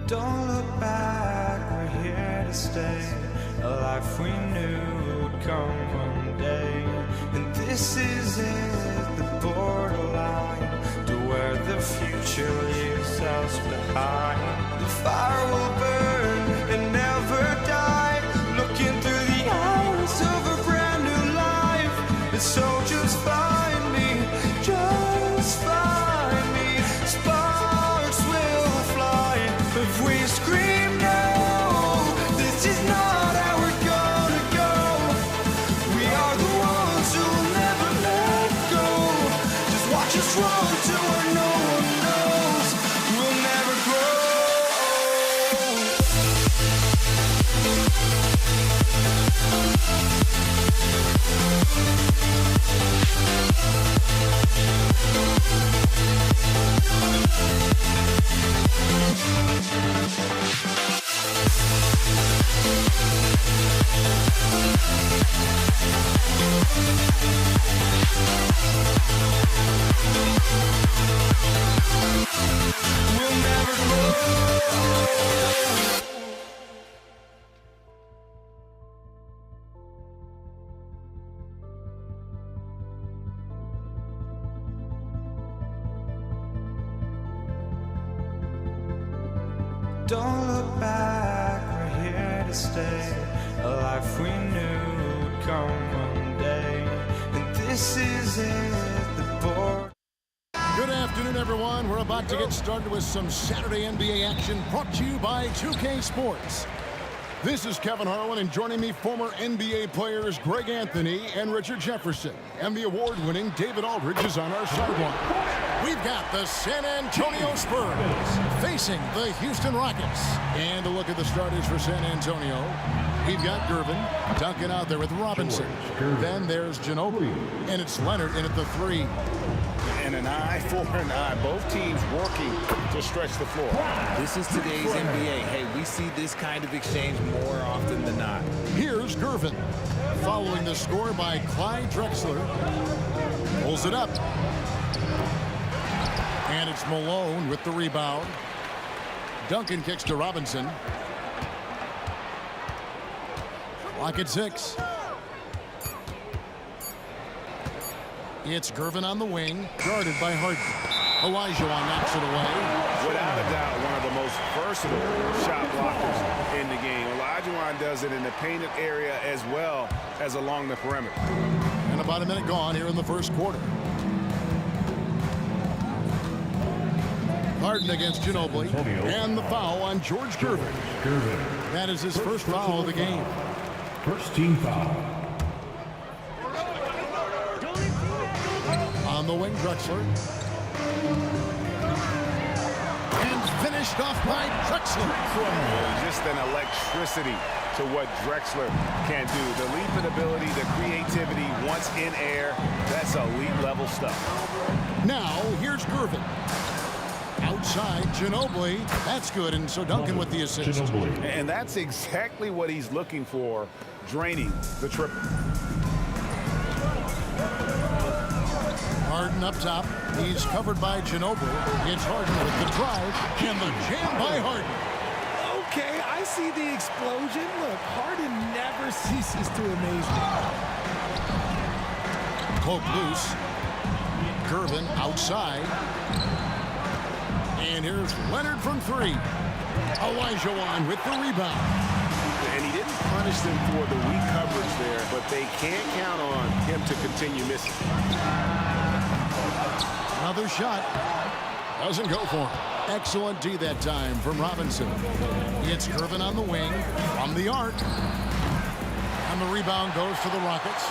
Don't look back, we're here to stay. A life we knew would come one day. And this is it, the borderline to where the future leaves us behind. The fire will burn and never die, looking through the eyes of a brand new life. And so just find me, just find me. Sparks will fly if we scream no. This is not how we're gonna go. We are the ones who will never let go. Just watch us run to where no one knows. We'll never grow. We'll never grow. Don't look back, we're here to stay. A life we knew would come one day. And this is it, the board. Good afternoon, everyone. We're about to get started with some Saturday NBA action brought to you by 2K Sports. This is Kevin Harlan, and joining me, former NBA players Greg Anthony and Richard Jefferson. And the award-winning David Aldridge is on our sideline. We've got the San Antonio Spurs facing the Houston Rockets. And a look at the starters for San Antonio. We've got Gervin, Duncan out there with Robinson. Then there's Ginobili, and it's Leonard in at the 3. And an eye for an eye. Both teams working to stretch the floor. This is today's NBA. Hey, we see this kind of exchange more often than not. Here's Gervin. Following the score by Clyde Drexler. Pulls it up. And it's Malone with the rebound. Duncan kicks to Robinson. Clock at 6. It's Gervin on the wing, guarded by Harden. Olajuwon knocks it away. Without a doubt, one of the most versatile shot blockers in the game. Olajuwon does it in the painted area as well as along the perimeter. And about a minute gone here in the first quarter. Harden against Ginobili. And the foul on George Gervin. That is his first foul of the game. First team foul. On the wing, Drexler. And finished off by Drexler. Just an electricity to what Drexler can do. The leaping ability, the creativity once in air, that's elite level stuff. Now, here's Gervin. Outside, Ginobili. That's good, and so Duncan with the assist. Ginobili. And that's exactly what he's looking for, draining the triple. Harden up top. He's covered by Ginobili. It's Harden with the drive, and the jam by Harden. Okay, I see the explosion. Look, Harden never ceases to amaze me. Poke loose. Gervin outside. And here's Leonard from three. Olajuwon with the rebound. And he didn't punish them for the weak coverage there, but they can't count on him to continue missing. Another shot. Doesn't go for him. Excellent D that time from Robinson. It's Gervin on the wing from the arc. And the rebound goes to the Rockets.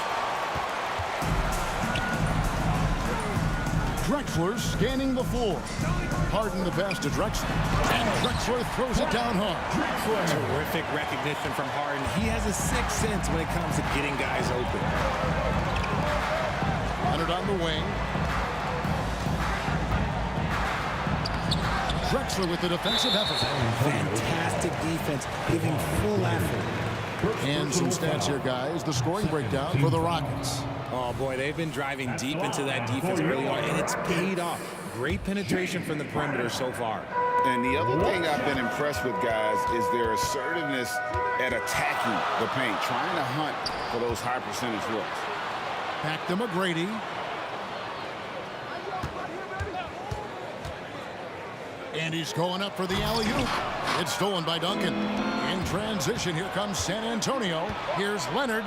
Drexler scanning the floor. Harden the pass to Drexler. And Drexler throws it down hard. Terrific recognition from Harden. He has a sixth sense when it comes to getting guys open. Leonard on the wing. Drexler with the defensive effort. Fantastic defense, giving full effort. And some stats here, guys. The scoring breakdown for the Rockets. Oh, boy, they've been driving deep into that defense early on, and it's paid off. Great penetration from the perimeter so far. And the other thing I've been impressed with, guys, is their assertiveness at attacking the paint, trying to hunt for those high percentage looks. Back to McGrady. And he's going up for the alley-oop. It's stolen by Duncan. In transition, here comes San Antonio. Here's Leonard.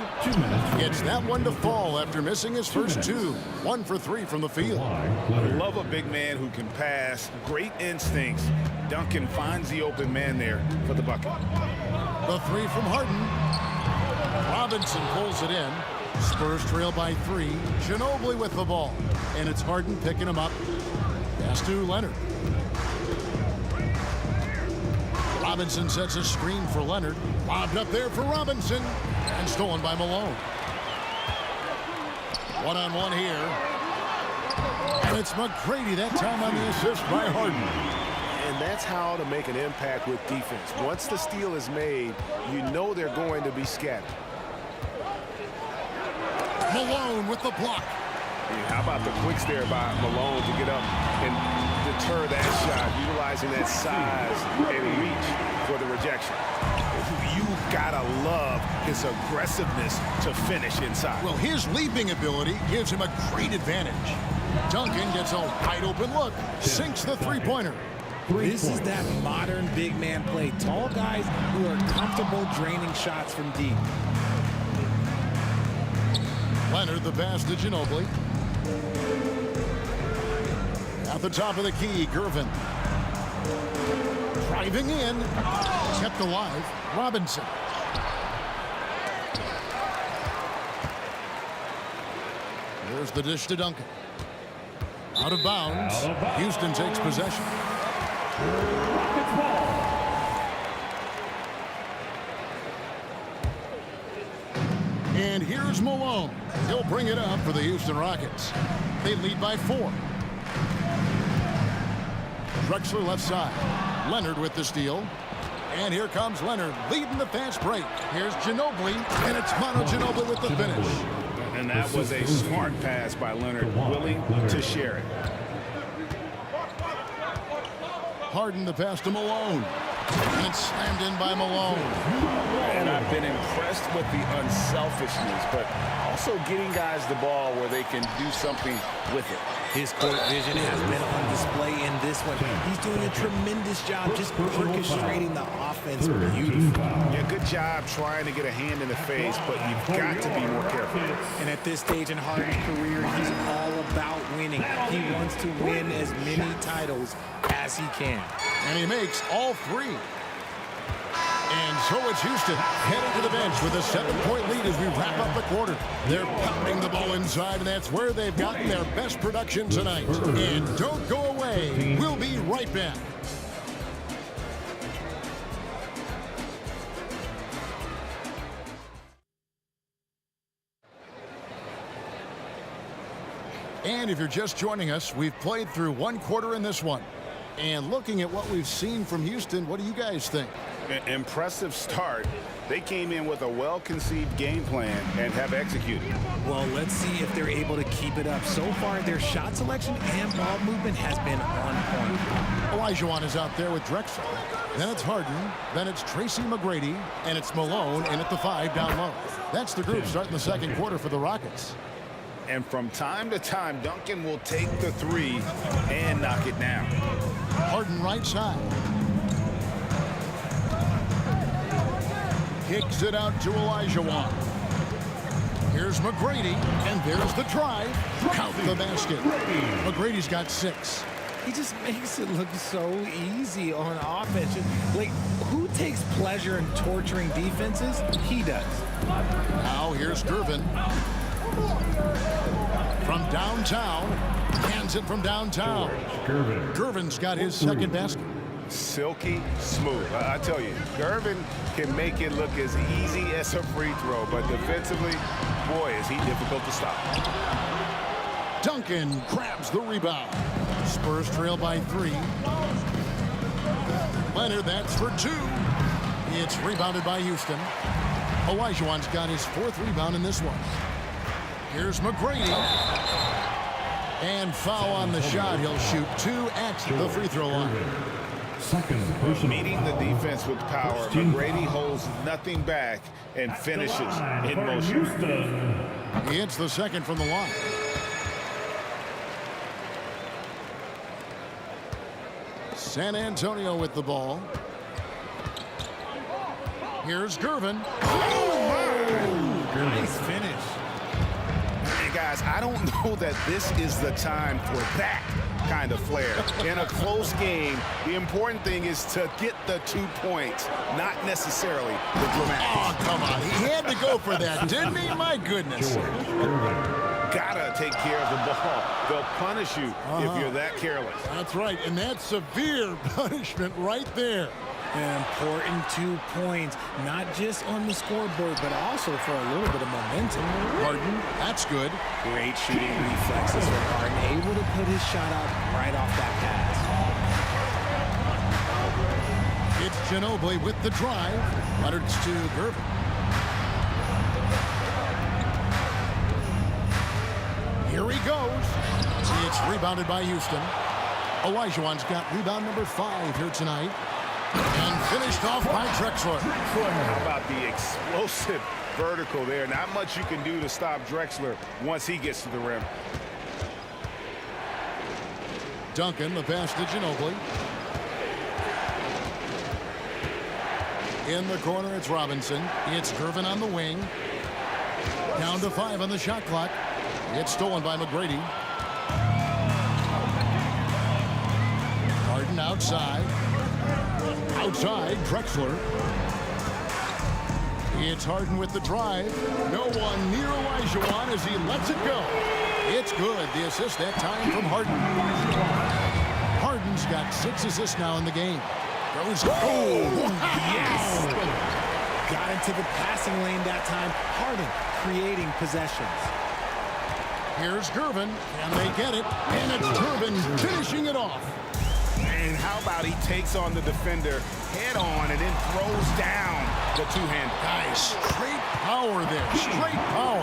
Gets that one to fall after missing his first two. 1 for 3 from the field. Love a big man who can pass. Great instincts. Duncan finds the open man there for the bucket. The three from Harden. Robinson pulls it in. Spurs trail by 3. Ginobili with the ball. And it's Harden picking him up. Pass to Leonard. Robinson sets a screen for Leonard. Lobbed up there for Robinson. And stolen by Malone. One-on-one here. And it's McGrady that time on the assist by Harden. And that's how to make an impact with defense. Once the steal is made, you know they're going to be scattered. Malone with the block. How about the quicks there by Malone to get up and deter that shot, utilizing that size and reach for the rejection. You've got to love his aggressiveness to finish inside. Well, his leaping ability gives him a great advantage. Duncan gets a wide open look, sinks the three-pointer. This is that modern big man play. Tall guys who are comfortable draining shots from deep. Leonard the pass to Ginobili. At the top of the key, Gervin. Driving in. Kept alive. Robinson. There's the dish to Duncan. Out of bounds. Houston takes possession. And here's Malone. He'll bring it up for the Houston Rockets. They lead by 4. Drexler left side. Leonard with the steal. And here comes Leonard leading the fast break. Here's Ginobili, and it's Manu Ginobili with the finish. And that was a smart pass by Leonard, willing to share it. Harden the pass to Malone. And it's slammed in by Malone. And I've been impressed with the unselfishness, but also getting guys the ball where they can do something with it. His court vision has been on display in this one. He's doing a tremendous job just orchestrating the offense beautifully. Yeah, good job trying to get a hand in the face, but you've got to be more careful. And at this stage in Harden's career, he's all about winning. He wants to win as many titles as he can. And he makes all 3. And so it's Houston heading to the bench with a 7-point lead as we wrap up the quarter. They're pounding the ball inside, and that's where they've gotten their best production tonight. And don't go away. We'll be right back. And if you're just joining us, we've played through one quarter in this one. And looking at what we've seen from Houston, what do you guys think? Impressive start. They came in with a well-conceived game plan and have executed. Well, let's see if they're able to keep it up. So far, their shot selection and ball movement has been on point. Olajuwon is out there with Drexler. Then it's Harden. Then it's Tracy McGrady. And it's Malone in at the 5 down low. That's the group starting the second quarter for the Rockets. And from time to time, Duncan will take the 3 and knock it down. Harden right side. Kicks it out to Olajuwon. Here's McGrady, and there's the drive. Count the basket. McGrady's got 6. He just makes it look so easy on offense. Like, who takes pleasure in torturing defenses? He does. Now here's Gervin. From downtown, hands it from downtown. Gervin's got his second basket. Silky smooth. I tell you, Gervin can make it look as easy as a free throw, but defensively, boy, is he difficult to stop. Duncan grabs the rebound. Spurs trail by 3. Leonard, that's for 2. It's rebounded by Houston. Olajuwon's got his 4th rebound in this one. Here's McGrady. And foul on the shot. He'll shoot 2 at the free throw line. Meeting the defense with power, McGrady holds nothing back and finishes in motion. He hits the second from the line. San Antonio with the ball. Here's Gervin. Nice finish. Hey guys, I don't know that this is the time for that kind of flair. In a close game, the important thing is to get the 2 points, not necessarily the dramatics. Oh, come on. He had to go for that, didn't he? My goodness. Gotta take care of the ball. They'll punish you if you're that careless. That's right, and that's severe punishment right there. An important 2 points, not just on the scoreboard, but also for a little bit of momentum. Harden, that's good. Great shooting reflexes from Harden, able to put his shot out right off that pass. It's Ginobili with the drive. Leonard's to Gervin. Here he goes. It's rebounded by Houston. Olajuwon's got rebound number 5 here tonight. And finished off by Drexler. How about the explosive vertical there? Not much you can do to stop Drexler once he gets to the rim. Duncan, the pass to Ginobili. In the corner, it's Robinson. It's Gervin on the wing. Down to 5 on the shot clock. It's stolen by McGrady. Harden outside. Outside, Drexler. It's Harden with the drive. No one near Olajuwon as he lets it go. It's good. The assist that time from Harden. Harden's got 6 assists now in the game. Goes. Oh, Yes! Got into the passing lane that time. Harden creating possessions. Here's Gervin. Can they get it? And it's Gervin finishing it off. And how about he takes on the defender head on and then throws down the two-hander. Nice. Straight power there. Straight power.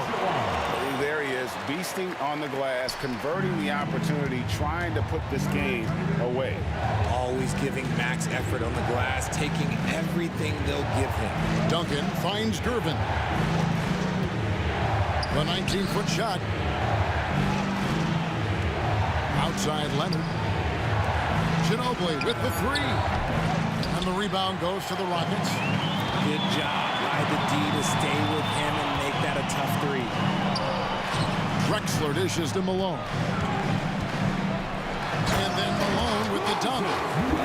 There he is, beasting on the glass, converting the opportunity, trying to put this game away. Always giving max effort on the glass, taking everything they'll give him. Duncan finds Gervin. The 19-foot shot. Outside Leonard. Ginobili with the 3. And the rebound goes to the Rockets. Good job by the D to stay with him and make that a tough 3. Drexler dishes to Malone. And then Malone with the double.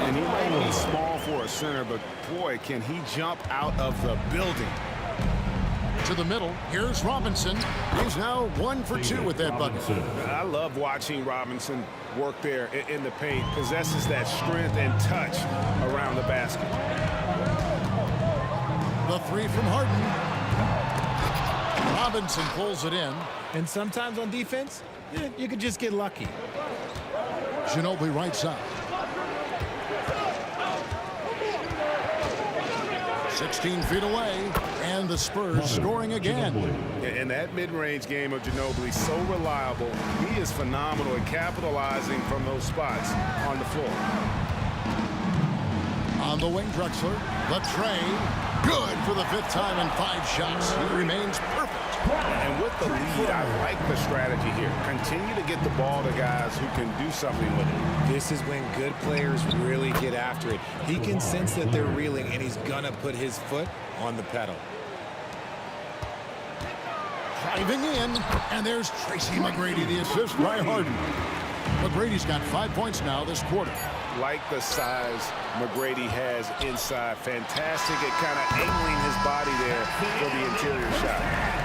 And And he might be small for a center, but boy, can he jump out of the building. To the middle, here's Robinson. He's now 1 for 2 with that bucket. I love watching Robinson work there in the paint. Possesses that strength and touch around the basket. The three from Harden. Robinson pulls it in. And sometimes on defense, you could just get lucky. Ginobili right side. 16 feet away, and the Spurs scoring again. And that mid-range game of Ginobili, so reliable. He is phenomenal at capitalizing from those spots on the floor. On the wing, Drexler. The tray. Good for the 5th time in 5 shots. He remains perfect. And with the lead, I like the strategy here. Continue to get the ball to guys who can do something with it. This is when good players really get after it. He can sense that they're reeling, and he's going to put his foot on the pedal. Driving in, and there's Tracy McGrady, the assist by Harden. McGrady's got 5 points now this quarter. Like the size McGrady has inside. Fantastic at kind of angling his body there for the interior shot.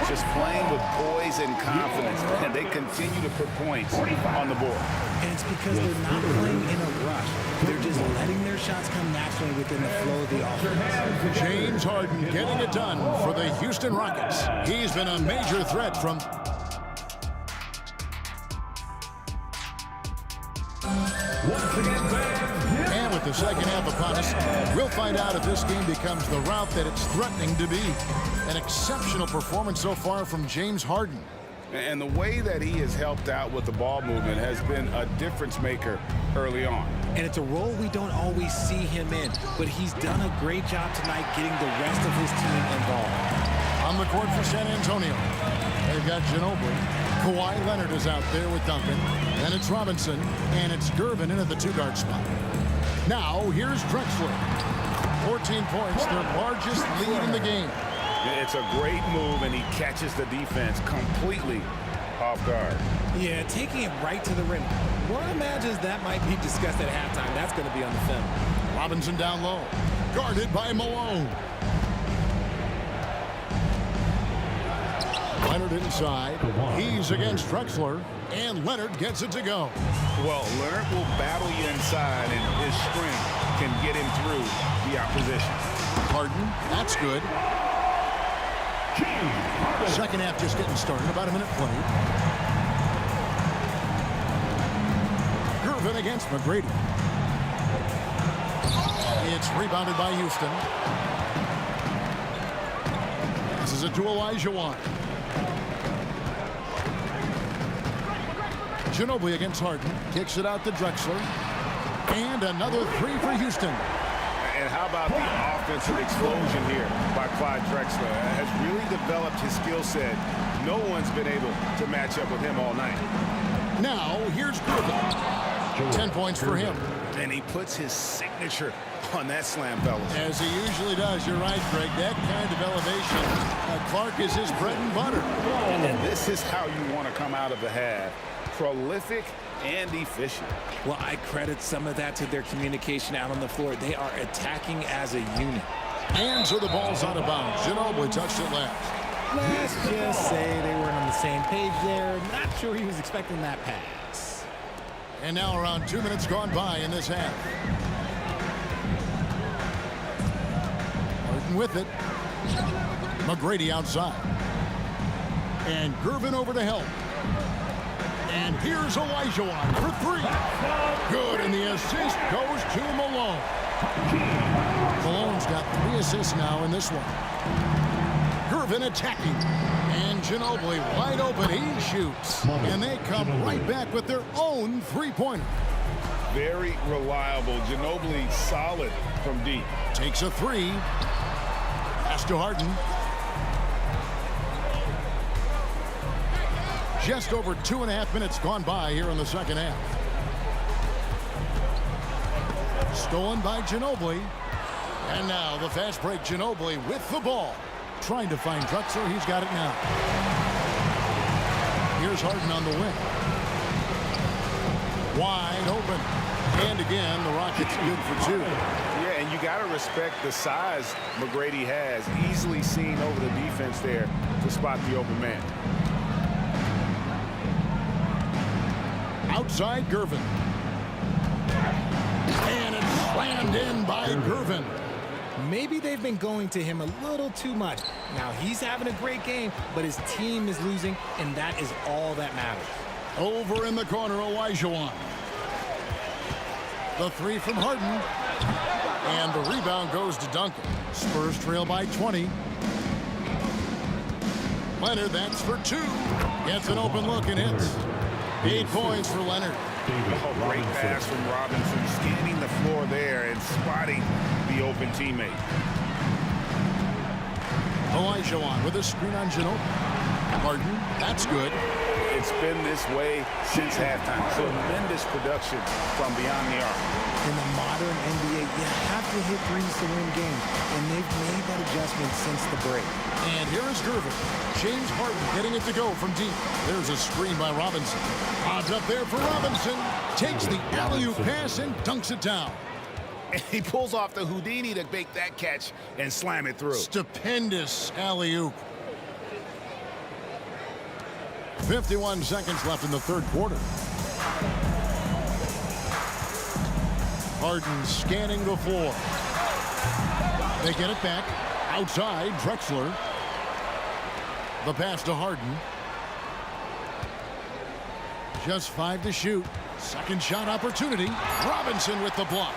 Just playing with poise and confidence, and they continue to put points on the board. And it's because they're not playing in a rush. They're just letting their shots come naturally within the flow of the offense. James Harden getting it done for the Houston Rockets. He's been a major threat from... And with the second half upon us, we'll find out if this game becomes the route that it's threatening to be. An exceptional performance so far from James Harden. And the way that he has helped out with the ball movement has been a difference maker early on. And it's a role we don't always see him in, but he's done a great job tonight getting the rest of his team involved. On the court for San Antonio, they've got Ginobili. Kawhi Leonard is out there with Duncan. Then it's Robinson, and it's Gervin in at the 2-guard spot. Now, here's Drexler. 14 points, their largest lead in the game. It's a great move, and he catches the defense completely off guard. Yeah, taking it right to the rim. One imagines that might be discussed at halftime. That's going to be on the film. Robinson down low, guarded by Malone. Leonard inside. He's against Drexler, and Leonard gets it to go. Well, Leonard will battle you inside, and his strength can get him through the opposition. Harden, that's good. Second half just getting started, about a minute played. Gervin against McGrady. It's rebounded by Houston. This is it to Olajuwon. Ginobili against Harden. Kicks it out to Drexler. And another 3 for Houston. And how about the offensive explosion here by Clyde Drexler? Has really developed his skill set. No one's been able to match up with him all night. Now, here's Gervin. 10 points for him. And he puts his signature on that slam, fellas. As he usually does. You're right, Greg. That kind of elevation. Clark is his bread and butter. And this is how you want to come out of the half. Prolific and efficient. Well, I credit some of that to their communication out on the floor. They are attacking as a unit. And so the ball's out of bounds. Ginobili touched it last. Let's just say they weren't on the same page there. Not sure he was expecting that pass. And now around 2 minutes gone by in this half. Harden with it. McGrady outside. And Gervin over to help. And here's Olajuwon for 3. Good, and the assist goes to Malone. Malone's got 3 assists now in this one. Gervin attacking. And Ginobili wide open. He shoots. And they come right back with their own 3-pointer. Very reliable. Ginobili solid from deep. Takes a 3. Pass to Harden. Just over 2.5 minutes gone by here in the second half. Stolen by Ginobili. And now the fast break. Ginobili with the ball. Trying to find Drexler. He's got it now. Here's Harden on the wing. Wide open. And again, the Rockets good for two. Yeah, and you got to respect the size McGrady has. Easily seen over the defense there to spot the open man. Outside Gervin. And it's slammed in by Gervin. Maybe they've been going to him a little too much. Now, he's having a great game, but his team is losing, and that is all that matters. Over in the corner, Olajuwon. The three from Harden. And the rebound goes to Duncan. Spurs trail by 20. Leonard, that's for two. Gets an open look and hits. 8 points for Leonard. Oh, great pass from Robinson, scanning the floor there and spotting the open teammate. Olajuwon with a screen on Ginobili. Harden, that's good. It's been this way since halftime. Tremendous production from beyond the arc. In the modern NBA, you have to hit threes to win games, and they've made that adjustment since the break. And here is Gervin. James Harden getting it to go from deep. There's a screen by Robinson. Odds up there for Robinson. Takes the alley-oop pass and dunks it down. And he pulls off the Houdini to make that catch and slam it through. Stupendous alley-oop. 51 seconds left in the third quarter. Harden scanning the floor. They get it back. Outside, Drexler. The pass to Harden. Just 5 to shoot. Second shot opportunity. Robinson with the block.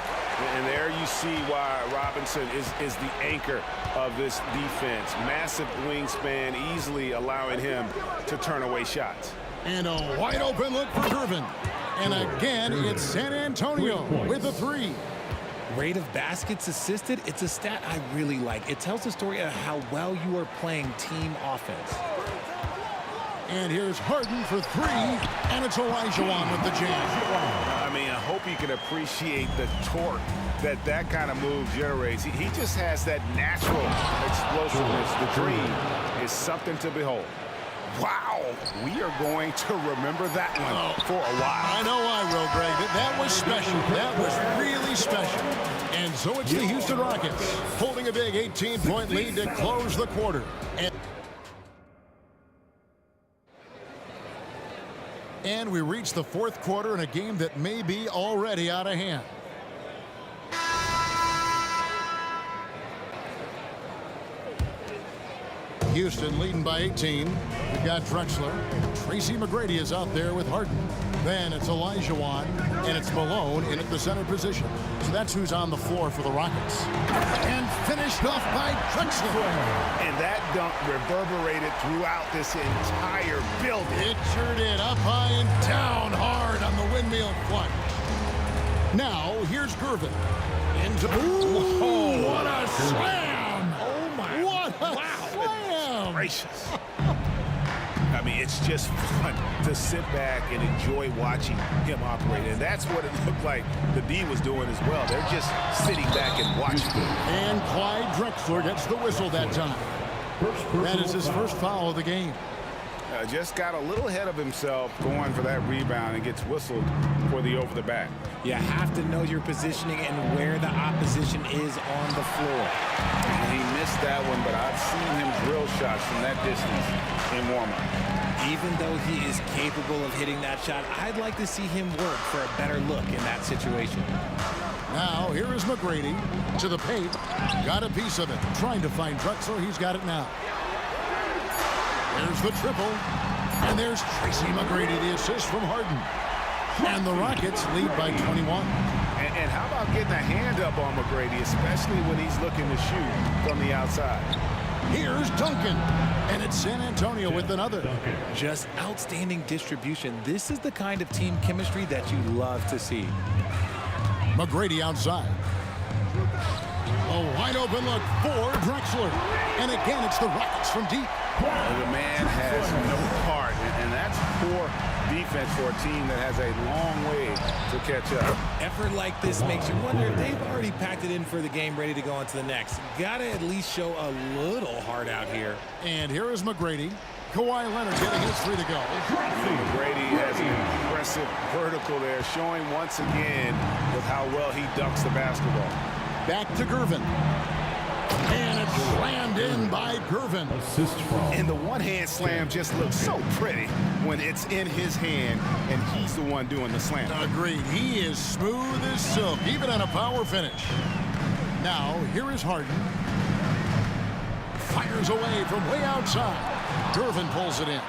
And there you see why Robinson is the anchor of this defense. Massive wingspan, easily allowing him to turn away shots. And a wide open look for Gervin. And again, it's San Antonio with a three. Rate of baskets assisted, it's a stat I really like. It tells the story of how well you are playing team offense. And here's Harden for three, and it's Olajuwon with the jam. I mean, I hope you can appreciate the torque that kind of move generates. He just has that natural explosiveness. The dream is something to behold. Wow, we are going to remember that one for a while. I know I will, Greg. That was special. That was really special. And so it's the Houston Rockets holding a big 18-point lead to close the quarter. And we reach the fourth quarter in a game that may be already out of hand. Houston leading by 18. We've got Drexler. Tracy McGrady is out there with Harden. Then it's Olajuwon, and it's Malone in at the center position. So that's who's on the floor for the Rockets. And finished off by Drexler. And that dunk reverberated throughout this entire building. It sure did. Up high and down hard on the windmill clutch. Now, here's Gervin. Into... Ooh, what a slam! Oh, my. What a slam! Gracious. I mean, it's just fun to sit back and enjoy watching him operate. And that's what it looked like the D was doing as well. They're just sitting back and watching. And Clyde Drexler gets the whistle that time. That is his first foul of the game. Just got a little ahead of himself going for that rebound and gets whistled for the over the back. You have to know your positioning and where the opposition is on the floor. He missed that one, but I've seen him drill shots from that distance in warm-up. Even though he is capable of hitting that shot, I'd like to see him work for a better look in that situation. Now, here is McGrady to the paint. Got a piece of it. Trying to find Drexler. He's got it now. There's the triple. And there's Tracy McGrady, the assist from Harden. And the Rockets lead by 21. And how about getting a hand up on McGrady, especially when he's looking to shoot from the outside? Here's Duncan. And it's San Antonio with another. Just outstanding distribution. This is the kind of team chemistry that you love to see. McGrady outside. A wide open look for Drexler. And again, it's the Rockets from deep. The man has no heart, and that's poor defense for a team that has a long way to catch up. Effort like this makes you wonder if they've already packed it in for the game, ready to go on to the next. Gotta at least show a little heart out here. And here is McGrady. Kawhi Leonard getting his three to go. McGrady has an aggressive vertical there, showing once again with how well he dunks the basketball. Back to Gervin. And it's slammed in by Gervin. And the one-hand slam just looks so pretty when it's in his hand and he's the one doing the slam. Agreed. He is smooth as silk, even on a power finish. Now, here is Harden. Fires away from way outside. Gervin pulls it in.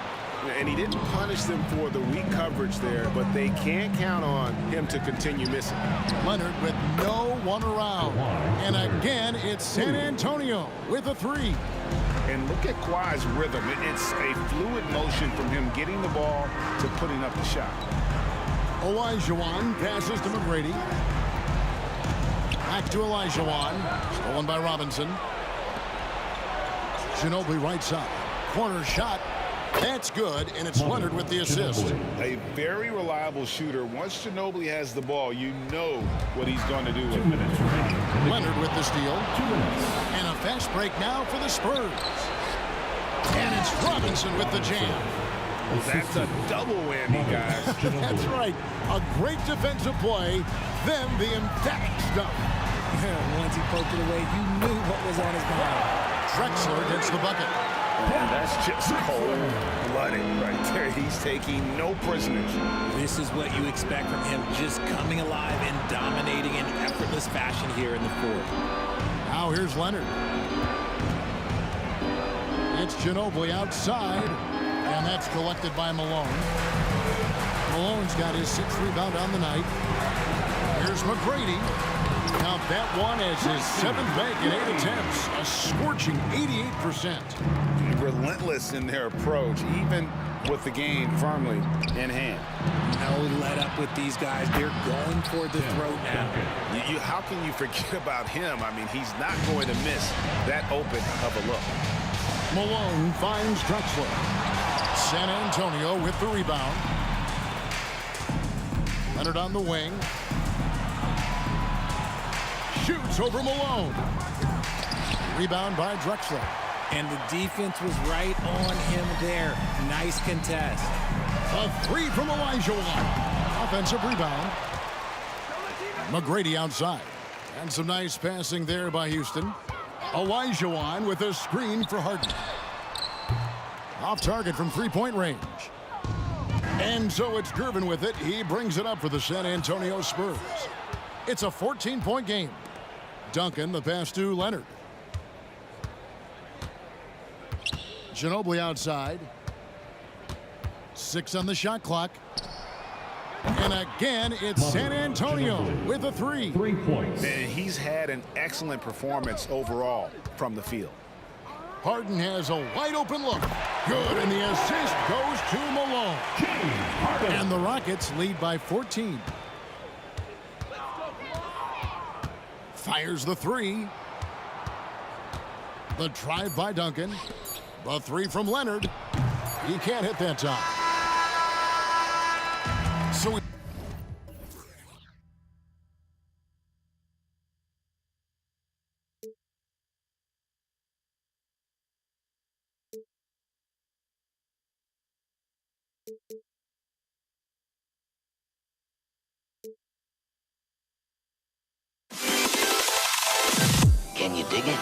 And he didn't punish them for the weak coverage there, but they can't count on him to continue missing. Leonard with no one around. And again, it's San Antonio with a three. And look at Kawhi's rhythm. It's a fluid motion from him getting the ball to putting up the shot. Olajuwon passes to McGrady. Back to Olajuwon. Stolen by Robinson. Ginobili right side. Corner shot. That's good, and it's Leonard with the assist. A very reliable shooter. Once Ginobili has the ball, you know what he's going to do with it. Leonard with the steal. And a fast break now for the Spurs. And it's Robinson with the jam. That's a double whammy, guys. That's right. A great defensive play, then the emphatic stuff. Once he poked it away, you knew what was on his mind. Drexler gets the bucket. And that's just cold-blooded right there. He's taking no prisoners. This is what you expect from him, just coming alive and dominating in effortless fashion here in the fourth. Now here's Leonard. It's Ginobili outside, and that's collected by Malone. Malone's got his 6th rebound on the night. Here's McGrady. Count that one as his 7th bank in 8 attempts. A scorching 88%. Relentless in their approach, even with the game firmly in hand. No let up with these guys. They're going for the throat now. How can you forget about him? I mean, he's not going to miss that open of a look. Malone finds Drexler. San Antonio with the rebound. Leonard on the wing. Shoots over Malone. Rebound by Drexler. And the defense was right on him there. Nice contest. A three from Olajuwon. Offensive rebound. McGrady outside. And some nice passing there by Houston. Olajuwon with a screen for Harden. Off target from three-point range. And so it's Gervin with it. He brings it up for the San Antonio Spurs. It's a 14-point game. Duncan, the pass to Leonard. Ginobili outside. 6 on the shot clock. And again, it's San Antonio with a three. 3 points. And he's had an excellent performance overall from the field. Harden has a wide open look. Good, and the assist goes to Malone. And the Rockets lead by 14. Fires the three. The drive by Duncan. The three from Leonard. He can't hit that time. So can you dig it?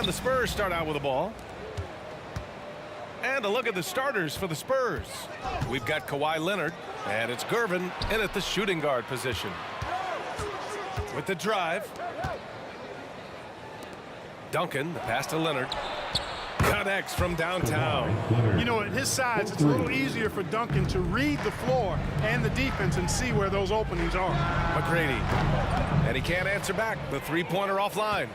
And the Spurs start out with the ball. And a look at the starters for the Spurs. We've got Kawhi Leonard, and it's Gervin in at the shooting guard position. With the drive. Duncan, the pass to Leonard. Connects from downtown. You know, at his size, it's a little easier for Duncan to read the floor and the defense and see where those openings are. McGrady. And he can't answer back. The three-pointer offline.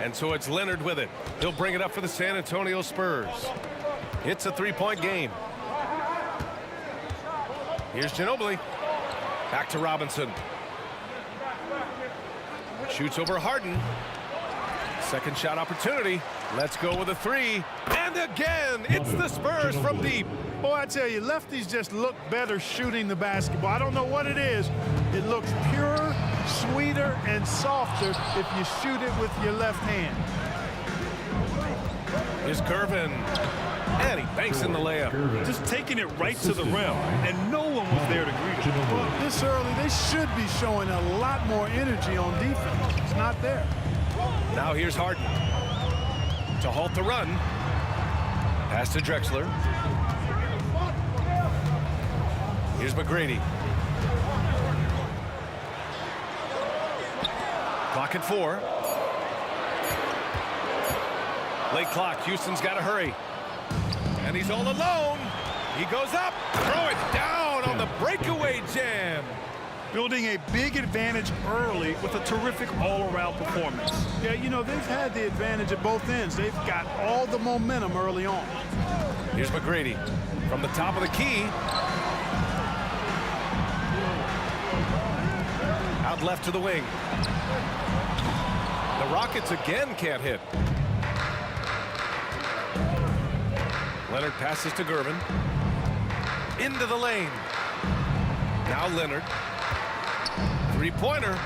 And so it's Leonard with it. He'll bring it up for the San Antonio Spurs. It's a three-point game. Here's Ginobili. Back to Robinson. Shoots over Harden. Second shot opportunity. Let's go with a three. And again, it's the Spurs from deep. Boy, I tell you, lefties just look better shooting the basketball. I don't know what it is. It looks pure, sweeter and softer if you shoot it with your left hand. Here's Gervin. And he banks in the layup. Just taking it right to the rim, and no one was there to greet him. Well, this early, they should be showing a lot more energy on defense. It's not there. Now here's Harden. To halt the run. Pass to Drexler. Here's McGrady. Clock at 4. Late clock. Houston's got to hurry. And he's all alone. He goes up. Throw it down on the breakaway jam. Building a big advantage early with a terrific all-around performance. Yeah, you know, they've had the advantage at both ends. They've got all the momentum early on. Here's McGrady from the top of the key. Out left to the wing. The Rockets again can't hit. Leonard passes to Gervin. Into the lane. Now Leonard. Three-pointer.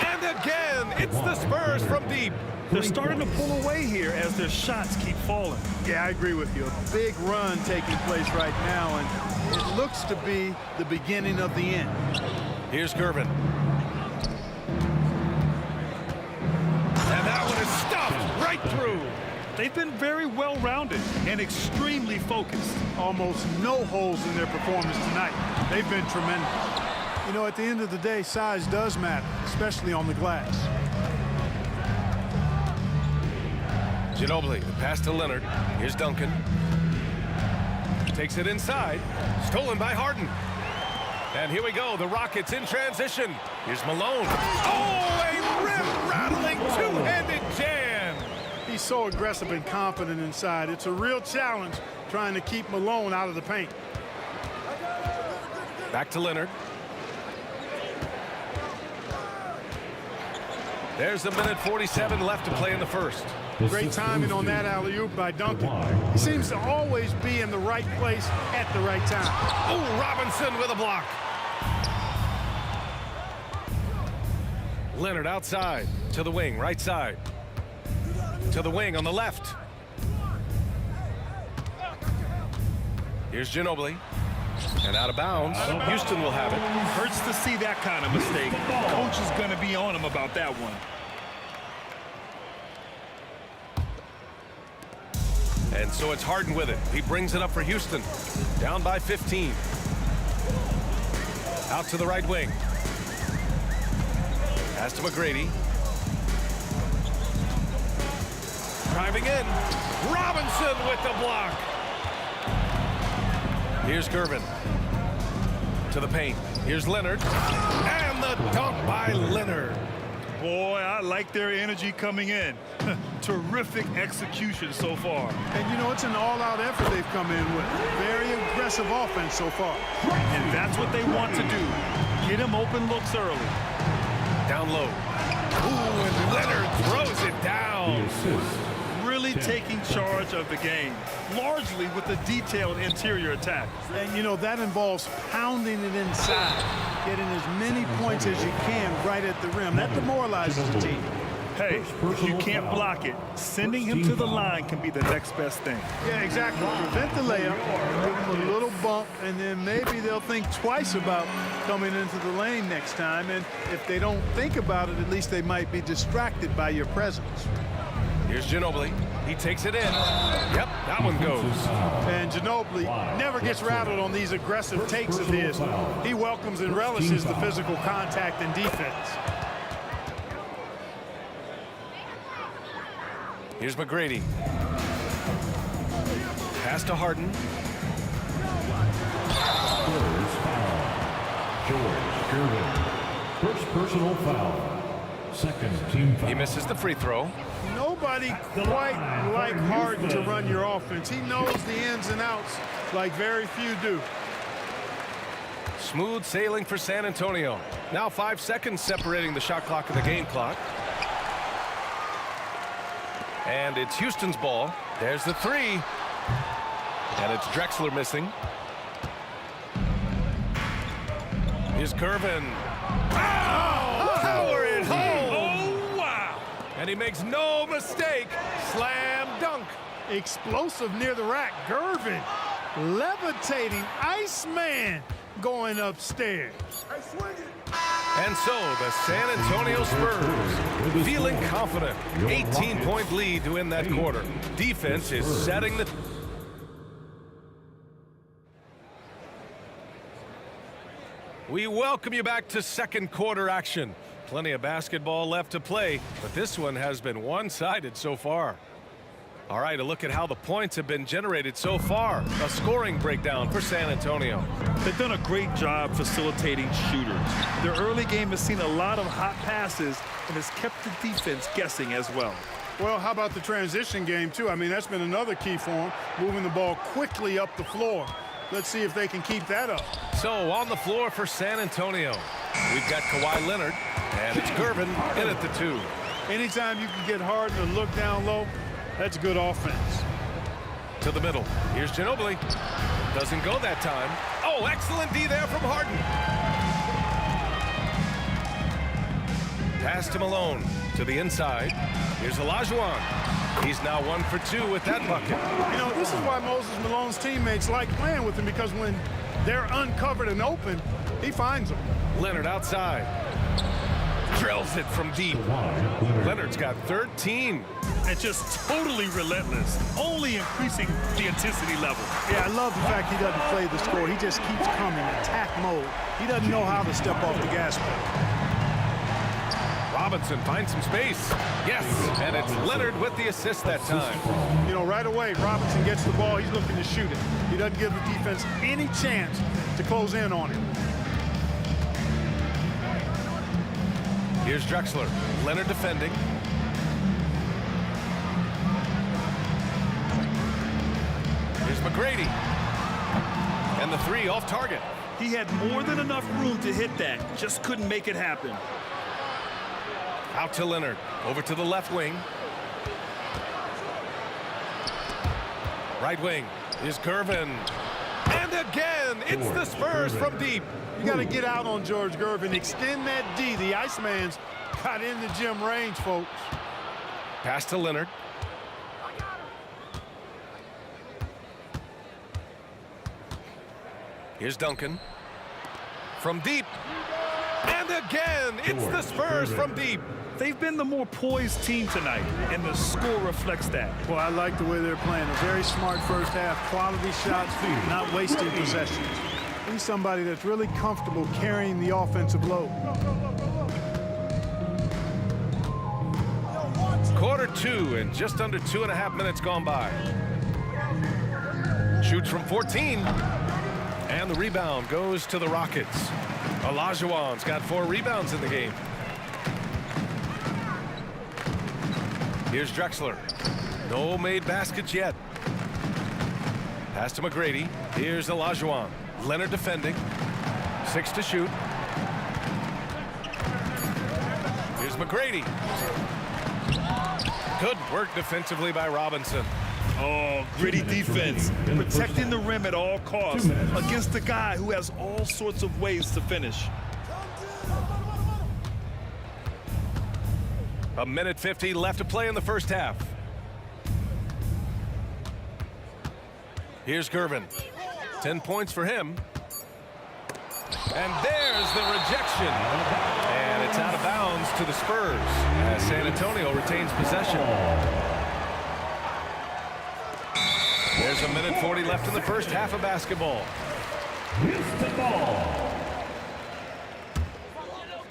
And again, it's the Spurs from deep. They're starting to pull away here as their shots keep falling. Yeah, I agree with you. A big run taking place right now, and it looks to be the beginning of the end. Here's Gervin. And that one is stopped right through. They've been very well-rounded and extremely focused. Almost no holes in their performance tonight. They've been tremendous. You know, at the end of the day, size does matter, especially on the glass. Ginobili, the pass to Leonard. Here's Duncan. Takes it inside. Stolen by Harden. And here we go, the Rockets in transition. Here's Malone. Oh, a rim-rattling two-handed jam. He's so aggressive and confident inside. It's a real challenge trying to keep Malone out of the paint. Back to Leonard. There's 1:47 left to play in the first. Great timing on that alley-oop by Duncan. He seems to always be in the right place at the right time. Oh, Robinson with a block. Leonard outside to the wing, right side. To the wing on the left. Here's Ginobili. And out of bounds. Houston will have it. Hurts to see that kind of mistake. Coach is going to be on him about that one. And so it's Harden with it. He brings it up for Houston. Down by 15. Out to the right wing. Pass to McGrady. Driving in. Robinson with the block. Here's Gervin. To the paint. Here's Leonard. And the dunk by Leonard. Boy, I like their energy coming in. Terrific execution so far. And, you know, it's an all-out effort they've come in with. Very aggressive offense so far. And that's what they want to do. Get him open looks early. Down low. Ooh, and Leonard throws it down. Really taking charge of the game, largely with a detailed interior attack. And, you know, that involves pounding it inside, getting as many points as you can right at the rim. That demoralizes the team. Hey, if you can't block it, sending him to the line can be the next best thing. Yeah, exactly. Prevent the layup, give them a little bump, and then maybe they'll think twice about coming into the lane next time. And if they don't think about it, at least they might be distracted by your presence. Here's Ginobili. He takes it in. Yep, that one goes. And Ginobili never gets rattled on these aggressive takes of his. He welcomes and relishes the physical contact and defense. Here's McGrady. Pass to Harden. George Gervin. First personal foul. Second team foul. He misses the free throw. Nobody quite like Harden to run your offense. He knows the ins and outs like very few do. Smooth sailing for San Antonio. Now 5 seconds separating the shot clock and the game clock. And it's Houston's ball. There's the three. And it's Drexler missing. Here's Gervin. Oh! he makes no mistake. Slam dunk. Explosive near the rack. Gervin levitating. Iceman going upstairs. And so the San Antonio Spurs feeling confident. 18-point lead to win that quarter. Defense is setting the... We welcome you back to second quarter action. Plenty of basketball left to play, but this one has been one-sided so far. All right, a look at how the points have been generated so far. A scoring breakdown for San Antonio. They've done a great job facilitating shooters. Their early game has seen a lot of hot passes and has kept the defense guessing as well. Well, how about the transition game, too? I mean, that's been another key for them, moving the ball quickly up the floor. Let's see if they can keep that up. So on the floor for San Antonio, we've got Kawhi Leonard, and it's Gervin in at the 2. Anytime you can get Harden to look down low, that's good offense. To the middle. Here's Ginobili. Doesn't go that time. Oh, excellent D there from Harden. Pass to Malone. To the inside. Here's Olajuwon. He's now 1 for 2 with that bucket. You know, this is why Moses Malone's teammates like playing with him, because when they're uncovered and open, he finds them. Leonard outside. Drills it from deep. Leonard's got 13. And just totally relentless, only increasing the intensity level. Yeah, I love the fact he doesn't play the score. He just keeps coming, attack mode. He doesn't know how to step off the gas pedal. Robinson finds some space. Yes, and it's Leonard with the assist that time. You know, right away, Robinson gets the ball. He's looking to shoot it. He doesn't give the defense any chance to close in on him. Here's Drexler. Leonard defending. Here's McGrady. And the 3 off target. He had more than enough room to hit that, just couldn't make it happen. Out to Leonard. Over to the left wing. Right wing is Gervin. And again, it's the Spurs from deep. You got to get out on George Gervin. Extend that D. The Iceman's got in the gym range, folks. Pass to Leonard. Here's Duncan. From deep. And again, it's the Spurs from deep. They've been the more poised team tonight, and the score reflects that. Well, I like the way they're playing. A very smart first half. Quality shots, not wasting possessions. He's somebody that's really comfortable carrying the offensive load. Quarter 2 and just under 2.5 minutes gone by. Shoots from 14. And the rebound goes to the Rockets. Olajuwon's got 4 rebounds in the game. Here's Drexler. No made baskets yet. Pass to McGrady. Here's Olajuwon. Leonard defending. 6 to shoot. Here's McGrady. Good work defensively by Robinson. Oh, gritty defense, protecting the rim at all costs against a guy who has all sorts of ways to finish. A minute 50 left to play in the first half. Here's Gervin. 10 points for him. And there's the rejection. And it's out of bounds to the Spurs as San Antonio retains possession. There's a minute 40 left in the first half of basketball.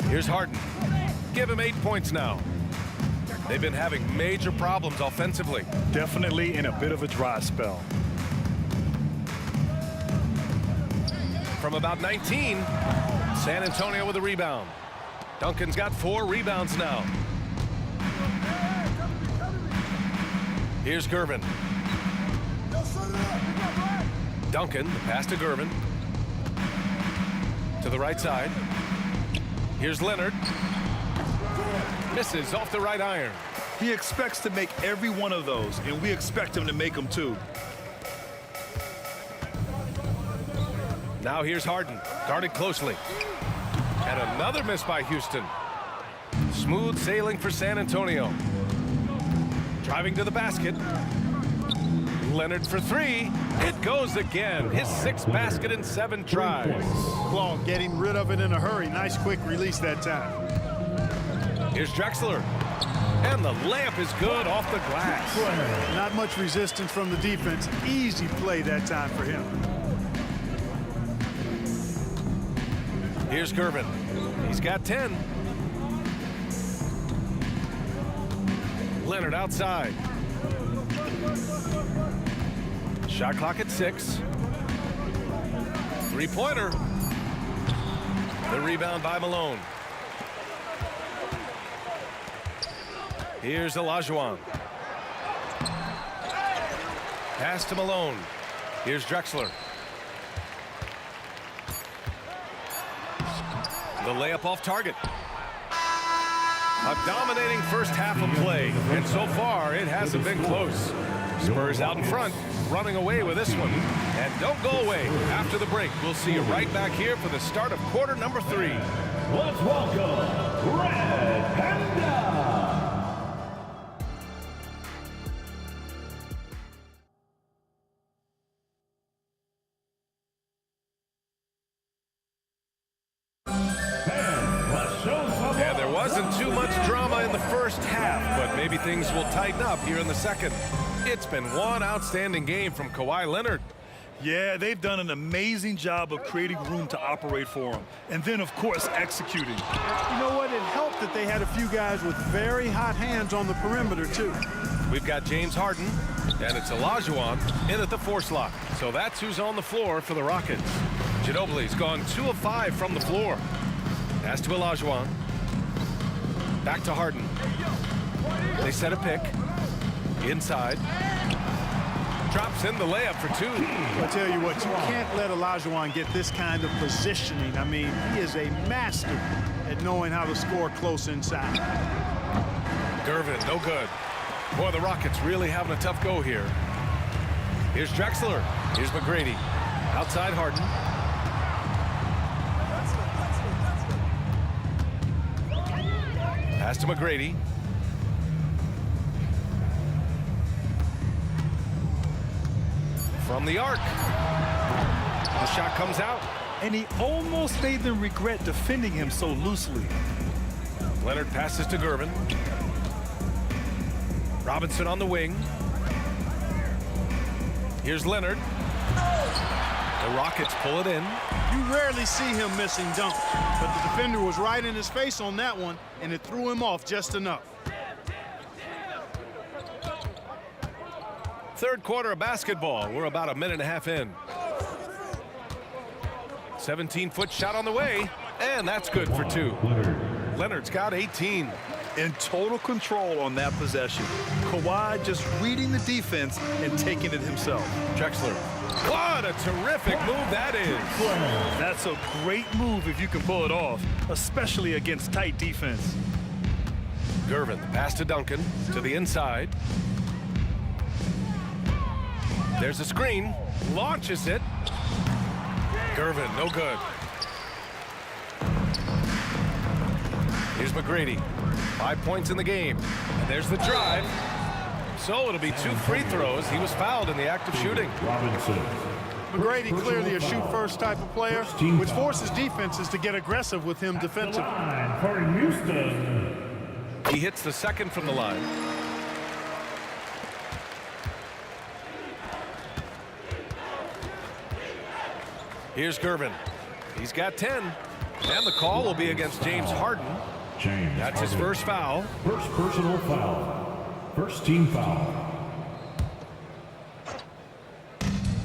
Here's Harden. Give him 8 points now. They've been having major problems offensively. Definitely in a bit of a dry spell. From about 19, San Antonio with a rebound. Duncan's got 4 rebounds now. Here's Gervin. Duncan, the pass to Gervin. To the right side. Here's Leonard. Misses off the right iron. He expects to make every one of those, and we expect him to make them too. Now here's Harden, guarded closely. And another miss by Houston. Smooth sailing for San Antonio. Driving to the basket. Leonard for three. It goes again. His 6th basket in 7 tries. Claude getting rid of it in a hurry. Nice quick release that time. Here's Drexler. And the layup is good off the glass. Not much resistance from the defense. Easy play that time for him. Here's Gervin. He's got 10. Leonard outside. Shot clock at 6. 3-pointer. The rebound by Malone. Here's Olajuwon. Pass to Malone. Here's Drexler. The layup off target. A dominating first half of play, and so far it hasn't been close. Spurs out in front, running away with this one. And don't go away. After the break, we'll see you right back here for the start of quarter number 3. Let's welcome Red Panda. Yeah, there wasn't too much drama in the first half, but maybe things will tighten up here in the second. It's been one outstanding game from Kawhi Leonard. Yeah, they've done an amazing job of creating room to operate for him. And then, of course, executing. You know what? It helped that they had a few guys with very hot hands on the perimeter, too. We've got James Harden, and it's Olajuwon in at the 4 slot. So that's who's on the floor for the Rockets. Ginobili's gone 2 of 5 from the floor. Pass to Olajuwon. Back to Harden. They set a pick. Inside. Drops in the layup for 2. I'll tell you what, you can't let Olajuwon get this kind of positioning. I mean, he is a master at knowing how to score close inside. Gervin, no good. Boy, the Rockets really having a tough go here. Here's Drexler. Here's McGrady. Outside Harden. Pass to McGrady. From the arc. The shot comes out. And he almost made them regret defending him so loosely. Leonard passes to Gervin. Robinson on the wing. Here's Leonard. The Rockets pull it in. You rarely see him missing dunks, but the defender was right in his face on that one, and it threw him off just enough. Third quarter of basketball. We're about a minute and a half in. 17-foot shot on the way, and that's good for 2. Leonard's got 18. In total control on that possession. Kawhi just reading the defense and taking it himself. Drexler. What a terrific move that is. That's a great move if you can pull it off, especially against tight defense. Gervin, the pass to Duncan, to the inside. There's a screen, launches it. Gervin, no good. Here's McGrady. 5 points in the game. And there's the drive. So it'll be 2 free throws. He was fouled in the act of shooting. Robinson. McGrady clearly a shoot-first type of player, which forces defenses to get aggressive with him defensively. For Houston. He hits the second from the line. Here's Gervin. He's got 10. And the call will be against James Harden. That's his first foul. First personal foul. First team foul.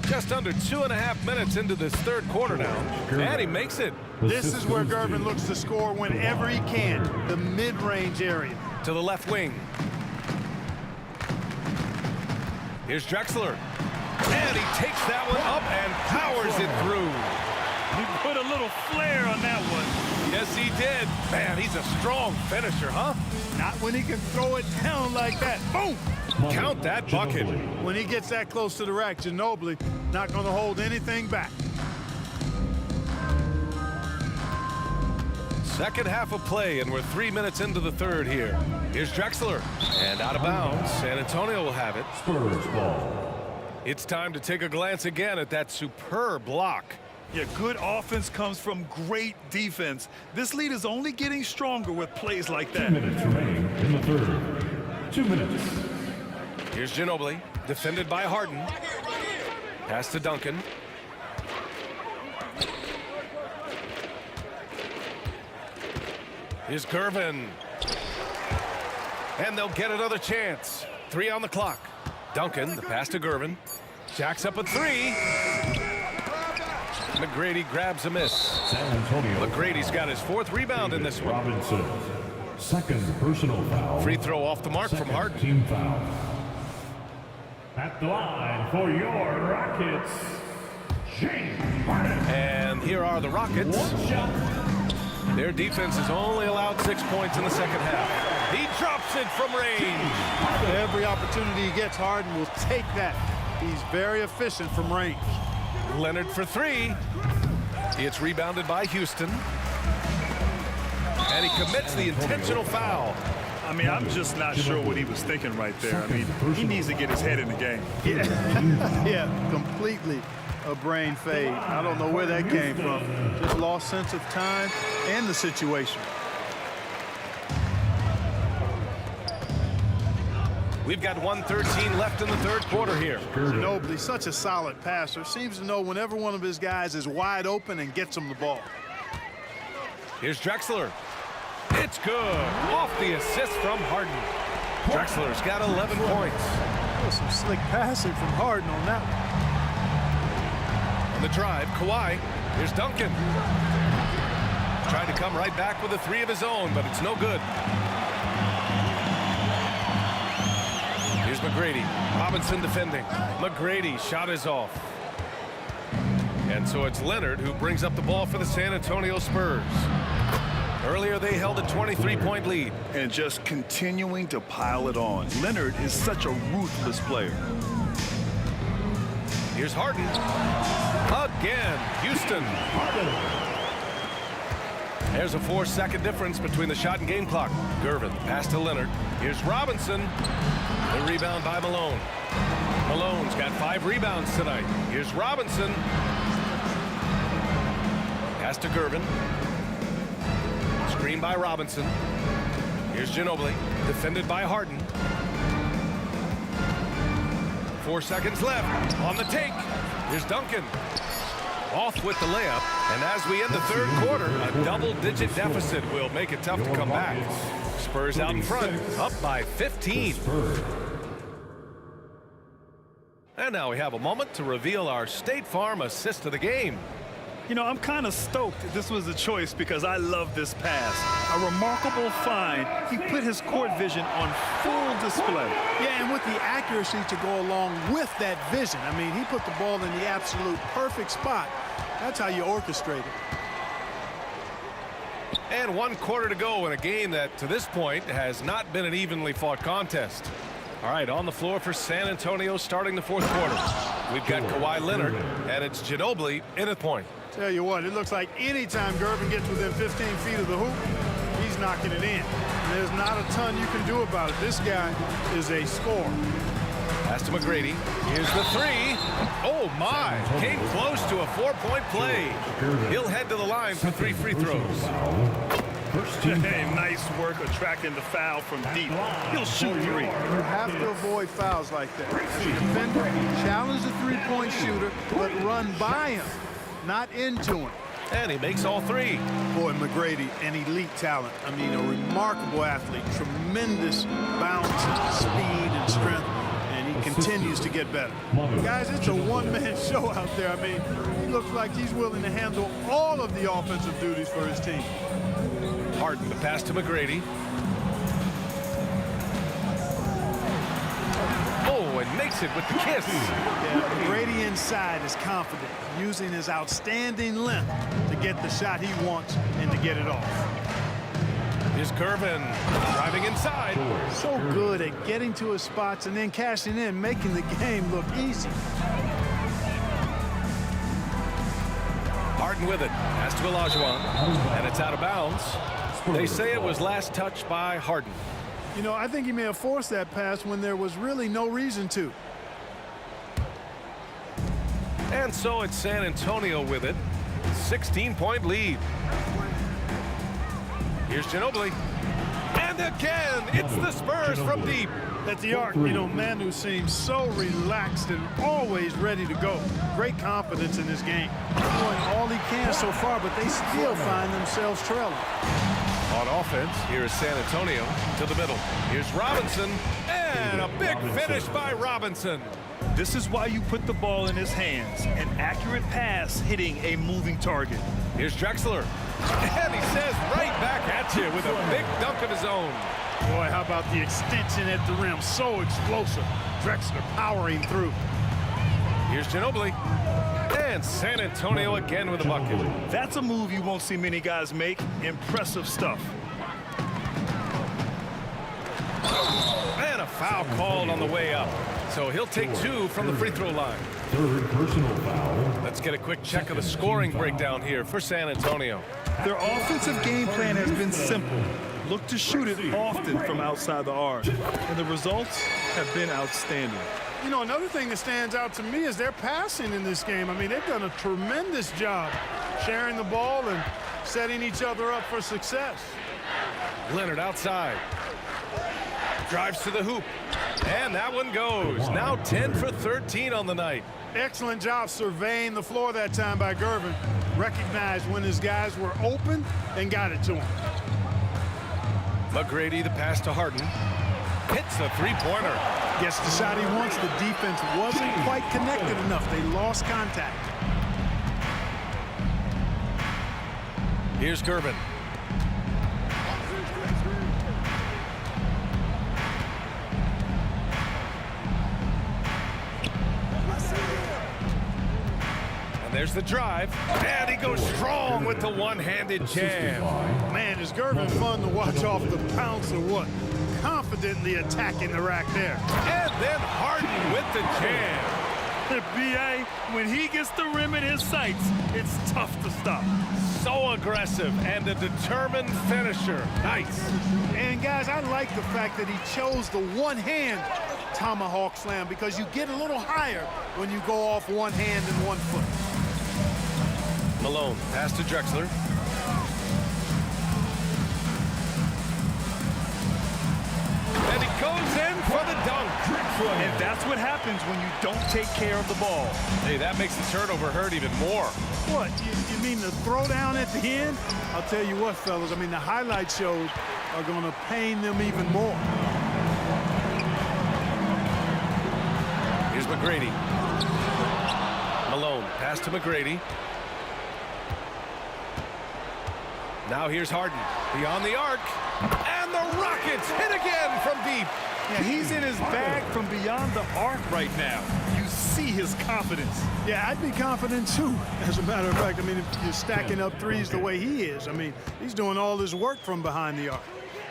Just under 2.5 minutes into this third quarter now. And he makes it. This is where Gervin looks to score whenever he can, the mid-range area. To the left wing. Here's Drexler. And he takes that one up and powers it through. He put a little flair on that one. Yes, he did. Man, he's a strong finisher, huh? Not when he can throw it down like that. Boom! Count that bucket. When he gets that close to the rack, Ginobili not going to hold anything back. Second half of play, and we're 3 minutes into the third here. Here's Drexler, and out of bounds. San Antonio will have it. Spurs ball. It's time to take a glance again at that superb block. Yeah, good offense comes from great defense. This lead is only getting stronger with plays like 2 that. minutes remaining in the third. 2 minutes. Here's Ginobili, defended by Harden. Pass to Duncan. Here's Gervin. And they'll get another chance. 3 on the clock. Duncan, the pass to Gervin. Jacks up a 3. McGrady grabs a miss. San Antonio. McGrady's got his 4th rebound in this one. Robinson. Second personal foul. Free throw off the mark from Second Harden. team foul. At the line for your Rockets, James Harden. And here are the Rockets. One shot. Their defense has only allowed 6 points in the second half. He drops it from range. Every opportunity he gets, Harden will take that. He's very efficient from range. Leonard for 3. It's rebounded by Houston. And he commits the intentional foul. I mean, I'm just not sure what he was thinking right there. I mean, he needs to get his head in the game. Yeah, completely a brain fade. I don't know where that came from. Just lost sense of time and the situation. We've got 1:13 left in the third quarter here. Ginobili, such a solid passer, seems to know whenever one of his guys is wide open and gets him the ball. Here's Drexler. It's good. Off the assist from Harden. Drexler's got 11 points. Some slick passing from Harden on that one. On the drive, Kawhi. Here's Duncan. Trying to come right back with a 3 of his own, but it's no good. Here's McGrady. Robinson defending. McGrady shot is off. And so it's Leonard who brings up the ball for the San Antonio Spurs. Earlier they held a 23-point lead. And just continuing to pile it on. Leonard is such a ruthless player. Here's Harden. Again, Houston. There's a 4-second difference between the shot and game clock. Gervin, pass to Leonard. Here's Robinson. The rebound by Malone. Malone's got 5 rebounds tonight. Here's Robinson. Pass to Gervin. Screen by Robinson. Here's Ginobili, defended by Harden. 4 seconds left. On the take. Here's Duncan. Off with the layup. And as we end the third quarter, a double-digit deficit will make it tough to come back. Spurs out in front, up by 15. And now we have a moment to reveal our State Farm assist of the game. You know, I'm kind of stoked this was a choice because I love this pass. A remarkable find. He put his court vision on full display. Yeah, and with the accuracy to go along with that vision. I mean, he put the ball in the absolute perfect spot. That's how you orchestrate it. And 1 quarter to go in a game that, to this point, has not been an evenly fought contest. All right, on the floor for San Antonio starting the fourth quarter. We've got Kawhi Leonard, and it's Ginobili in at point. Tell you what, it looks like anytime Gervin gets within 15 feet of the hoop, he's knocking it in. And there's not a ton you can do about it. This guy is a scorer. Pass to McGrady. Here's the 3. Oh, my. Came close to a 4-point play. He'll head to the line for 3 free throws. Hey, nice work attracting the foul from deep. He'll shoot 3. You have to avoid fouls like that. As a defender, challenge the three-point shooter, but run by him, not into him. And he makes all 3. Boy, McGrady, an elite talent. I mean, a remarkable athlete. Tremendous bounce and speed and strength. And he continues to get better. Guys, it's a one-man show out there. I mean, he looks like he's willing to handle all of the offensive duties for his team. Harden, the pass to McGrady. Oh, and makes it with the kiss. Yeah, McGrady inside is confident, using his outstanding length to get the shot he wants and to get it off. Here's Gervin driving inside. So good at getting to his spots and then cashing in, making the game look easy. Harden with it. Pass to Olajuwon. And it's out of bounds. They say it was last touched by Harden. You know, I think he may have forced that pass when there was really no reason to. And so it's San Antonio with it. 16-point lead. Here's Ginobili. And again, it's the Spurs from deep. At the arc, you know, Manu seems so relaxed and always ready to go. Great confidence in his game. Doing all he can so far, but they still find themselves trailing. On offense, here is San Antonio to the middle. Here's Robinson, and a big finish by Robinson. This is why you put the ball in his hands. An accurate pass hitting a moving target. Here's Drexler, and he says right back at you with a big dunk of his own. Boy, how about the extension at the rim? So explosive. Drexler powering through. Here's Ginobili, and San Antonio again with a bucket. That's a move you won't see many guys make. Impressive stuff. And a foul called on the way up. So he'll take 2 from the free throw line. Third personal foul. Let's get a quick check of the scoring breakdown here for San Antonio. Their offensive game plan has been simple. Look to shoot it often from outside the arc. And the results have been outstanding. You know, another thing that stands out to me is their passing in this game. I mean, they've done a tremendous job sharing the ball and setting each other up for success. Leonard outside. Drives to the hoop. And that one goes. Now 10 for 13 on the night. Excellent job surveying the floor that time by Gervin. Recognized when his guys were open and got it to him. McGrady, the pass to Harden. Hits the three-pointer. Gets the shot he wants. The defense wasn't quite connected enough. They lost contact. Here's Gervin. And there's the drive. And he goes strong with the one-handed jam. Man, is Gervin fun to watch off the bounce or what? Confidently attacking the rack there. And then Harden with the jam. B.A., when he gets the rim in his sights, it's tough to stop. So aggressive and a determined finisher. Nice. And guys, I like the fact that he chose the one-hand tomahawk slam because you get a little higher when you go off one hand and 1 foot. Malone, pass to Drexler. And he goes in for the dunk. And that's what happens when you don't take care of the ball. Hey, that makes the turnover hurt even more. What, you mean the throwdown at the end? I'll tell you what, fellas, I mean, the highlight shows are going to pain them even more. Here's McGrady. Malone, pass to McGrady. Now here's Harden, beyond the arc. And the Rockets hit again from deep. Yeah, he's in his bag from beyond the arc right now. You see his confidence. Yeah, I'd be confident too. As a matter of fact, I mean, if you're stacking up threes the way he is, I mean, he's doing all his work from behind the arc.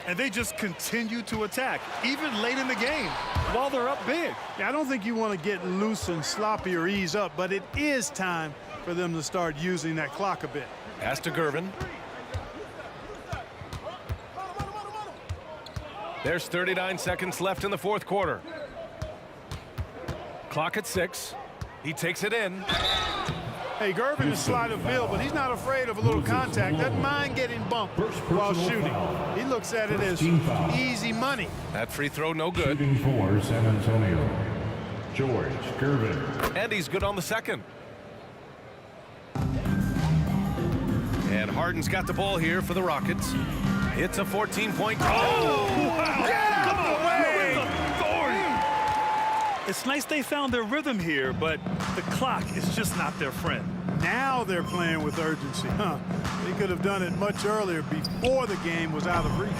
And they just continue to attack, even late in the game, while they're up big. Yeah, I don't think you want to get loose and sloppy or ease up, but it is time for them to start using that clock a bit. Pass to Gervin. There's 39 seconds left in the fourth quarter. Clock at 6. He takes it in. Hey, Gervin is sleight of field, but he's not afraid of a little contact. Doesn't mind getting bumped while shooting. He looks at it as easy money. That free throw no good. Shooting for San Antonio, George Gervin. And he's good on the second. And Harden's got the ball here for the Rockets. It's a 14-point. Oh! Wow. Yeah! Come away! It's nice they found their rhythm here, but the clock is just not their friend. Now they're playing with urgency, huh? They could have done it much earlier before the game was out of reach.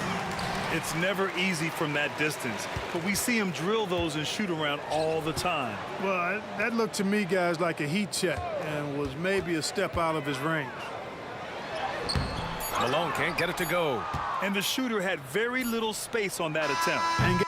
It's never easy from that distance, but we see him drill those and shoot around all the time. Well, that looked to me, guys, like a heat check and was maybe a step out of his range. Malone can't get it to go. And the shooter had very little space on that attempt. And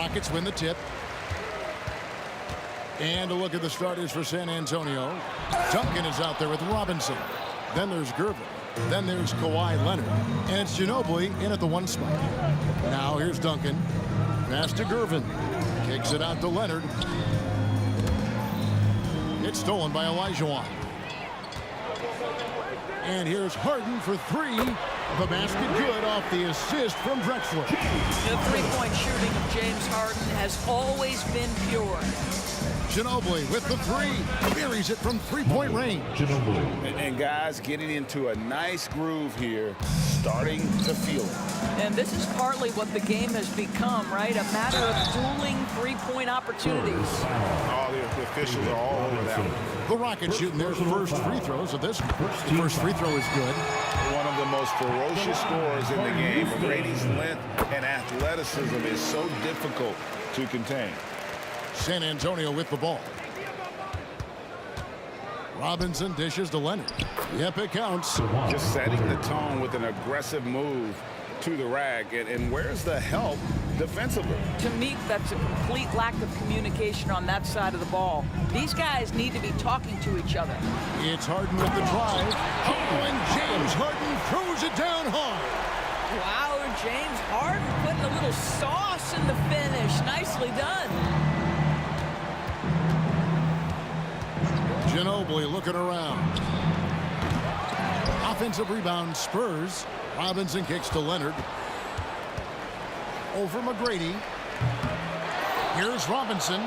Rockets win the tip. And a look at the starters for San Antonio. Duncan is out there with Robinson. Then there's Gervin. Then there's Kawhi Leonard. And it's Ginobili in at the 1 spot. Now here's Duncan. Pass to Gervin. Kicks it out to Leonard. It's stolen by Olajuwon. And here's Harden for 3. The basket good off the assist from Drexler. The three-point shooting of James Harden has always been pure. Ginobili with the 3. Buries it from 3-point range. And guys getting into a nice groove here, starting to feel it. And this is partly what the game has become, right? A matter of dueling three-point opportunities. All the officials are all over that one. The Rockets shooting their first free throws of this. The first free throw is good. One of the most ferocious scorers in the game. Brady's length and athleticism is so difficult to contain. San Antonio with the ball. Robinson dishes to Leonard. Yep, it counts. Just setting the tone with an aggressive move to the rack. And where's the help defensively? To me, that's a complete lack of communication on that side of the ball. These guys need to be talking to each other. It's Harden with the drive. Oh, and James Harden throws it down hard. Wow, James Harden putting a little sauce in the finish. Nicely done. Ginobili looking around. Offensive rebound, Spurs. Robinson kicks to Leonard. Over McGrady. Here's Robinson.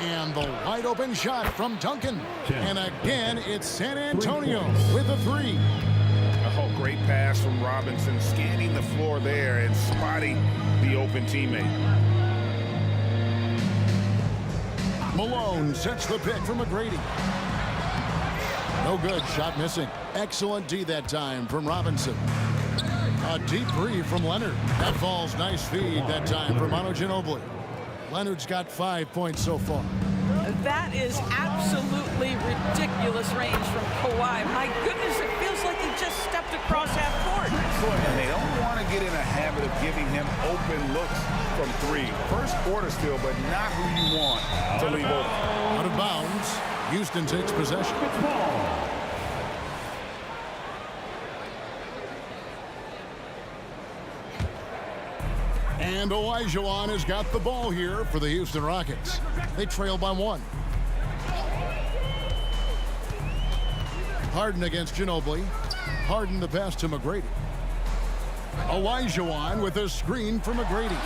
And the wide open shot from Duncan. And again, it's San Antonio with a 3. Oh, great pass from Robinson, scanning the floor there and spotting the open teammate. Malone sets the pick for McGrady. No good. Shot missing. Excellent D that time from Robinson. A deep 3 from Leonard. That falls. Nice feed that time from Manu Ginobili. Leonard's got 5 points so far. That is absolutely ridiculous range from Kawhi. My goodness, it feels like he just stepped across half court. And they don't want to get in a habit of giving him open looks from 3. First quarter still, but not who you want to leave open. Out of bounds. Houston takes possession. And Olajuwon has got the ball here for the Houston Rockets. They trail by 1. Harden against Ginobili. Harden the pass to McGrady. Olajuwon with a screen for McGrady.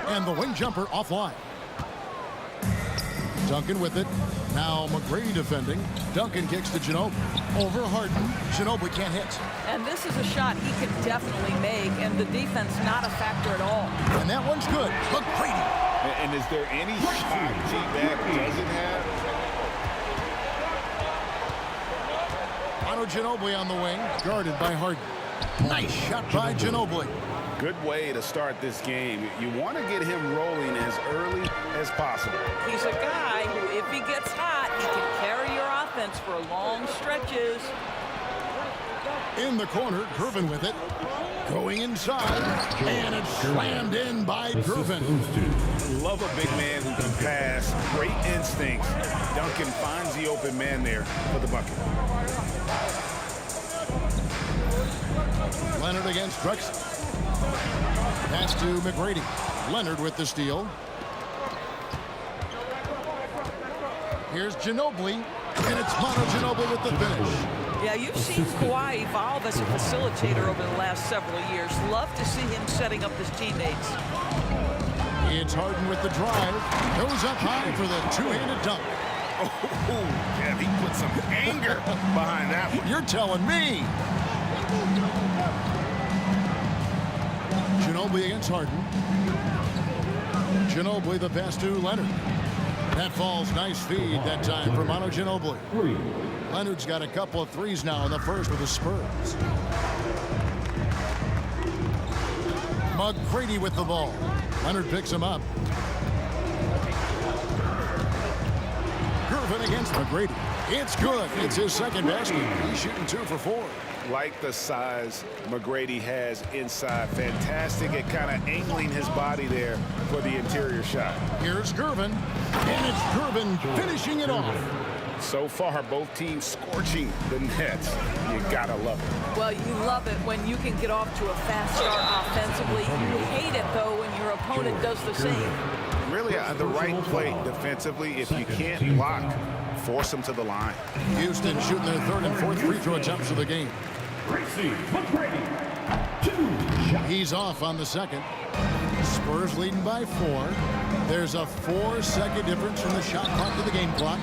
And the wing jumper offline. Duncan with it. Now McGrady defending. Duncan kicks to Ginobili. Over Harden. Ginobili can't hit. And this is a shot he could definitely make, and the defense not a factor at all. And that one's good. McGrady. And is there any shot T-Mac doesn't have? Manu Ginobili on the wing. Guarded by Harden. Nice shot by Ginobili. Good way to start this game. You want to get him rolling as early as possible. He's a guy who, if he gets hot, he can carry your offense for long stretches. In the corner, Gervin with it. Going inside. And it's slammed in by Gervin. Love a big man who can pass. Great instincts. Duncan finds the open man there for the bucket. Leonard against Drexler. Pass to McGrady. Leonard with the steal. Here's Ginobili. And it's Manu Ginobili with the finish. Yeah, you've seen Kawhi evolve as a facilitator over the last several years. Love to see him setting up his teammates. It's Harden with the drive. Goes up high for the two-handed dunk. Oh, yeah, he put some anger behind that one. You're telling me. Ginobili against Harden. Ginobili the pass to Leonard. That falls. Nice feed that time for Manu Ginobili. Leonard's got a couple of threes now in the first with the Spurs. McGrady with the ball. Leonard picks him up. Gervin against McGrady. It's good. It's his second basket. He's shooting 2 for 4. like the size McGrady has inside. Fantastic at kind of angling his body there for the interior shot. Here's Gervin, and it's Gervin finishing it off. So far, both teams scorching the nets. You gotta love it. Well, you love it when you can get off to a fast start offensively. You hate it, though, when your opponent does the same. Really, the right play defensively. If you can't block, force them to the line. Houston shooting their third and fourth free throw attempts of the game. He's off on the second. Spurs leading by 4. There's a 4-second difference from the shot clock to the game clock.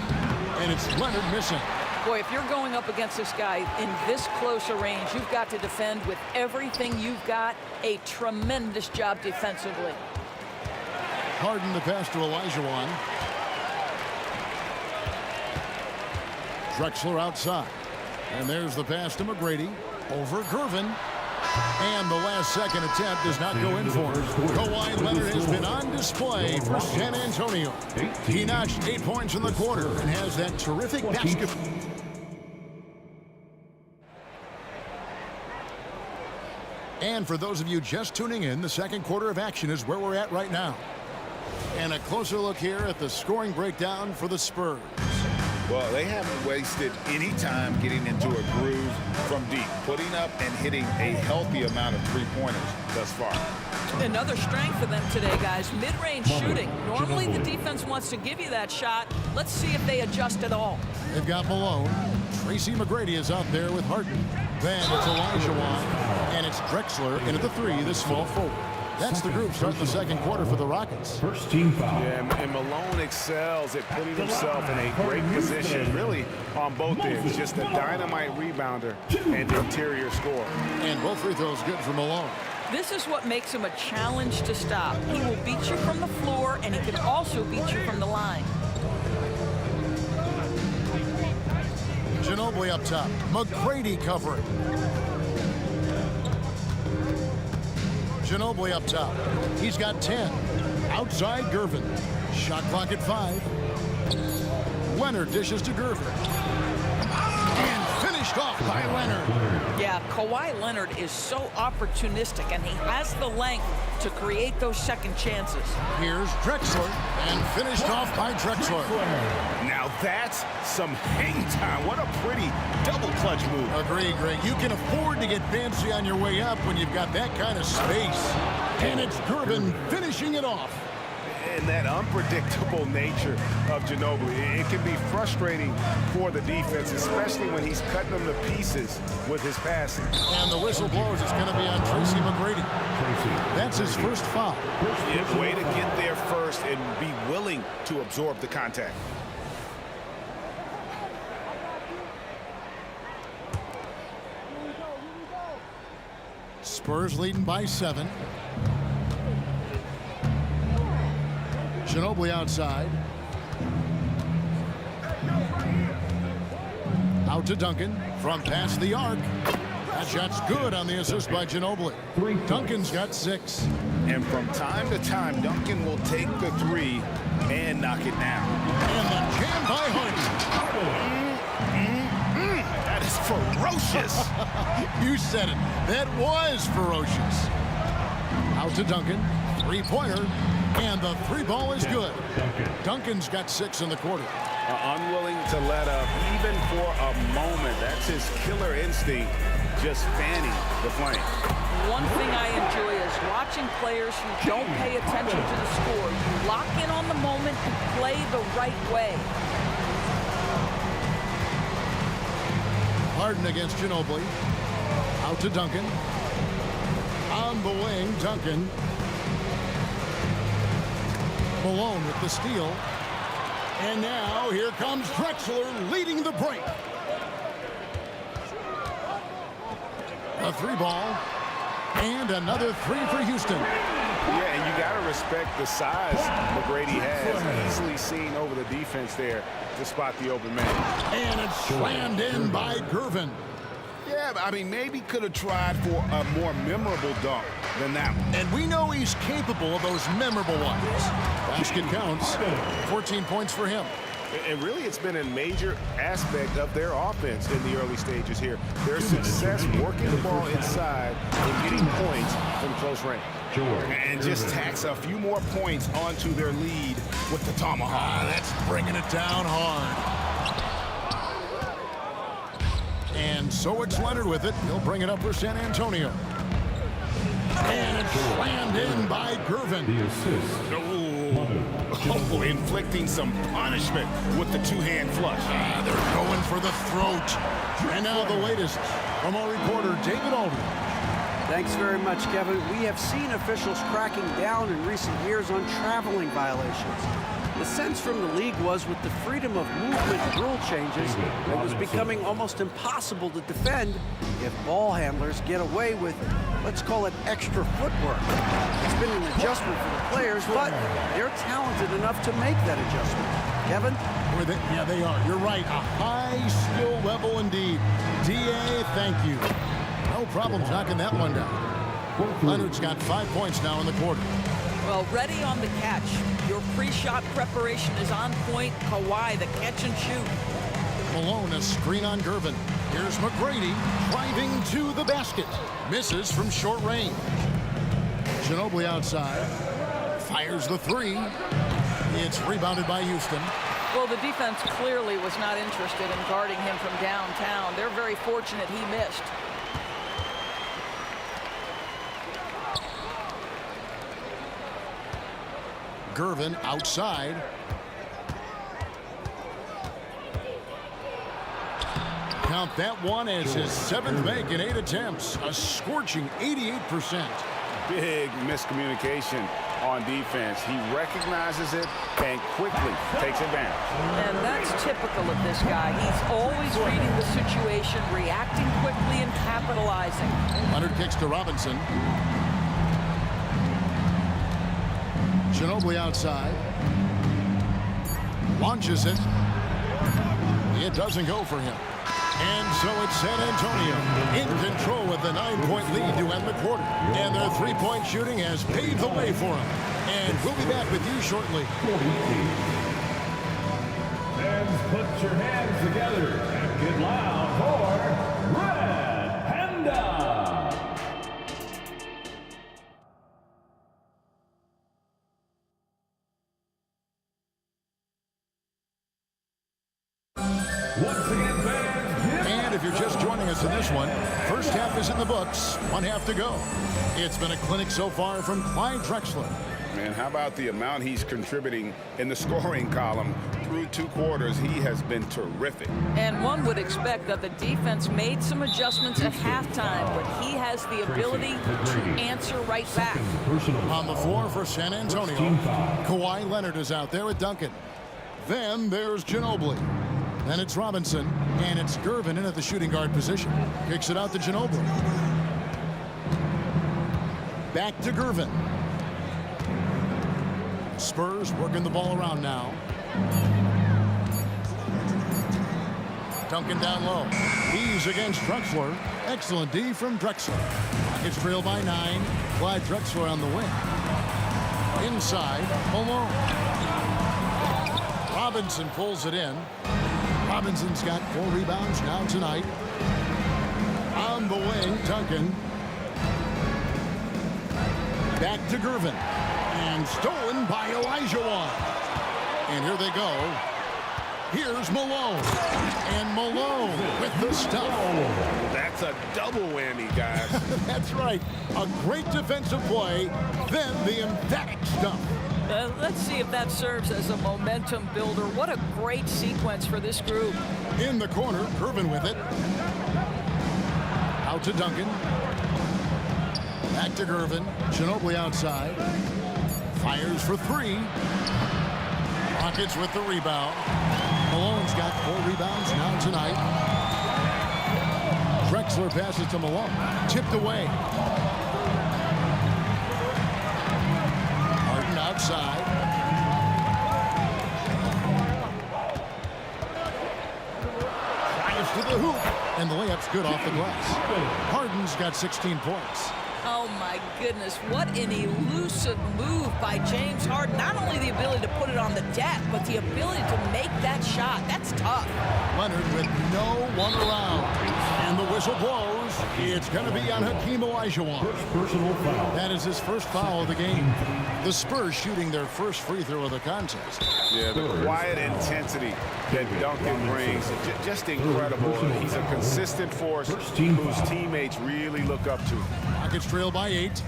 And it's Leonard missing. Boy, if you're going up against this guy in this close a range, you've got to defend with everything you've got. A tremendous job defensively. Harden the pass to Olajuwon. Drexler outside. And there's the pass to McGrady. Over Gervin. And the last second attempt does not go in for him. Kawhi Leonard has been on display for San Antonio. He notched 8 points in the quarter and has that terrific basket. And for those of you just tuning in, the second quarter of action is where we're at right now. And a closer look here at the scoring breakdown for the Spurs. Well, they haven't wasted any time getting into a groove from deep, putting up and hitting a healthy amount of three-pointers thus far. Another strength for them today, guys. Mid-range shooting. Normally the defense wants to give you that shot. Let's see if they adjust at all. They've got Malone. Tracy McGrady is out there with Harden. Then it's Olajuwon. And it's Drexler into the 3, the small forward. That's the group starting the second quarter for the Rockets. First team foul. Yeah, and Malone excels at putting himself in a great position, really on both ends. Just a dynamite rebounder and interior scorer. And both free throws good for Malone. This is what makes him a challenge to stop. He will beat you from the floor, and he can also beat you from the line. Ginobili up top. McGrady covering. Ginobili up top. He's got 10. Outside Gervin. Shot clock at 5. Leonard dishes to Gervin. And finished off by Leonard. Yeah, Kawhi Leonard is so opportunistic, and he has the length to create those second chances. Here's Drexler. And finished off by Drexler. Now that's some hang time. What a pretty double clutch move. Agree, Greg. You can afford to get fancy on your way up when you've got that kind of space. And it's Gervin finishing it off. And that unpredictable nature of Ginobili, it can be frustrating for the defense, especially when he's cutting them to pieces with his passing. And the whistle blows. It's going to be on Tracy McGrady. That's his first foul. Yeah, way to get there first and be willing to absorb the contact. Spurs leading by 7. Ginobili outside. Out to Duncan from past the arc. That shot's good on the assist by Ginobili. Duncan's got 6. And from time to time, Duncan will take the 3 and knock it down. And the jam by Harden. That is ferocious. You said it. That was ferocious. Out to Duncan. 3-pointer. And the 3 ball is good. Duncan's got 6 in the quarter. Unwilling to let up even for a moment. That's his killer instinct, just fanning the flame. One thing I enjoy is watching players who don't pay attention to the score. You lock in on the moment and play the right way. Harden against Ginobili. Out to Duncan. On the wing, Duncan. Malone with the steal. And now here comes Drexler leading the break. A 3 ball. And another 3 for Houston. Yeah, and you got to respect the size McGrady has. Easily seen over the defense there to spot the open man. And it's slammed in by Gervin. Yeah, I mean, maybe could have tried for a more memorable dunk than that one. And we know he's capable of those memorable ones. Basket counts. 14 points for him. And really, it's been a major aspect of their offense in the early stages here. Their success working the ball inside and getting points from close range. And just tacks a few more points onto their lead with the tomahawk. That's bringing it down hard. And so it's Leonard with it. He'll bring it up for San Antonio. And it's slammed in by Gervin. The assist. Oh, inflicting some punishment with the two-hand flush. They're going for the throat. And now the latest from our reporter, David Aldridge. Thanks very much, Kevin. We have seen officials cracking down in recent years on traveling violations. The sense from the league was with the freedom of movement rule changes, it was becoming almost impossible to defend if ball handlers get away with, let's call it, extra footwork. It's been an adjustment for the players, but they're talented enough to make that adjustment. Kevin? Yeah, they are. You're right. A high skill level indeed. DA, thank you. No problems knocking that one down. Leonard's got 5 points now in the quarter. Well, ready on the catch. Your pre-shot preparation is on point. Kawhi, the catch and shoot. Malone, a screen on Gervin. Here's McGrady driving to the basket. Misses from short range. Ginobili outside. Fires the three. It's rebounded by Houston. Well, the defense clearly was not interested in guarding him from downtown. They're very fortunate he missed. Gervin outside. Count that one as his 7th make in 8 attempts. A scorching 88%. Big miscommunication on defense. He recognizes it and quickly takes advantage. And that's typical of this guy. He's always reading the situation, reacting quickly and capitalizing. Leonard kicks to Robinson. Ginobili outside. Launches it. It doesn't go for him. And so it's San Antonio in control with a 9-point lead to end the quarter. And their three-point shooting has paved the way for them. And we'll be back with you shortly. Fans, put your hands together and get loud for Red Panda. Once again, fans. And if you're just joining us in this one, first half is in the books, 1 half to go. It's been a clinic so far from Clyde Drexler. Man, how about the amount he's contributing in the scoring column through 2 quarters? He has been terrific. And one would expect that the defense made some adjustments at halftime, but he has the ability to answer right back. On the floor for San Antonio, Kawhi Leonard is out there with Duncan. Then there's Ginobili. Then it's Robinson, and it's Gervin in at the shooting guard position. Kicks it out to Ginobili. Back to Gervin. Spurs working the ball around now. Duncan down low. He's against Drexler. Excellent D from Drexler. It's trailed by 9. Clyde Drexler on the wing. Inside, Malone. Robinson pulls it in. Robinson's got 4 rebounds now tonight. On the wing, Duncan. Back to Gervin. And stolen by Olajuwon. And here they go. Here's Malone. And Malone with the stuff. That's a double whammy, guys. That's right. A great defensive play, then the emphatic stuff. Let's see if that serves as a momentum builder. What a great sequence for this group. In the corner, Gervin with it. Out to Duncan. Back to Gervin. Ginobili outside. Fires for 3. Rockets with the rebound. Malone's got 4 rebounds now tonight. Drexler passes to Malone. Tipped away. Harden outside. Drives to the hoop. And the layup's good off the glass. Harden's got 16 points. Oh, my goodness. What an elusive move by James Harden. Not only the ability to put it on the deck, but the ability to make that shot. That's tough. Leonard with no one around. And the whistle blows. It's going to be on Hakeem Olajuwon. Personal foul. That is his first foul of the game. The Spurs shooting their first free throw of the contest. Yeah, the quiet intensity that Duncan brings, just incredible. He's a consistent force whose teammates really look up to. Rockets trail by 8.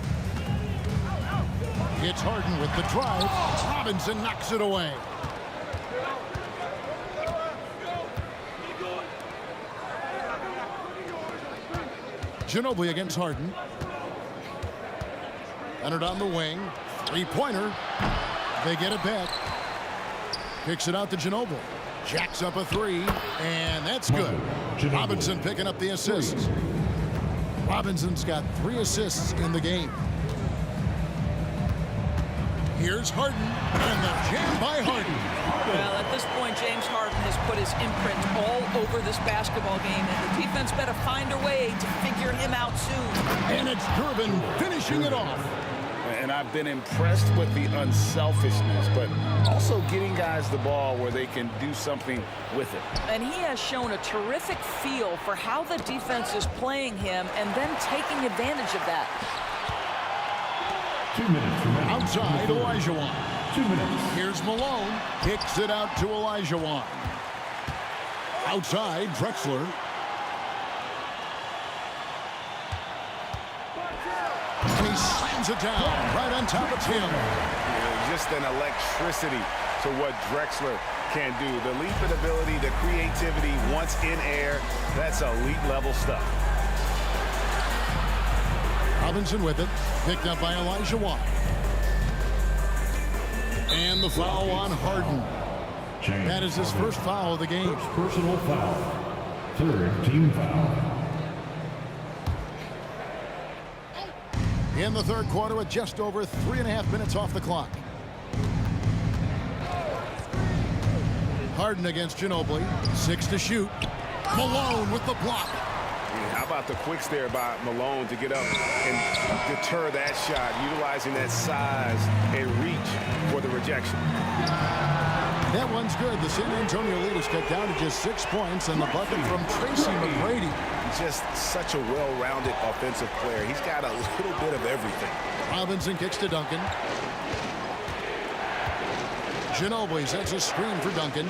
It's Harden with the drive. Robinson knocks it away. Ginobili against Harden. Leonard on the wing. Three-pointer. They get it back. Kicks it out to Ginobili. Jacks up a three, and that's good. Robinson picking up the assists. Robinson's got 3 assists in the game. Here's Harden, and the jam by Harden. Well, at this point, James Harden has put his imprint all over this basketball game, and the defense better find a way to figure him out soon. And it's Durbin finishing it off. And I've been impressed with the unselfishness, but also getting guys the ball where they can do something with it. And he has shown a terrific feel for how the defense is playing him and then taking advantage of that. 2 minutes remaining. Outside, Olajuwon. 2 minutes. Here's Malone. Kicks it out to Olajuwon. Outside, Drexler. And he slams it down right on top of Tim. Just an electricity to what Drexler can do. The leap and ability, the creativity once in air, that's elite level stuff. Robinson with it. Picked up by Olajuwon. And the foul on Harden. That is his first foul of the game. First personal foul. 3rd team foul. In the third quarter with just over 3.5 minutes off the clock. Harden against Ginobili. 6 to shoot. Malone with the block. How about the quicks there by Malone to get up and deter that shot, utilizing that size and reach for the rejection. That one's good. The San Antonio lead is cut down to just 6 points, and the bucket from Tracy McGrady. Just such a well-rounded offensive player. He's got a little bit of everything. Robinson kicks to Duncan. Ginobili sets a screen for Duncan.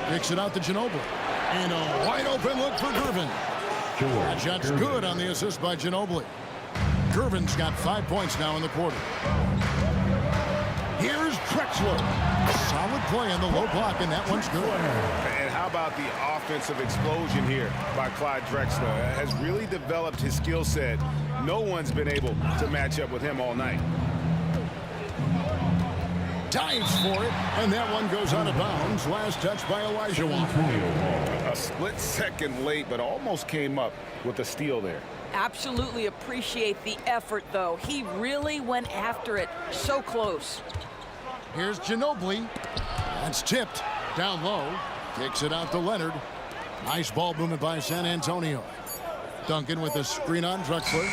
Kicks it out to Ginobili. And a wide open look for Gervin. That shot's good on the assist by Ginobili. Gervin's got 5 points now in the quarter. Here's Drexler. Solid play on the low block, and that one's good. And how about the offensive explosion here by Clyde Drexler? Has really developed his skill set. No one's been able to match up with him all night. Dives for it, and that one goes out of bounds. Last touch by Olajuwon. A split second late, but almost came up with a steal there. Absolutely appreciate the effort, though. He really went after it. So close. Here's Ginobili. That's tipped. Down low. Kicks it out to Leonard. Nice ball movement by San Antonio. Duncan with a screen on Drexler.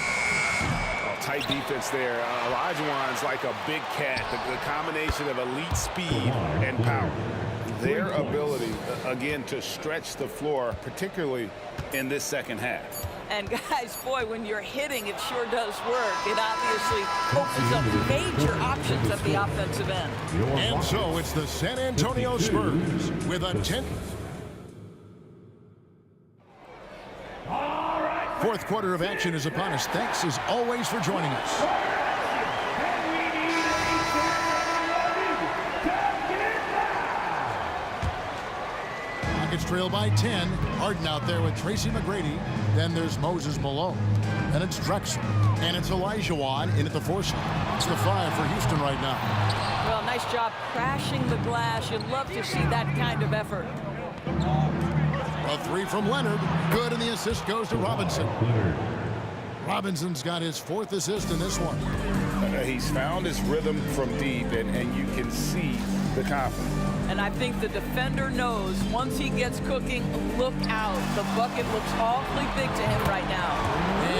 Tight defense there. Olajuwon's like a big cat. The combination of elite speed and power. Their ability, again, to stretch the floor, particularly in this second half. And guys, boy, when you're hitting, it sure does work. It obviously opens up major options at the offensive end. And so it's the San Antonio Spurs with a 10th. Fourth quarter of action is upon us. Thanks as always for joining us. Rockets trail by 10. Harden out there with Tracy McGrady. Then there's Moses Malone. Then it's Drexler. And it's Olajuwon in at the 4 slot. It's the 5 for Houston right now. Well, nice job crashing the glass. You'd love to see that kind of effort. A 3 from Leonard. Good, and the assist goes to Robinson. Robinson's got his 4th assist in this one. He's found his rhythm from deep, and you can see the confidence. And I think the defender knows once he gets cooking, look out. The bucket looks awfully big to him right now.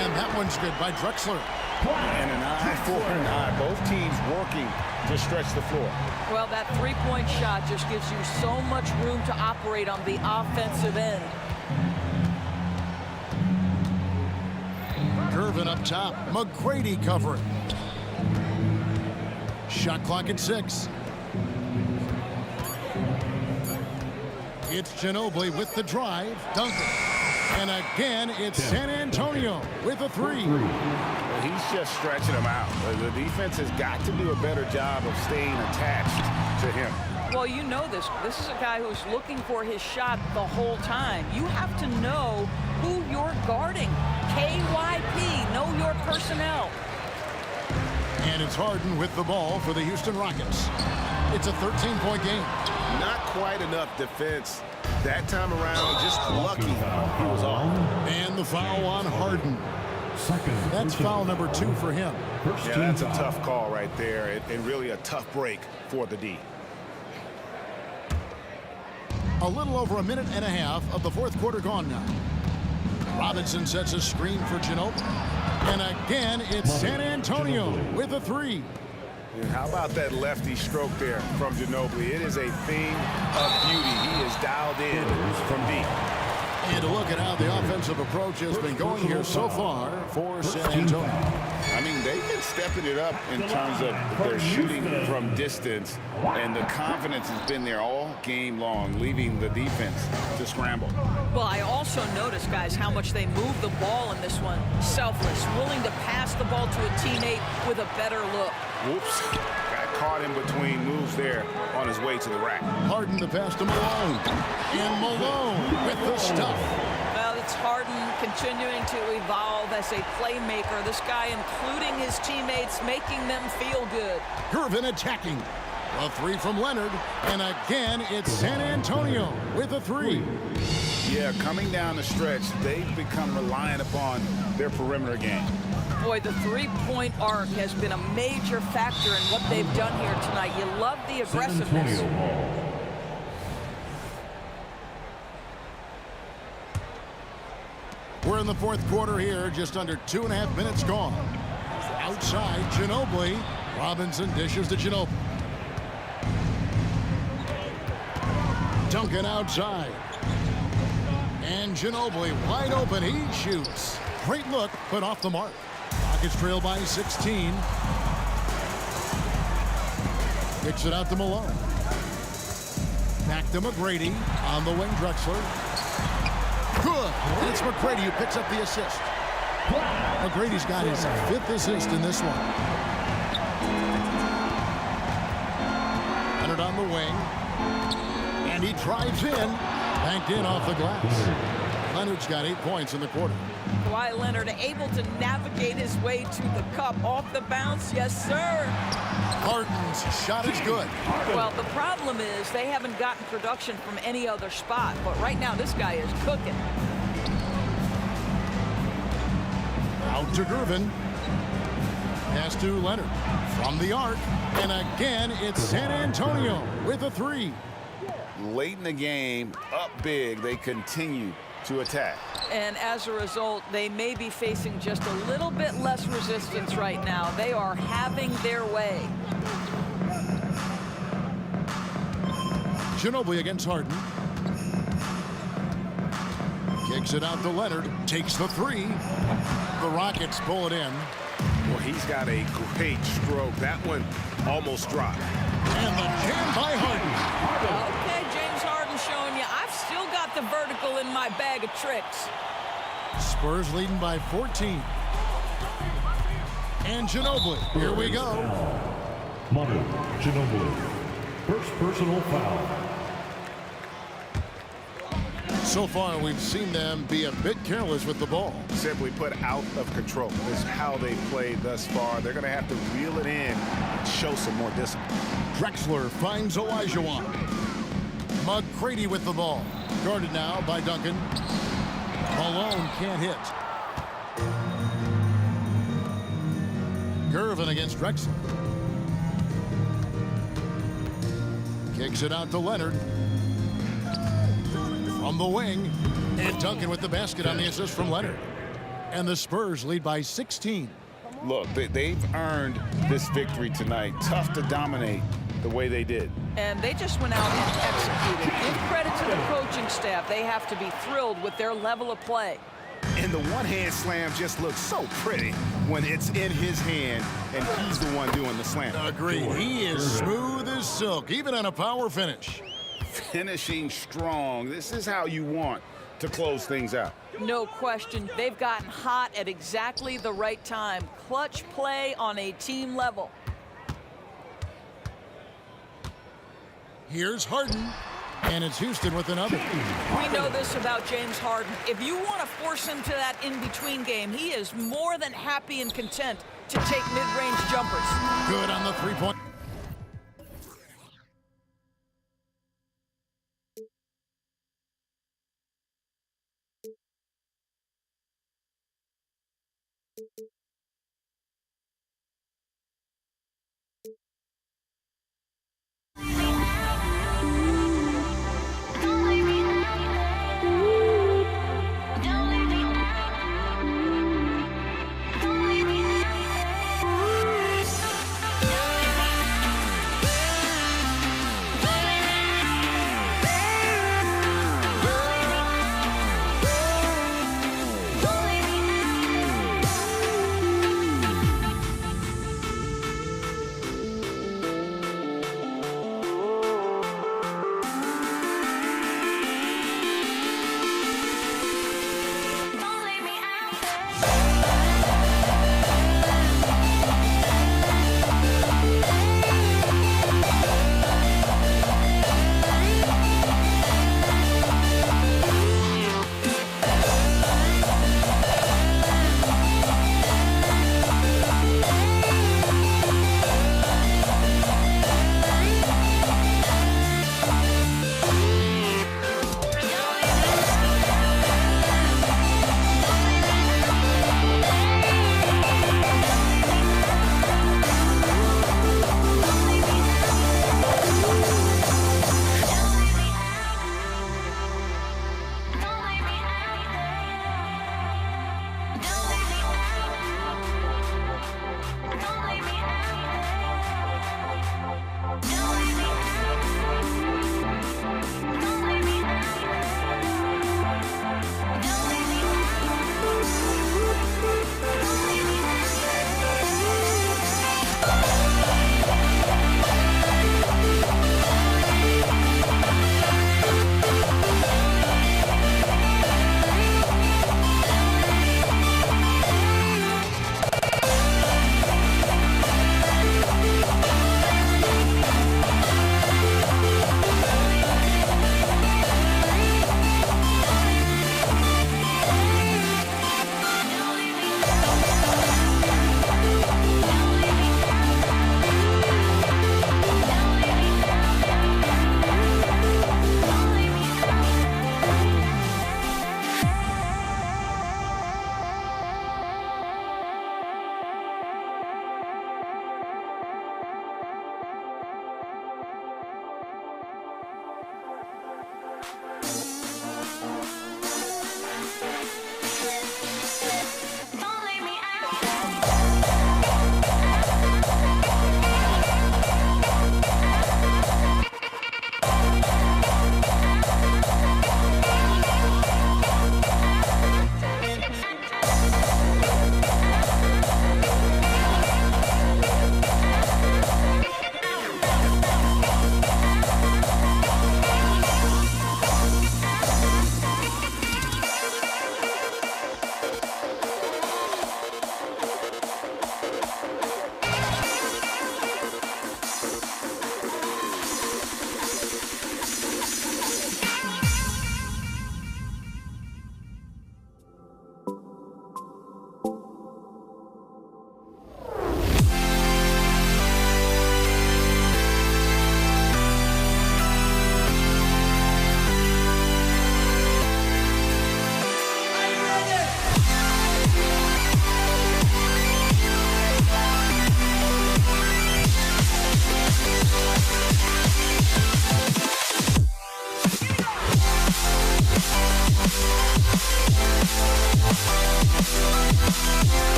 And that one's good by Drexler. And an eye for an eye. Both teams working to stretch the floor. Well, that three-point shot just gives you so much room to operate on the offensive end. Gervin up top. McGrady covering. Shot clock at 6. It's Ginobili with the drive. Duncan. And again, it's San Antonio with a 3. Well, he's just stretching them out. The defense has got to do a better job of staying attached to him. Well, you know this. This is a guy who's looking for his shot the whole time. You have to know who you're guarding. KYP, know your personnel. And it's Harden with the ball for the Houston Rockets. It's a 13-point game. Not quite enough defense that time around. Just lucky he was off. And the foul on Harden. That's foul number 2 for him. Yeah, that's a tough call right there, and really a tough break for the D. A little over a minute and a half of the fourth quarter gone now. Robinson sets a screen for Ginobili. And again, it's San Antonio with a 3. And how about that lefty stroke there from Ginobili? It is a thing of beauty. He is dialed in from deep. And to look at how the offensive approach has been going here so far for San Antonio. I mean, they've been stepping it up in terms of their shooting from distance, and the confidence has been there all game long, leaving the defense to scramble. Well, I also noticed, guys, how much they move the ball in this one. Selfless, willing to pass the ball to a teammate with a better look. Whoops. Got caught in between moves there on his way to the rack. Harden the pass to Malone. And Malone with the stuff. Well, it's Harden continuing to evolve as a playmaker. This guy, including his teammates, making them feel good. Gervin attacking. A 3 from Leonard. And again, it's San Antonio with a 3. Yeah, coming down the stretch, they've become reliant upon their perimeter game. Boy, the three-point arc has been a major factor in what they've done here tonight. You love the aggressiveness. We're in the fourth quarter here, just under 2.5 minutes gone. Outside, Ginobili. Robinson dishes to Ginobili. Duncan outside. And Ginobili wide open. He shoots. Great look, but off the mark. Rockets trail by 16. Kicks it out to Malone. Back to McGrady. On the wing, Drexler. Good. And it's McGrady who picks up the assist. McGrady's got his 5th assist in this one. Leonard on the wing. And he drives in. Banked in off the glass. Leonard's got 8 points in the quarter. Kawhi Leonard able to navigate his way to the cup off the bounce. Yes, sir. Harden's shot is good. Well, the problem is they haven't gotten production from any other spot. But right now, this guy is cooking. Out to Gervin. Pass to Leonard. From the arc. And again, it's San Antonio with a 3. Late in the game, up big, they continue to attack. And as a result, they may be facing just a little bit less resistance right now. They are having their way. Ginobili against Harden. Kicks it out to Leonard. Takes the 3. The Rockets pull it in. Well, he's got a great stroke. That one almost dropped. And the jam by Harden. Okay, James Harden showing you I've still got the vertical in my bag of tricks. Spurs leading by 14. And Ginobili. Here we go. Manu Ginobili. First personal foul. So far, we've seen them be a bit careless with the ball. Simply put out of control is how they played thus far. They're going to have to reel it in and show some more discipline. Drexler finds Olajuwon. McGrady with the ball. Guarded now by Duncan. Malone can't hit. Gervin against Drexler. Kicks it out to Leonard. From the wing. And Duncan with the basket on the assist from Leonard. And the Spurs lead by 16. Look, they've earned this victory tonight. Tough to dominate the way they did. And they just went out and executed. Give credit to the coaching staff. They have to be thrilled with their level of play. And the one-hand slam just looks so pretty when it's in his hand and he's the one doing the slam. Agreed. He is smooth as silk, even on a power finish. Finishing strong. This is how you want to close things out. No question. They've gotten hot at exactly the right time. Clutch play on a team level. Here's Harden. And it's Houston with another. We know this about James Harden. If you want to force him to that in-between game, he is more than happy and content to take mid-range jumpers. Good on the three-point.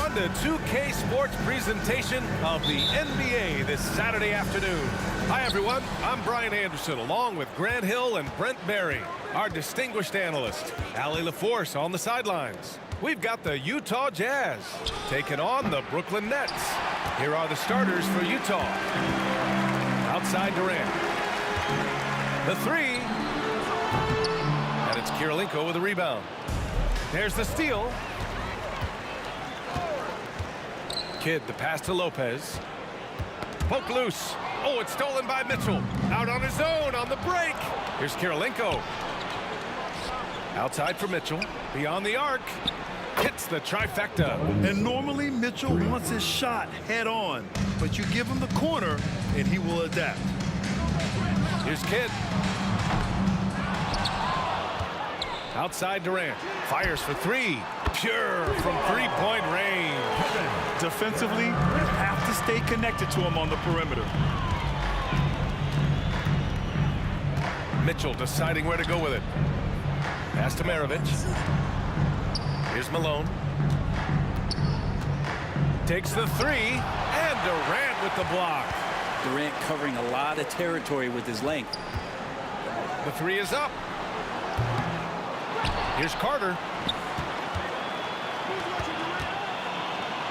On to 2K Sports presentation of the NBA this Saturday afternoon. Hi, everyone. I'm Brian Anderson, along with Grant Hill and Brent Barry, our distinguished analyst. Allie LaForce on the sidelines. We've got the Utah Jazz taking on the Brooklyn Nets. Here are the starters for Utah. Outside Durant. The three. And it's Kirilenko with a rebound. There's the steal. Kidd, the pass to Lopez. Poke loose. Oh, it's stolen by Mitchell. Out on his own on the break. Here's Kirilenko. Outside for Mitchell. Beyond the arc. Hits the trifecta. And normally Mitchell wants his shot head on, but you give him the corner and he will adapt. Here's Kidd. Outside Durant. Fires for three. Pure from three-point range. Defensively, you have to stay connected to him on the perimeter. Mitchell deciding where to go with it. Pass to Maravich. Here's Malone. Takes the three, and Durant with the block. Durant covering a lot of territory with his length. The three is up. Here's Carter.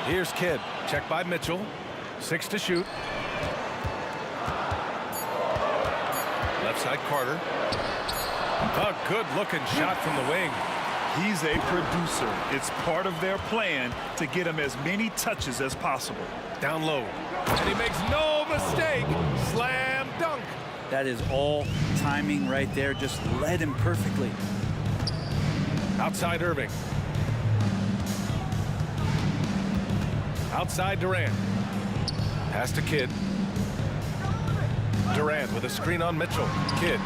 Here's Kidd. Checked by Mitchell. 6 to shoot. Left side Carter. A good-looking shot from the wing. He's a producer. It's part of their plan to get him as many touches as possible. Down low. And he makes no mistake. Slam dunk. That is all timing right there. Just led him perfectly. Outside Irving. Outside Durant. Pass to Kidd. Durant with a screen on Mitchell. Kidd.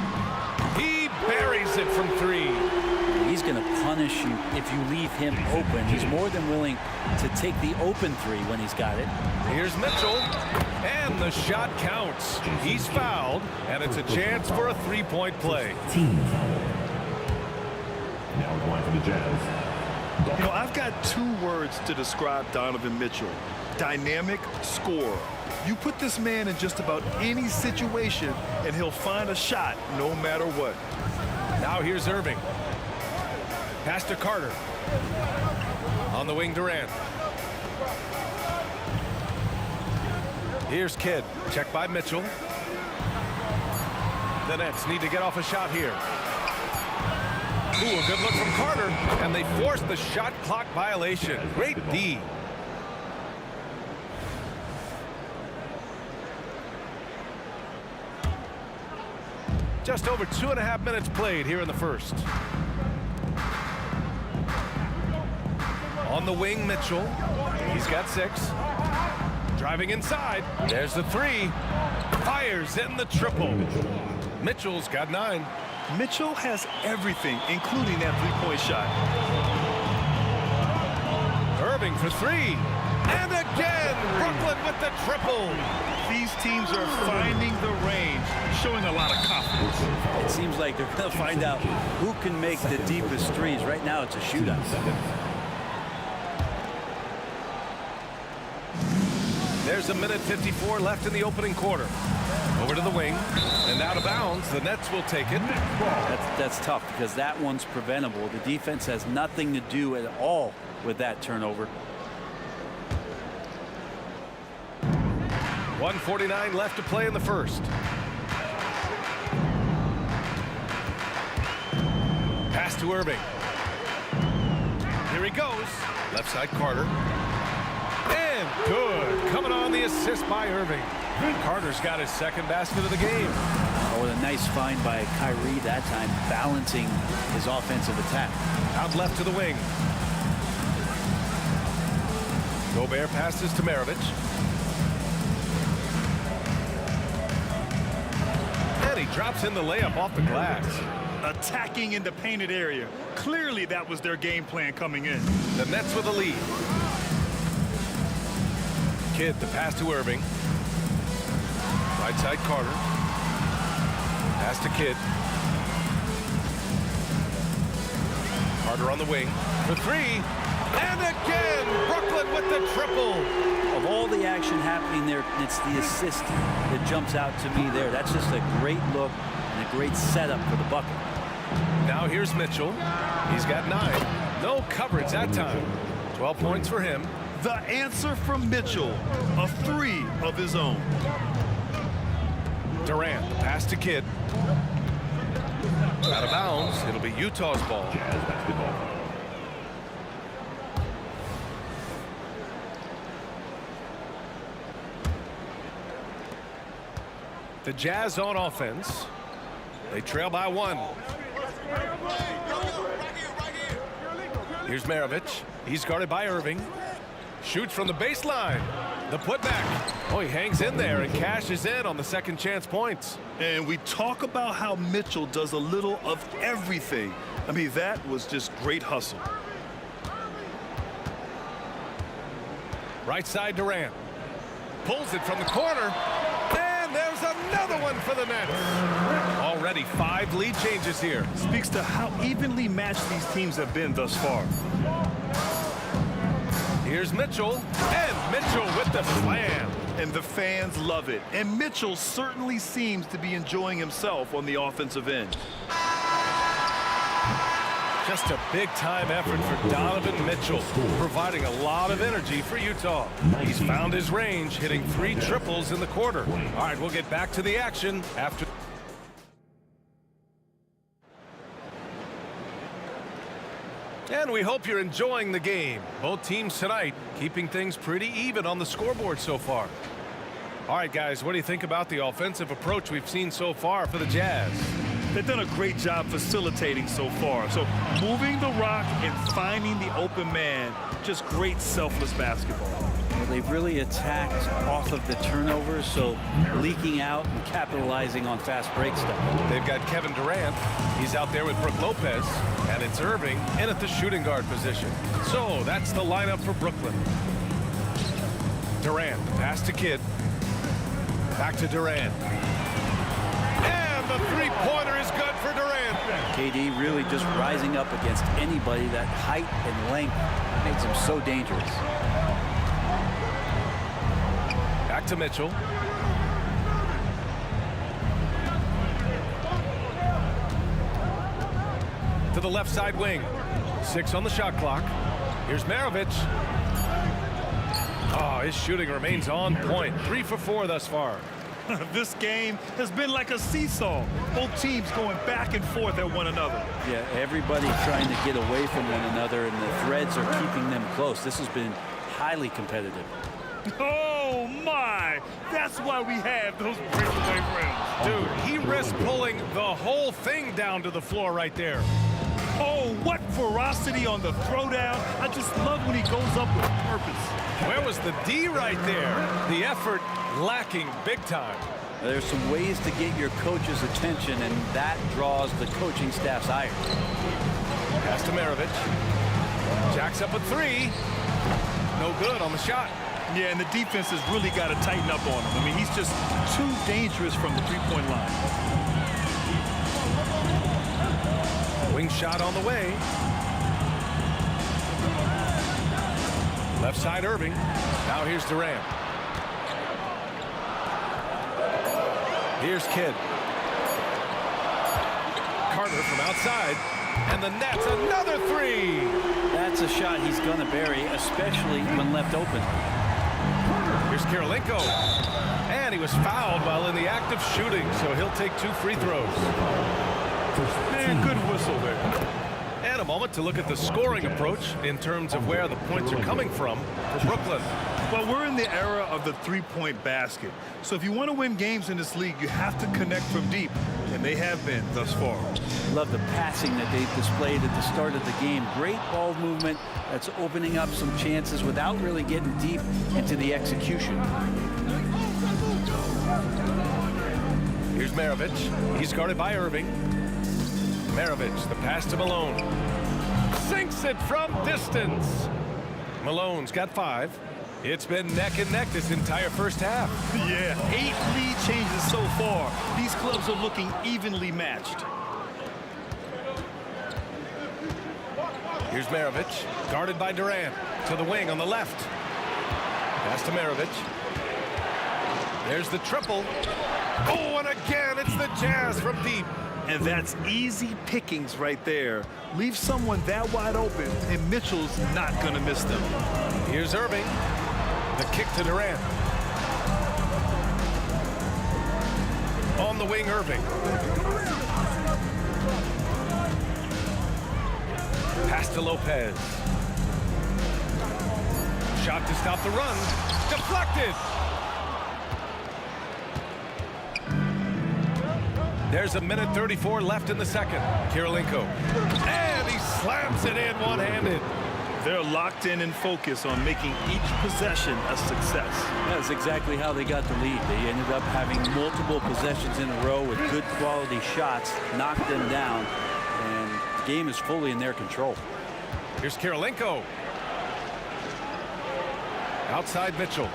He buries it from three. He's going to punish you if you leave him open. He's more than willing to take the open three when he's got it. Here's Mitchell. And the shot counts. He's fouled, and it's a chance for a three-point play. Now going for the Jazz. You know, I've got 2 words to describe Donovan Mitchell. Dynamic scorer. You put this man in just about any situation, and he'll find a shot no matter what. Now here's Irving. Pass to Carter. On the wing, Durant. Here's Kidd. Checked by Mitchell. The Nets need to get off a shot here. Ooh, a good look from Carter. And they force the shot clock violation. Great D. Just over 2.5 minutes played here in the first. On the wing, Mitchell. He's got 6. Driving inside. There's the 3. Fires in the triple. Mitchell's got 9. Mitchell has everything, including that three-point shot. Irving for 3. And again, Brooklyn with the triple. These teams are finding the range, showing a lot of confidence. It seems like they're going to find out who can make the deepest threes. Right now, it's a shootout. There's 1:54 left in the opening quarter. Over to the wing and out of bounds. The Nets will take it. That's tough because that one's preventable. The defense has nothing to do at all with that turnover. 1:49 left to play in the first. Pass to Irving. Here he goes. Left side, Carter. And good. Coming on the assist by Irving. Carter's got his second basket of the game. Oh, what a nice find by Kyrie that time, balancing his offensive attack. Out left to the wing. Gobert passes to Maravich. And he drops in the layup off the glass. Attacking in the painted area. Clearly that was their game plan coming in. The Nets with a lead. Kidd the pass to Irving. Right side, Carter. Pass to Kidd. Carter on the wing for 3. And again, Brooklyn with the triple. Of all the action happening there, it's the assist that jumps out to me there. That's just a great look and a great setup for the bucket. Now here's Mitchell. He's got 9. No coverage that time. 12 points for him. The answer from Mitchell, a 3 of his own. Durant, the pass to Kidd. Out of bounds. It'll be Utah's ball. The Jazz on offense. They trail by 1. Here's Maravich. He's guarded by Irving. Shoots from the baseline. The putback. Oh, he hangs in there and cashes in on the second chance points. And we talk about how Mitchell does a little of everything. I mean, that was just great hustle. Right side, Durant. Pulls it from the corner. And there's another one for the Nets. Already 5 lead changes here. Speaks to how evenly matched these teams have been thus far. Here's Mitchell, and Mitchell with the slam. And the fans love it. And Mitchell certainly seems to be enjoying himself on the offensive end. Just a big-time effort for Donovan Mitchell, providing a lot of energy for Utah. He's found his range, hitting 3 triples in the quarter. All right, we'll get back to the action after. And we hope you're enjoying the game. Both teams tonight keeping things pretty even on the scoreboard so far. All right, guys, what do you think about the offensive approach we've seen so far for the Jazz? They've done a great job facilitating so far. So moving the rock and finding the open man, just great selfless basketball. Well, they've really attacked off of the turnovers, so leaking out and capitalizing on fast break stuff. They've got Kevin Durant. He's out there with Brook Lopez. And it's Irving in at the shooting guard position. So that's the lineup for Brooklyn. Durant, pass to Kidd. Back to Durant. And the three-pointer is good for Durant. KD really just rising up against anybody. That height and length makes him so dangerous. Back to Mitchell. To the left side wing. 6 on the shot clock. Here's Maravich. Oh, his shooting remains on point. 3 for 4 thus far. This game has been like a seesaw. Both teams going back and forth at one another. Yeah, everybody trying to get away from one another, and the threads are keeping them close. This has been highly competitive. Oh, my! That's why we have those breakaway rims. Dude, he risked pulling the whole thing down to the floor right there. Oh, what ferocity on the throwdown. I just love when he goes up with purpose. Where was the D right there? The effort lacking big time. There's some ways to get your coach's attention, and that draws the coaching staff's ire. Pass to Maravich. Jacks up a 3. No good on the shot. Yeah, and the defense has really got to tighten up on him. I mean, he's just too dangerous from the three-point line. Wing shot on the way. Left side Irving. Now here's Durant. Here's Kidd. Carter from outside. And the Nets, another 3. That's a shot he's going to bury, especially when left open. Here's Kirilenko. And he was fouled while in the act of shooting, so he'll take 2 free throws. Man, good whistle there. And a moment to look at the scoring approach in terms of where the points are coming from for Brooklyn. Well, we're in the era of the three-point basket. So if you want to win games in this league, you have to connect from deep. And they have been thus far. Love the passing that they've displayed at the start of the game. Great ball movement that's opening up some chances without really getting deep into the execution. Here's Maravich. He's guarded by Irving. Maravich, the pass to Malone. Sinks it from distance. Malone's got 5. It's been neck and neck this entire first half. Yeah, 8 lead changes so far. These clubs are looking evenly matched. Here's Maravich, guarded by Durant. To the wing on the left. Pass to Maravich. There's the triple. Oh, and again, it's the Jazz from deep. And that's easy pickings right there. Leave someone that wide open, and Mitchell's not going to miss them. Here's Irving. The kick to Durant. On the wing, Irving. Pass to Lopez. Shot to stop the run. Deflected. There's a minute 34 left in the second. Kirilenko. And he slams it in one-handed. They're locked in and focused on making each possession a success. That's exactly how they got the lead. They ended up having multiple possessions in a row with good quality shots, knocked them down, and the game is fully in their control. Here's Kirilenko. Outside Mitchell.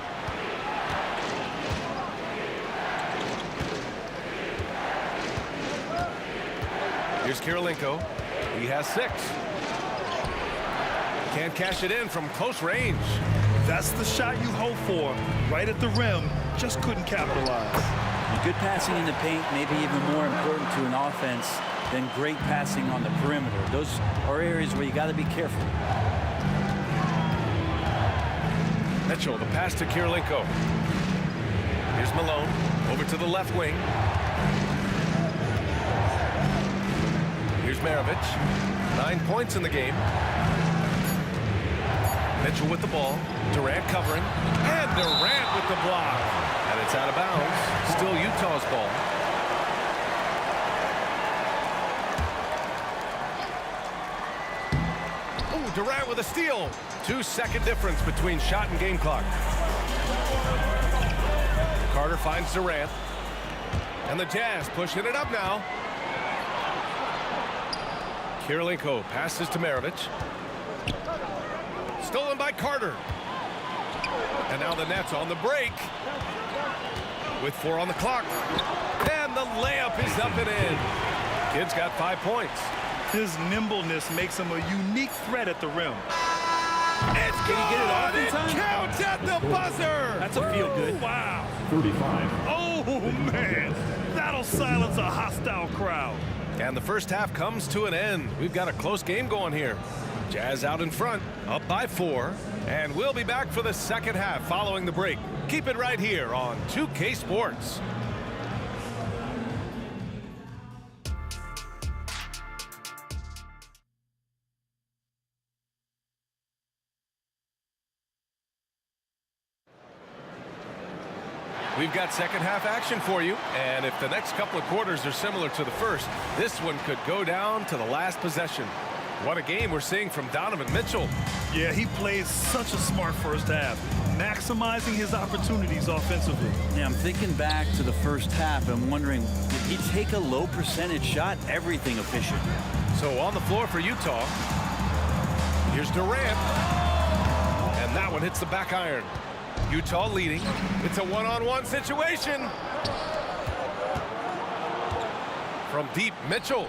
Here's Kirilenko. He has 6. Can't cash it in from close range. That's the shot you hope for. Right at the rim. Just couldn't capitalize. And good passing in the paint may be even more important to an offense than great passing on the perimeter. Those are areas where you got to be careful. Mitchell, the pass to Kirilenko. Here's Malone. Over to the left wing. Here's Maravich. 9 points in the game. Mitchell with the ball. Durant covering. And Durant with the block. And it's out of bounds. Still Utah's ball. Oh, Durant with a steal. 2-second difference between shot and game clock. Carter finds Durant. And the Jazz pushing it up now. Kirilenko passes to Maravich. Stolen by Carter. And now the Nets on the break. With 4 on the clock. And the layup is up and in. Kid's got 5 points. His nimbleness makes him a unique threat at the rim. It's good. Did he get it off in time? It counts at the buzzer. That's a feel good. Wow. 35. Oh, man. That'll silence a hostile crowd. And the first half comes to an end. We've got a close game going here. Jazz out in front, up by 4. And we'll be back for the second half following the break. Keep it right here on 2K Sports. We've got second half action for you, and if the next couple of quarters are similar to the first, this one could go down to the last possession. What a game we're seeing from Donovan Mitchell. Yeah, he played such a smart first half, maximizing his opportunities offensively. Yeah, I'm thinking back to the first half. I'm wondering, did he take a low percentage shot? Everything efficient. So on the floor for Utah, here's Durant, and that one hits the back iron. Utah leading. It's a one-on-one situation. From deep, Mitchell.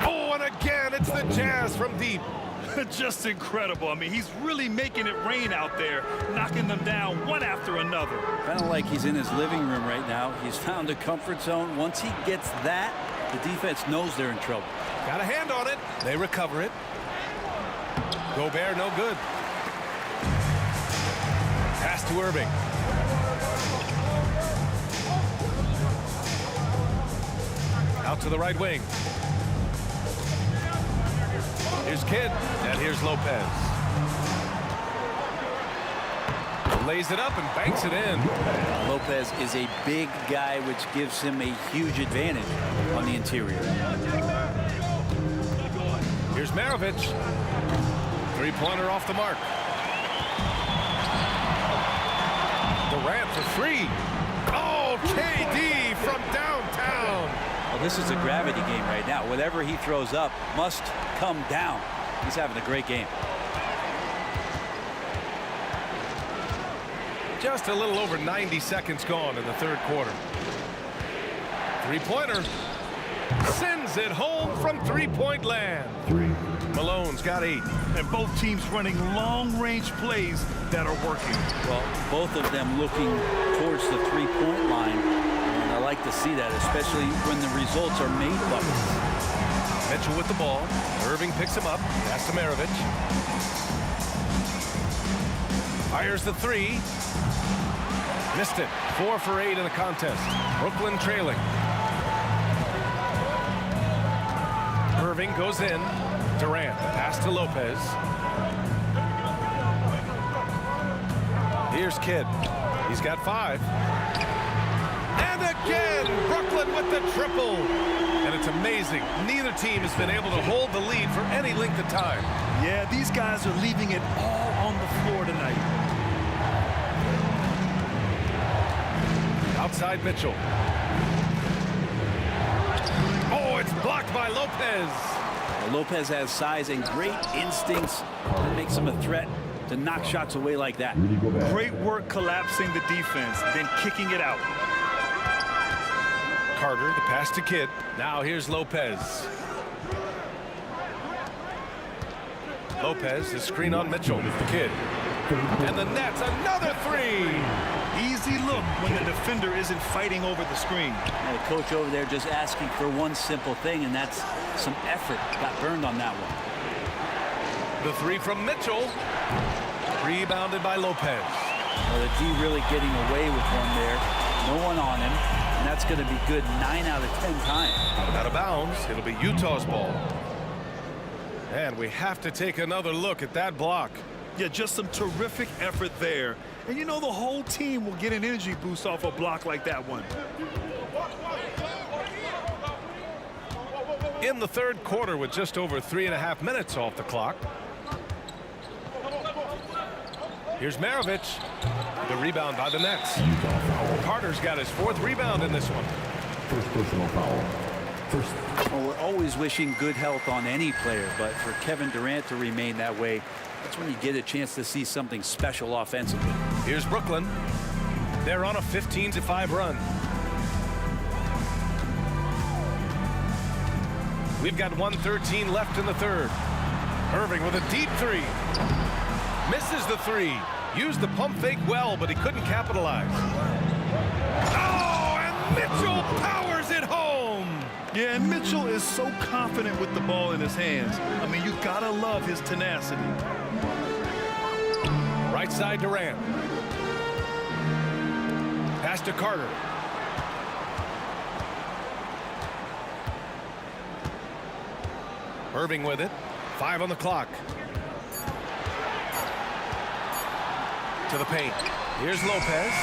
Oh, and again, it's the Jazz from deep. Just incredible. I mean, he's really making it rain out there, knocking them down one after another. Kind of like he's in his living room right now. He's found a comfort zone. Once he gets that, the defense knows they're in trouble. Got a hand on it. They recover it. Gobert, no good. Pass to Irving. Out to the right wing. Here's Kidd, and here's Lopez. Lays it up and banks it in. Lopez is a big guy, which gives him a huge advantage on the interior. Here's Maravich. Three-pointer off the mark. Durant for 3. Oh, KD from downtown. Well, this is a gravity game right now. Whatever he throws up must come down. He's having a great game. Just a little over 90 seconds gone in the third quarter. Three-pointer. Sends it home from three-point land. Malone's got 8. And both teams running long-range plays that are working. Well, both of them looking towards the three-point line. And I like to see that, especially when the results are made buckets. Mitchell with the ball. Irving picks him up. Pass to Maravich. Fires the 3. Missed it. 4 for 8 in the contest. Brooklyn trailing. Irving goes in. Durant, pass to Lopez. Here's Kidd. He's got 5. And again, Brooklyn with the triple. And it's amazing. Neither team has been able to hold the lead for any length of time. Yeah, these guys are leaving it all on the floor tonight. Outside Mitchell. Oh, it's blocked by Lopez. Lopez has size and great instincts that makes him a threat to knock shots away like that. Great work collapsing the defense, then kicking it out. Carter, the pass to Kidd. Now here's Lopez. Lopez, the screen on Mitchell. Kidd. And the Nets, another 3. Easy look when the defender isn't fighting over the screen. And the coach over there just asking for one simple thing, and that's some effort. Got burned on that one. The 3 from Mitchell. Rebounded by Lopez. Well, the D really getting away with one there. No one on him, and that's going to be good 9 out of 10 times. Out of bounds. It'll be Utah's ball. And we have to take another look at that block. Yeah, just some terrific effort there. And you know the whole team will get an energy boost off a block like that one. In the third quarter with just over 3.5 minutes off the clock. Here's Maravich. The rebound by the Nets. Carter's got his 4th rebound in this one. First personal foul. Well, we're always wishing good health on any player, but for Kevin Durant to remain that way, that's when you get a chance to see something special offensively. Here's Brooklyn. They're on a 15-5 run. We've got 1:13 left in the third. Irving with a deep 3. Misses the 3. Used the pump fake well, but he couldn't capitalize. Oh, and Mitchell powers it home. Yeah, and Mitchell is so confident with the ball in his hands. I mean, you gotta love his tenacity. Right side Durant. Pass to Carter. Irving with it. 5 on the clock. To the paint. Here's Lopez.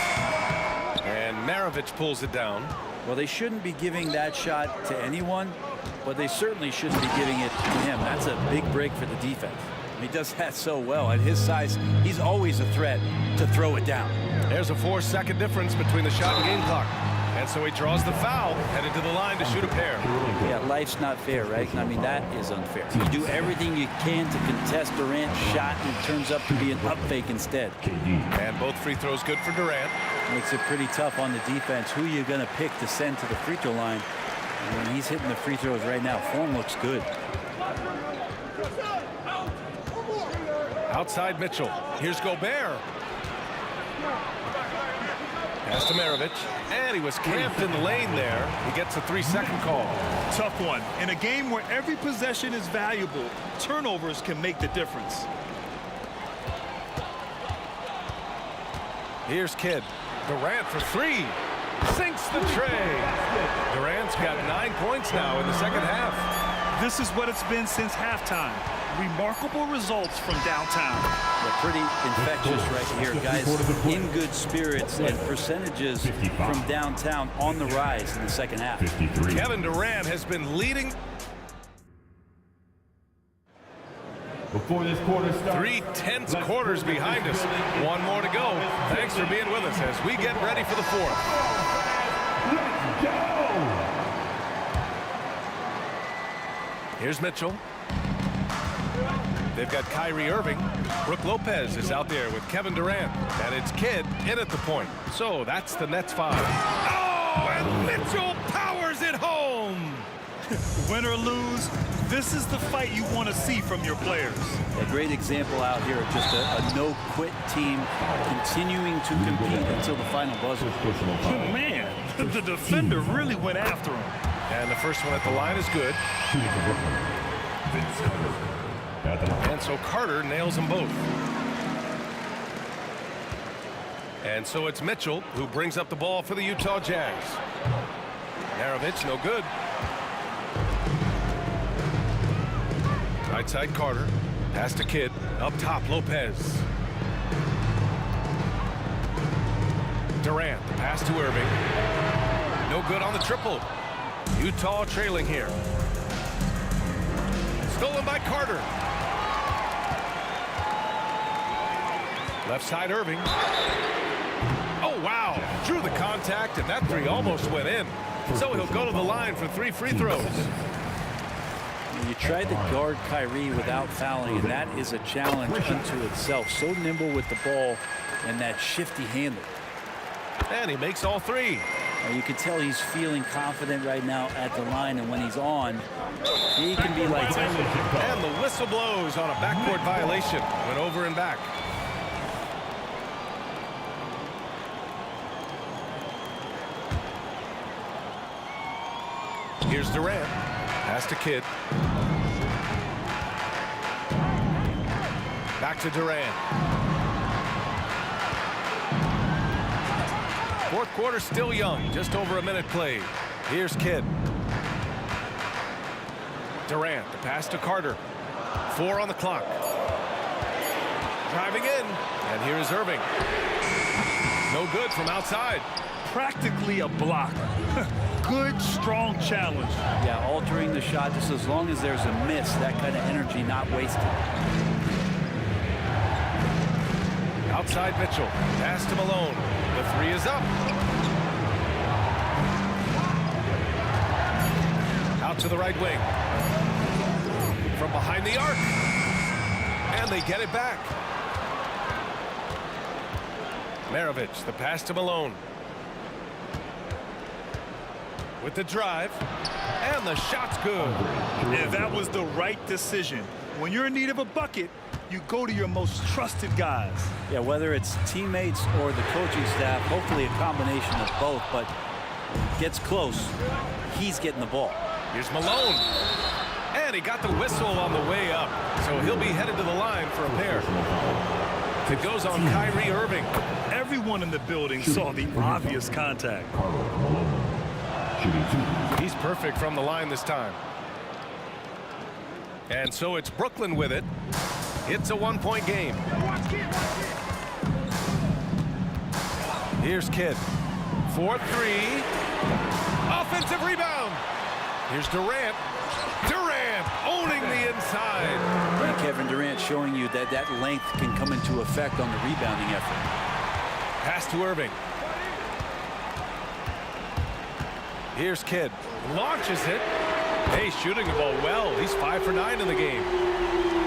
And Maravich pulls it down. Well, they shouldn't be giving that shot to anyone, but they certainly shouldn't be giving it to him. That's a big break for the defense. He does that so well. At his size, he's always a threat to throw it down. There's a 4-second difference between the shot and game clock. And so he draws the foul, headed to the line to shoot a pair. Yeah, life's not fair, right? I mean, that is unfair. You do everything you can to contest Durant's shot, and it turns up to be an up fake instead. And both free throws good for Durant. Makes it pretty tough on the defense. Who you're going to pick to send to the free throw line. And when he's hitting the free throws right now, form looks good. Outside Mitchell. Here's Gobert. Pass to Maravich. And he was camped in the lane there. He gets a 3-second call. Tough one. In a game where every possession is valuable, turnovers can make the difference. Here's Kidd. Durant for 3. Sinks the tray. Durant's got 9 points now in the second half. This is what it's been since halftime. Remarkable results from downtown. They're pretty infectious right here, guys. In good spirits and percentages from downtown on the rise in the second half. Kevin Durant has been leading. Before this quarter starts, 3/10 quarters behind us. 1 more to go. Thanks for being with us as we get ready for the 4th. let's go! Here's Mitchell. They've got Kyrie Irving. Brook Lopez is out there with Kevin Durant. And it's Kidd in at the point. So that's the Nets 5. Oh, and Mitchell powers it home. Win or lose, this is the fight you want to see from your players. A great example out here of just a no-quit team continuing to compete until the final buzzer. Man, the defender really went after him. And the first one at the line is good. And so Carter nails them both. And so it's Mitchell who brings up the ball for the Utah Jazz. Maravich, no good. Right side Carter. Pass to Kidd. Up top, Lopez. Durant, the pass to Irving. No good on the triple. Utah trailing here. Stolen by Carter. Left side Irving. Oh, wow. Drew the contact, and that 3 almost went in. So he'll go to the line for 3 free throws. You tried to guard Kyrie without fouling, and that is a challenge unto itself. So nimble with the ball and that shifty handle. And he makes all 3. You can tell he's feeling confident right now at the line, and when he's on, he can be like... And the whistle blows on a backcourt violation. Went over and back. Here's Durant. Pass to Kidd. Back to Durant. 4th quarter still young. Just over a minute played. Here's Kidd. Durant, the pass to Carter. 4 on the clock. Driving in. And here's Irving. No good from outside. Practically a block. Good, strong challenge. Yeah, altering the shot just as long as there's a miss, that kind of energy not wasted. Outside Mitchell. Pass to Malone. The 3 is up. Out to the right wing. From behind the arc. And they get it back. Maravich, the pass to Malone. With the drive. And the shot's good. Yeah, that was the right decision. When you're in need of a bucket, you go to your most trusted guys. Yeah, whether it's teammates or the coaching staff, hopefully a combination of both, but gets close, he's getting the ball. Here's Malone. And he got the whistle on the way up. So he'll be headed to the line for a pair. It goes on Kyrie Irving. Everyone in the building saw the obvious contact. He's perfect from the line this time. And so it's Brooklyn with it. It's a one-point game. Here's Kidd. 4-3. Offensive rebound. Here's Durant. Durant owning the inside. And Kevin Durant showing you that that length can come into effect on the rebounding effort. Pass to Irving. Here's Kidd. Launches it. Hey, shooting the ball well. He's 5 for 9 in the game.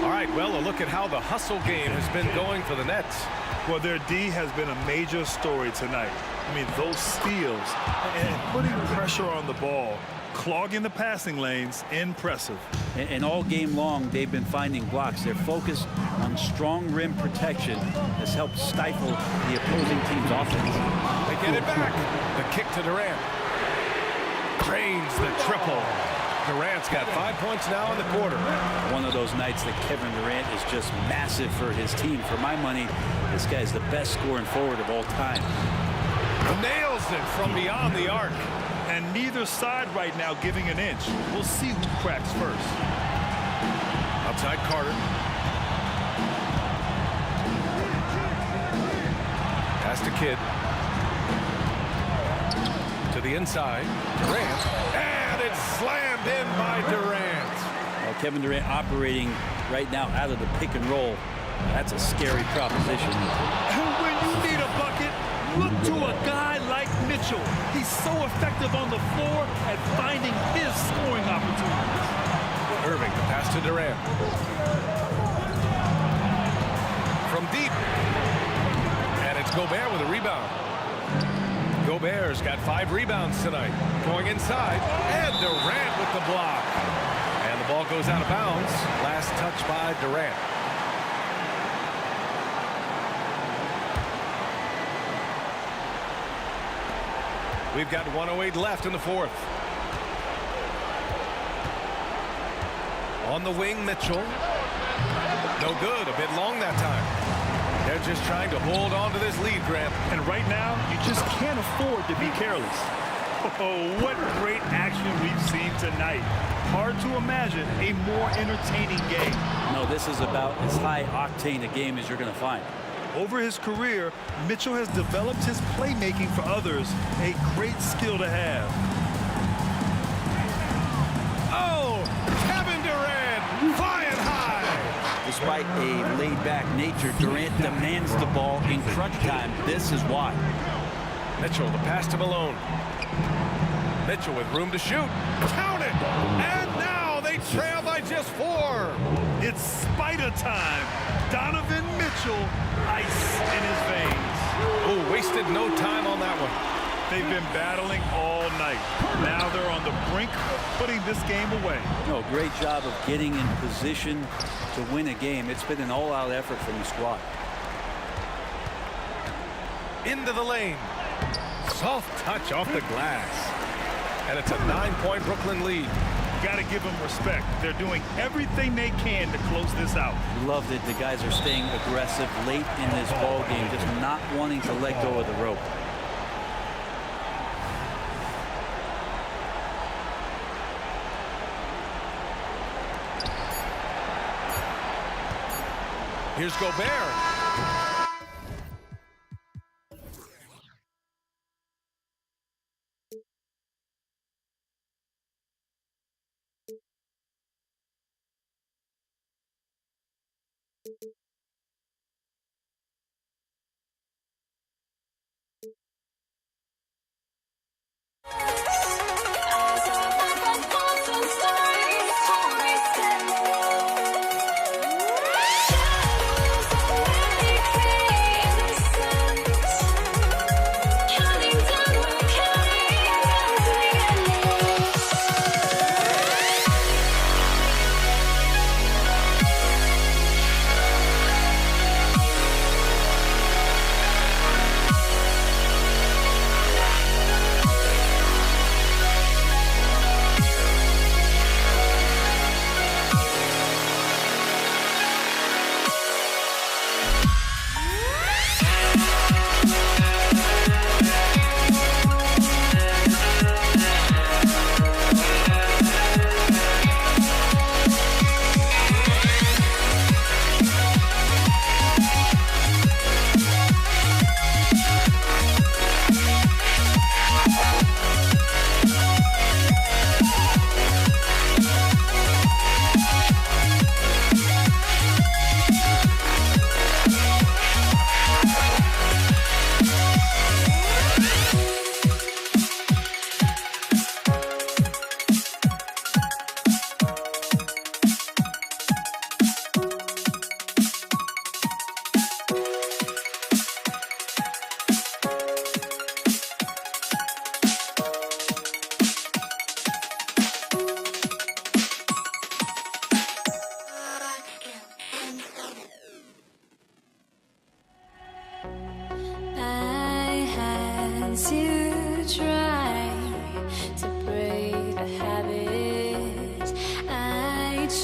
All right, well, a look at how the hustle game has been going for the Nets. Well, their D has been a major story tonight. I mean, those steals and putting pressure on the ball, clogging the passing lanes, impressive. And all game long, they've been finding blocks. Their focus on strong rim protection has helped stifle the opposing team's offense. They get it back. The kick to Durant. Drains the triple. Durant's got 5 points now in the quarter. One of those nights that Kevin Durant is just massive for his team. For my money, this guy's the best scoring forward of all time. Nails it from beyond the arc. And neither side right now giving an inch. We'll see who cracks first. Outside Carter. Pass to Kidd. To the inside. Durant. And it's slammed in by Durant. Well, Kevin Durant operating right now out of the pick and roll. That's a scary proposition. And when you need a bucket, look to a guy like Mitchell. He's so effective on the floor at finding his scoring opportunities. Irving, pass to Durant. From deep. And it's Gobert with a rebound. Gobert's got 5 rebounds tonight. Going inside. And Durant with the block. And the ball goes out of bounds. Last touch by Durant. We've got 1:08 left in the fourth. On the wing, Mitchell. No good. A bit long that time. They're just trying to hold on to this lead, Grant. And right now, you just can't afford to be careless. Oh, what great action we've seen tonight. Hard to imagine a more entertaining game. No, this is about as high octane a game as you're going to find. Over his career, Mitchell has developed his playmaking for others, a great skill to have. Oh, Kevin Durant flying high. Despite a laid-back nature, Durant demands the ball in crunch time. This is why. Mitchell, the pass to Malone. Mitchell with room to shoot. Count it! And now they trail by just 4. It's Spider time. Donovan Mitchell, ice in his veins. Oh, wasted no time on that one. They've been battling all night. Now they're on the brink of putting this game away. No, great job of getting in position to win a game. It's been an all-out effort from the squad. Into the lane. Soft touch off the glass. And it's a 9-point Brooklyn lead. Got to give them respect. They're doing everything they can to close this out. Love that the guys are staying aggressive late in this ball game, just not wanting to let go of the rope. Here's Gobert.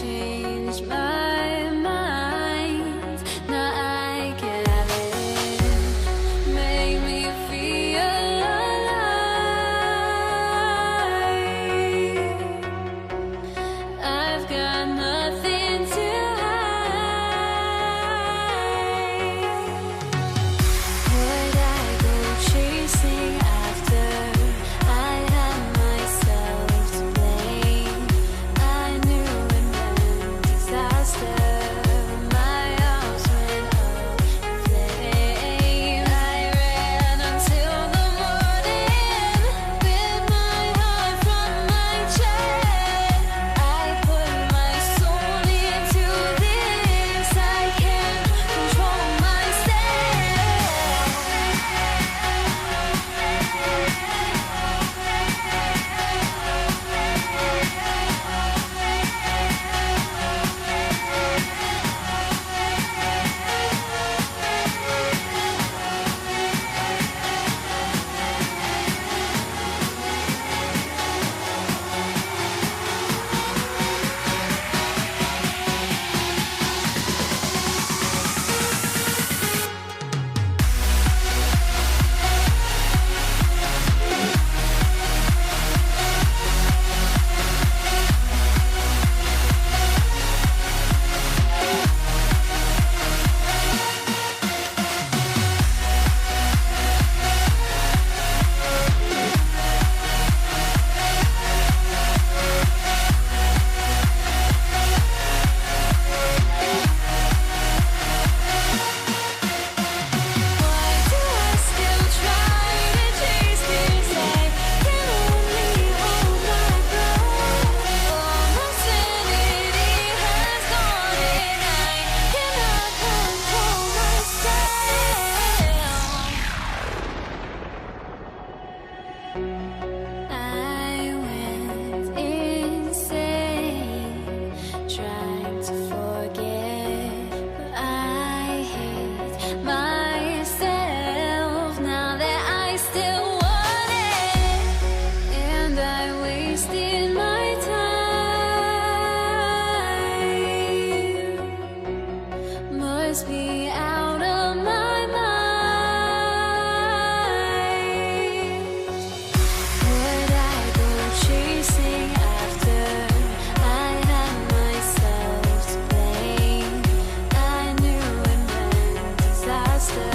changed my mind. Now I can have it. Make me feel alive. I've got nothing to hide. Would I go chasing after? I had myself to blame. I knew it meant disaster. My arms went up in flame. I ran until the morning, bit my heart from my chest. I put my soul into this. I can't control must be out of my mind. Would I go chasing after? I had myself to blame. I knew it meant disaster.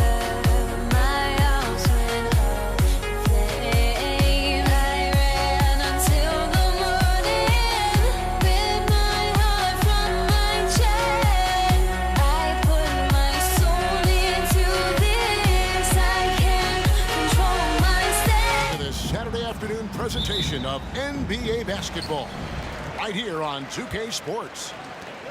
My arms went up in flame. I ran until the morning, bit my heart from my chest. I put my soul into this. I can't control myself. This Saturday afternoon presentation of NBA basketball right here on 2K Sports.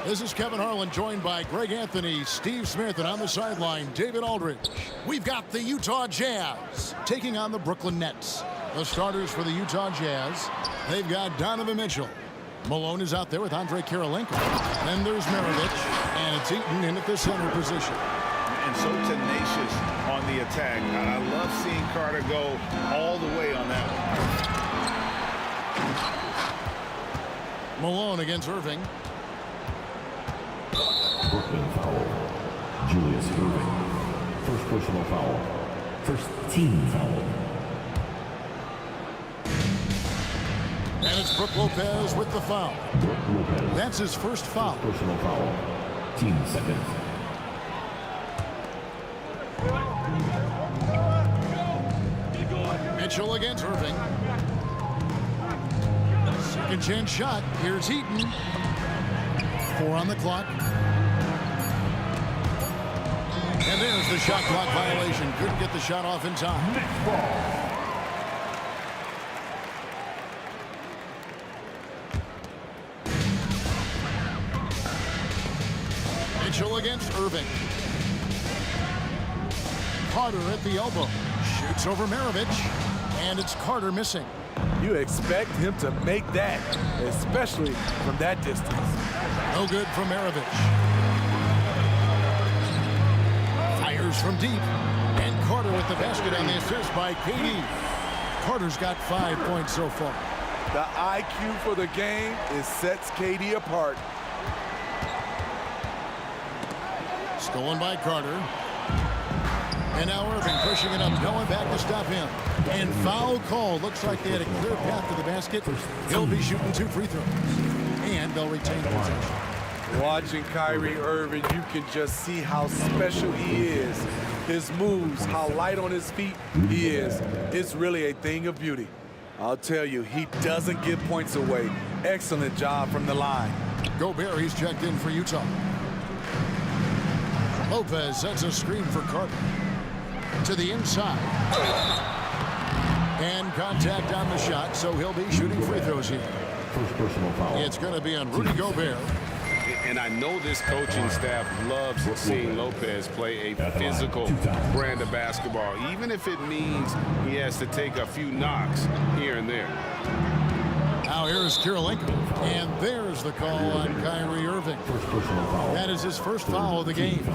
This is Kevin Harlan, joined by Greg Anthony, Steve Smith, and on the sideline, David Aldridge. We've got the Utah Jazz taking on the Brooklyn Nets. The starters for the Utah Jazz, they've got Donovan Mitchell. Malone is out there with Andre Kirilenko. Then there's Maravich, and it's Eaton in at the center position. And so tenacious on the attack. I love seeing Carter go all the way on that one. Malone against Irving. Brooklyn foul. Julius Irving. First personal foul. First team foul. And it's Brook Lopez with the foul. Brook Lopez. That's his first foul. Personal foul. Team second. Mitchell against Irving. Second chance shot. Here's Eaton. 4 on the clock. And there's the shot clock violation. Couldn't get the shot off in time. Next ball. Mitchell against Irving. Carter at the elbow. Shoots over Maravich. And it's Carter missing. You expect him to make that, especially from that distance. No good from Maravich. Fires from deep. And Carter with the basket on the assist by KD. Carter's got 5 points so far. The IQ for the game is sets KD apart. Stolen by Carter. And now Irving pushing it up, going back to stop him. And foul call. Looks like they had a clear path to the basket. He'll be shooting 2 free throws. And they'll retain the possession. Watching Kyrie Irving, you can just see how special he is. His moves, how light on his feet he is. It's really a thing of beauty. I'll tell you, he doesn't give points away. Excellent job from the line. Gobert, he's checked in for Utah. Lopez sets a screen for Carter. To the inside. And contact on the shot, so he'll be shooting free throws here. First personal foul. It's going to be on Rudy Gobert. And I know this coaching staff loves seeing Lopez play a physical brand of basketball, even if it means he has to take a few knocks here and there. Now here's Kirilenko. And there's the call on Kyrie Irving. That is his first foul of the game.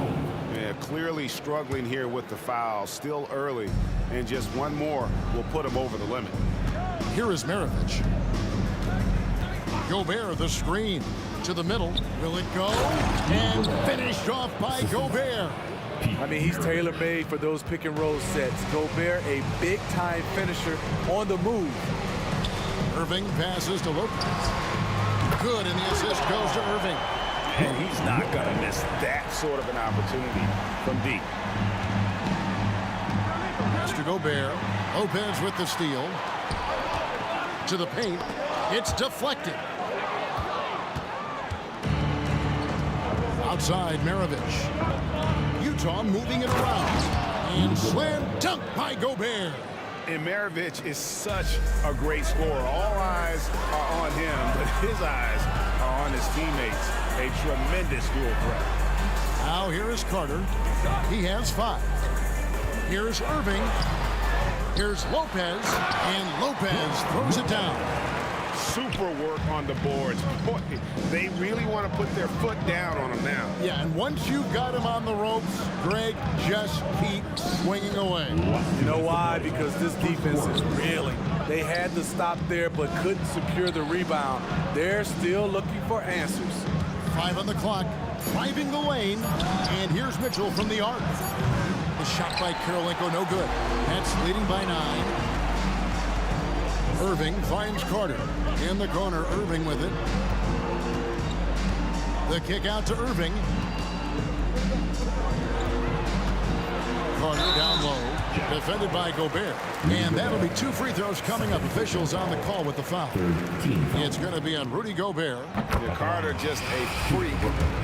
Yeah, clearly struggling here with the foul, still early, and just one more will put him over the limit. Here is Maravich. Gobert, the screen to the middle. Will it go? And finished off by Gobert. I mean, he's tailor-made for those pick-and-roll sets. Gobert, a big-time finisher on the move. Irving passes to Lopez. Good, and the assist goes to Irving. And he's not going to miss that sort of an opportunity from deep. Mr. Gobert. Lopez with the steal. To the paint. It's deflected. Outside, Maravich. Utah moving it around. And slam dunk by Gobert. And Maravich is such a great scorer. All eyes are on him, but his eyes are on his teammates. A tremendous dual threat. Now here is Carter. He has 5. Here's Irving. Here's Lopez. And Lopez throws it down. Super work on the boards. Boy, they really want to put their foot down on him now. Yeah, and once you've got him on the ropes, Greg, just keep swinging away. You know why? Because this defense is reeling. They had to stop there but couldn't secure the rebound. They're still looking for answers. 5 on the clock, driving the lane, and here's Mitchell from the arc. The shot by Kirilenko, no good. That's leading by 9. Irving finds Carter. In the corner, Irving with it. The kick out to Irving. Carter down low. Defended by Gobert. And that'll be 2 free throws coming up. Officials on the call with the foul. It's going to be on Rudy Gobert. Yeah, Carter just a freak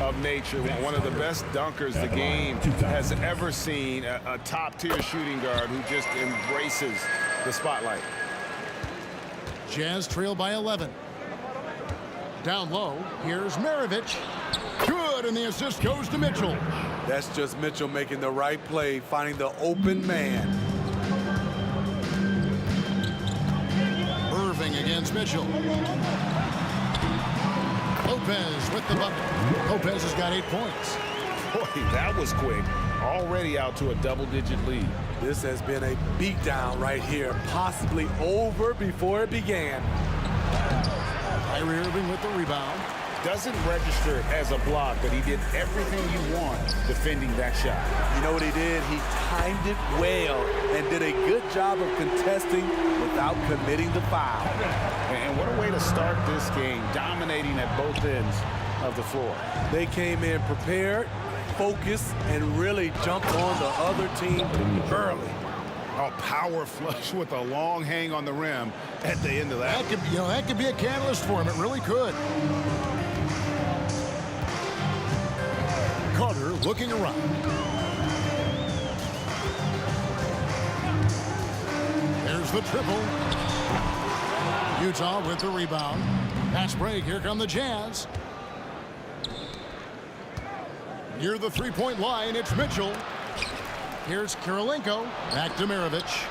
of nature. One of the best dunkers the game has ever seen. A top-tier shooting guard who just embraces the spotlight. Jazz trail by 11. Down low, here's Maravich. Good, and the assist goes to Mitchell. That's just Mitchell making the right play, finding the open man. Irving against Mitchell. Lopez with the bucket. Lopez has got 8 points. Boy, that was quick. Already out to a double-digit lead. This has been a beatdown right here, possibly over before it began. Kyrie Irving with the rebound. Doesn't register as a block, but he did everything you want defending that shot. You know what he did? He timed it well and did a good job of contesting without committing the foul. And what a way to start this game, dominating at both ends of the floor. They came in prepared, focused, and really jumped on the other team early. A power flush with a long hang on the rim at the end of that. That could be a catalyst for him. It really could. Carter looking around. There's the triple. Utah with the rebound. Pass break. Here come the Jazz. Near the three-point line, it's Mitchell. Here's Kirilenko. Back to Maravich.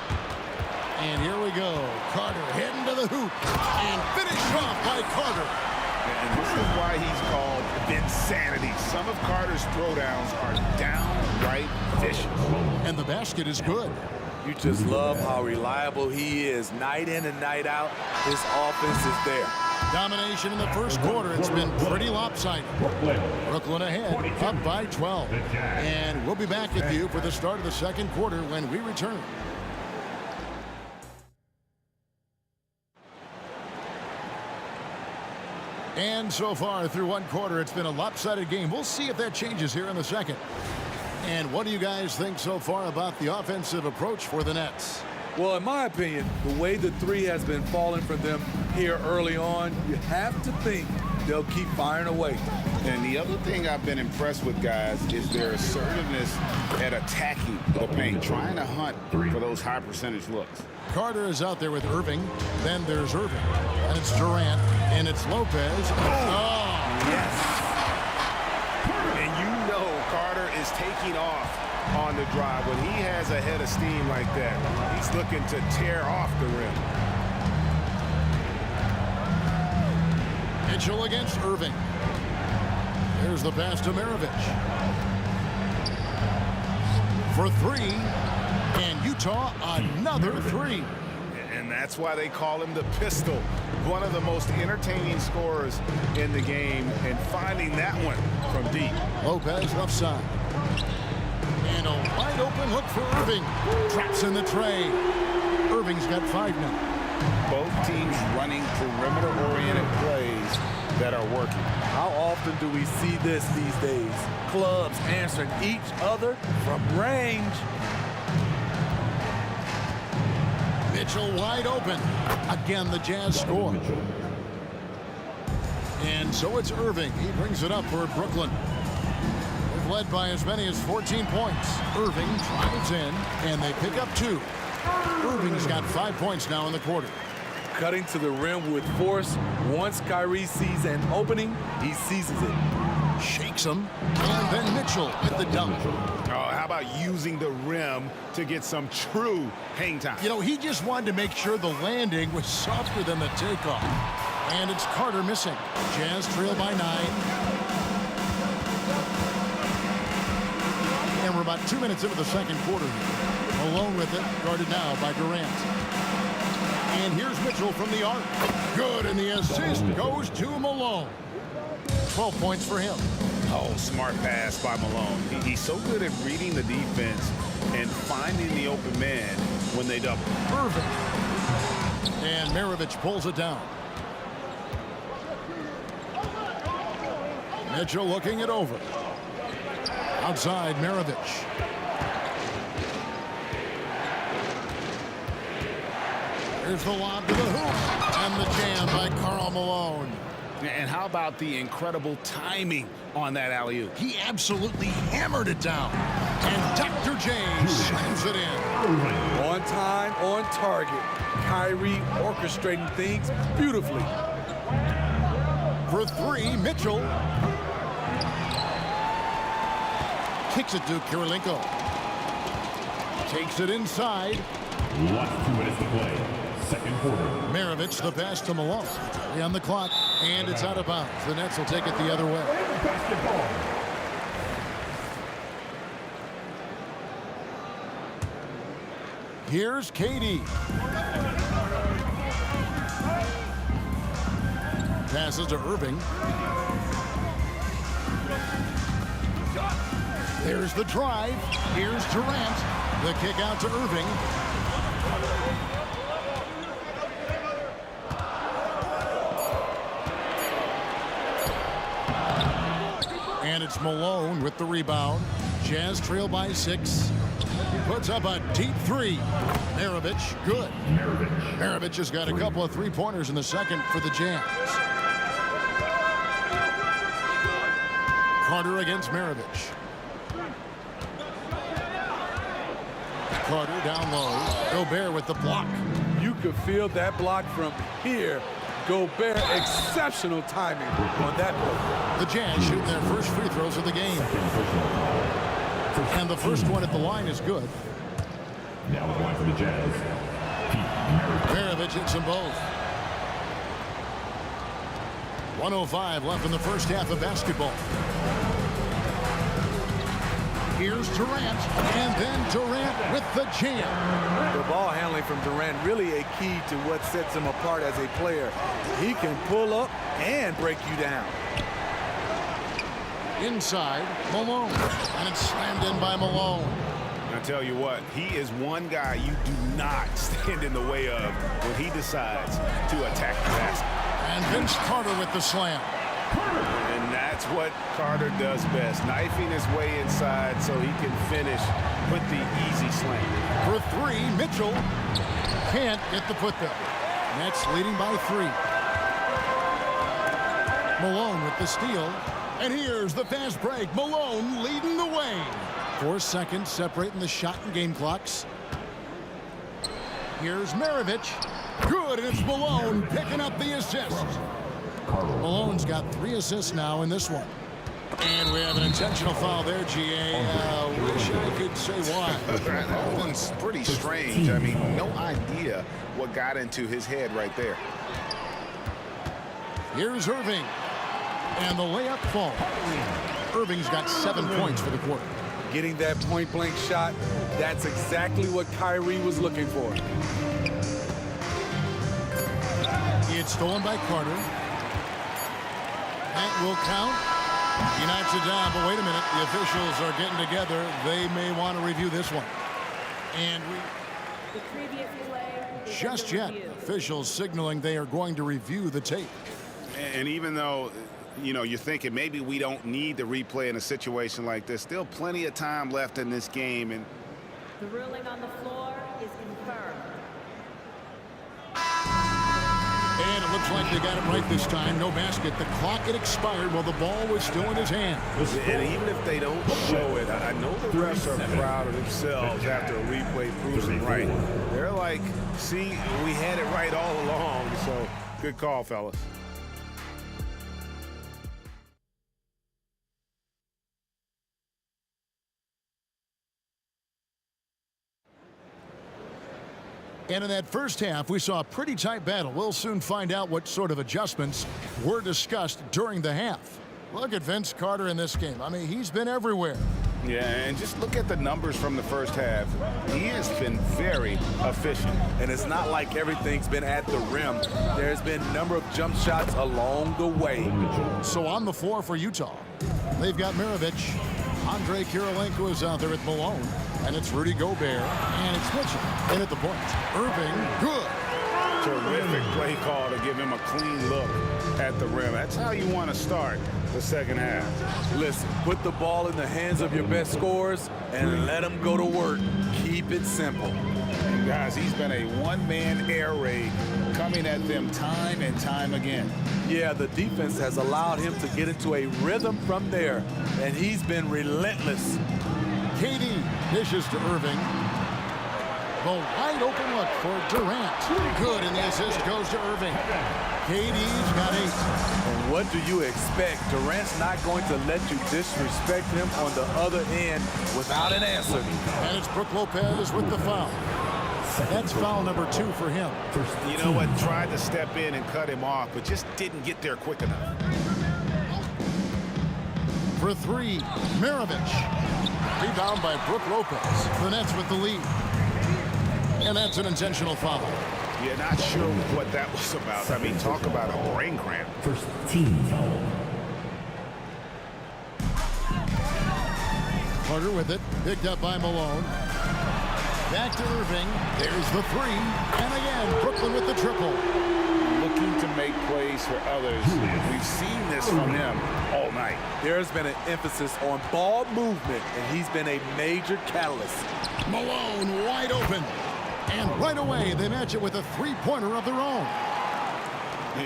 And here we go. Carter heading to the hoop. And finished off by Carter. And this is why he's called Vinsanity. Some of Carter's throwdowns are downright vicious. And the basket is good. You just love how reliable he is. Night in and night out, his offense is there. Domination in the first quarter. It's been pretty lopsided. Brooklyn ahead, up by 12. And we'll be back with you for the start of the second quarter when we return. And so far through one quarter, it's been a lopsided game. We'll see if that changes here in the second. And what do you guys think so far about the offensive approach for the Nets? Well, in my opinion, the way the three has been falling for them here early on, you have to think they'll keep firing away. And the other thing I've been impressed with, guys, is their assertiveness at attacking the paint, trying to hunt for those high percentage looks. Carter is out there with Irving. Then there's Irving. And it's Durant. And it's Lopez. Oh! Yes. And you know Carter is taking off on the drive. When he has a head of steam like that, he's looking to tear off the rim. Mitchell against Irving. There's the pass to Maravich. For three. And Utah, another three. And that's why they call him the pistol. One of the most entertaining scorers in the game. And finding that one from deep. Lopez left side. And a wide open look for Irving. Traps in the tray. Irving's got 5 now. Both teams running perimeter-oriented plays that are working. How often do we see this these days? Clubs answering each other from range. Mitchell wide open. Again, the Jazz score. And so it's Irving. He brings it up for Brooklyn. They've led by as many as 14 points. Irving drives in, and they pick up 2. Irving's got 5 points now in the quarter. Cutting to the rim with force. Once Kyrie sees an opening, he seizes it. Shakes him, and then Mitchell with the dunk. Oh, how about using the rim to get some true hang time? You know, he just wanted to make sure the landing was softer than the takeoff. And it's Carter missing. Jazz trail by 9. And we're about 2 minutes into the second quarter here. Malone with it, guarded now by Durant. And here's Mitchell from the arc. Good, and the assist goes to Malone. 12 points for him. Oh, smart pass by Malone. He's so good at reading the defense and finding the open man when they double. Irving. And Maravich pulls it down. Mitchell looking it over. Outside, Maravich. Here's the lob to the hoop. And the jam by Karl Malone. And how about the incredible timing on that alley-oop? He absolutely hammered it down. And Dr. J slams it in. On time, on target. Kyrie orchestrating things beautifully. For 3, Mitchell. Kicks it to Kirilenko. Takes it inside. Last 2 minutes to play. Second quarter. Maravich, the pass to Malone. 3 on the clock, and it's out of bounds. The Nets will take it the other way. Basketball. Here's KD. Passes to Irving. There's the drive. Here's Durant. The kick out to Irving. And it's Malone with the rebound. Jazz trail by 6. Puts up a deep 3. Maravich, good. Maravich has got a couple of 3-pointers in the second for the Jazz. Carter against Maravich. Carter down low. Gobert with the block. You could feel that block from here. Gobert, exceptional timing on that play. The Jazz shooting their first free throws of the game. And the first one at the line is good. Now going for the Jazz. Maravich hits them both. 1:05 left in the first half of basketball. Here's Durant, and then Durant with the jam. The ball handling from Durant really a key to what sets him apart as a player. He can pull up and break you down. Inside, Malone, and it's slammed in by Malone. I tell you what, he is one guy you do not stand in the way of when he decides to attack the basket. And Vince Carter with the slam. And that's what Carter does best, knifing his way inside so he can finish with the easy slam. For three, Mitchell can't get the putback. Nets leading by 3. Malone with the steal. And here's the fast break. Malone leading the way. 4 seconds separating the shot and game clocks. Here's Maravich. Good, and it's Malone picking up the assist. Malone's got 3 assists now in this one. And we have an intentional foul there, G.A. Wish I could say why. That one's pretty strange. I mean, no idea what got into his head right there. Here's Irving. And the layup falls. Irving's got 7 points for the quarter. Getting that point-blank shot, that's exactly what Kyrie was looking for. It's stolen by Carter. That will count. He knocks it down, but wait a minute. The officials are getting together. They may want to review this one. And just yet, officials signaling they are going to review the tape. And even though, you know, you're thinking maybe we don't need the replay in a situation like this, still plenty of time left in this game. And the ruling on the floor is confirmed. And it looks like they got it right this time. No basket. The clock had expired while the ball was still in his hand. And even if they don't show it, I know the refs are proud of themselves after a replay proves them right. They're like, see, we had it right all along. So good call, fellas. And in that first half, we saw a pretty tight battle. We'll soon find out what sort of adjustments were discussed during the half. Look at Vince Carter in this game. I mean, he's been everywhere. Yeah, and just look at the numbers from the first half. He has been very efficient. And it's not like everything's been at the rim. There's been a number of jump shots along the way. So on the floor for Utah, they've got Maravich. Andre Kirilenko is out there with Malone. And it's Rudy Gobert. And it's Mitchell in at the point. Irving, good. Terrific play call to give him a clean look at the rim. That's how you want to start the second half. Listen, put the ball in the hands of your best scorers and let them go to work. Keep it simple. And guys, he's been a one-man air raid coming at them time and time again. Yeah, the defense has allowed him to get into a rhythm from there, and he's been relentless. KD dishes to Irving. The wide open look for Durant. Good, and the assist goes to Irving. KD's got 8. And what do you expect? Durant's not going to let you disrespect him on the other end without an answer. And it's Brook Lopez with the foul. That's foul number 2 for him. You know what? Tried to step in and cut him off, but just didn't get there quick enough. For 3, Maravich. Rebound by Brook Lopez. The Nets with the lead. And that's an intentional foul. Yeah, not sure what that was about. I mean, talk about a brain cramp. First team foul. Carter with it. Picked up by Malone. Back to Irving. There's the 3. And again, Brooklyn with the triple. Looking to make plays for others. We've seen this from him all night. There's been an emphasis on ball movement, and he's been a major catalyst. Malone wide open. And right away, they match it with a 3-pointer of their own.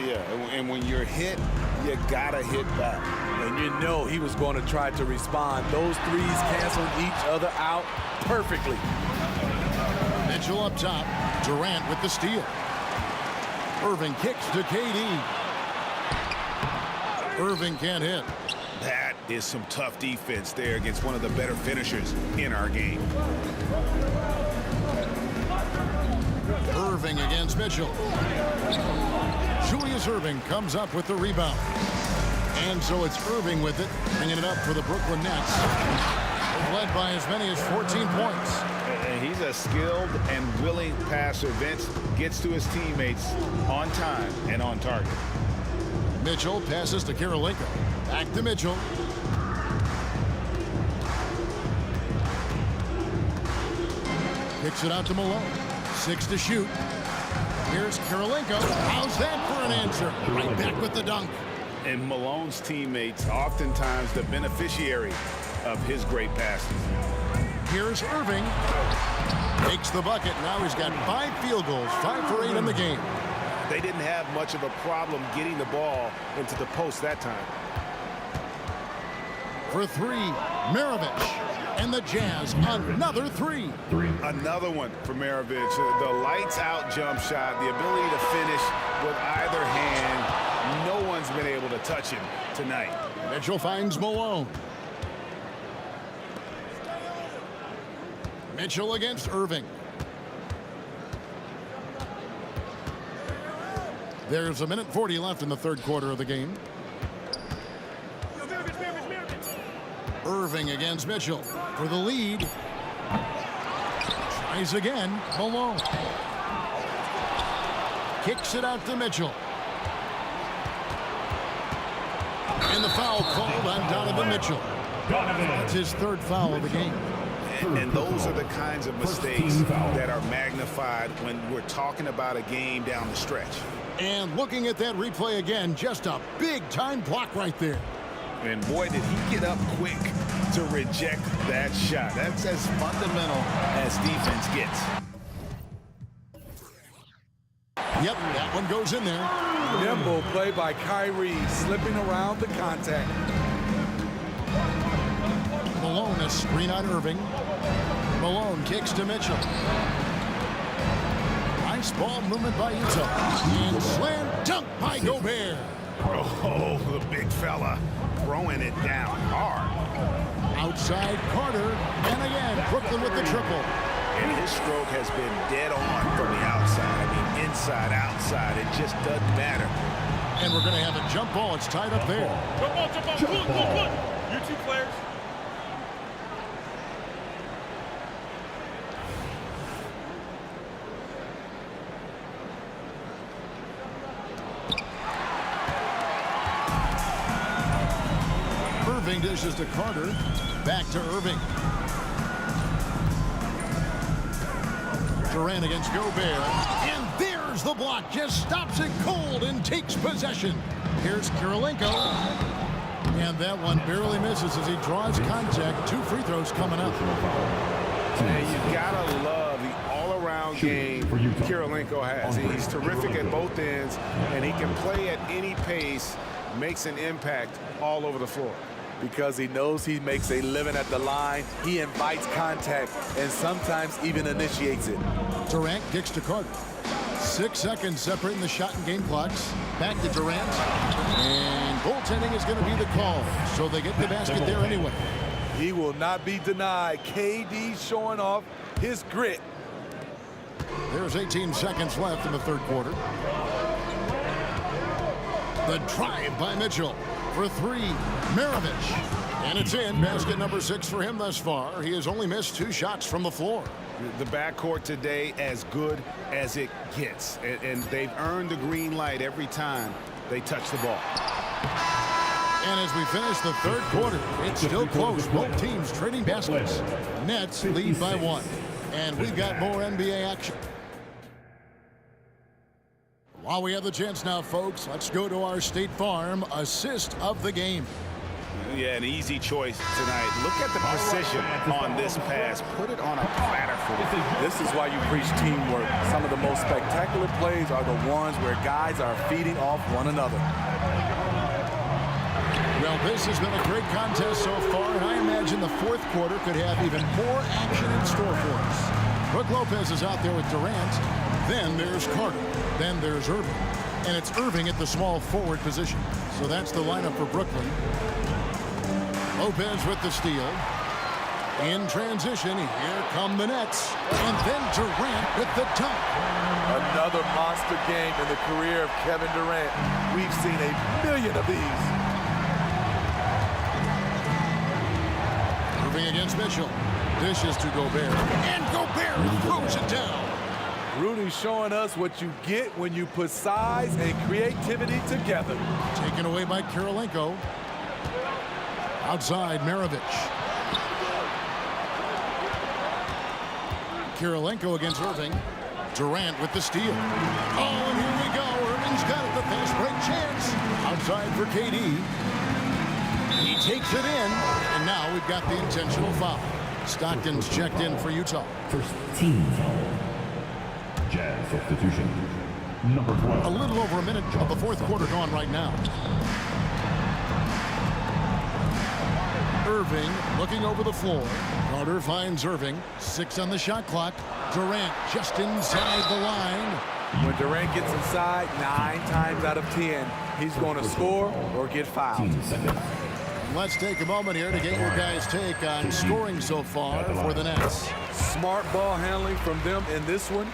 Yeah, and when you're hit, you gotta hit back. And you know he was going to try to respond. Those threes canceled each other out perfectly. Mitchell up top. Durant with the steal. Irving kicks to KD. Irving can't hit. That is some tough defense there against one of the better finishers in our game. Irving against Mitchell. Julius Irving comes up with the rebound. And so it's Irving with it, bringing it up for the Brooklyn Nets. led by as many as 14 points. And he's a skilled and willing passer. Vince gets to his teammates on time and on target. Mitchell passes to Kirilenko. Back to Mitchell. Kicks it out to Malone. 6 to shoot. Here's Kirilenko. How's that for an answer? Right back with the dunk. And Malone's teammates oftentimes the beneficiary of his great passes. Here's Irving. Takes the bucket. Now he's got 5 field goals, 5 for 8 in the game. They didn't have much of a problem getting the ball into the post that time. For 3, Maravich. And the Jazz, another 3. Another one for Maravich. The lights out jump shot, the ability to finish with either hand. No one's been able to touch him tonight. Mitchell finds Malone. Mitchell against Irving. There's 1:40 left in the third quarter of the game. Irving against Mitchell for the lead. Tries again. Malone. Kicks it out to Mitchell. And the foul called on Donovan Mitchell. That's his 3rd foul of the game. And those are the kinds of mistakes that are magnified when we're talking about a game down the stretch. And looking at that replay again, just a big-time block right there. And boy, did he get up quick to reject that shot. That's as fundamental as defense gets. Yep, that one goes in there. Nimble play by Kyrie, slipping around the contact. Malone, a screen on Irving. Malone kicks to Mitchell. Nice ball movement by Utah. And slam dunk by Gobert. Oh, the big fella throwing it down hard. Outside Carter. And again, Brooklyn with the triple. And his stroke has been dead on from the outside. I mean, inside, outside, it just doesn't matter. And we're going to have a jump ball. It's tied up there. Jump ball. You 2 players. Irving dishes to Carter. Back to Irving. Durant against Gobert. And there's the block. Just stops it cold and takes possession. Here's Kirilenko. And that one barely misses as he draws contact. 2 free throws coming up. And you gotta love the all-around game Kirilenko has. He's terrific at both ends, and he can play at any pace, makes an impact all over the floor. Because he knows he makes a living at the line, he invites contact and sometimes even initiates it. Durant kicks to Carter. 6 seconds separating the shot and game clocks. Back to Durant. And goaltending is going to be the call. So they get the basket there anyway. He will not be denied. KD showing off his grit. There's 18 seconds left in the third quarter. The drive by Mitchell. For 3, Maravich. And it's in. Basket number 6 for him thus far. He has only missed 2 shots from the floor. The backcourt today as good as it gets. And they've earned the green light every time they touch the ball. And as we finish the third quarter, it's still close. Both teams trading baskets. Nets lead by 1. And we've got more NBA action. While we have the chance now, folks, let's go to our State Farm assist of the game. Yeah, an easy choice tonight. Look at the precision on this pass. Put it on a platter for him. This is why you preach teamwork. Some of the most spectacular plays are the ones where guys are feeding off one another. Well, this has been a great contest so far, and I imagine the fourth quarter could have even more action in store for us. Brook Lopez is out there with Durant. Then there's Carter. Then there's Irving. And it's Irving at the small forward position. So that's the lineup for Brooklyn. Lopez with the steal. In transition, here come the Nets. And then Durant with the dunk. Another monster game in the career of Kevin Durant. We've seen a million of these. Irving against Mitchell. Dishes to Gobert. And Gobert throws it down. Rudy showing us what you get when you put size and creativity together. Taken away by Kirilenko. Outside, Maravich. Kirilenko against Irving. Durant with the steal. Oh, and here we go. Irving's got it. The fast break chance. Outside for KD. He takes it in. And now we've got the intentional foul. Stockton's checked in for Utah. First team foul. Jazz substitution. Number 12. A little over a minute of the fourth quarter gone right now. Irving looking over the floor. Carter finds Irving. 6 on the shot clock. Durant just inside the line. When Durant gets inside, 9 times out of 10, he's going to score or get fouled. Let's take a moment here to get your guys' take on scoring so far for the Nets. Smart ball handling from them in this one.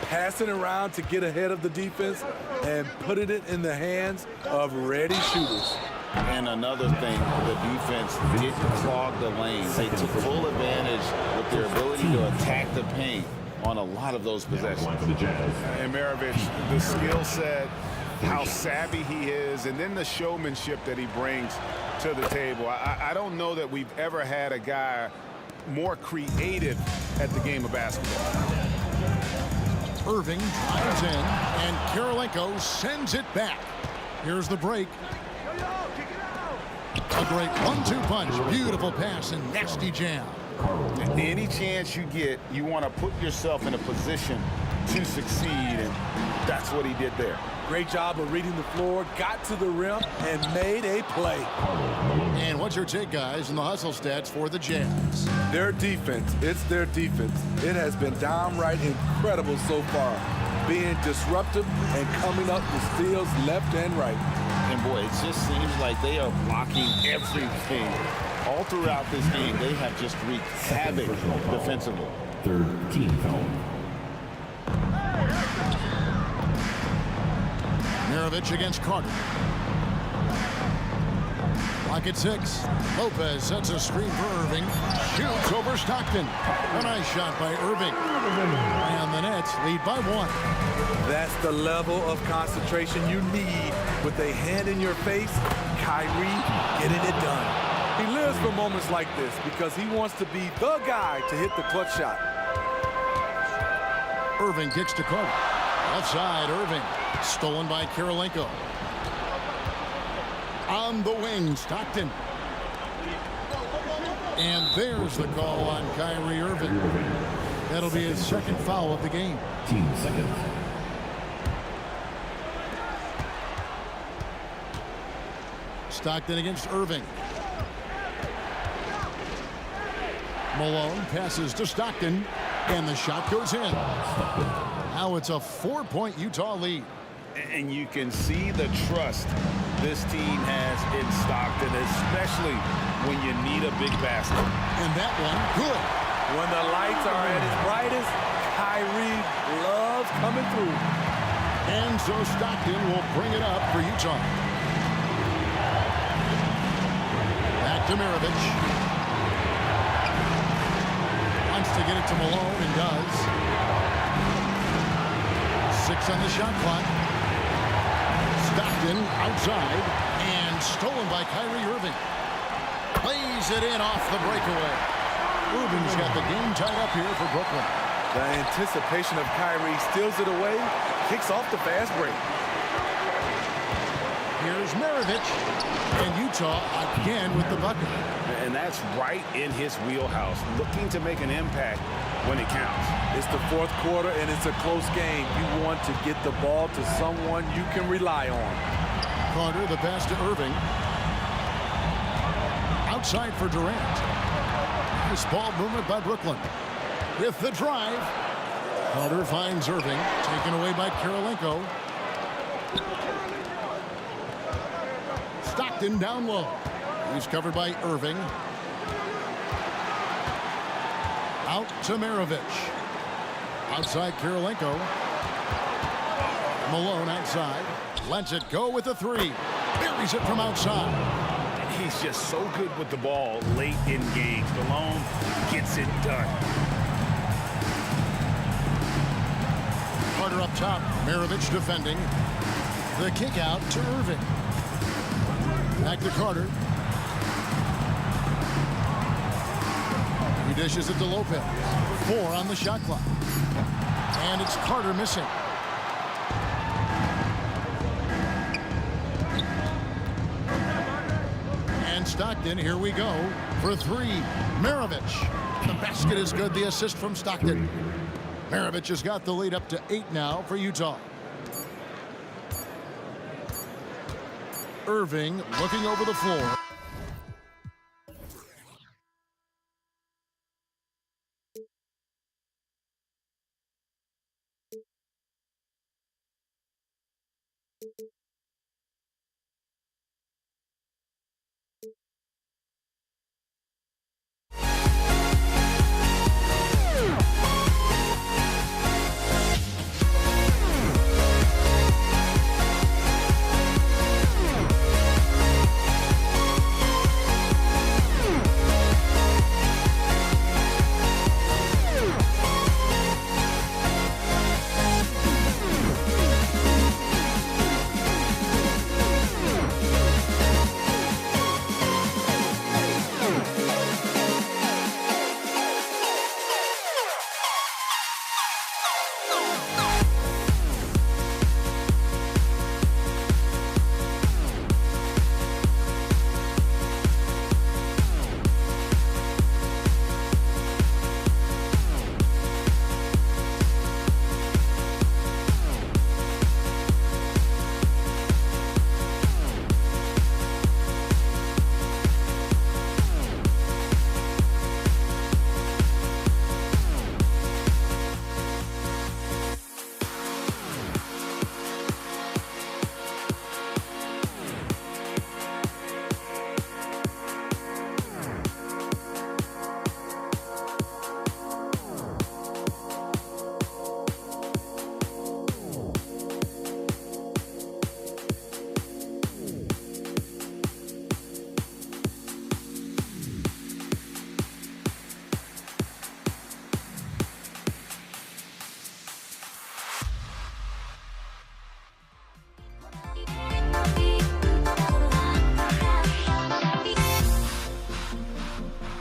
Passing around to get ahead of the defense and putting it in the hands of ready shooters. And another thing, the defense didn't clog the lanes. They took full advantage with their ability to attack the paint on a lot of those possessions. And Maravich, the skill set, how savvy he is, and then the showmanship that he brings to the table. I don't know that we've ever had a guy more creative at the game of basketball. Irving drives in, and Kirilenko sends it back. Here's the break. A great 1-2 punch. Beautiful pass and nasty jam. Any chance you get, you want to put yourself in a position to succeed, and that's what he did there. Great job of reading the floor, got to the rim, and made a play. And what's your take, guys, in the hustle stats for the Jazz? Their defense, it's their defense. It has been downright incredible so far, being disruptive and coming up with steals left and right. And boy, it just seems like they are blocking everything. All throughout this game, they have just wreaked havoc defensively. Third team foul. Maravich against Carter. Clock at 6. Lopez sets a screen for Irving. Shoots over Stockton. A nice shot by Irving. And the Nets lead by 1. That's the level of concentration you need with a hand in your face. Kyrie getting it done. He lives for moments like this because he wants to be the guy to hit the clutch shot. Irving kicks to Carter. Left side, Irving. Stolen by Kirilenko. On the wing, Stockton. And there's the call on Kyrie Irving. That'll be his second foul of the game. Team second. Stockton against Irving. Malone passes to Stockton, and the shot goes in. Now it's a 4-point Utah lead. And you can see the trust this team has in Stockton, especially when you need a big basket. And that one, good. When the lights are at its brightest, Kyrie loves coming through. And so Stockton will bring it up for Utah. Back to Maravich. Wants to get it to Malone and does. 6 on the shot clock. Stockton outside and stolen by Kyrie Irving. Plays it in off the breakaway. Irving's got the game tied up here for Brooklyn. The anticipation of Kyrie steals it away, kicks off the fast break. Here's Maravich, and Utah again with the bucket. And that's right in his wheelhouse, looking to make an impact when it counts. It's the fourth quarter, and it's a close game. You want to get the ball to someone you can rely on. Carter, the pass to Irving. Outside for Durant. Nice ball movement by Brooklyn. With the drive. Carter finds Irving. Taken away by Kirilenko. Stockton down low. He's covered by Irving. Out to Maravich. Outside Kirilenko. Malone outside. Lets it go with a 3. Buries it from outside. He's just so good with the ball late in games. Malone gets it done. Carter up top. Maravich defending. The kick out to Irving. Back to Carter. He dishes it to Lopez. 4 on the shot clock. And it's Carter missing. And Stockton, here we go for 3. Maravich. The basket is good. The assist from Stockton. Maravich has got the lead up to 8 now for Utah. Irving looking over the floor.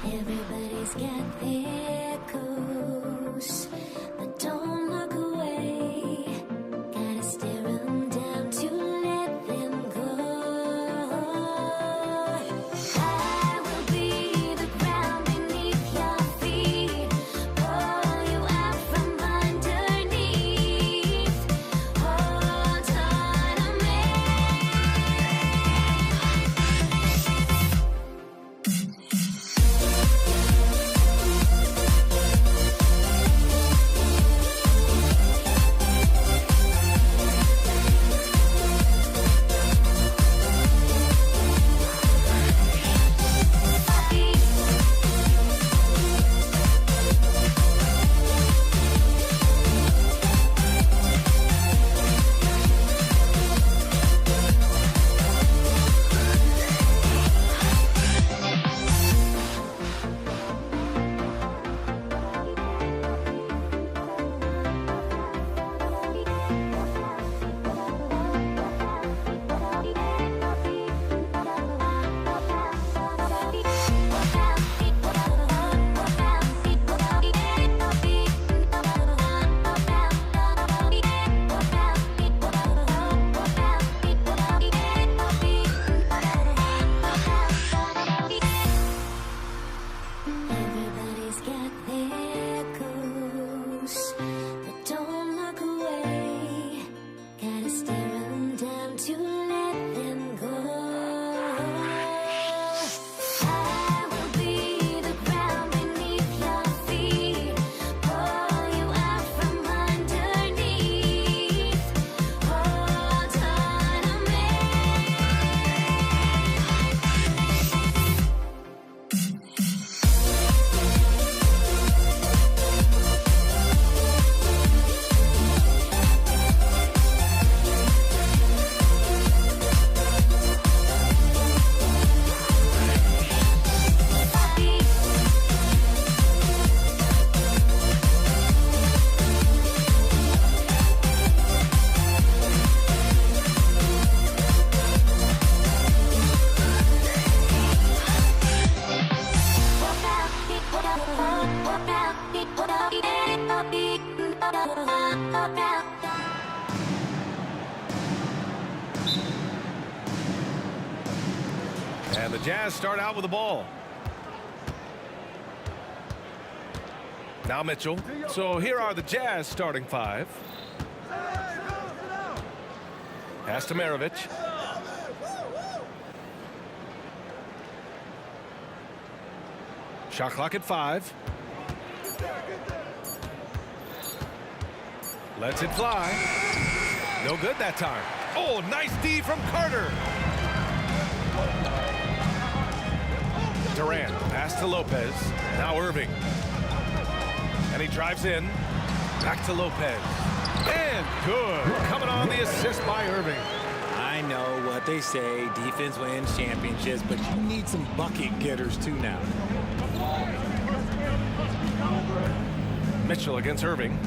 Everybody's got their goals, but don't look away. Gotta stare 'em down to let them go. I will be the ground beneath your feet, pull you out from underneath. Hold on to me. And the Jazz start out with the ball. Now Mitchell. So here are the Jazz starting five. Pass to Maravich. Shot clock at 5. Lets it fly. No good that time. Oh, nice D from Carter. Durant, pass to Lopez. Now Irving. And he drives in. Back to Lopez. And good. Coming on the assist by Irving. I know what they say, defense wins championships, but you need some bucket getters too now. Mitchell against Irving.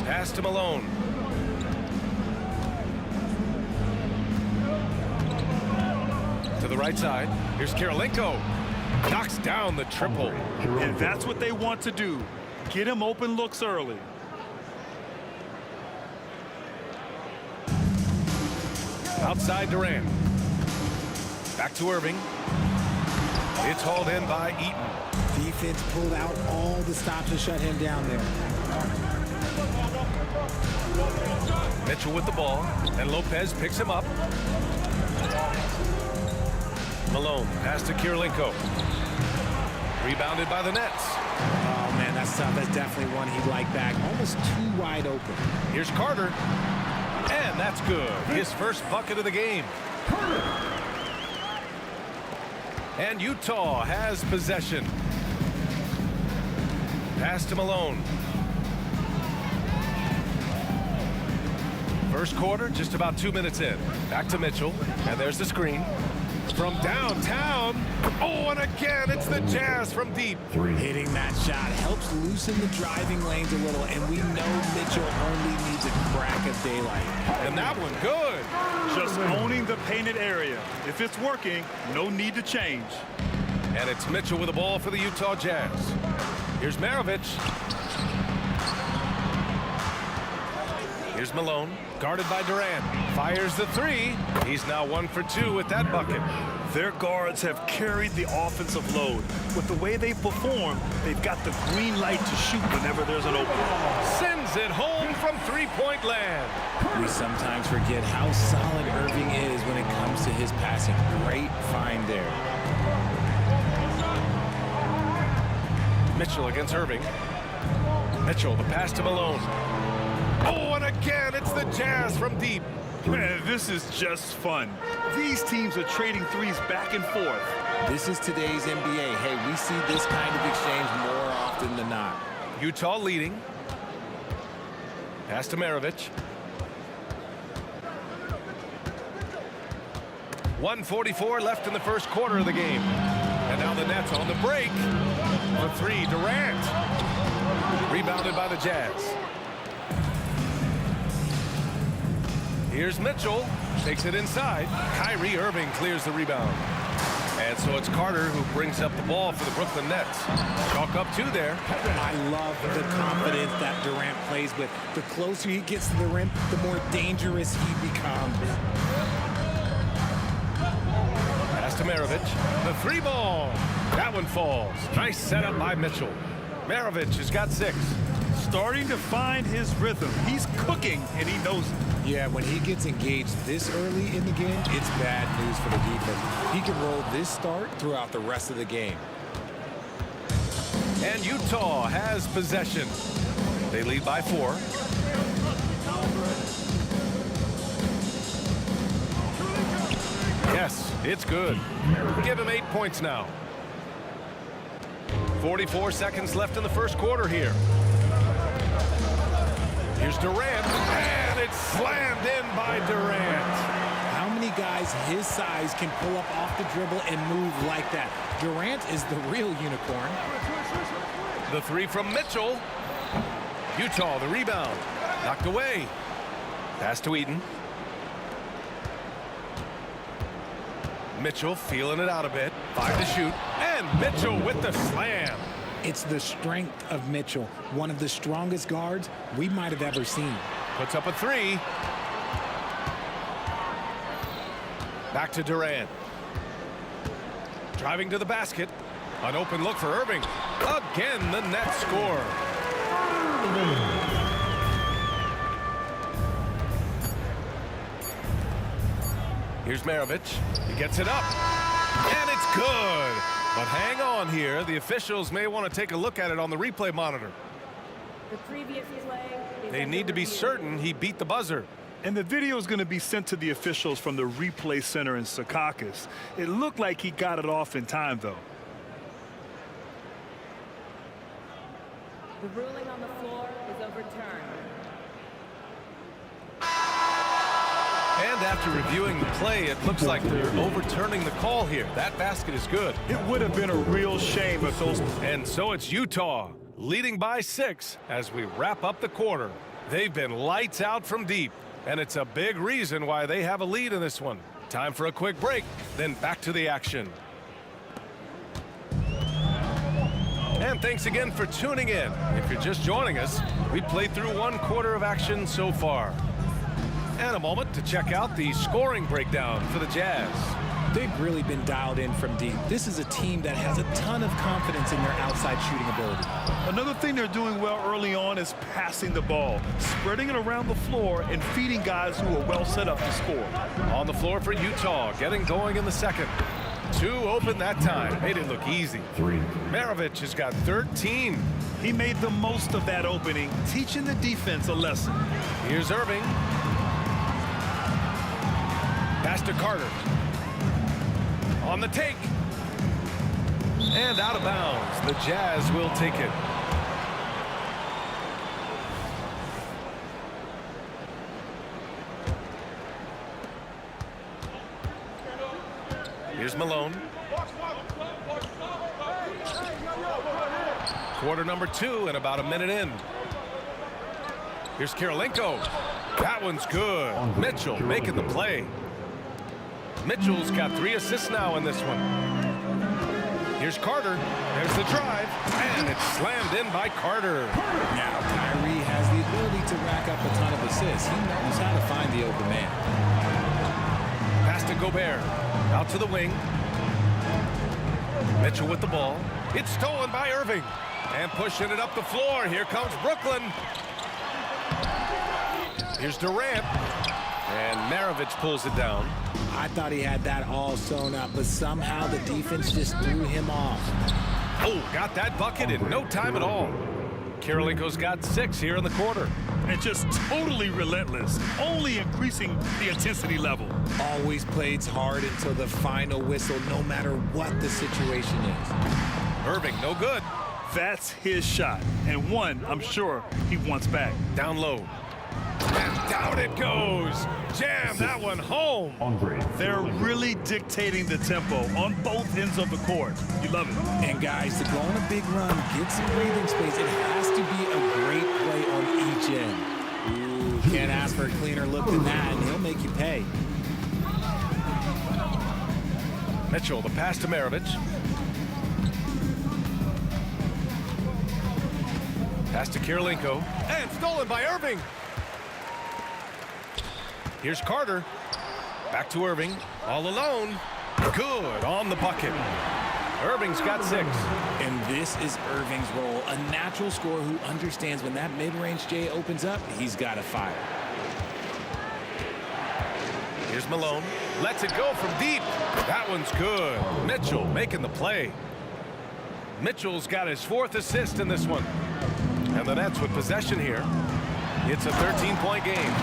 Pass to Malone. To the right side. Here's Kirilenko. Knocks down the triple. And that's what they want to do. Get him open looks early. Outside Durant. Back to Irving. It's hauled in by Eaton. Defense pulled out all the stops to shut him down there. Mitchell with the ball, and Lopez picks him up. Malone, pass to Kirilenko. Rebounded by the Nets. Oh, man, that's tough. That's definitely one he'd like back. Almost too wide open. Here's Carter. And that's good. His first bucket of the game. And Utah has possession. Pass to Malone. First quarter, just about 2 minutes in. Back to Mitchell. And there's the screen. From downtown. Oh, and again, it's the Jazz from deep. Hitting that shot helps loosen the driving lanes a little, and we know Mitchell only needs a crack of daylight. And that one good. Just owning the painted area. If it's working, no need to change. And it's Mitchell with the ball for the Utah Jazz. Here's Maravich. Here's Malone, guarded by Durant. Fires the three. He's now 1 for 2 with that bucket. Their guards have carried the offensive load. With the way they perform, they've got the green light to shoot whenever there's an opening. Sends it home from three-point land. We sometimes forget how solid Irving is when it comes to his passing. Great find there. Mitchell against Irving. Mitchell, the pass to Malone. Oh, and again, it's the Jazz from deep. Man, this is just fun. These teams are trading threes back and forth. This is today's NBA. Hey, we see this kind of exchange more often than not. Utah leading. Pass to Maravich. 1:44 left in the first quarter of the game. And now the Nets on the break. For three, Durant. Rebounded by the Jazz. Here's Mitchell. Takes it inside. Kyrie Irving clears the rebound. And so it's Carter who brings up the ball for the Brooklyn Nets. Chalk up 2 there. I love the confidence that Durant plays with. The closer he gets to the rim, the more dangerous he becomes. Pass to Maravich. The 3 ball. That one falls. Nice setup by Mitchell. Maravich has got 6. Starting to find his rhythm. He's cooking, and he knows it. Yeah, when he gets engaged this early in the game, it's bad news for the defense. He can roll this start throughout the rest of the game. And Utah has possession. They lead by 4. Yes, it's good. Give him 8 points now. 44 seconds left in the first quarter here. Here's Durant, and it's slammed in by Durant. How many guys his size can pull up off the dribble and move like that? Durant is the real unicorn. The 3 from Mitchell. Utah, the rebound. Knocked away. Pass to Eaton. Mitchell feeling it out a bit. 5 to shoot. And Mitchell with the slam. It's the strength of Mitchell, one of the strongest guards we might have ever seen. Puts up a 3. Back to Durant. Driving to the basket. An open look for Irving. Again, the net score. Here's Maravich. He gets it up. And it's good. But hang on here. The officials may want to take a look at it on the replay monitor. The previous play is They need to be certain he beat the buzzer. And the video is going to be sent to the officials from the replay center in Secaucus. It looked like he got it off in time, though. The ruling on the floor is overturned. And after reviewing the play, it looks like they're overturning the call here. That basket is good. It would have been a real shame if those... And so it's Utah leading by 6 as we wrap up the quarter. They've been lights out from deep, and it's a big reason why they have a lead in this one. Time for a quick break, then back to the action. And thanks again for tuning in. If you're just joining us, we played through 1 quarter of action so far. And a moment to check out the scoring breakdown for the Jazz. They've really been dialed in from deep. This is a team that has a ton of confidence in their outside shooting ability. Another thing they're doing well early on is passing the ball, spreading it around the floor and feeding guys who are well set up to score. On the floor for Utah, getting going in the second. 2 open that time. Made it look easy. 3. Maravich has got 13. He made the most of that opening, teaching the defense a lesson. Here's Irving. Pass to Carter. On the take. And out of bounds. The Jazz will take it. Here's Malone. Quarter number 2 and about a minute in. Here's Kirilenko. That one's good. Mitchell making the play. Mitchell's got 3 assists now in this one. Here's Carter. There's the drive. And it's slammed in by Carter. Now Kyrie has the ability to rack up a ton of assists. He knows how to find the open man. Pass to Gobert. Out to the wing. Mitchell with the ball. It's stolen by Irving. And pushing it up the floor. Here comes Brooklyn. Here's Durant. And Maravich pulls it down. I thought he had that all sewn up, but somehow the defense just threw him off. Oh, got that bucket in no time at all. Kirilenko's got 6 here in the quarter. And just totally relentless, only increasing the intensity level. Always plays hard until the final whistle, no matter what the situation is. Irving, no good. That's his shot, and one I'm sure he wants back. Down low. And down it goes. Jam that one home. They're really dictating the tempo on both ends of the court. You love it. And guys, to go on a big run, get some breathing space, it has to be a great play on each end. Ooh, can't ask for a cleaner look than that, and he'll make you pay. Mitchell, the pass to Maravich. Pass to Kirilenko. And stolen by Irving. Here's Carter. Back to Irving. All alone. Good on the bucket. Irving's got 6. And this is Irving's role. A natural scorer who understands when that mid-range J opens up, he's got to fire. Here's Malone. Lets it go from deep. That one's good. Mitchell making the play. Mitchell's got his 4th assist in this one. And the Nets with possession here. It's a 13-point game.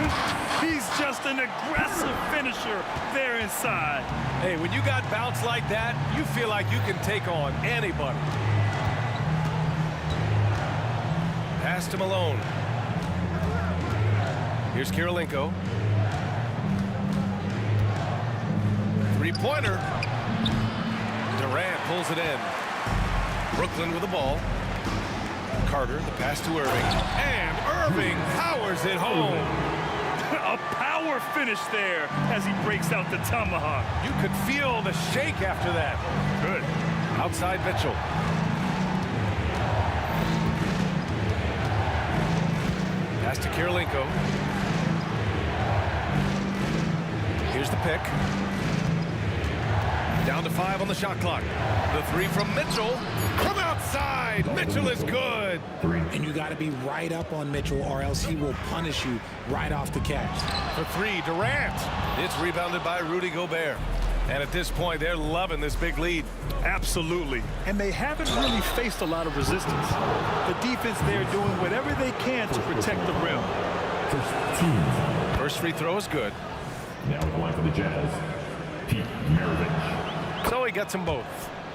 He's just an aggressive finisher there inside. Hey, when you got bounce like that, you feel like you can take on anybody. Pass to Malone. Here's Kirilenko. 3-pointer. Durant pulls it in. Brooklyn with the ball. Carter, the pass to Irving. And Irving powers it home. A power finish there as he breaks out the tomahawk. You could feel the shake after that. Good. Outside Mitchell. Pass to Kirilenko. Here's the pick. Down to 5 on the shot clock. The three from Mitchell. From outside. Mitchell is good. And you got to be right up on Mitchell or else he will punish you right off the catch. For three, Durant. It's rebounded by Rudy Gobert. And at this point, they're loving this big lead. Absolutely. And they haven't really faced a lot of resistance. The defense there doing whatever they can to protect the rim. First free throw is good. Now on the line for the Jazz, Pete Maravich. So he gets them both.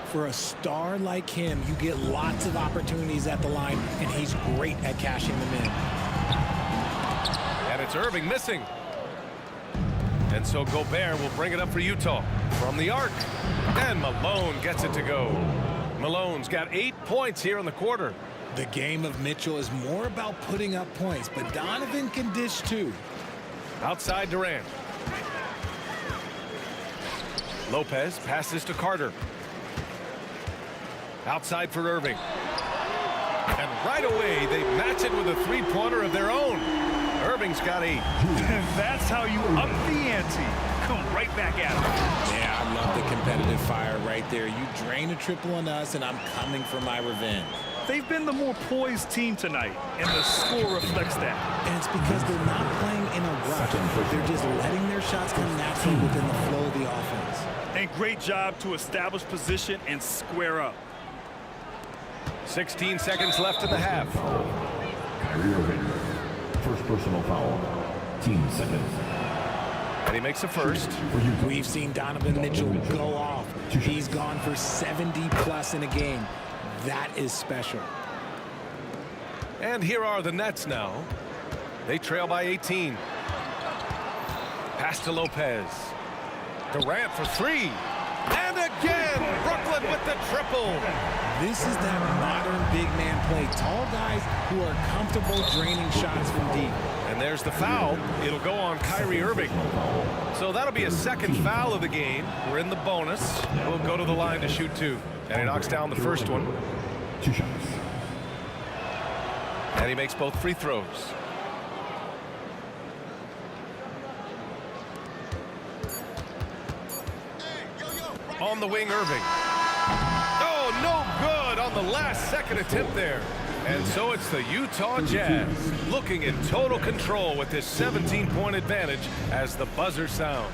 For a star like him, you get lots of opportunities at the line, and he's great at cashing them in. And it's Irving missing. And so Gobert will bring it up for Utah from the arc. And Malone gets it to go. Malone's got 8 points here in the quarter. The game of Mitchell is more about putting up points, but Donovan can dish too. Outside Durant. Lopez passes to Carter. Outside for Irving. And right away, they match it with a three-pointer of their own. Irving's got 8. And that's how you up the ante. Come right back at him. Yeah, I love the competitive fire right there. You drain a triple on us, and I'm coming for my revenge. They've been the more poised team tonight, and the score reflects that. And it's because they're not playing in a rush. They're just letting their shots come naturally within the flow of the offense. And great job to establish position and square up. 16 seconds left in the half. Kyrie Irving, first personal foul, team seconds. And he makes a first. We've seen Donovan Mitchell go off. He's gone for 70+ in a game. That is special. And here are the Nets now. They trail by 18. Pass to Lopez. Durant for 3. And again, Brooklyn with the triple. This is that modern big man play. Tall guys who are comfortable draining shots from deep. And there's the foul. It'll go on Kyrie Irving. So that'll be a second foul of the game. We're in the bonus. We'll go to the line to shoot 2. And he knocks down the first one. 2 shots. And he makes both free throws. On the wing, Irving. Oh, no good on the last second attempt there. And so it's the Utah Jazz looking in total control with this 17-point advantage as the buzzer sounds.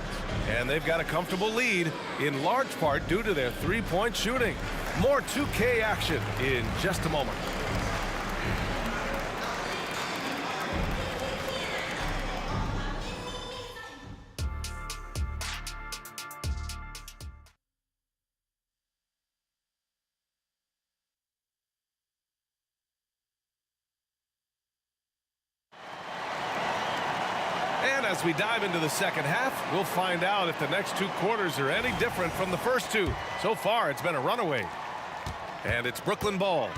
And they've got a comfortable lead in large part due to their three-point shooting. More 2K action in just a moment. As we dive into the second half, we'll find out if the next 2 quarters are any different from the first 2. So far, it's been a runaway. And it's Brooklyn ball.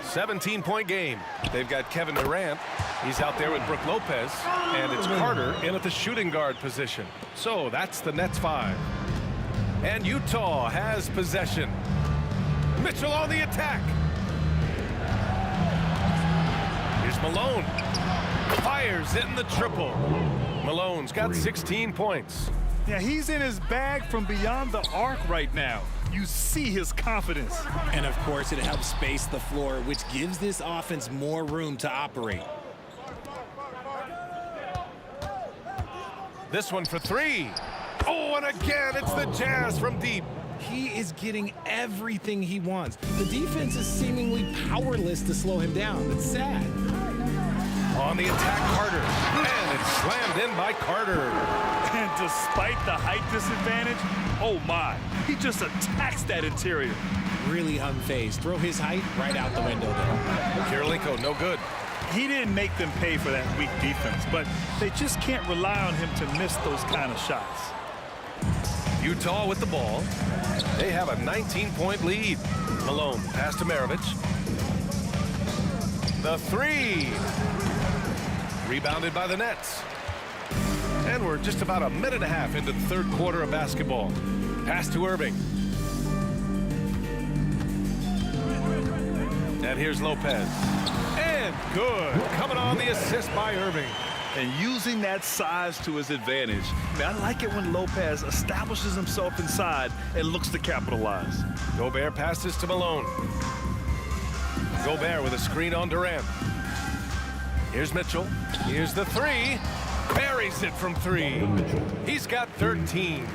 17-point game. They've got Kevin Durant. He's out there with Brook Lopez. And it's Carter in at the shooting guard position. So that's the Nets 5. And Utah has possession. Mitchell on the attack. Here's Malone. Fires in the triple. Malone's got 16 points. Yeah, he's in his bag from beyond the arc right now. You see his confidence. And of course, it helps space the floor, which gives this offense more room to operate. This one for 3. Oh, and again, it's the Jazz from deep. He is getting everything he wants. The defense is seemingly powerless to slow him down. It's sad. On the attack, Carter. And it's slammed in by Carter. And despite the height disadvantage, oh my, he just attacks that interior. Really unfazed. Throw his height right out the window there. Kirilenko, no good. He didn't make them pay for that weak defense, but they just can't rely on him to miss those kind of shots. Utah with the ball. They have a 19-point lead. Malone, pass to Maravich. The 3. Rebounded by the Nets. And we're just about a minute and a half into the third quarter of basketball. Pass to Irving. And here's Lopez. And good. Coming on the assist by Irving. and using that size to his advantage. I mean, I like it when Lopez establishes himself inside and looks to capitalize. Gobert passes to Malone. Gobert with a screen on Durant. Here's Mitchell. Here's the three. Buries it from three. He's got 13.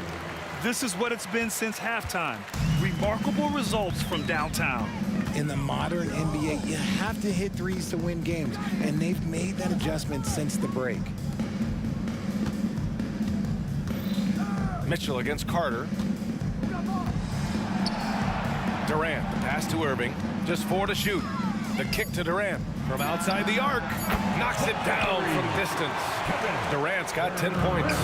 This is what it's been since halftime. Remarkable results from downtown. In the modern NBA, you have to hit threes to win games, and they've made that adjustment since the break. Mitchell against Carter. Durant, the pass to Irving. Just 4 to shoot. The kick to Durant from outside the arc. Knocks it down from distance. Durant's got 10 points.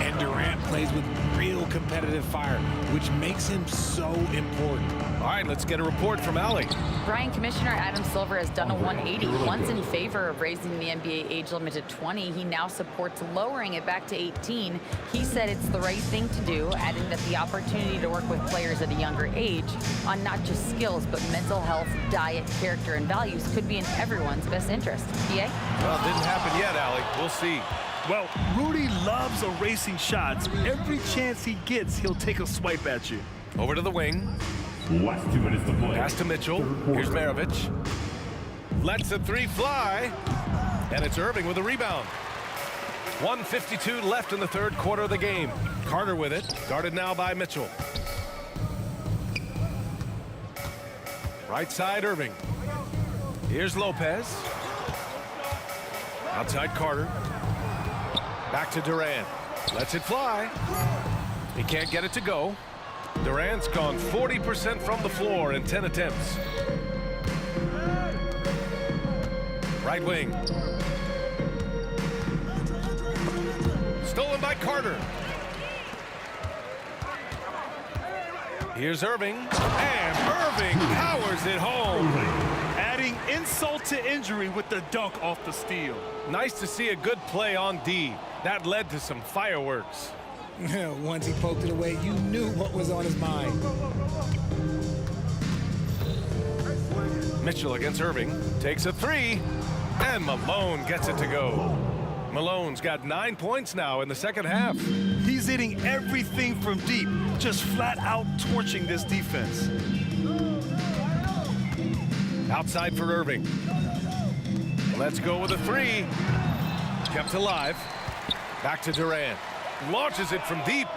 And Durant plays with real competitive fire, which makes him so important. All right, let's get a report from Allie. Brian, Commissioner Adam Silver has done a 180. Once in favor of raising the NBA age limit to 20, he now supports lowering it back to 18. He said it's the right thing to do, adding that the opportunity to work with players at a younger age on not just skills, but mental health, diet, character, and values could be in everyone's best interest. PA? Well, it didn't happen yet, Allie. We'll see. Well, Rudy loves erasing shots. Every chance he gets, he'll take a swipe at you. Over to the wing. Last 2 minutes to play. Pass to Mitchell. Here's Maravich. Lets the three fly. And it's Irving with a rebound. 1:52 left in the third quarter of the game. Carter with it. Guarded now by Mitchell. Right side, Irving. Here's Lopez. Outside Carter. Back to Durant. Lets it fly. He can't get it to go. Durant's gone 40% from the floor in 10 attempts. Right wing. Stolen by Carter. Here's Irving. And Irving powers it home. Adding insult to injury with the dunk off the steal. Nice to see a good play on D. That led to some fireworks. Once he poked it away, you knew what was on his mind. Mitchell against Irving. Takes a three. And Malone gets it to go. Malone's got 9 points now in the second half. He's hitting everything from deep, just flat out torching this defense. Outside for Irving. Let's go with a three. Kept alive. Back to Durant. Launches it from deep.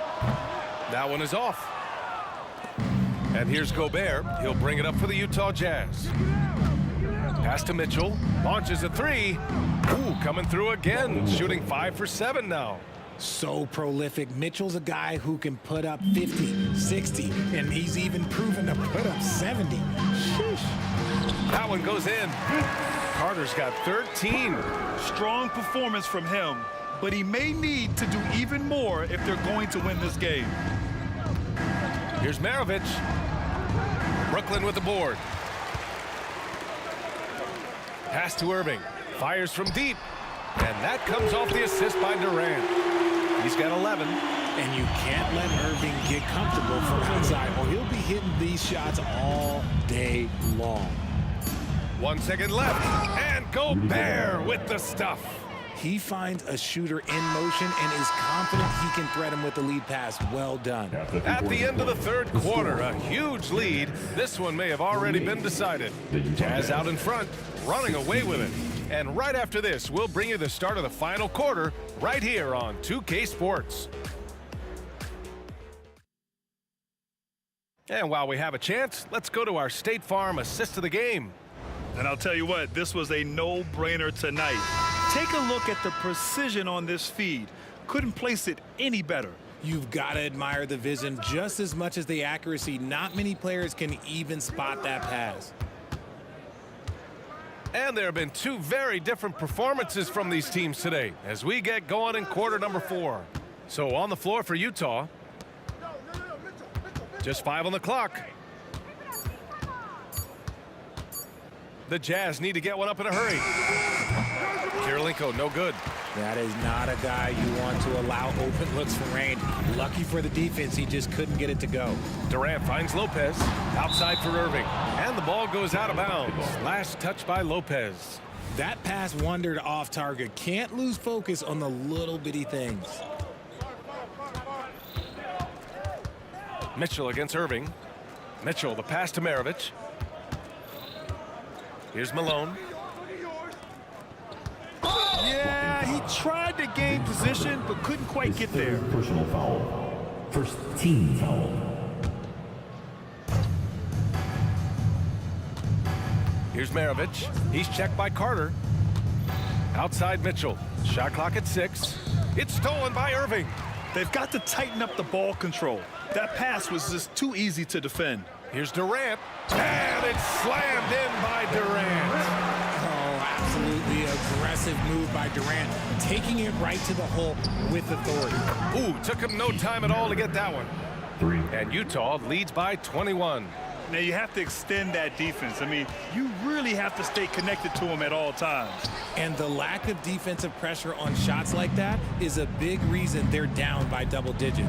That one is off. And here's Gobert. He'll bring it up for the Utah Jazz. Pass to Mitchell. Launches a three. Ooh, coming through again. Shooting 5 for 7 now. So prolific. Mitchell's a guy who can put up 50, 60, and he's even proven to put up 70. Sheesh. That one goes in. Carter's got 13. Strong performance from him, but he may need to do even more if they're going to win this game. Here's Maravich. Brooklyn with the board. Pass to Irving. Fires from deep. And that comes off the assist by Durant. He's got 11. And you can't let Irving get comfortable from outside, or he'll be hitting these shots all day long. 1 second left. And Gobert with the stuff. He finds a shooter in motion and is confident he can thread him with the lead pass. Well done. At the end of the third quarter, a huge lead. This one may have already been decided. Jazz out in front, running away with it. And right after this, we'll bring you the start of the final quarter right here on 2K Sports. And while we have a chance, let's go to our State Farm assist of the game. And I'll tell you what, this was a no-brainer tonight. Take a look at the precision on this feed. Couldn't place it any better. You've got to admire the vision just as much as the accuracy. Not many players can even spot that pass. And there have been two very different performances from these teams today as we get going in quarter number 4. So on the floor for Utah. Just 5 on the clock. The Jazz need to get one up in a hurry. Kirilenko, no good. That is not a guy you want to allow open looks from range. Lucky for the defense, he just couldn't get it to go. Durant finds Lopez. Outside for Irving. And the ball goes out of bounds. Last touch by Lopez. That pass wandered off target. Can't lose focus on the little bitty things. Mitchell against Irving. Mitchell, the pass to Maravich. Here's Malone. Yeah, he tried to gain position, but couldn't quite get there. Personal foul. First team foul. Here's Maravich. He's checked by Carter. Outside Mitchell. Shot clock at 6. It's stolen by Irving. They've got to tighten up the ball control. That pass was just too easy to defend. Here's Durant. And it's slammed in by Durant. Oh, absolutely aggressive move by Durant. Taking it right to the hole with authority. Ooh, took him no time at all to get that one. 3. And Utah leads by 21. Now you have to extend that defense. I mean, you really have to stay connected to him at all times. And the lack of defensive pressure on shots like that is a big reason they're down by double digits.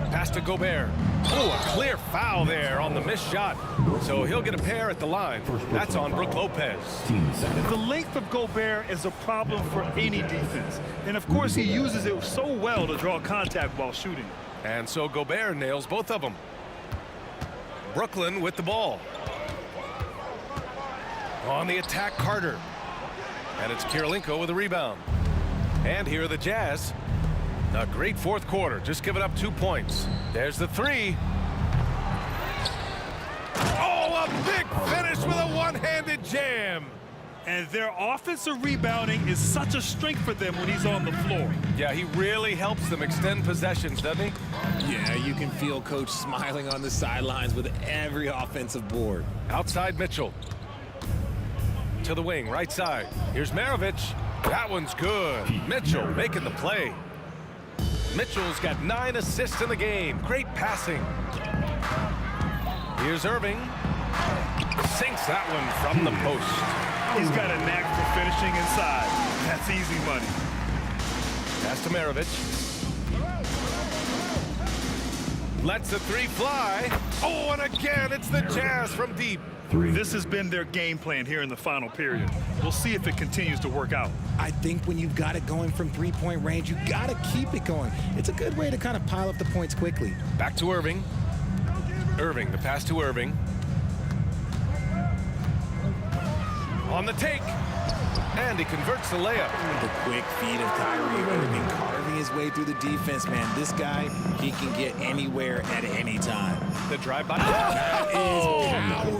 Pass to Gobert. Oh, a clear foul there on the missed shot. So he'll get a pair at the line. That's on Brook Lopez. The length of Gobert is a problem for any defense. And of course, he uses it so well to draw contact while shooting. And so Gobert nails both of them. Brooklyn with the ball. On the attack, Carter. And it's Kirilenko with a rebound. And here are the Jazz. A great fourth quarter, just giving up 2 points. There's the 3. Oh, a big finish with a one-handed jam. And their offensive rebounding is such a strength for them when he's on the floor. Yeah, he really helps them extend possessions, doesn't he? Yeah, you can feel Coach smiling on the sidelines with every offensive board. Outside Mitchell. To the wing, right side. Here's Maravich. That one's good. Mitchell making the play. Mitchell's got 9 assists in the game. Great passing. Here's Irving. Sinks that one from the post. He's got a knack for finishing inside. That's easy money. Pass to Maravich. Lets the 3 fly. Oh, and again, it's the Jazz from deep. This has been their game plan here in the final period. We'll see if it continues to work out. I think when you've got it going from three-point range, you got to keep it going. It's a good way to kind of pile up the points quickly. Back to Irving. Irving, the pass to Irving. On the take. And he converts the layup. The quick feed of Kyrie Irving carving his way through the defense, man. This guy, he can get anywhere at any time. The drive by. That is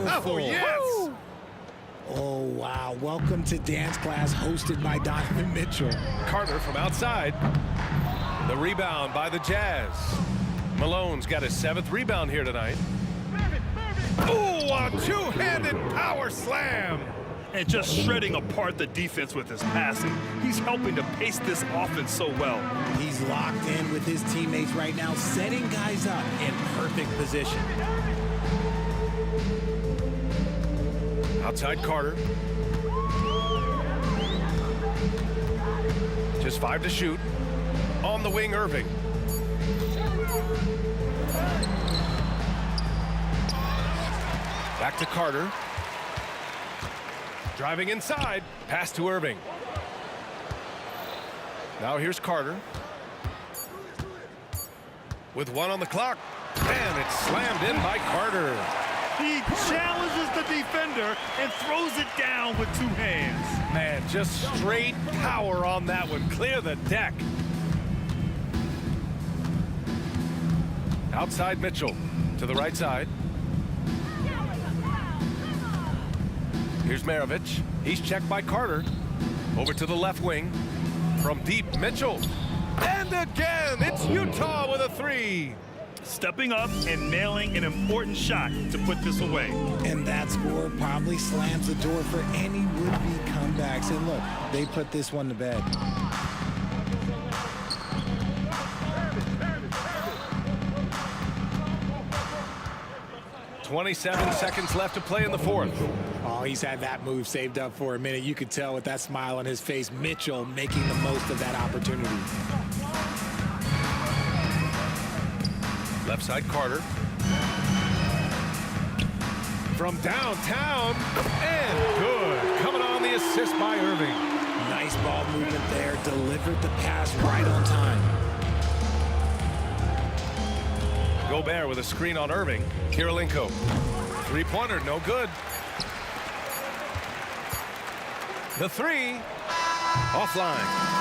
powerful. Oh, yes. Oh, wow. Welcome to dance class hosted by Donovan Mitchell. Carter from outside. The rebound by the Jazz. Malone's got his 7th rebound here tonight. Ooh, a two-handed power slam. And just shredding apart the defense with his passing. He's helping to pace this offense so well. He's locked in with his teammates right now, setting guys up in perfect position. Outside Carter. Just 5 to shoot. On the wing, Irving. Back to Carter. Driving inside. Pass to Irving. Now here's Carter. With 1 on the clock. And it's slammed in by Carter. He challenges the defender and throws it down with 2 hands. Man, just straight power on that one. Clear the deck. Outside Mitchell to the right side. Here's Maravich. He's checked by Carter. Over to the left wing. From deep, Mitchell. And again, it's Utah with a 3. Stepping up and nailing an important shot to put this away. And that score probably slams the door for any would-be comebacks. And look, they put this one to bed. 27 seconds left to play in the 4th. Oh, he's had that move saved up for a minute. You could tell with that smile on his face, Mitchell making the most of that opportunity. Left side, Carter. From downtown, and good. Coming on the the assist by Irving. Nice ball movement there. Delivered the pass right on time. Gobert with a screen on Irving. Kirilenko. Three-pointer, no good. The three, offline.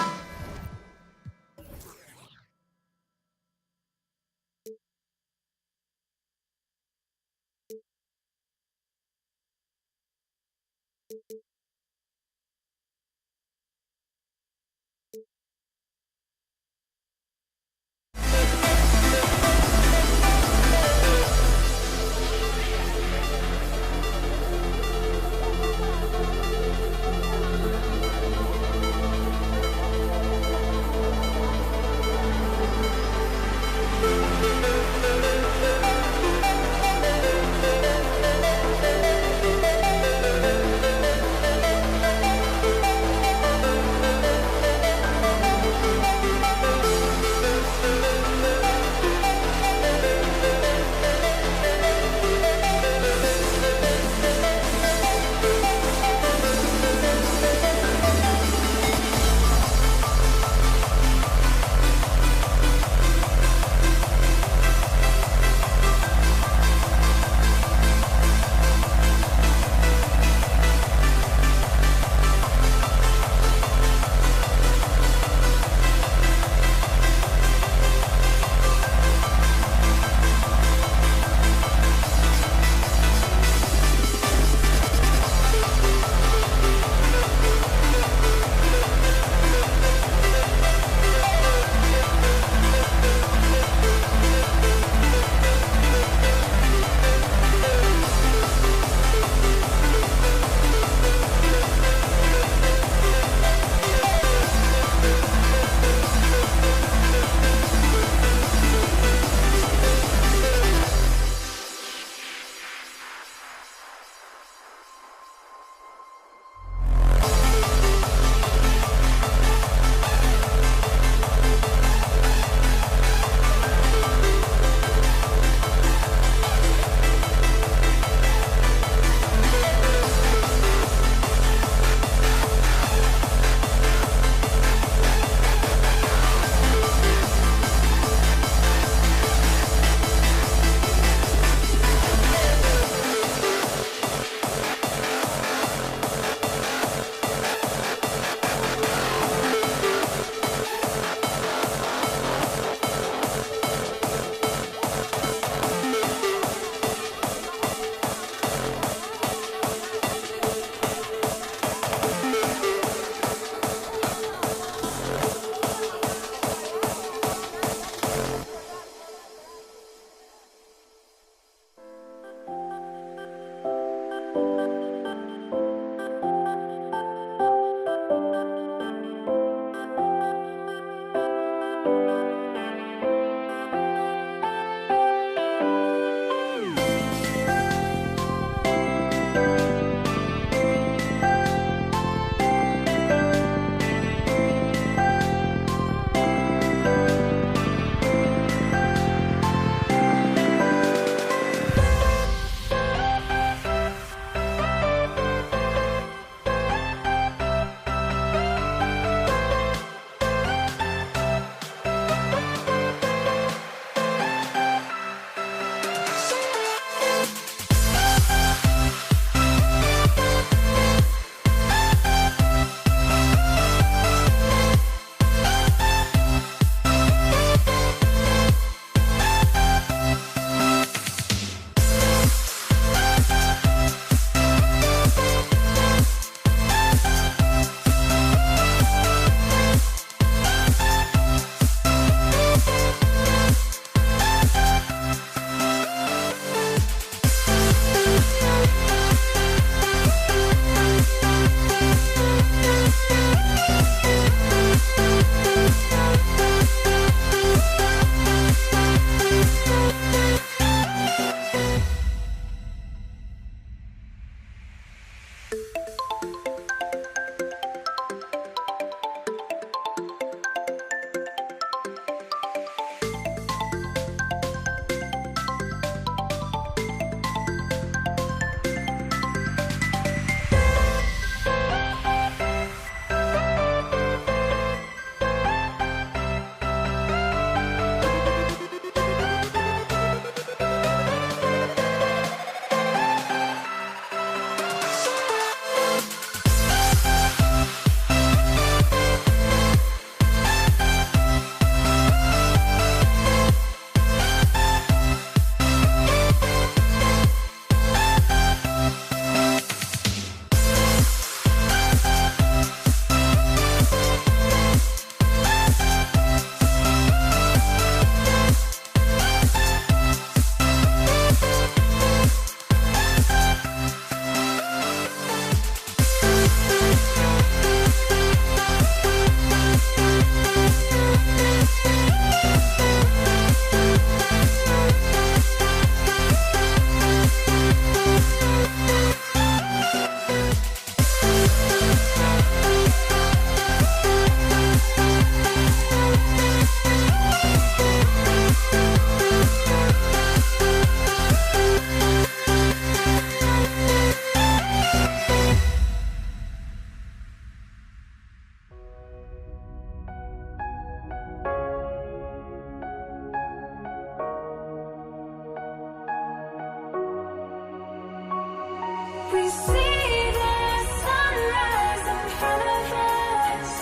We see the sunrise in front of us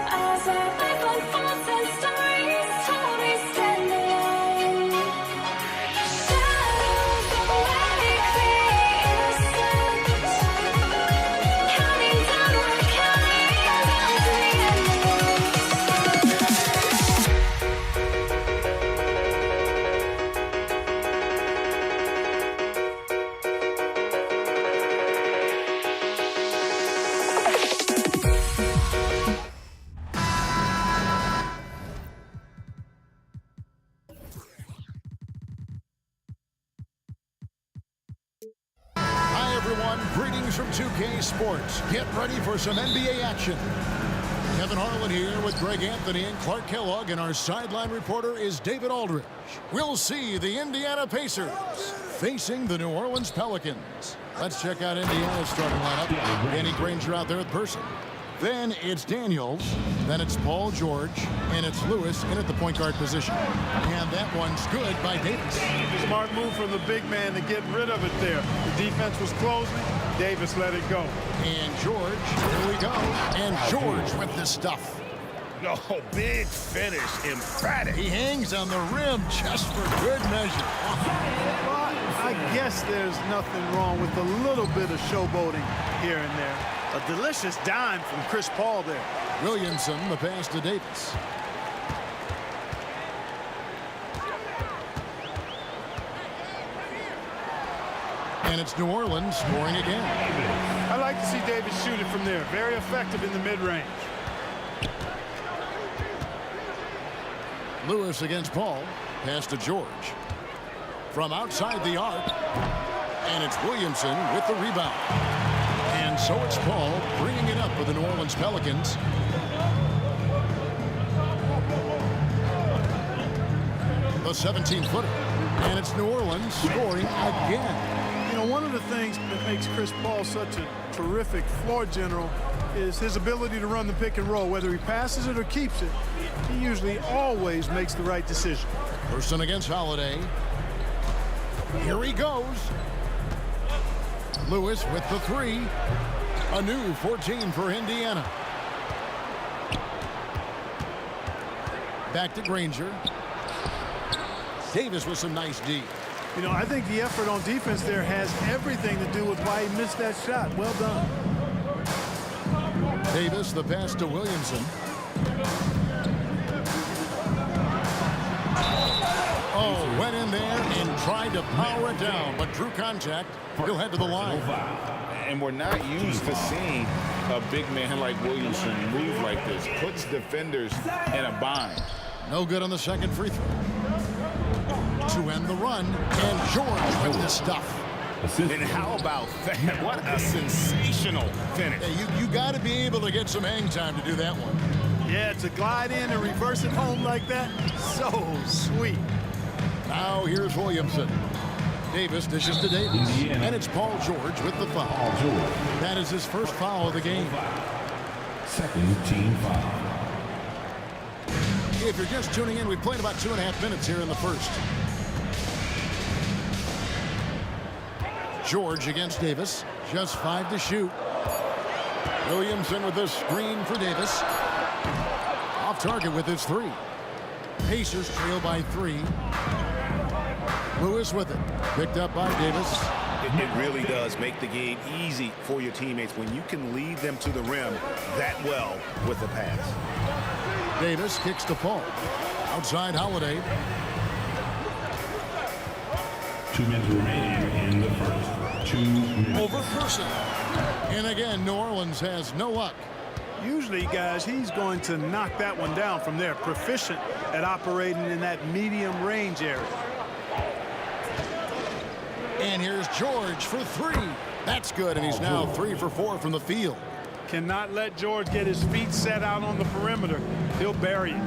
as our life unfolds and stories told. We stand alone. Shadows awake the innocent, counting down, we're counting down to the end of Hi, everyone. Greetings from 2K Sports. Get ready for some NBA action. Kevin Harlan here with Greg Anthony and Clark Kellogg, and our sideline reporter is David Aldridge. We'll see the Indiana Pacers facing the New Orleans Pelicans. Let's check out Indiana's starting lineup. Danny Granger out there at person. Then it's Daniels, then it's Paul George, and it's Lewis in at the point guard position. And that one's good by Davis. Smart move from the big man to get rid of it there. The defense was closing. Davis let it go. And George, here we go. And George with the stuff. No, big finish, emphatic. He hangs on the rim just for good measure. Well, I guess there's nothing wrong with a little bit of showboating here and there. A delicious dime from Chris Paul there. Williamson, the pass to Davis. And it's New Orleans scoring again. I like to see Davis shoot it from there. Very effective in the mid-range. Lewis against Paul. Pass to George. From outside the arc. And it's Williamson with the rebound. And so it's Paul bringing it up for the New Orleans Pelicans. The 17-footer. And it's New Orleans scoring again. You know, one of the things that makes Chris Paul such a terrific floor general is his ability to run the pick and roll. Whether he passes it or keeps it, he usually always makes the right decision. Person against Holiday. Here he goes. Lewis with the three. A new 14 for Indiana. Back to Granger. Davis with some nice D. You know, I think the effort on defense there has everything to do with why he missed that shot. Well done. Davis, the pass to Williamson. Oh, went in there and tried to power it down, but drew contact. He'll head to the line. And we're not used to seeing a big man like Williamson move like this. Puts defenders in a bind. No good on the second free throw. To end the run, and George with the stuff. And how about that? What a sensational finish. Hey, you got to be able to get some hang time to do that one. Yeah, to glide in and reverse it home like that, so sweet. Now here's Williamson. Davis dishes to Davis. And it's Paul George with the foul. That is his first foul of the game. Second team foul. If you're just tuning in, we played about 2.5 minutes here in the first. George against Davis. Just 5 to shoot. Williamson with the screen for Davis. Off target with his 3. Pacers trail by 3. Lewis with it. Picked up by Davis. It really does make the game easy for your teammates when you can lead them to the rim that well with the pass. Davis kicks to Paul. Outside Holiday. 2 minutes remaining in the first. 2 minutes. Over Person. And again, New Orleans has no luck. Usually, guys, he's going to knock that one down from there. Proficient at operating in that medium range area. And here's George for 3. That's good, and he's now 3 for 4 from the field. Cannot let George get his feet set out on the perimeter. He'll bury it.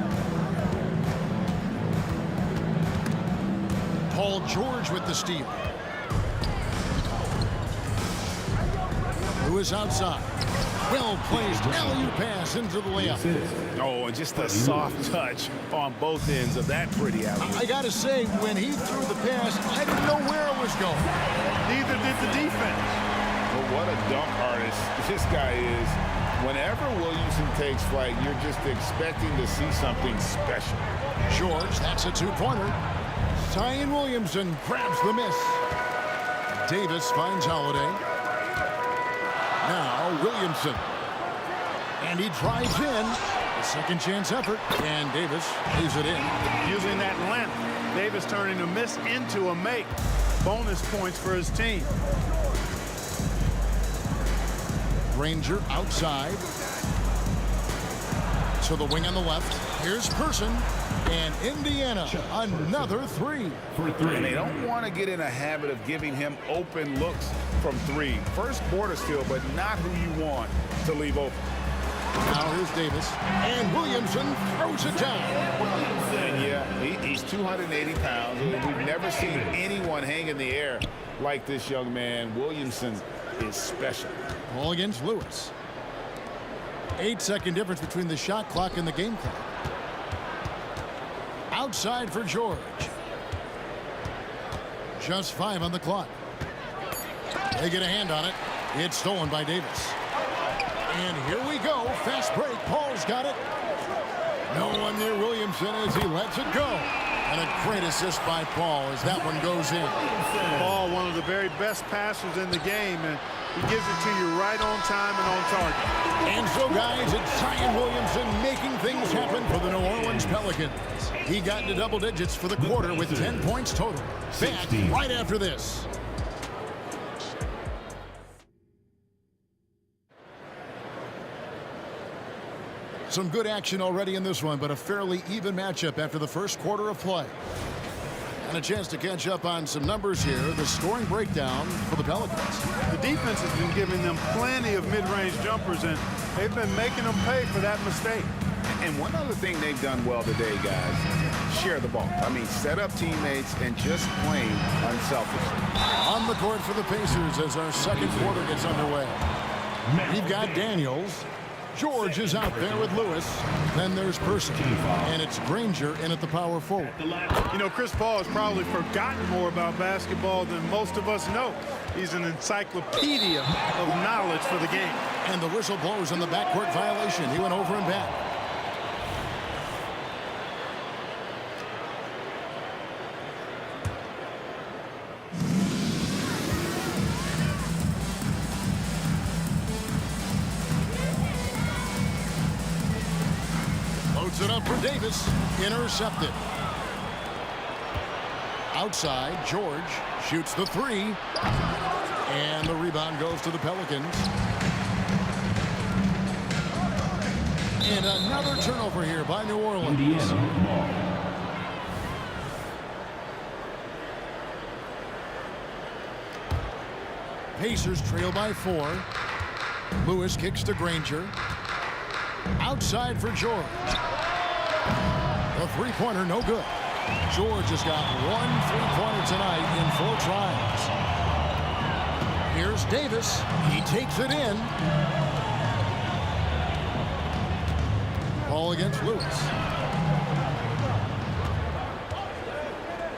Paul George with the steal. Lewis outside. Well placed alley-oop pass into the layup. Oh, and just a soft touch on both ends of that pretty alley-oop. I got to say, when he threw the pass, I didn't know where it was going. Neither did the defense. Well, dunk artist this guy is. Whenever Williamson takes flight, you're just expecting to see something special. George, that's a two-pointer. Zion Williamson grabs the miss. Davis finds Holiday. Now Williamson. And he drives in. A second chance effort. And Davis lays it in. Using that length, Davis turning a miss into a make. Bonus points for his team. Granger outside. To the wing on the left. Here's Person. And Indiana, another three. And they don't want to get in a habit of giving him open looks from three. First quarter still, but not who you want to leave open. Now here's Davis. And Williamson throws it down. And yeah, he's 280 pounds. We've never seen anyone hang in the air like this young man. Williamson is special. Ball against Lewis. 8-second difference between the shot clock and the game clock. Outside for George. Just 5 on the clock. They get a hand on it. It's stolen by Davis. And here we go. Fast break. Paul's got it. No one near Williamson as he lets it go. And a great assist by Paul as that one goes in. Paul, one of the very best passers in the game, and he gives it to you right on time and on target. And so, guys, it's Zion Williamson making things happen for the New Orleans Pelicans. He got into double digits for the quarter with 10 points total. Back right after this. Some good action already in this one, but a fairly even matchup after the first quarter of play. And a chance to catch up on some numbers here. The scoring breakdown for the Pelicans. The defense has been giving them plenty of mid-range jumpers, and they've been making them pay for that mistake. And one other thing they've done well today, guys, share the ball. I mean, set up teammates and just plain unselfishly. On the court for the Pacers as our second quarter gets underway. We've got Daniels. George is out there with Lewis. Then there's Person. And it's Granger in at the power forward. You know, Chris Paul has probably forgotten more about basketball than most of us know. He's an encyclopedia of knowledge for the game. And the whistle blows on the backcourt violation. He went over and back. It up for Davis. Intercepted. Outside, George shoots the three. And the rebound goes to the Pelicans. And another turnover here by New Orleans. Pacers trail by 4. Lewis kicks to Granger. Outside for George. The three-pointer, no good. George has got 1 3-pointer tonight in 4 tries. Here's Davis. He takes it in. Ball against Lewis.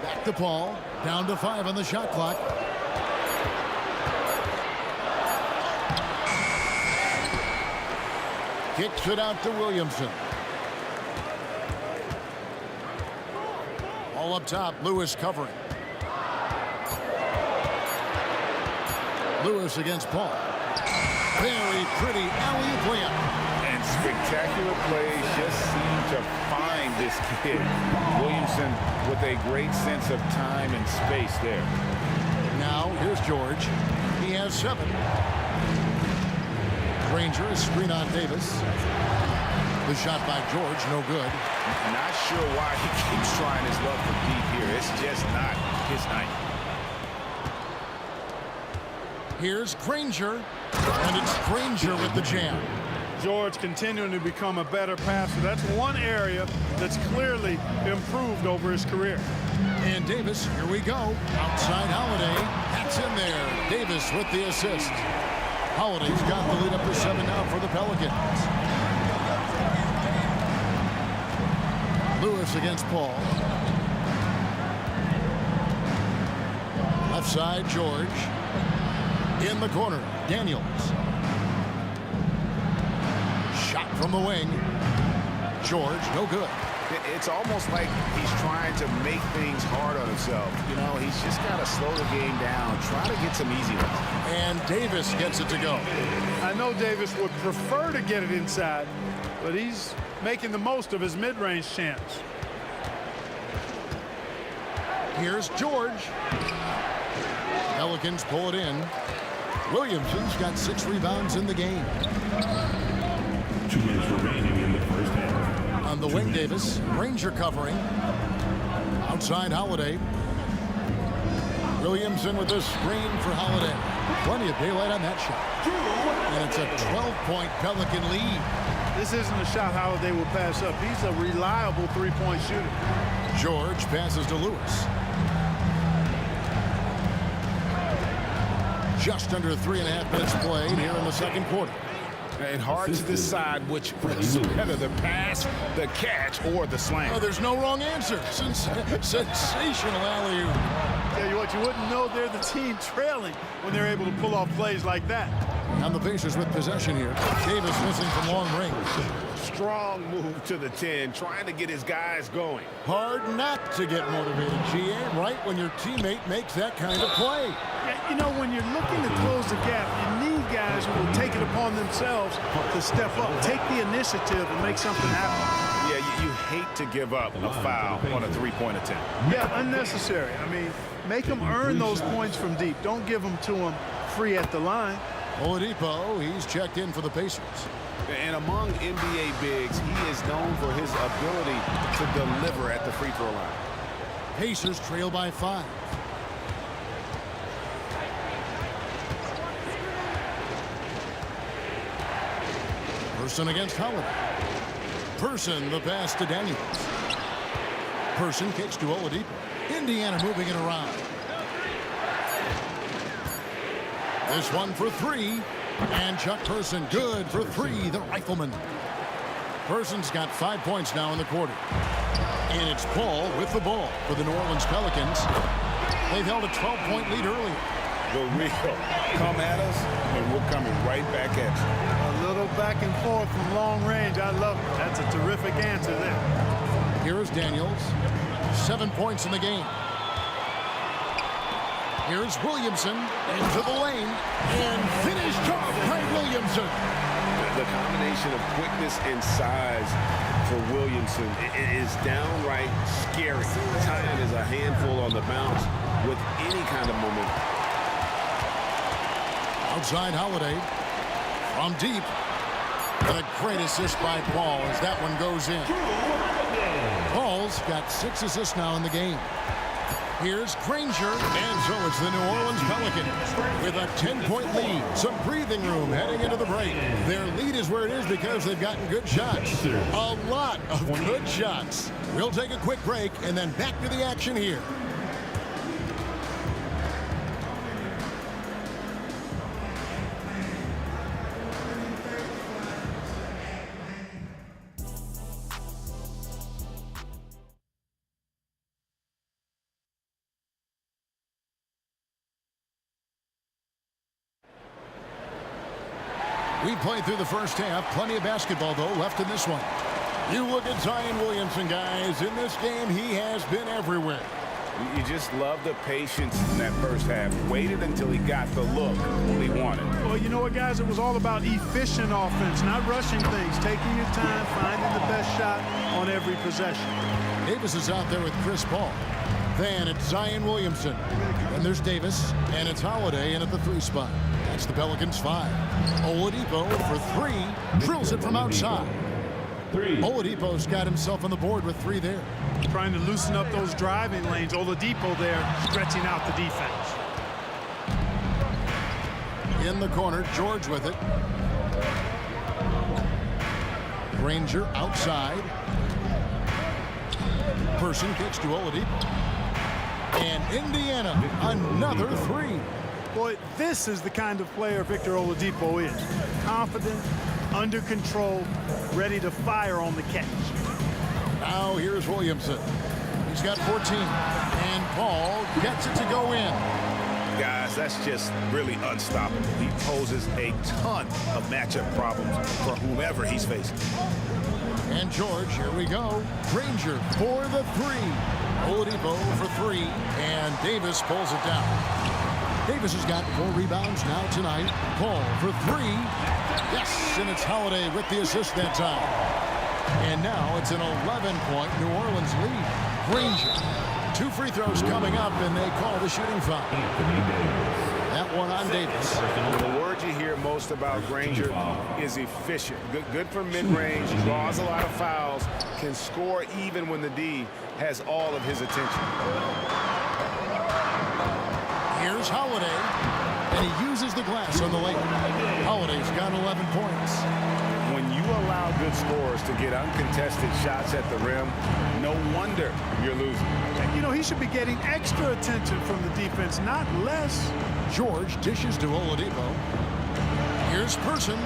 Back to Paul. Down to 5 on the shot clock. Kicks it out to Williamson. All up top, Lewis covering. Lewis against Paul. Very pretty alley-oop layup. And spectacular plays just seem to find this kid. Williamson with a great sense of time and space there. Now, here's George. He has 7. Granger, a screen on Davis. The shot by George, no good. Not sure why he keeps trying his luck for deep here. It's just not his night. Here's Granger, and it's Granger with the jam. George continuing to become a better passer. That's one area that's clearly improved over his career. And Davis, here we go. Outside Holiday. That's in there. Davis with the assist. Holiday's got the lead up to 7 now for the Pelicans. Lewis against Paul. Left side, George. In the corner, Daniels. Shot from the wing. George, no good. It's almost like he's trying to make things hard on himself. You know, he's just got to slow the game down, try to get some easy ones. And Davis gets it to go. I know Davis would prefer to get it inside, but he's making the most of his mid-range chance. Here's George. Pelicans pull it in. Williamson's got 6 rebounds in the game. 2 minutes remaining in the first half. On the wing, Davis. Ranger covering. Outside Holiday. Williamson with the screen for Holiday. Plenty of daylight on that shot. And it's a 12-point Pelican lead. This isn't a shot Holiday will pass up. He's a reliable three-point shooter. George passes to Lewis. Just under 3.5 minutes played here in the second quarter. And hard to decide which was better, the pass, the catch, or the slam. Oh, there's no wrong answer. Sensational alley-oop. Tell you what, you wouldn't know they're the team trailing when they're able to pull off plays like that. And the Pacers with possession here. Davis missing from long range. Strong move to the 10, trying to get his guys going. Hard not to get motivated, GA, right when your teammate makes that kind of play. Yeah, you know, when you're looking to close the gap, you need guys who will take it upon themselves to step up, take the initiative, and make something happen. Yeah, you hate to give up a foul on a three-point attempt. Yeah, unnecessary. I mean, make them earn those points from deep. Don't give them to them free at the line. Oladipo, he's checked in for the Pacers. And among NBA bigs, he is known for his ability to deliver at the free throw line. Pacers trail by 5. Person against Holiday. Person, the pass to Daniels. Person kicks to Oladipo. Indiana moving it around. This one for 3. And Chuck Person good for 3, the rifleman. Person's got 5 points now in the quarter. And it's Paul with the ball for the New Orleans Pelicans. They've held a 12-point lead earlier. The real come at us, and we're coming right back at you. A little back and forth from long range. I love it. That's a terrific answer there. Here's Daniels. 7 points in the game. Here's Williamson into the lane and finished off by Williamson. The combination of quickness and size for Williamson is downright scary. Time is a handful on the bounce with any kind of momentum. Outside Holiday from deep. And a great assist by Paul as that one goes in. Paul's got 6 assists now in the game. Here's Granger, and so it's the New Orleans Pelicans with a 10-point lead. Some breathing room heading into the break. Their lead is where it is because they've gotten good shots. A lot of good shots. We'll take a quick break and then back to the action here. We played through the first half. Plenty of basketball, though, left in this one. You look at Zion Williamson, guys. In this game, he has been everywhere. You just love the patience in that first half. Waited until he got the look he wanted. Well, you know what, guys? It was all about efficient offense, not rushing things, taking your time, finding the best shot on every possession. Davis is out there with Chris Paul. Then it's Zion Williamson. And there's Davis, and it's Holiday in at the 3 spot. That's the Pelicans 5. Oladipo for 3. Drills it from outside. Oladipo's got himself on the board with 3 there. Trying to loosen up those driving lanes. Oladipo there stretching out the defense. In the corner, George with it. Granger outside. Person kicks to Oladipo. And Indiana, another 3. Boy, this is the kind of player Victor Oladipo is. Confident, under control, ready to fire on the catch. Now here's Williamson. He's got 14. And Paul gets it to go in. guys, that's just really unstoppable. He poses a ton of matchup problems for whomever he's facing. And George, here we go. Granger for the three. Oladipo for three, and Davis pulls it down. Davis has got 4 rebounds now tonight. Paul for three. Yes, and it's Holiday with the assist that time. And now it's an 11-point New Orleans lead. Granger. 2 free throws coming up, and they call the shooting foul. That one on Davis. The word you hear most about Granger is efficient. Good for mid-range, draws a lot of fouls, can score even when the D has all of his attention. Here's Holiday, and he uses the glass on the layup. Holiday's got 11 points. When you allow good scorers to get uncontested shots at the rim, no wonder you're losing. You know, he should be getting extra attention from the defense, not less. George dishes to Oladipo. Here's Person.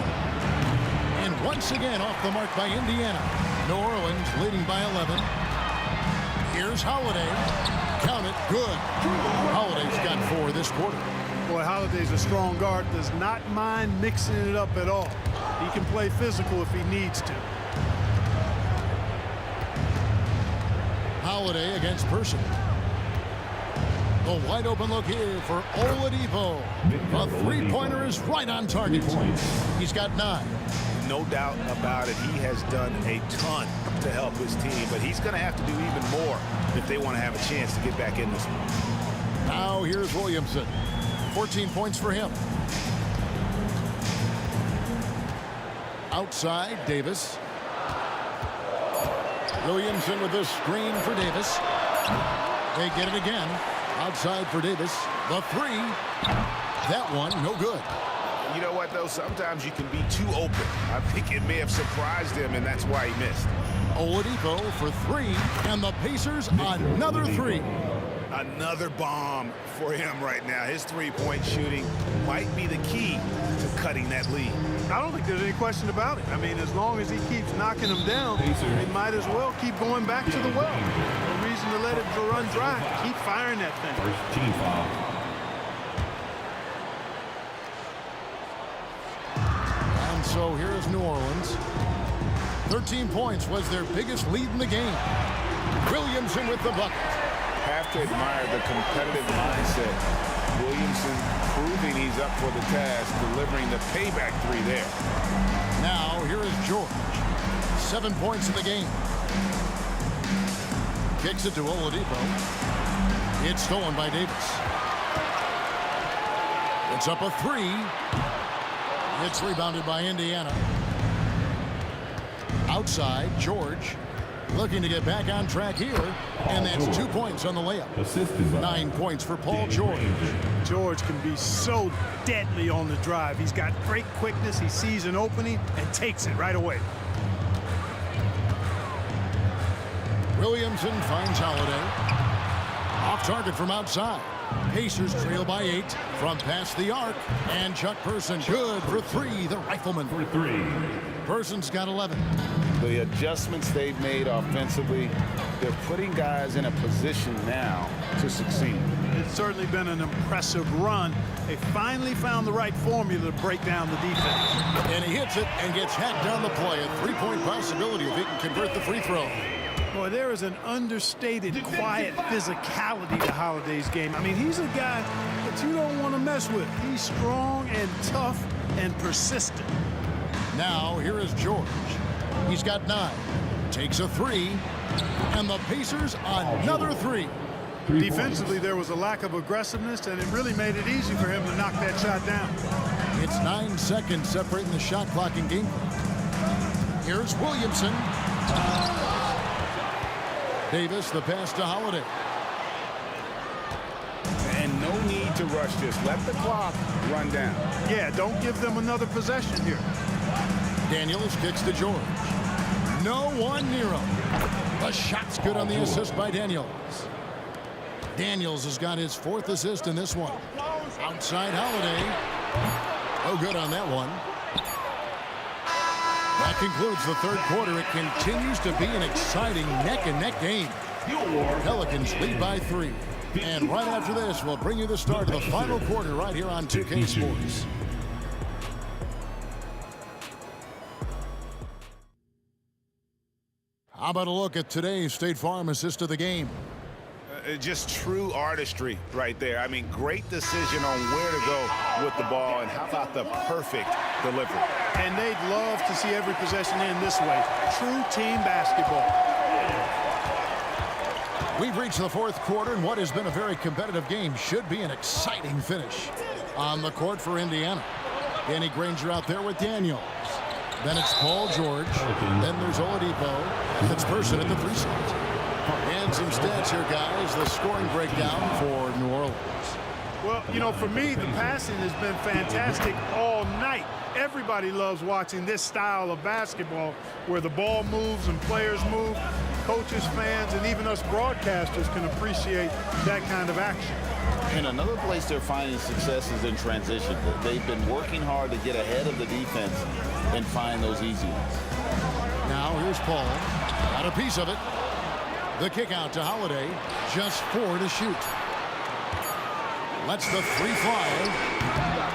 And once again off the mark by Indiana. New Orleans leading by 11. Here's Holiday. Count it. Good. Holiday's got 4 this quarter. Boy, Holiday's a strong guard. Does not mind mixing it up at all. He can play physical if he needs to. Holiday against Person. The wide open look here for Oladipo. A three-pointer is right on target. He's got 9. No doubt about it. He has done a ton to help his team, but he's going to have to do even more if they want to have a chance to get back in this one. Now here's Williamson. 14 points for him. Outside, Davis. Williamson with this screen for Davis. They get it again. Outside for Davis. The three. That one, no good. You know what, though? Sometimes you can be too open. I think it may have surprised him, and that's why he missed. Oladipo for 3, and the Pacers another 3. Another bomb for him right now. His three-point shooting might be the key to cutting that lead. I don't think there's any question about it. I mean, as long as he keeps knocking them down, they might as well keep going back to the well. No reason to let it run dry. Keep firing that thing. First team foul. And so here's New Orleans. 13 points was their biggest lead in the game. Williamson with the bucket. Have to admire the competitive mindset. Williamson proving he's up for the task, delivering the payback 3 there. Now here is George. 7 points in the game. Kicks it to Oladipo. It's stolen by Davis. It's up a 3. It's rebounded by Indiana. Outside, George looking to get back on track here, and that's 2 points on the layup. 9 points for Paul George. George can be so deadly on the drive. He's got great quickness. He sees an opening and takes it right away. Williamson finds Holiday. Off target from outside. Pacers trail by 8 from past the arc, and Chuck Person good for 3, the rifleman. For 3. Person's got 11. The adjustments they've made offensively, they're putting guys in a position now to succeed. It's certainly been an impressive run. They finally found the right formula to break down the defense. And he hits it and gets hacked down the play. A 3-point possibility if he can convert the free throw. Boy, there is an understated, quiet physicality to Holiday's game. I mean, he's a guy that you don't want to mess with. He's strong and tough and persistent. Now, here is George. He's got 9. Takes a 3. And the Pacers another 3. Defensively, there was a lack of aggressiveness, and it really made it easy for him to knock that shot down. It's 9 seconds separating the shot clock and game clock. Here's Williamson. Davis, the pass to Holiday. And no need to rush this. Let the clock run down. Yeah, don't give them another possession here. Daniels kicks to George. No one near him. The shot's good on the assist by Daniels. Daniels has got his 4th assist in this one. Outside Holiday. Oh, good on that one. That concludes the 3rd quarter. It continues to be an exciting neck-and-neck game. Pelicans lead by 3. And right after this, we'll bring you the start of the final quarter right here on 2K Sports. How about a look at today's State Farm assist of the game? Just true artistry right there. I mean, great decision on where to go with the ball, and how about the perfect delivery? And they'd love to see every possession end this way. True team basketball. We've reached the fourth quarter, and what has been a very competitive game should be an exciting finish. On the court for Indiana, Danny Granger out there with Daniels. Then it's Paul George. Then there's Oladipo. It's Person at the 3 slot. And some stats here, guys. The scoring breakdown for New Orleans. Well, you know, for me, the passing has been fantastic all night. Everybody loves watching this style of basketball where the ball moves and players move. Coaches, fans, and even us broadcasters can appreciate that kind of action. And another place they're finding success is in transition. They've been working hard to get ahead of the defense and find those easy ones. Now here's Paul. Got a piece of it. The kick out to Holiday. Just 4 to shoot. Lets the 3 fly.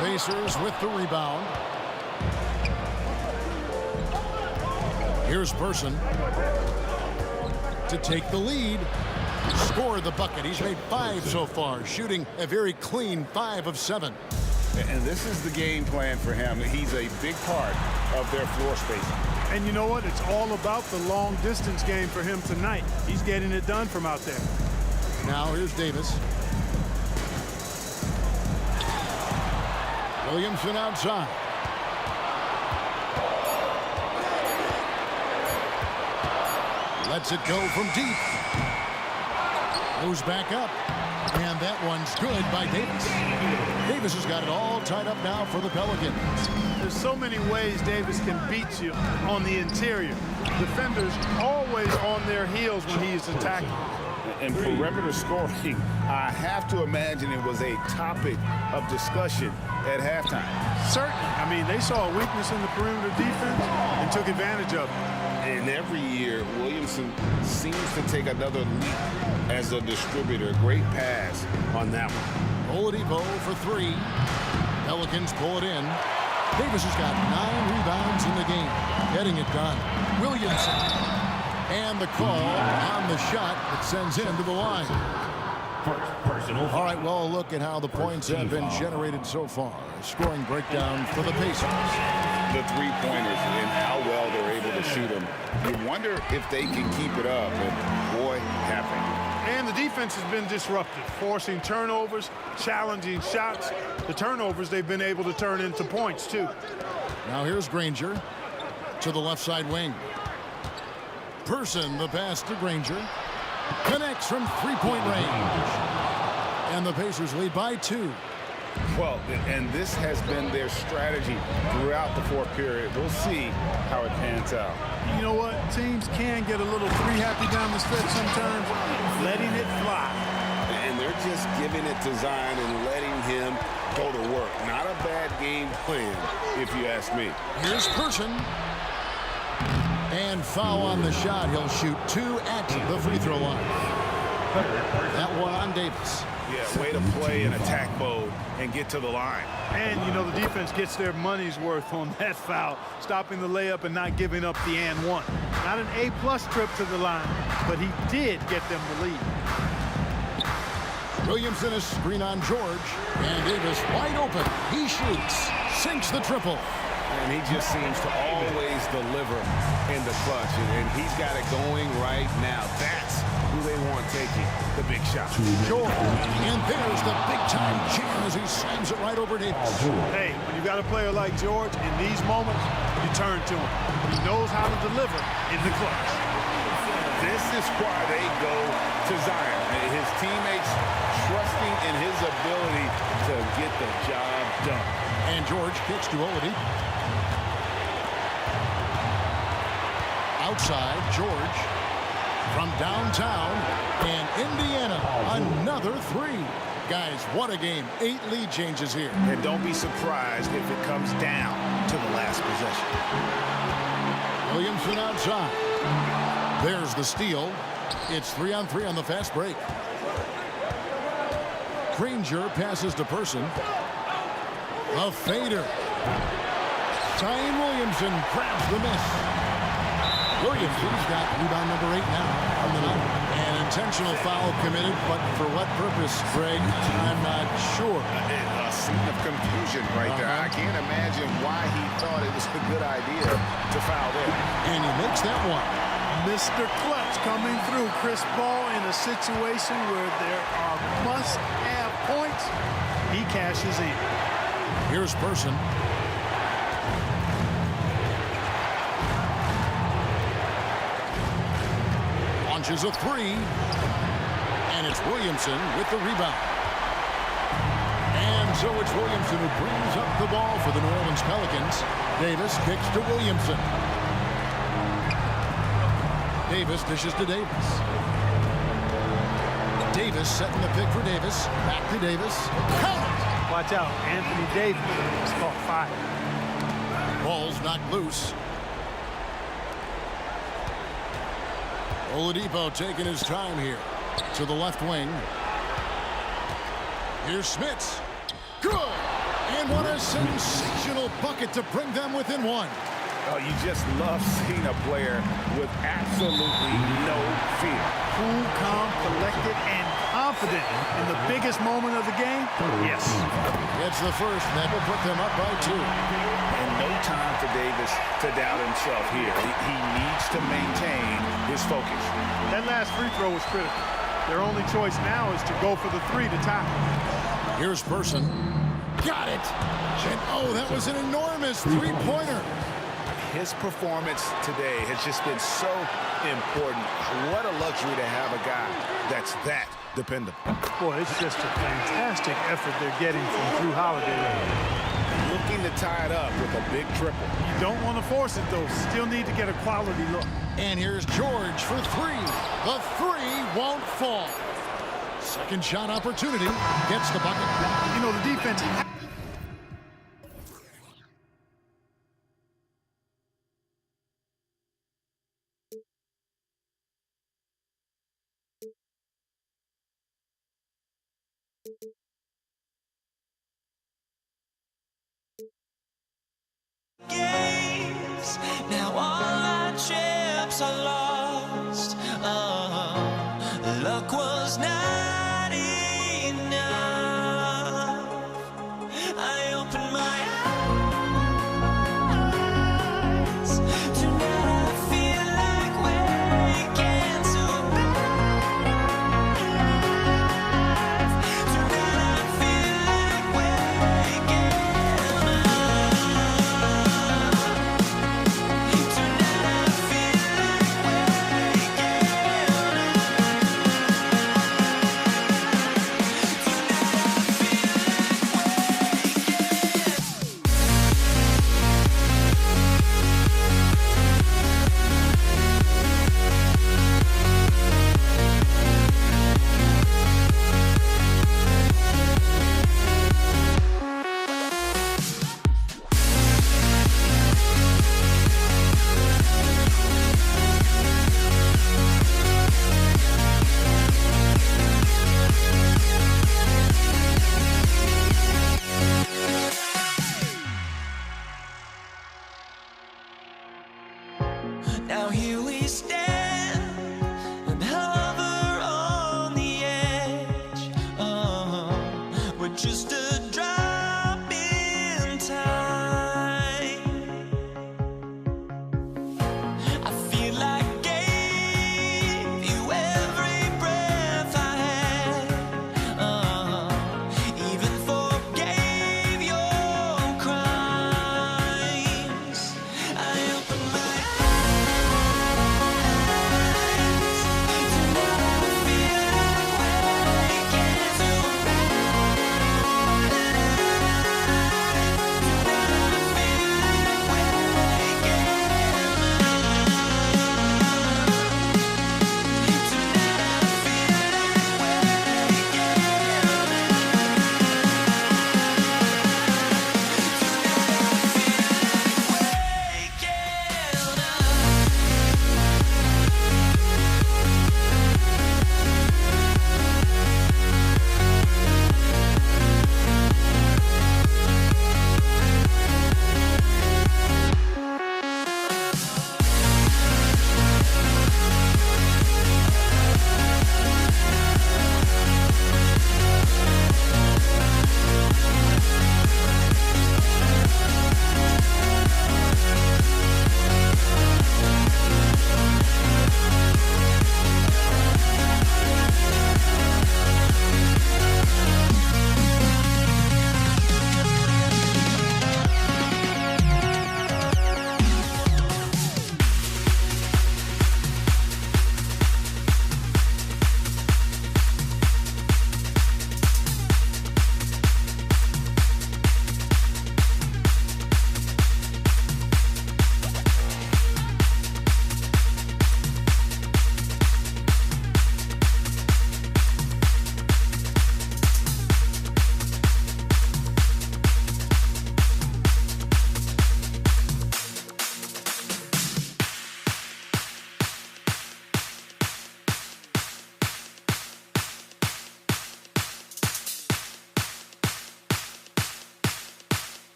Pacers with the rebound. Here's Person to take the lead. Score the bucket. He's made 5 so far, shooting a very clean 5 of 7. And this is the game plan for him. He's a big part of their floor spacing. And you know what? It's all about the long distance game for him tonight. He's getting it done from out there. Now here's Davis. Williamson outside. Lets it go from deep. Goes back up. And that one's good by Davis. Davis has got it all tied up now for the Pelicans. There's so many ways Davis can beat you on the interior. Defenders always on their heels when he is attacking. And perimeter scoring, I have to imagine it was a topic of discussion at halftime. Certainly. I mean, they saw a weakness in the perimeter defense and took advantage of it. And every year, Williamson seems to take another leap as a distributor. Great pass on that one. Oladipo for 3. Pelicans pull it in. Davis has got 9 rebounds in the game. Getting it done. Williamson. And the call on the shot that sends him to the line. All right, well, look at how the points have been generated so far. Scoring breakdown for the Pacers. The 3-pointers and how well they're able to shoot them. You wonder if they can keep it up, and boy, have they. And the defense has been disruptive, forcing turnovers, challenging shots. The turnovers they've been able to turn into points, too. Now here's Granger to the left side wing. Person, the pass to Granger. Connects from 3-point range. And the Pacers lead by 2. Well, and this has been their strategy throughout the fourth period. We'll see how it pans out. You know what? Teams can get a little free-happy down the stretch sometimes, letting it fly. And they're just giving it to Zion and letting him go to work. Not a bad game plan, if you ask me. Here's Person. And foul on the shot. He'll shoot 2 at the free throw line. That one on Davis. Yeah, way to play in attack mode and get to the line. And, you know, the defense gets their money's worth on that foul, stopping the layup and not giving up the and one. Not an A-plus trip to the line, but he did get them the lead. Williamson is screen on George. And Davis wide open. He shoots. Sinks the triple. And he just seems to always deliver in the clutch. And he's got it going right now. That's who they want taking the big shot. George. And there's the big-time jam as he slams it right over Davis. Hey, when you've got a player like George, in these moments, you turn to him. He knows how to deliver in the clutch. This is why they go to Zion. His teammates trusting in his ability to get the job done. And George kicks to Oladipo. Outside, George from downtown, and Indiana, another 3. Guys, what a game. 8 lead changes here. And don't be surprised if it comes down to the last possession. Williamson outside. There's the steal. It's 3-on-3 on the fast break. Granger passes to Person. A fader. Zion Williamson grabs the miss. Williamson's got rebound number 8 now on the night. An intentional foul committed, but for what purpose, Greg? I'm not sure. A scene of confusion right there. I can't imagine why he thought it was a good idea to foul there. And he makes that one. Mr. Clutch coming through. Chris Paul in a situation where there are must-have points. He cashes in. Here's Person. Launches a three. And it's Williamson with the rebound. And so it's Williamson who brings up the ball for the New Orleans Pelicans. Davis kicks to Williamson. Davis dishes to Davis. Davis setting the pick for Davis. Back to Davis. Count it! Watch out. Anthony Davis is caught fire. Ball's knocked loose. Oladipo taking his time here. To the left wing. Here's Smits. Good! And what a sensational bucket to bring them within one. Oh, you just love seeing a player with absolutely no fear. Cool, calm, collected, and confident in the biggest moment of the game. Yes. It's the first that will put them up by 2. And no time for Davis to doubt himself here. He needs to maintain his focus. That last free throw was critical. Their only choice now is to go for the 3 to tie. Here's Person. Got it. And oh, that was an enormous three-pointer. His performance today has just been so important. What a luxury to have a guy that's that dependable. Boy, it's just a fantastic effort they're getting from Drew Holiday. Looking to tie it up with a big triple. You don't want to force it, though. Still need to get a quality look. And here's George for 3. The 3 won't fall. Second shot opportunity. Gets the bucket. You know, the defense... Now all our chips are lost. Luck was not enough. I opened my eyes. Tonight I feel like waking to life. Tonight I feel like waking Now here we stand and hover on the edge. We're just a drop in time. I feel like I gave you every breath I had. Even forgave your crimes. I opened my eyes.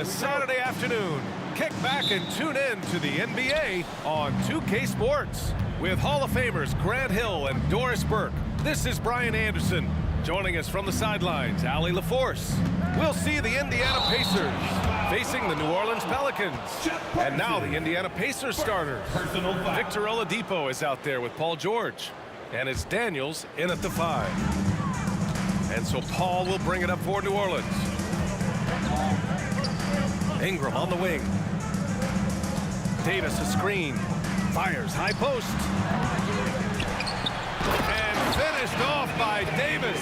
a Saturday afternoon. Kick back and tune in to the NBA on 2K Sports. With Hall of Famers Grant Hill and Doris Burke, this is Brian Anderson. Joining us from the sidelines, Allie LaForce. We'll see the Indiana Pacers facing the New Orleans Pelicans. And now the Indiana Pacers starters. Victor Oladipo is out there with Paul George. And it's Daniels in at the 5. And so Paul will bring it up for New Orleans. Ingram on the wing. Davis a screen. Fires high post. And finished off by Davis.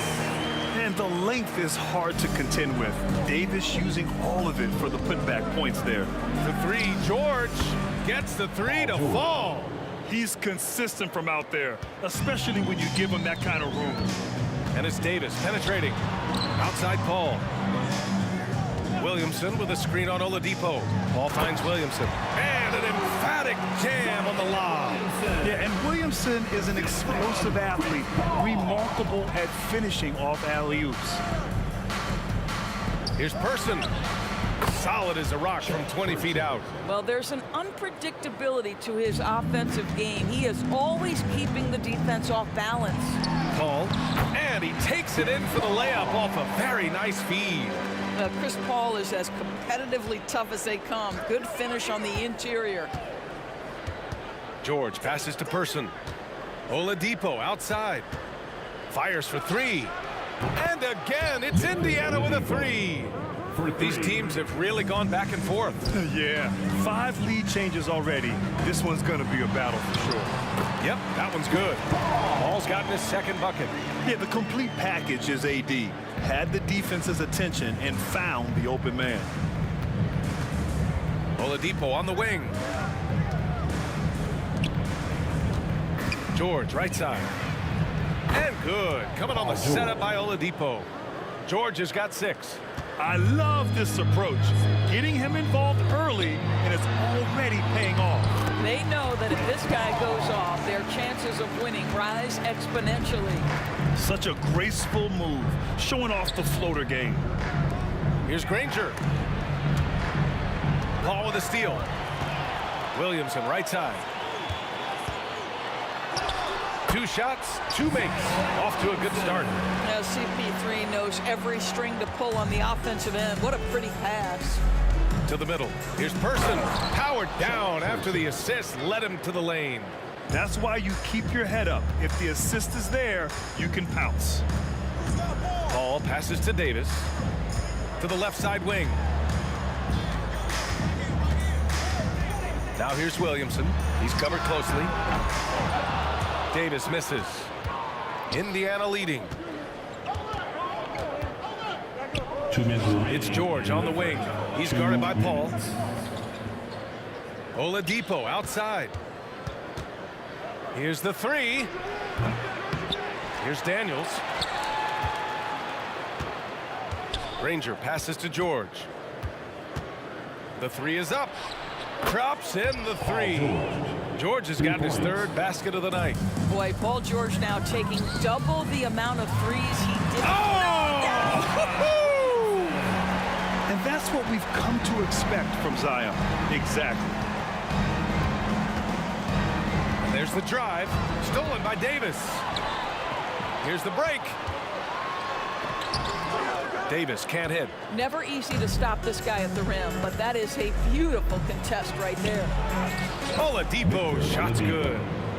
And the length is hard to contend with. Davis using all of it for the putback points there. The 3, George gets the 3 to fall. He's consistent from out there, especially when you give him that kind of room. And it's Davis penetrating. Outside Paul. Williamson with a screen on Oladipo. Paul finds Williamson. And an emphatic jam on the lob. Yeah, and Williamson is an explosive athlete, remarkable at finishing off alley-oops. Here's Person. Solid as a rock from 20 feet out. Well, there's an unpredictability to his offensive game. He is always keeping the defense off balance. Paul, and he takes it in for the layup off a very nice feed. Chris Paul is as competitively tough as they come. Good finish on the interior. George passes to Person. Oladipo outside. Fires for 3. And again, it's Indiana with a 3. These teams have really gone back and forth. Yeah, 5 lead changes already. This one's going to be a battle for sure. Yep, that one's good. Paul's gotten his second bucket. Yeah, the complete package is AD. Had the defense's attention and found the open man. Oladipo on the wing. George, right side. And good. Coming on the setup by Oladipo. George has got 6. I love this approach. Getting him involved early, and it's already paying off. They know that if this guy goes off, their chances of winning rise exponentially. Such a graceful move, showing off the floater game. Here's Granger. Paul with a steal. Williamson, right side. 2 shots, 2 makes. Off to a good start. Now CP3 knows every string to pull on the offensive end. What a pretty pass. To the middle. Here's Person. Powered down after the assist led him to the lane. That's why you keep your head up. If the assist is there, you can pounce. Paul passes to Davis. To the left side wing. Now here's Williamson. He's covered closely. Davis misses. Indiana leading. It's George on the wing. He's guarded by Paul. Oladipo outside. Here's the 3. Here's Daniels. Granger passes to George. The 3 is up. Drops in the 3. George has gotten his 3rd basket of the night. Boy, Paul George now taking double the amount of threes he did. And that's what we've come to expect from Zion. Exactly. And there's the drive. Stolen by Davis. Here's the break. Davis can't hit. Never easy to stop this guy at the rim, but that is a beautiful contest right there. Oladipo, shot's good.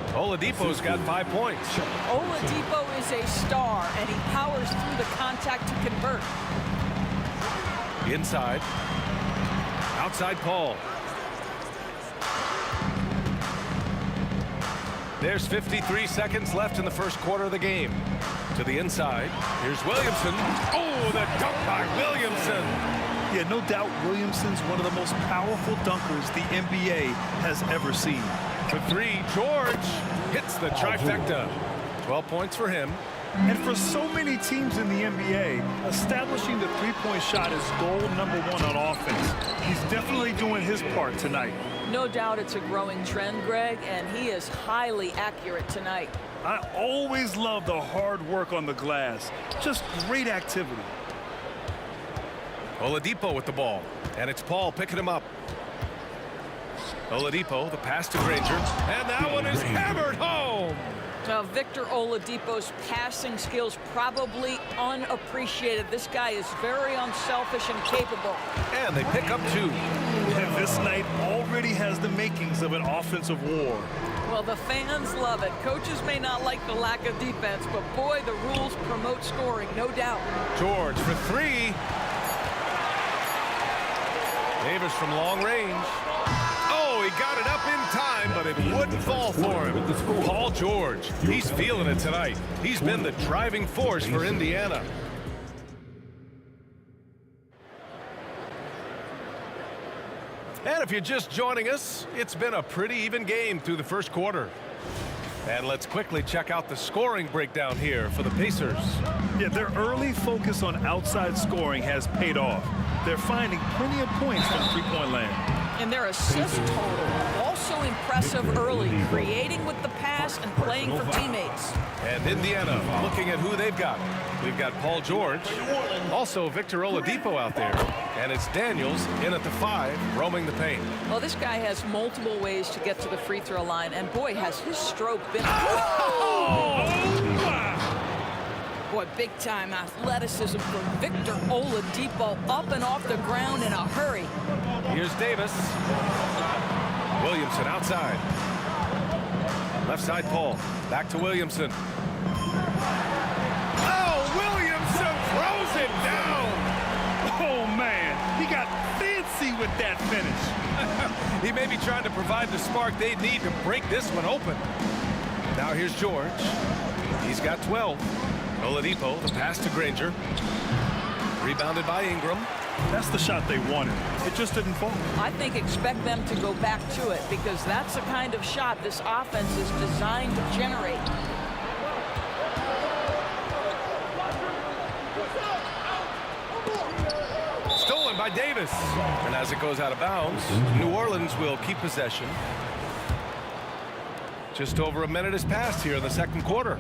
Oladipo's got 5 points. Oladipo is a star, and he powers through the contact to convert. Inside. Outside Paul. There's 53 seconds left in the first quarter of the game. To the inside. Here's Williamson. Oh, the dunk by Williamson. Yeah, no doubt Williamson's one of the most powerful dunkers the NBA has ever seen. For 3, George hits the trifecta. 12 points for him. And for so many teams in the NBA, establishing the three-point shot is goal number 1 on offense. He's definitely doing his part tonight. No doubt it's a growing trend, Greg, and he is highly accurate tonight. I always love the hard work on the glass. Just great activity. Oladipo with the ball. And it's Paul picking him up. Oladipo, the pass to Granger. And that one is hammered home. Now, Victor Oladipo's passing skills probably unappreciated. This guy is very unselfish and capable. And they pick up 2. And this night already has the makings of an offensive war. Well, the fans love it. Coaches may not like the lack of defense, but boy, the rules promote scoring, no doubt. George for 3. Davis from long range. Oh, he got it up in time, but it wouldn't fall for him. Paul George, he's feeling it tonight. He's been the driving force for Indiana. And if you're just joining us, it's been a pretty even game through the first quarter. And let's quickly check out the scoring breakdown here for the Pacers. Yeah, their early focus on outside scoring has paid off. They're finding plenty of points from three-point land. And their assist total also impressive early, creating with the pass and playing for teammates. And Indiana looking at who they've got. We've got Paul George, also Victor Oladipo out there, and it's Daniels in at the 5, roaming the paint. Well, this guy has multiple ways to get to the free throw line, and boy, has his stroke been... Boy, big-time athleticism from Victor Oladipo, up and off the ground in a hurry. Here's Davis. Williamson outside. Left side Paul. Back to Williamson. Oh, Williamson throws it down. Oh, man. He got fancy with that finish. He may be trying to provide the spark they need to break this one open. Now here's George. He's got 12. Oladipo, the pass to Granger. Rebounded by Ingram. That's the shot they wanted. It just didn't fall. I think expect them to go back to it, because that's the kind of shot this offense is designed to generate. Stolen by Davis. And as it goes out of bounds, New Orleans will keep possession. Just over a minute has passed here in the second quarter.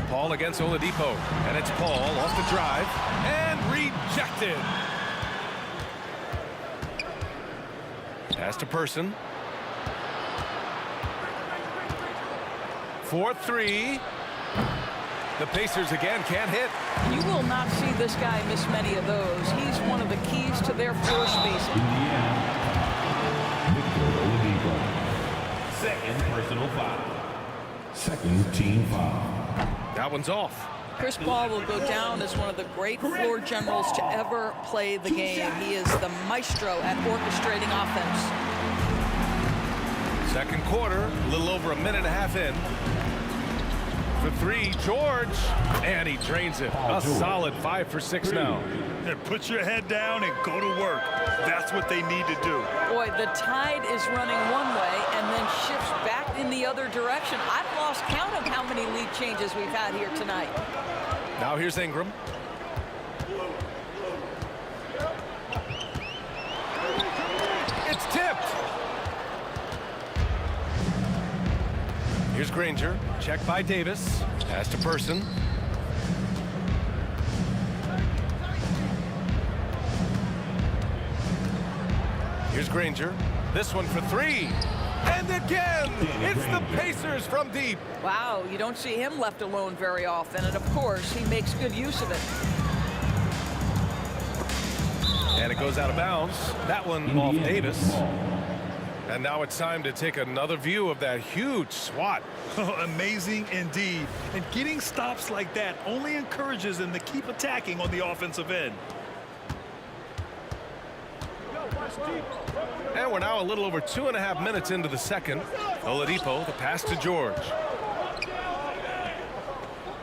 Paul against Oladipo, and it's Paul off the drive and rejected. Pass to Person. 4-3. The Pacers again can't hit. You will not see this guy miss many of those. He's one of the keys to their floor spacing. Victor Oladipo. Second personal foul. Second team foul. That one's off. Chris Paul will go down as one of the great floor generals to ever play the game. He is the maestro at orchestrating offense. Second quarter, a little over a minute and a half in. For 3, George, and he drains it. A solid 5 for 6 now. And put your head down and go to work. That's what they need to do. Boy, the tide is running one way and then shifts back in the other direction. I've lost count of how many lead changes we've had here tonight. Now here's Ingram. It's tipped. Here's Granger. Check by Davis. Pass to Person. Here's Granger. This one for 3. And again, it's the Pacers from deep. Wow, you don't see him left alone very often, and of course, he makes good use of it. And it goes out of bounds. That one off Davis. And now it's time to take another view of that huge swat. Amazing indeed. And getting stops like that only encourages them to keep attacking on the offensive end. And we're now a little over 2.5 minutes into the second. Oladipo, the pass to George.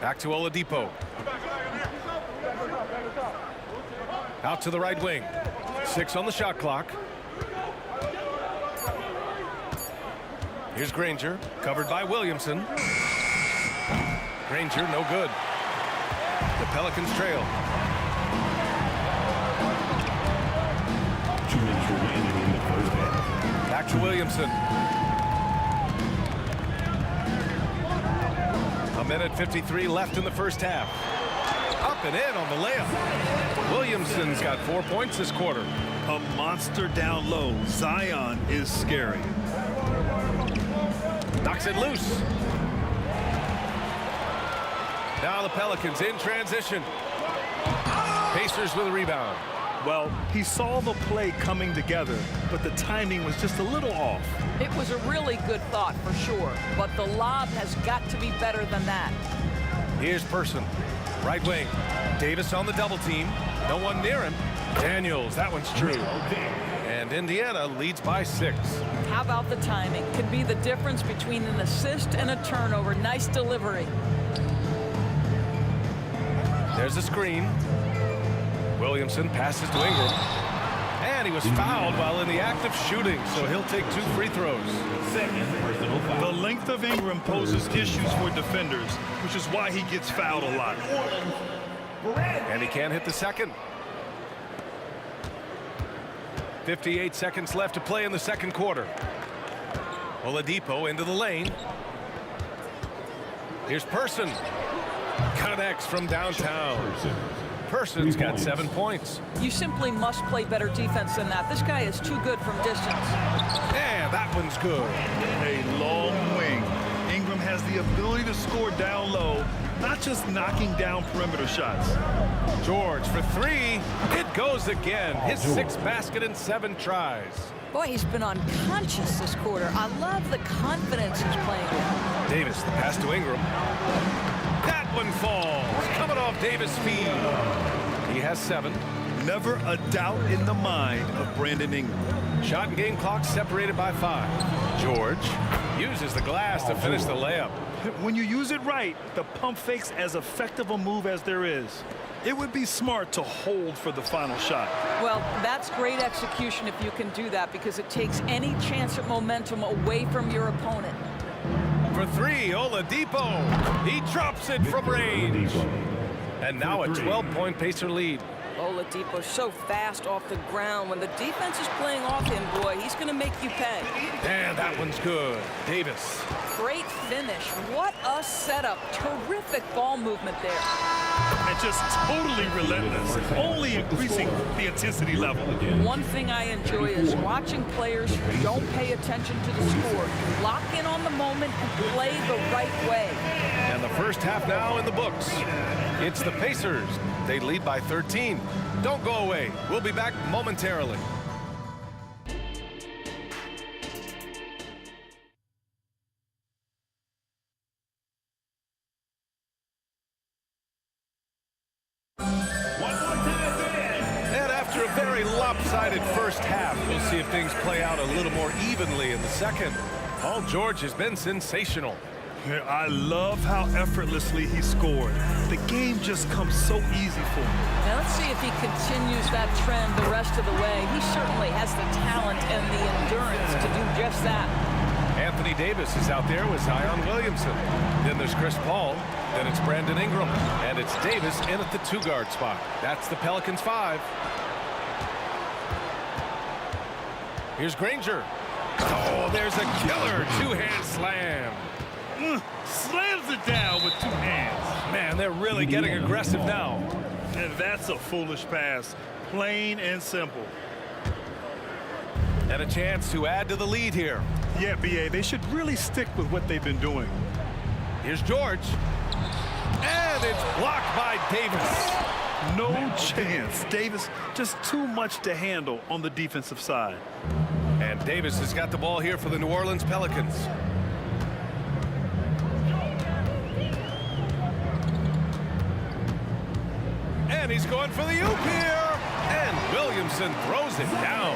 Back to Oladipo. Out to the right wing. 6 on the shot clock. Here's Granger, covered by Williamson. Granger, no good. The Pelicans trail. 2 minutes remaining in the first half. Back to Williamson. 1:53 left in the first half. Up and in on the layup. Williamson's got 4 points this quarter. A monster down low. Zion is scary. Knocks it loose. Now the Pelicans in transition. Pacers with a rebound. Well, he saw the play coming together, but the timing was just a little off. It was a really good thought for sure, but the lob has got to be better than that. Here's Person. Right wing. Davis on the double team. No one near him. Daniels, that one's true. And Indiana leads by 6. How about the timing? Can be the difference between an assist and a turnover. Nice delivery. There's a screen. Williamson passes to Ingram. And he was fouled while in the act of shooting, so he'll take 2 free throws. The length of Ingram poses issues for defenders, which is why he gets fouled a lot. And he can't hit the second. 58 seconds left to play in the second quarter. Oladipo into the lane. Here's Person. Connects from downtown. Person's got 7 points. You simply must play better defense than that. This guy is too good from distance. Yeah, that one's good. A long wing. Ingram has the ability to score down low, not just knocking down perimeter shots. George for 3. It goes again. His 6th basket in 7 tries. Boy, he's been unconscious this quarter. I love the confidence he's playing with. Davis, the pass to Ingram. That one falls. Coming off Davis' feet. He has 7. Never a doubt in the mind of Brandon Ingram. Shot and game clock separated by 5. George uses the glass to finish the layup. When you use it right, the pump fake's as effective a move as there is. It would be smart to hold for the final shot. Well, that's great execution if you can do that, because it takes any chance at momentum away from your opponent. For 3, Oladipo. He drops it from range. And now a 12-point Pacer lead. Oladipo so fast off the ground. When the defense is playing off him, boy, he's going to make you pay. And that one's good. Davis. Great finish. What a setup. Terrific ball movement there. And just totally relentless, only increasing the intensity level. One thing I enjoy is watching players who don't pay attention to the score. Lock in on the moment and play the right way. And the first half now in the books. It's the Pacers. They lead by 13. Don't go away. We'll be back momentarily. And after a very lopsided first half, we'll see if things play out a little more evenly in the second. Paul George has been sensational. I love how effortlessly he scored. The game just comes so easy for him. Now let's see if he continues that trend the rest of the way. He certainly has the talent and the endurance to do just that. Anthony Davis is out there with Zion Williamson. Then there's Chris Paul. Then it's Brandon Ingram. And it's Davis in at the 2-guard spot. That's the Pelicans 5. Here's Granger. Oh, there's a killer 2-hand slam. Slams it down with 2 hands. Man, they're really getting aggressive now. And that's a foolish pass. Plain and simple. And a chance to add to the lead here. Yeah, B.A., they should really stick with what they've been doing. Here's George. And it's blocked by Davis. No chance. Davis just too much to handle on the defensive side. And Davis has got the ball here for the New Orleans Pelicans. And he's going for the oop here. And Williamson throws it down.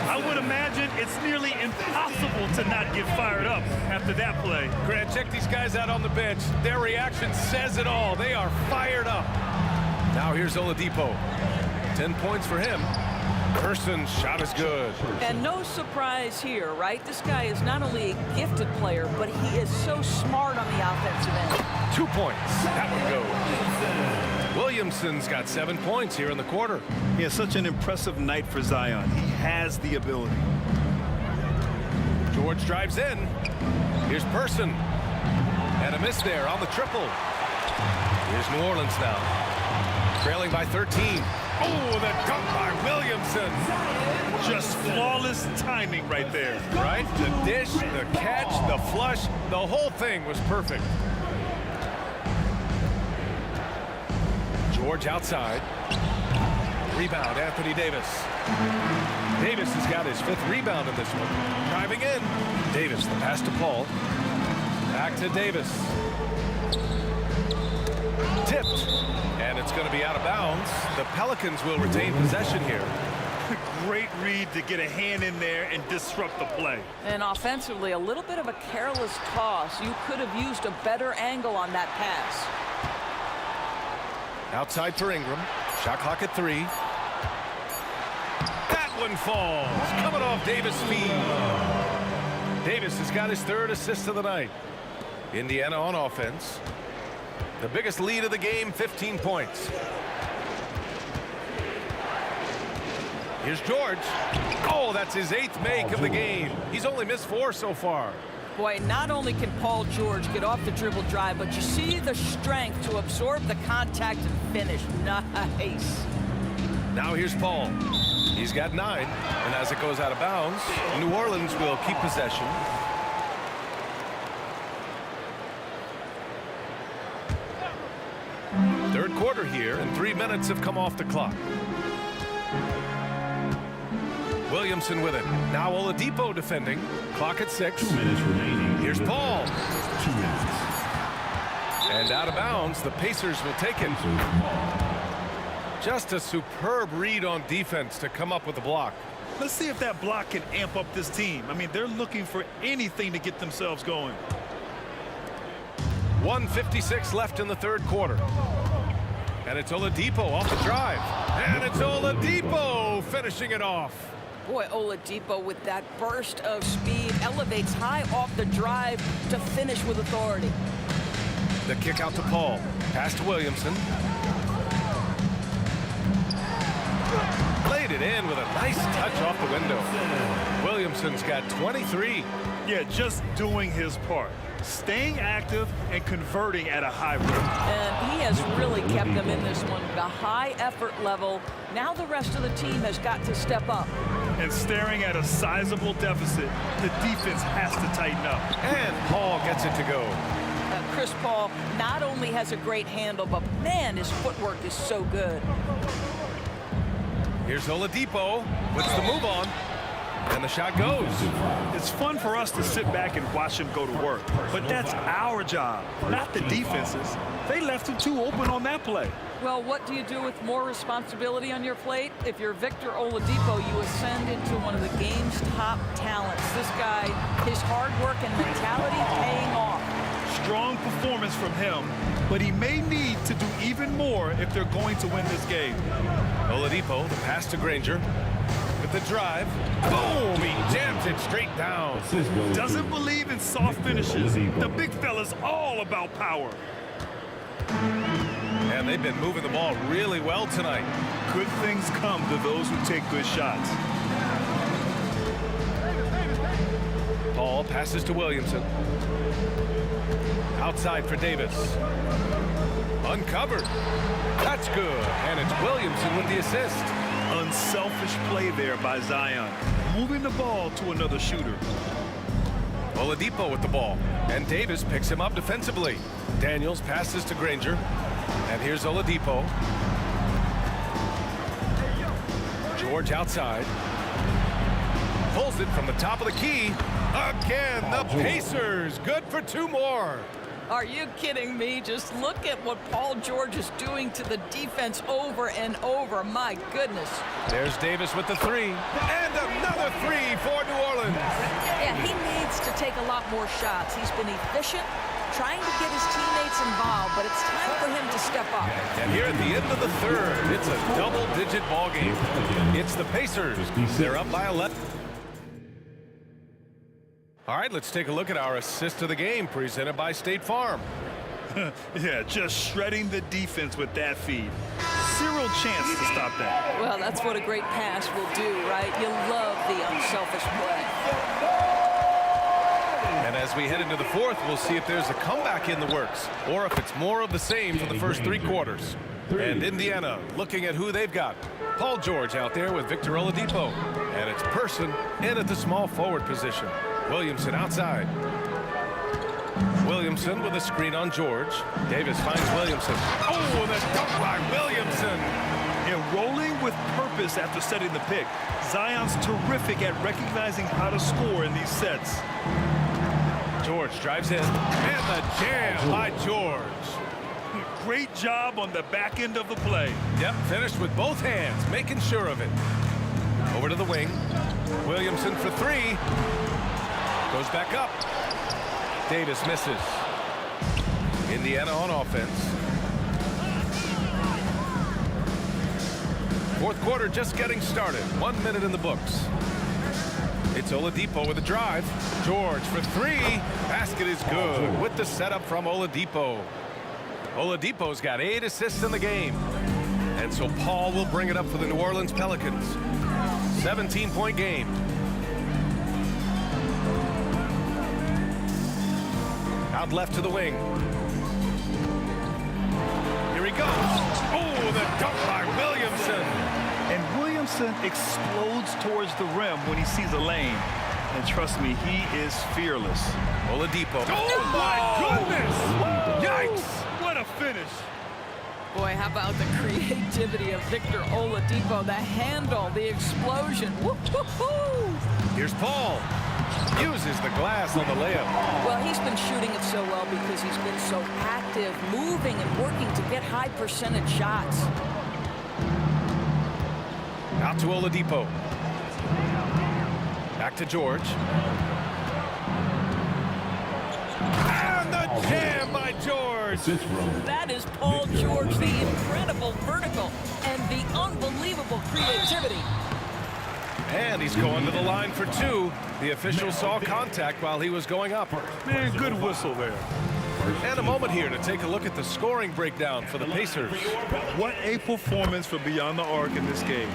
I would imagine it's nearly impossible to not get fired up after that play. Grant, check these guys out on the bench. Their reaction says it all. They are fired up. Now here's Oladipo. 10 points for him. Person's shot is good. And no surprise here, right? This guy is not only a gifted player, but he is so smart on the offensive end. 2 points. That one goes. Williamson's got 7 points here in the quarter. He has such an impressive night for Zion. He has the ability. George drives in. Here's Person. And a miss there on the triple. Here's New Orleans now. Trailing by 13. Oh, the dunk by Williamson. Just flawless timing right there. Right? The dish, the catch, the flush, the whole thing was perfect. George outside. Rebound, Anthony Davis. Davis has got his 5th rebound in this one. Driving in. Davis, the pass to Paul. Back to Davis. Tipped. And it's going to be out of bounds. The Pelicans will retain possession here. Great read to get a hand in there and disrupt the play. And offensively, a little bit of a careless toss. You could have used a better angle on that pass. Outside for Ingram. Shot clock at 3. That one falls. Coming off Davis' feet. Davis has got his 3rd assist of the night. Indiana on offense. The biggest lead of the game, 15 points. Here's George. Oh, that's his 8th make of the game. He's only missed 4 so far. Boy, not only can Paul George get off the dribble drive, but you see the strength to absorb the contact and finish. Nice. Now here's Paul. He's got 9, and as it goes out of bounds, New Orleans will keep possession. Third quarter here, and 3 minutes have come off the clock. Williamson with it. Now Oladipo defending. Clock at 6. 2 minutes remaining. Here's Paul. 2 minutes. And out of bounds, the Pacers will take it. Just a superb read on defense to come up with the block. Let's see if that block can amp up this team. I mean, they're looking for anything to get themselves going. 1:56 left in the 3rd quarter. And it's Oladipo off the drive. And it's Oladipo finishing it off. Boy, Oladipo with that burst of speed elevates high off the drive to finish with authority. The kick out to Paul. Pass to Williamson. Laid it in with a nice touch off the window. Williamson's got 23. Yeah, just doing his part. Staying active and converting at a high rate. And he has really kept them in this one. The high effort level. Now the rest of the team has got to step up. And staring at a sizable deficit, the defense has to tighten up. And Paul gets it to go. Chris Paul not only has a great handle, but man, his footwork is so good. Here's Oladipo. Puts the move on. And the shot goes. It's fun for us to sit back and watch him go to work. But that's our job, not the defense's. They left him too open on that play. Well, what do you do with more responsibility on your plate? If you're Victor Oladipo, you ascend into one of the game's top talents. This guy, his hard work and mentality paying off. Strong performance from him, but he may need to do even more if they're going to win this game. Oladipo, the pass to Granger. With the drive. Boom! He jams it straight down. Doesn't believe in soft finishes. The big fella's all about power. And they've been moving the ball really well tonight. Good things come to those who take good shots. Paul passes to Williamson. Outside for Davis. Uncovered. That's good. And it's Williamson with the assist. Unselfish play there by Zion. Moving the ball to another shooter. Oladipo with the ball. And Davis picks him up defensively. Daniels passes to Granger. And here's Oladipo. George outside. Pulls it from the top of the key. Again, the Pacers. Good for 2 more. Are you kidding me? Just look at what Paul George is doing to the defense over and over. My goodness. There's Davis with the 3. And another 3 for New Orleans. Yeah, he needs to take a lot more shots. He's been efficient, trying to get his teammates involved, but it's time for him to step up. And here at the end of the 3rd, it's a double-digit ball game. It's the Pacers. They're up by 11. All right, let's take a look at our assist of the game presented by State Farm. Yeah, just shredding the defense with that feed. Zero chance to stop that. Well, that's what a great pass will do, right? You love the unselfish play. And as we head into the 4th, we'll see if there's a comeback in the works or if it's more of the same for the first 3 quarters. And Indiana looking at who they've got. Paul George out there with Victor Oladipo. And it's Person in at the small forward position. Williamson outside. Williamson with a screen on George. Davis finds Williamson. Oh, the dunk by Williamson. And rolling with purpose after setting the pick. Zion's terrific at recognizing how to score in these sets. George drives in. And the jam by George. Great job on the back end of the play. Yep, finished with both hands, making sure of it. Over to the wing. Williamson for three. Goes back up. Davis misses. Indiana on offense. Fourth quarter just getting started. 1 minute in the books. It's Oladipo with a drive. George for three. Basket is good with the setup from Oladipo. Oladipo's got 8 assists in the game. And so Paul will bring it up for the New Orleans Pelicans. 17-point game. Out left to the wing. Here he goes. Oh, the dunk by Williamson. And Williamson explodes towards the rim when he sees a lane. And trust me, he is fearless. Oladipo. Oh, my goodness! Yikes! What a finish. Boy, how about the creativity of Victor Oladipo, the handle, the explosion. Woo-hoo-hoo! Here's Paul. Uses the glass on the layup. Well, he's been shooting it so well because he's been so active, moving and working to get high percentage shots. Out to Oladipo. Back to George. And the jam by George. That is Paul George, the incredible vertical and the unbelievable creativity. And he's going to the line for two. The official saw contact while he was going up. Man, good whistle there. And a moment here to take a look at the scoring breakdown for the Pacers. What a performance for Beyond the Arc in this game.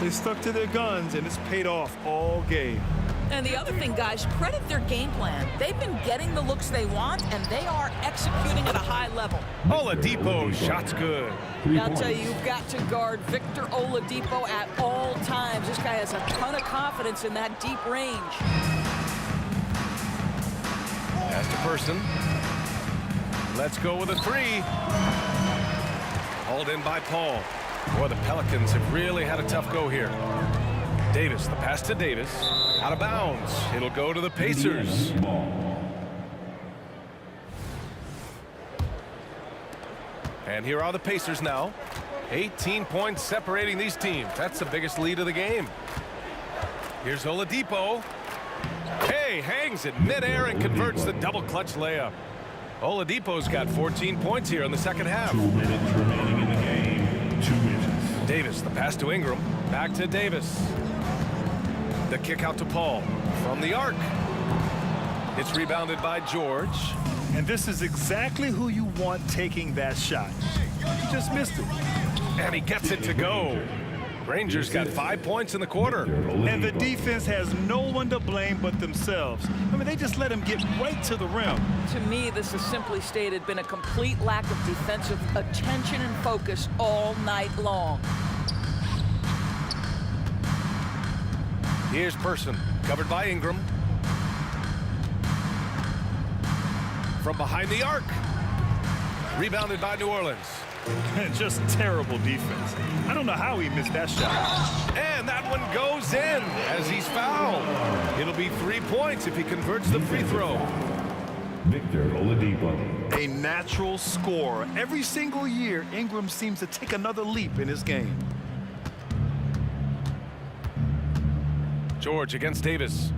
They stuck to their guns, and it's paid off all game. And the other thing, guys, credit their game plan. They've been getting the looks they want, and they are executing at a high level. Oladipo, shot's good. I'll tell you, you've got to guard Victor Oladipo at all times. This guy has a ton of confidence in that deep range. Pass to Person. Let's go with a three. Hauled in by Paul. Boy, the Pelicans have really had a tough go here. Davis, the pass to Davis. Out of bounds. It'll go to the Pacers. And here are the Pacers now. 18 points separating these teams. That's the biggest lead of the game. Here's Oladipo. Hey, hangs it midair and converts the double clutch layup. Oladipo's got 14 points here in the second half. 2 minutes remaining in the game. 2 minutes. Davis, the pass to Ingram. Back to Davis. The kick out to Paul from the arc. It's rebounded by George. And this is exactly who you want taking that shot. He just missed it. And he gets it to go. Rangers got 5 points in the quarter. And the defense has no one to blame but themselves. I mean, they just let him get right to the rim. To me, this has simply stated been a complete lack of defensive attention and focus all night long. Here's Person, covered by Ingram. From behind the arc. Rebounded by New Orleans. Just terrible defense. I don't know how he missed that shot. And that one goes in as he's fouled. It'll be 3 points if he converts the free throw. Victor Oladipo. A natural scorer. Every single year, Ingram seems to take another leap in his game. George against Davis.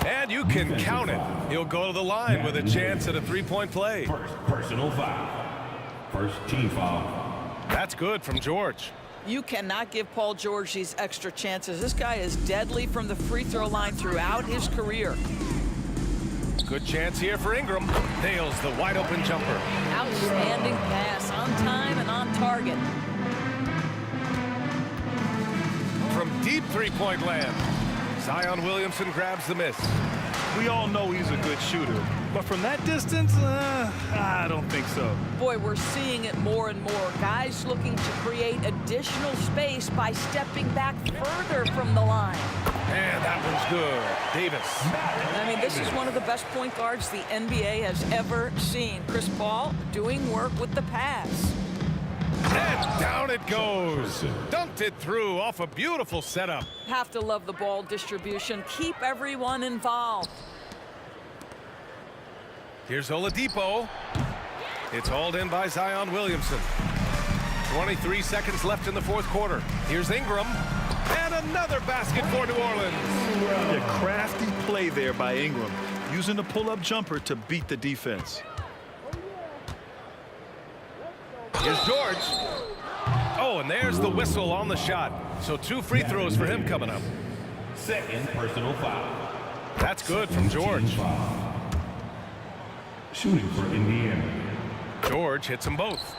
And you can count it. He'll go to the line with a chance at a three-point play. First personal foul. First team foul. That's good from George. You cannot give Paul George these extra chances. This guy is deadly from the free throw line throughout his career. Good chance here for Ingram. Nails the wide open jumper. Outstanding pass, on time and on target. From deep three-point land, Zion Williamson grabs the miss. We all know he's a good shooter. But from that distance, I don't think so. Boy, we're seeing it more and more. Guys looking to create additional space by stepping back further from the line. And that one's good. Davis. I mean, this is one of the best point guards the NBA has ever seen. Chris Paul doing work with the pass. And down it goes. Dunked it through off a beautiful setup. Have to love the ball distribution. Keep everyone involved. Here's Oladipo. It's hauled in by Zion Williamson. 23 seconds left in the fourth quarter. Here's Ingram. And another basket for New Orleans. Yeah, crafty play there by Ingram, using the pull-up jumper to beat the defense. Here's George. Oh, and there's the whistle on the shot. So 2 free throws for him coming up. Second personal foul. That's good from George. Shooting for Indiana. George hits them both.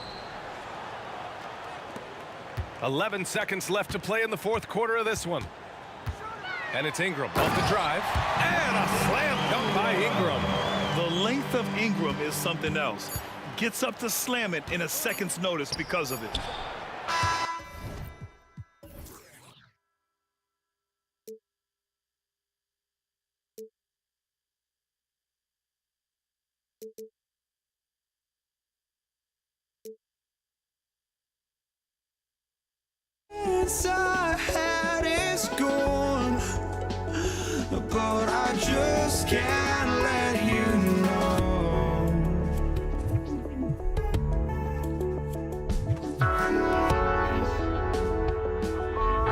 11 seconds left to play in the fourth quarter of this one. And it's Ingram off the drive. And a slam dunk by Ingram. The length of Ingram is something else. Gets up to slam it in a second's notice because of it. Inside is gone, but I just can't let you know.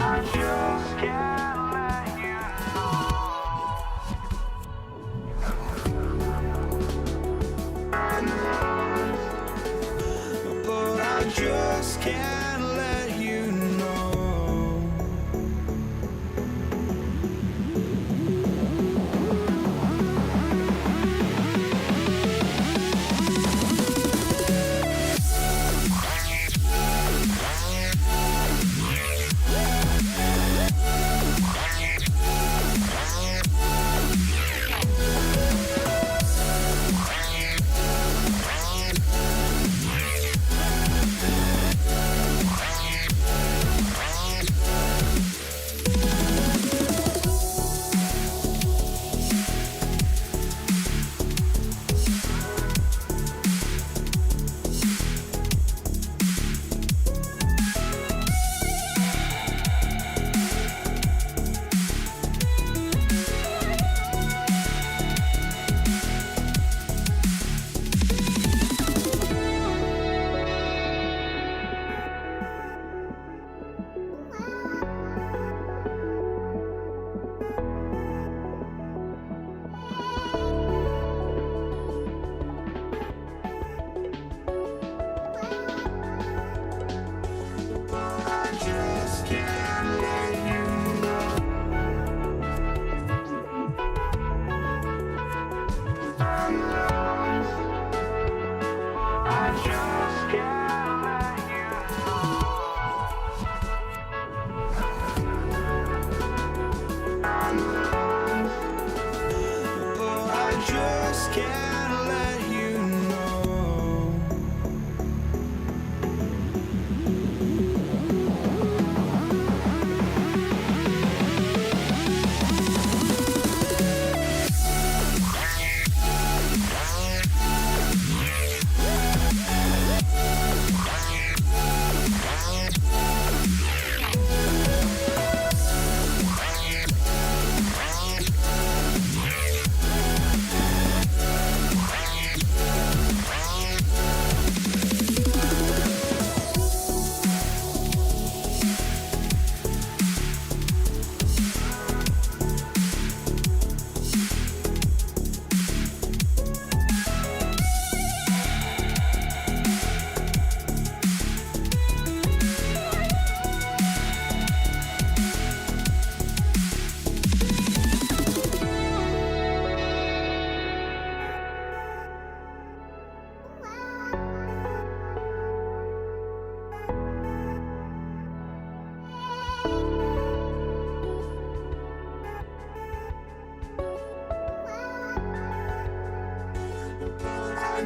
I just can't let you know. But I just can't let you know.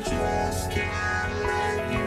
just can't let you.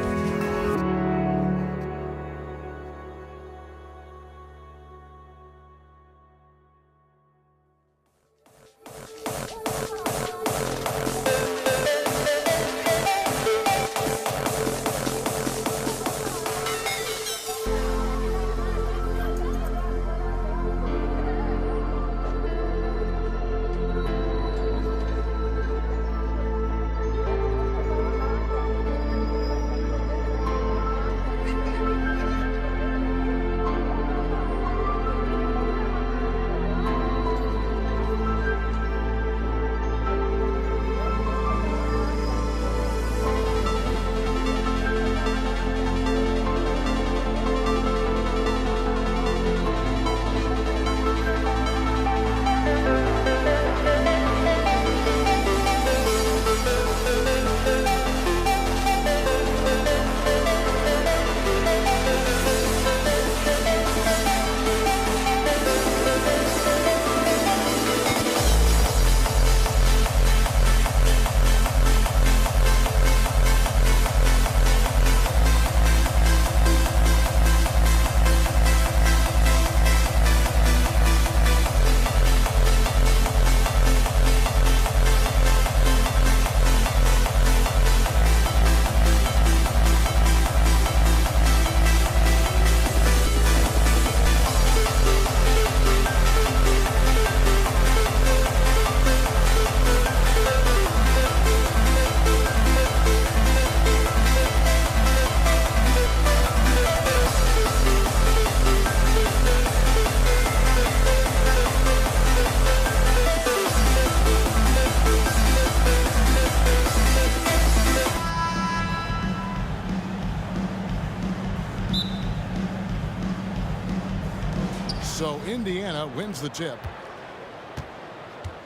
So Indiana wins the tip.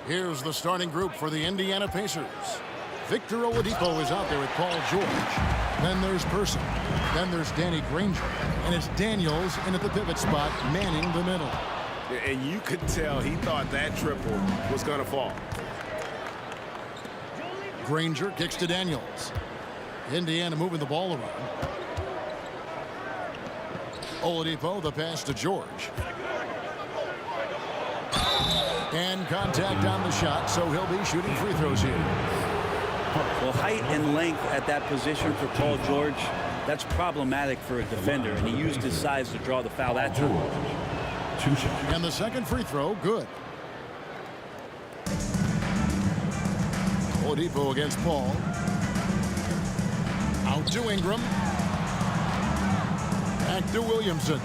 Here's the starting group for the Indiana Pacers. Victor Oladipo is out there with Paul George. Then there's Person. Then there's Danny Granger. And it's Daniels in at the pivot spot, manning the middle. And you could tell he thought that triple was going to fall. Granger kicks to Daniels. Indiana moving the ball around. Oladipo, the pass to George. And contact on the shot, so he'll be shooting free throws here. Well, height and length at that position for Paul George, that's problematic for a defender, and he used his size to draw the foul that time. And the second free throw, good. Oladipo against Paul. Out to Ingram. Back to Williamson.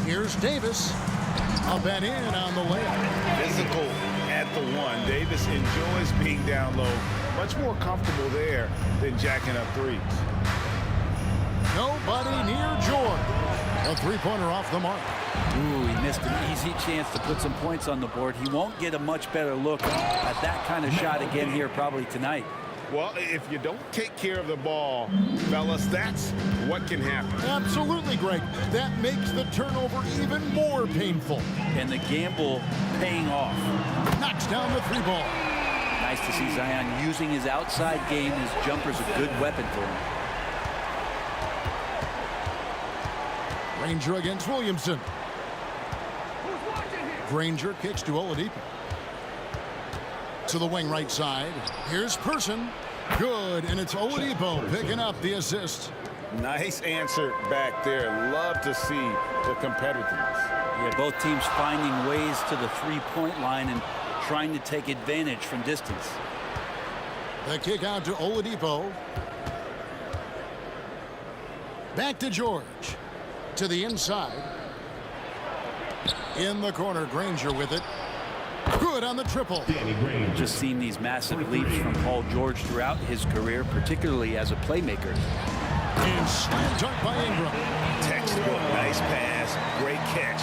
Here's Davis. Up and in on the layup. Physical at the one. Davis enjoys being down low. Much more comfortable there than jacking up threes. Nobody near George. A three-pointer off the mark. Ooh, he missed an easy chance to put some points on the board. He won't get a much better look at that kind of shot again here probably tonight. Well, if you don't take care of the ball, fellas, that's what can happen. Absolutely, Greg. That makes the turnover even more painful. And the gamble paying off. Knocks down the three ball. Nice to see Zion using his outside game. His jumper's a good weapon for him. Granger against Williamson. Granger kicks to Oladipo. To the wing right side. Here's Person. Good, and it's Oladipo picking up the assist. Nice answer back there. Love to see the competitiveness. Yeah, both teams finding ways to the three-point line and trying to take advantage from distance. The kick out to Oladipo. Back to George. To the inside. In the corner, Granger with it. Good on the triple. Just seen these massive leaps from Paul George throughout his career, particularly as a playmaker. And slam dunk by Ingram. Textbook, nice pass, great catch,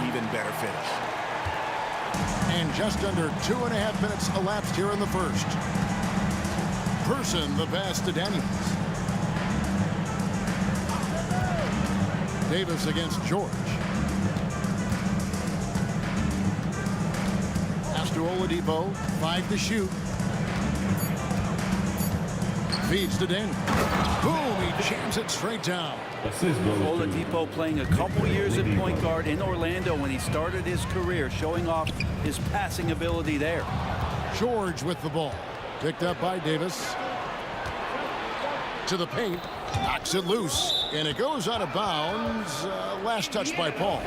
even better finish. And just under 2.5 minutes elapsed here in the first. Person, the pass to Daniels. Davis against George. Pass to Oladipo, 5 to shoot. Feeds to Daniels. Boom, he jams it straight down. Oladipo playing a couple years at point guard in Orlando when he started his career, showing off his passing ability there. George with the ball. Picked up by Davis. To the paint. Knocks it loose. And it goes out of bounds. Last touch by Paul.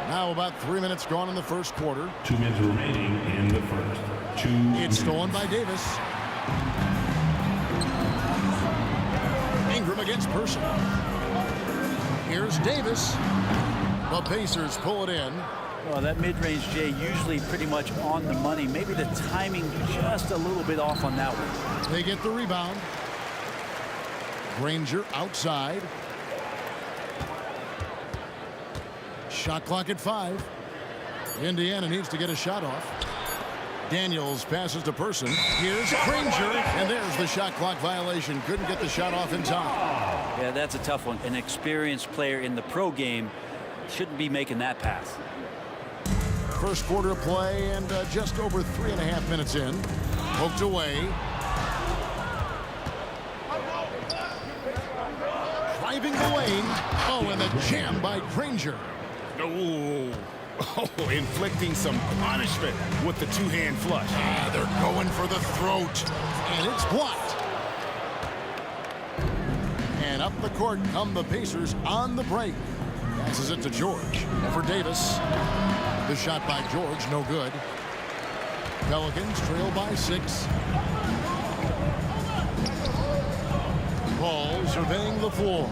Now about 3 minutes gone in the first quarter. 2 minutes remaining in the first. It's stolen by Davis. Ingram against Person. Here's Davis. The Pacers pull it in. Well, that mid-range, Jay, usually pretty much on the money. Maybe the timing just a little bit off on that one. They get the rebound. Granger outside. Shot clock at 5. Indiana needs to get a shot off. Daniels passes to Person. Here's Granger, and there's the shot clock violation. Couldn't get the shot off in time. Yeah, that's a tough one. An experienced player in the pro game shouldn't be making that pass. First quarter of play and just over 3.5 minutes in. Poked away. Driving the lane. Oh, and the jam by Granger. Oh, inflicting some punishment with the two-hand flush. They're going for the throat. And it's blocked. And up the court come the Pacers on the break. Passes it to George. For Davis. The shot by George, no good. Pelicans trail by 6. Paul surveying the floor.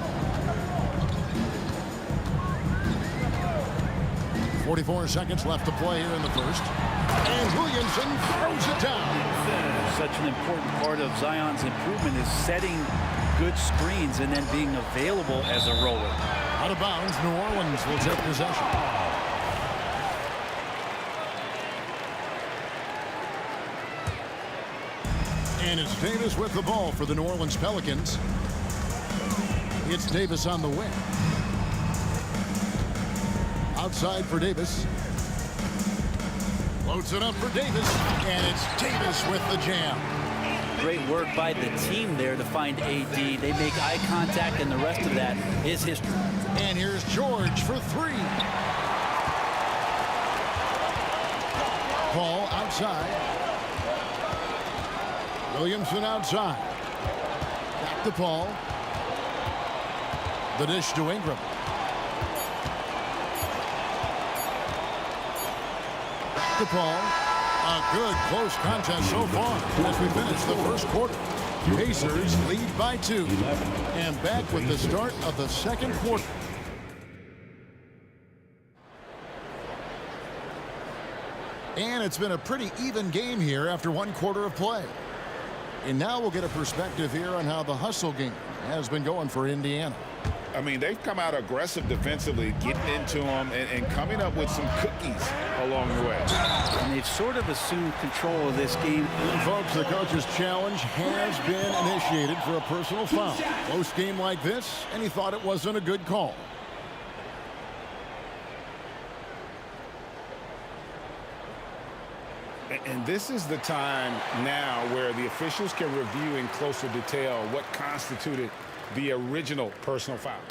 44 seconds left to play here in the first. And Williamson throws it down. Such an important part of Zion's improvement is setting good screens and then being available as a roller. Out of bounds, New Orleans will take possession. And it's Davis with the ball for the New Orleans Pelicans. It's Davis on the wing. Outside for Davis. Loads it up for Davis. And it's Davis with the jam. Great work by the team there to find AD. They make eye contact, and the rest of that is history. And here's George for 3. Paul outside. Williamson outside. Back to Paul. The dish to Ingram. Back to Paul. A good close contest so far as we finish the first quarter. Pacers lead by 2. And back with the start of the second quarter. And it's been a pretty even game here after 1 quarter of play. And now we'll get a perspective here on how the hustle game has been going for Indiana. I mean, they've come out aggressive defensively, getting into them and coming up with some cookies along the way. And they've sort of assumed control of this game. And folks, the coach's challenge has been initiated for a personal foul. Close game like this, and he thought it wasn't a good call. And this is the time now where the officials can review in closer detail what constituted the original personal foul.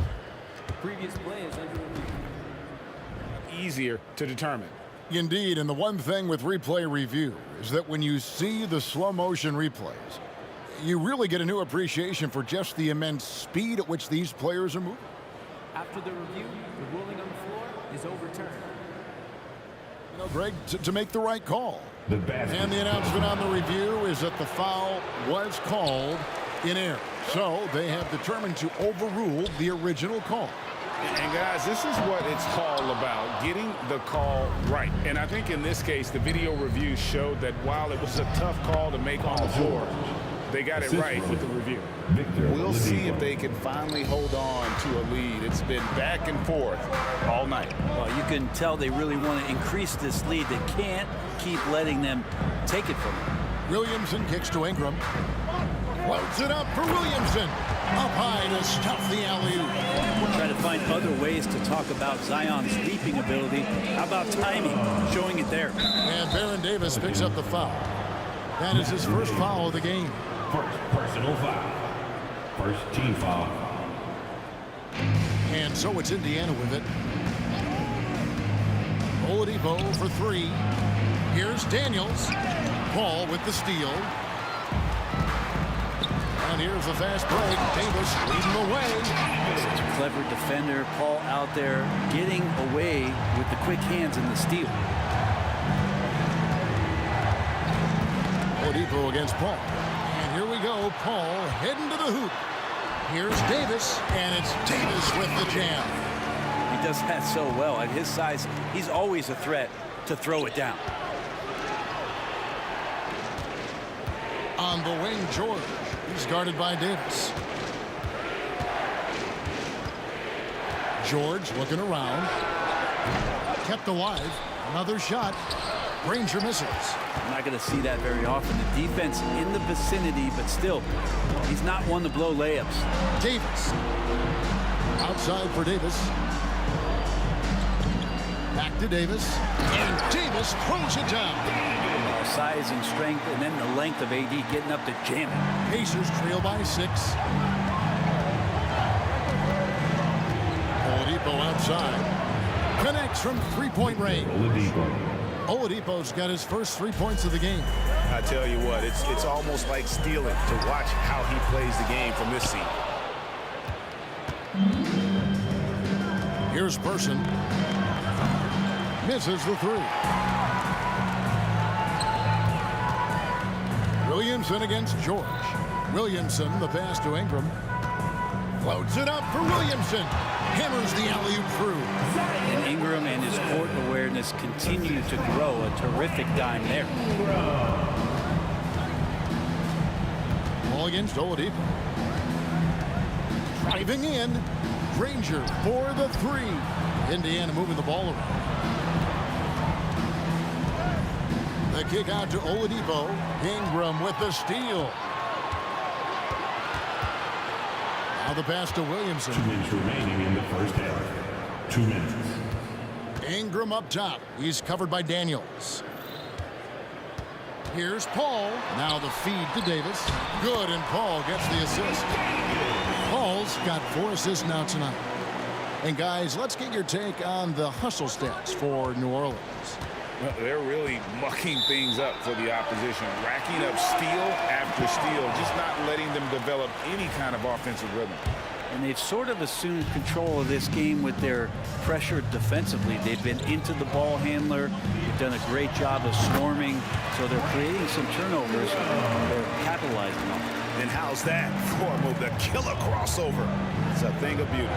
Previous play is under review. Easier to determine. Indeed, and the one thing with replay review is that when you see the slow motion replays, you really get a new appreciation for just the immense speed at which these players are moving. After the review, the ruling on the floor is overturned. You know, Greg, to make the right call. And the announcement on the review is that the foul was called in error. So they have determined to overrule the original call. And guys, this is what it's all about, getting the call right. And I think in this case, the video review showed that while it was a tough call to make on the floor, they got it right with the review. We'll see if they can finally hold on to a lead. It's been back and forth all night. Well, you can tell they really want to increase this lead. They can't keep letting them take it from them. Williamson kicks to Ingram. Floats it up for Williamson. Up high to stuff the alley-oop. Try to find other ways to talk about Zion's leaping ability. How about timing? Showing it there. And Baron Davis picks up the foul. That is his first foul of the game. First personal foul. First team foul. And so it's Indiana with it. Oladipo for three. Here's Daniels. Paul with the steal. And here's the fast break. Davis leading the way. Such a clever defender. Paul out there getting away with the quick hands and the steal. Oladipo against Paul. And here we go. Paul heading to the hoop. Here's Davis, and it's Davis with the jam. He does that so well. At his size, he's always a threat to throw it down. On the wing, George. He's guarded by Davis. George looking around. Kept alive. Another shot. Granger misses. I'm not going to see that very often. The defense in the vicinity, but still, he's not one to blow layups. Davis. Outside for Davis. Back to Davis. And Davis throws it down. Size and strength, and then the length of AD getting up to jam it. Pacers trail by 6. Oladipo outside. Connects from three-point range. Oladipo's got his first 3 points of the game. I tell you what, it's almost like stealing to watch how he plays the game from this seat. Here's Person. Misses the three. Williamson against George. Williamson, the pass to Ingram. Floats it up for Williamson. Hammers the alley-oop through. And Ingram and his court awareness continue to grow. A terrific dime there. Ball against Oladipo. Driving in. Granger for the three. Indiana moving the ball around. The kick out to Oladipo. Ingram with the steal. Now the pass to Williamson. 2 minutes remaining in the first half. 2 minutes. Ingram up top. He's covered by Daniels. Here's Paul. Now the feed to Davis. Good, and Paul gets the assist. Paul's got 4 assists now tonight. And guys, let's get your take on the hustle stats for New Orleans. Well, they're really mucking things up for the opposition, racking up steal after steal, just not letting them develop any kind of offensive rhythm. And they've sort of assumed control of this game with their pressure defensively. They've been into the ball handler. They've done a great job of swarming, so they're creating some turnovers. They're capitalizing on it. And how's that for the killer crossover? It's a thing of beauty.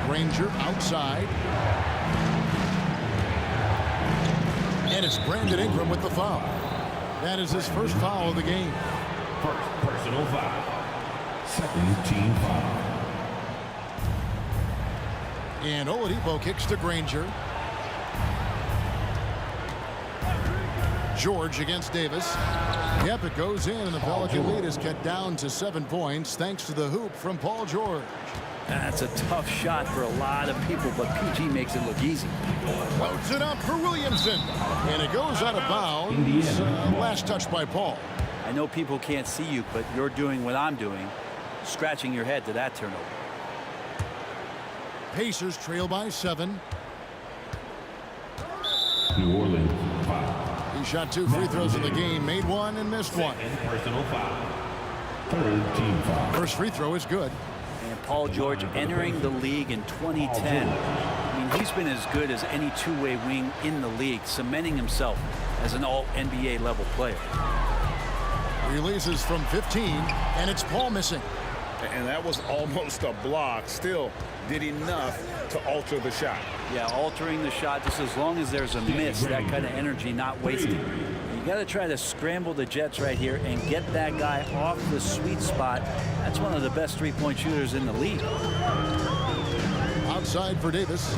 Granger outside. And it's Brandon Ingram with the foul. That is his first foul of the game. First personal foul. Second team foul. And Oladipo kicks to Granger. George against Davis. Yep, it goes in, and the Pelican lead is cut down to 7 points thanks to the hoop from Paul George. That's a tough shot for a lot of people, but PG makes it look easy. Floats it up for Williamson. And it goes out of bounds. Last touch by Paul. I know people can't see you, but you're doing what I'm doing, scratching your head to that turnover. Pacers trail by 7. New Orleans foul. He shot 2 free throws in the game, made 1 and missed 1. Personal foul. Third team foul. First free throw is good. And Paul George entering the league in 2010. I mean, he's been as good as any two-way wing in the league, cementing himself as an all-NBA level player. Releases from 15, and it's Paul missing. And that was almost a block. Still did enough to alter the shot. Yeah, altering the shot, just as long as there's a miss, that kind of energy not wasted. You got to try to scramble the Jets right here and get that guy off the sweet spot. That's one of the best three-point shooters in the league. Outside for Davis.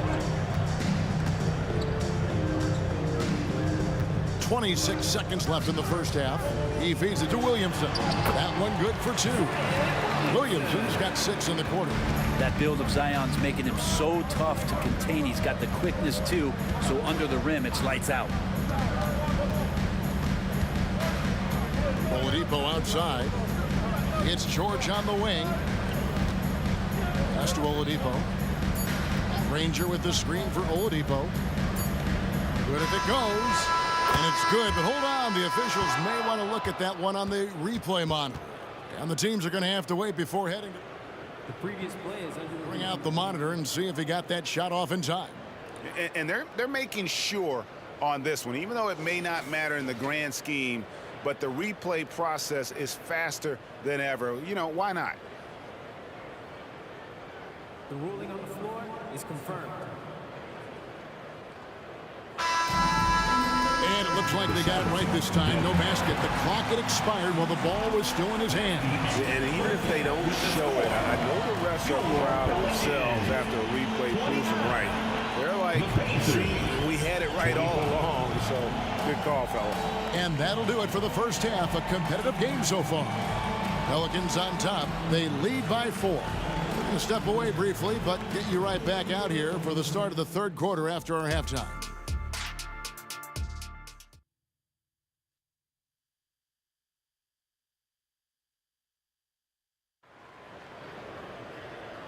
26 seconds left in the first half. He feeds it to Williamson. That one good for 2. Williamson's got 6 in the quarter. That build of Zion's making him so tough to contain. He's got the quickness too, so under the rim it's lights out. Oladipo outside. It's George on the wing. Pass to Oladipo. Ranger with the screen for Oladipo. Good if it goes. And it's good, but hold on. The officials may want to look at that one on the replay monitor. And the teams are going to have to wait before heading to The previous play is under the bring out the monitor and see if he got that shot off in time. And they're making sure on this one, even though it may not matter in the grand scheme, but the replay process is faster than ever. You know, why not? The ruling on the floor is confirmed. And it looks like they got it right this time. No basket. The clock had expired while the ball was still in his hand. And even if they don't show it, I know the refs are proud of themselves after a replay proves them right. They're like, see, we had it right all along. So good call, fella. And that'll do it for the first half. A competitive game so far. Pelicans on top. They lead by 4. We're going to step away briefly, but get you right back out here for the start of the third quarter after our halftime.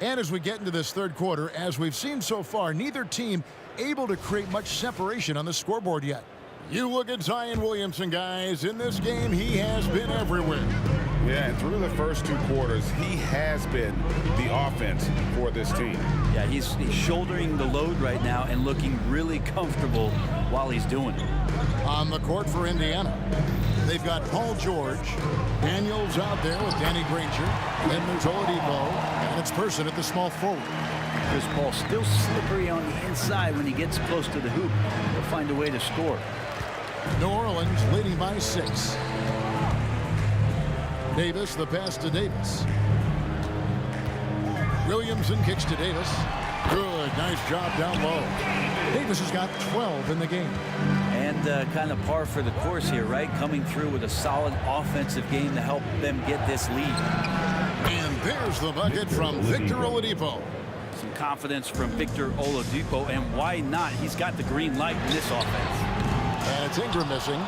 And as we get into this third quarter, as we've seen so far, neither team able to create much separation on the scoreboard yet. You look at Zion Williamson, guys. In this game, he has been everywhere. Yeah, and through the first 2 quarters, he has been the offense for this team. Yeah, he's shouldering the load right now and looking really comfortable while he's doing it. On the court for Indiana, they've got Paul George. Daniels out there with Danny Granger. Then there's Oladipo, and it's Person at the small forward. Chris Paul still slippery on the inside when he gets close to the hoop. He'll find a way to score. New Orleans leading by 6. Davis, the pass to Davis. Williamson kicks to Davis. Good, nice job down low. Davis has got 12 in the game. And kind of par for the course here, right? Coming through with a solid offensive game to help them get this lead. And there's the bucket from Victor Oladipo. Some confidence from Victor Oladipo, and why not? He's got the green light in this offense. And it's Ingram missing.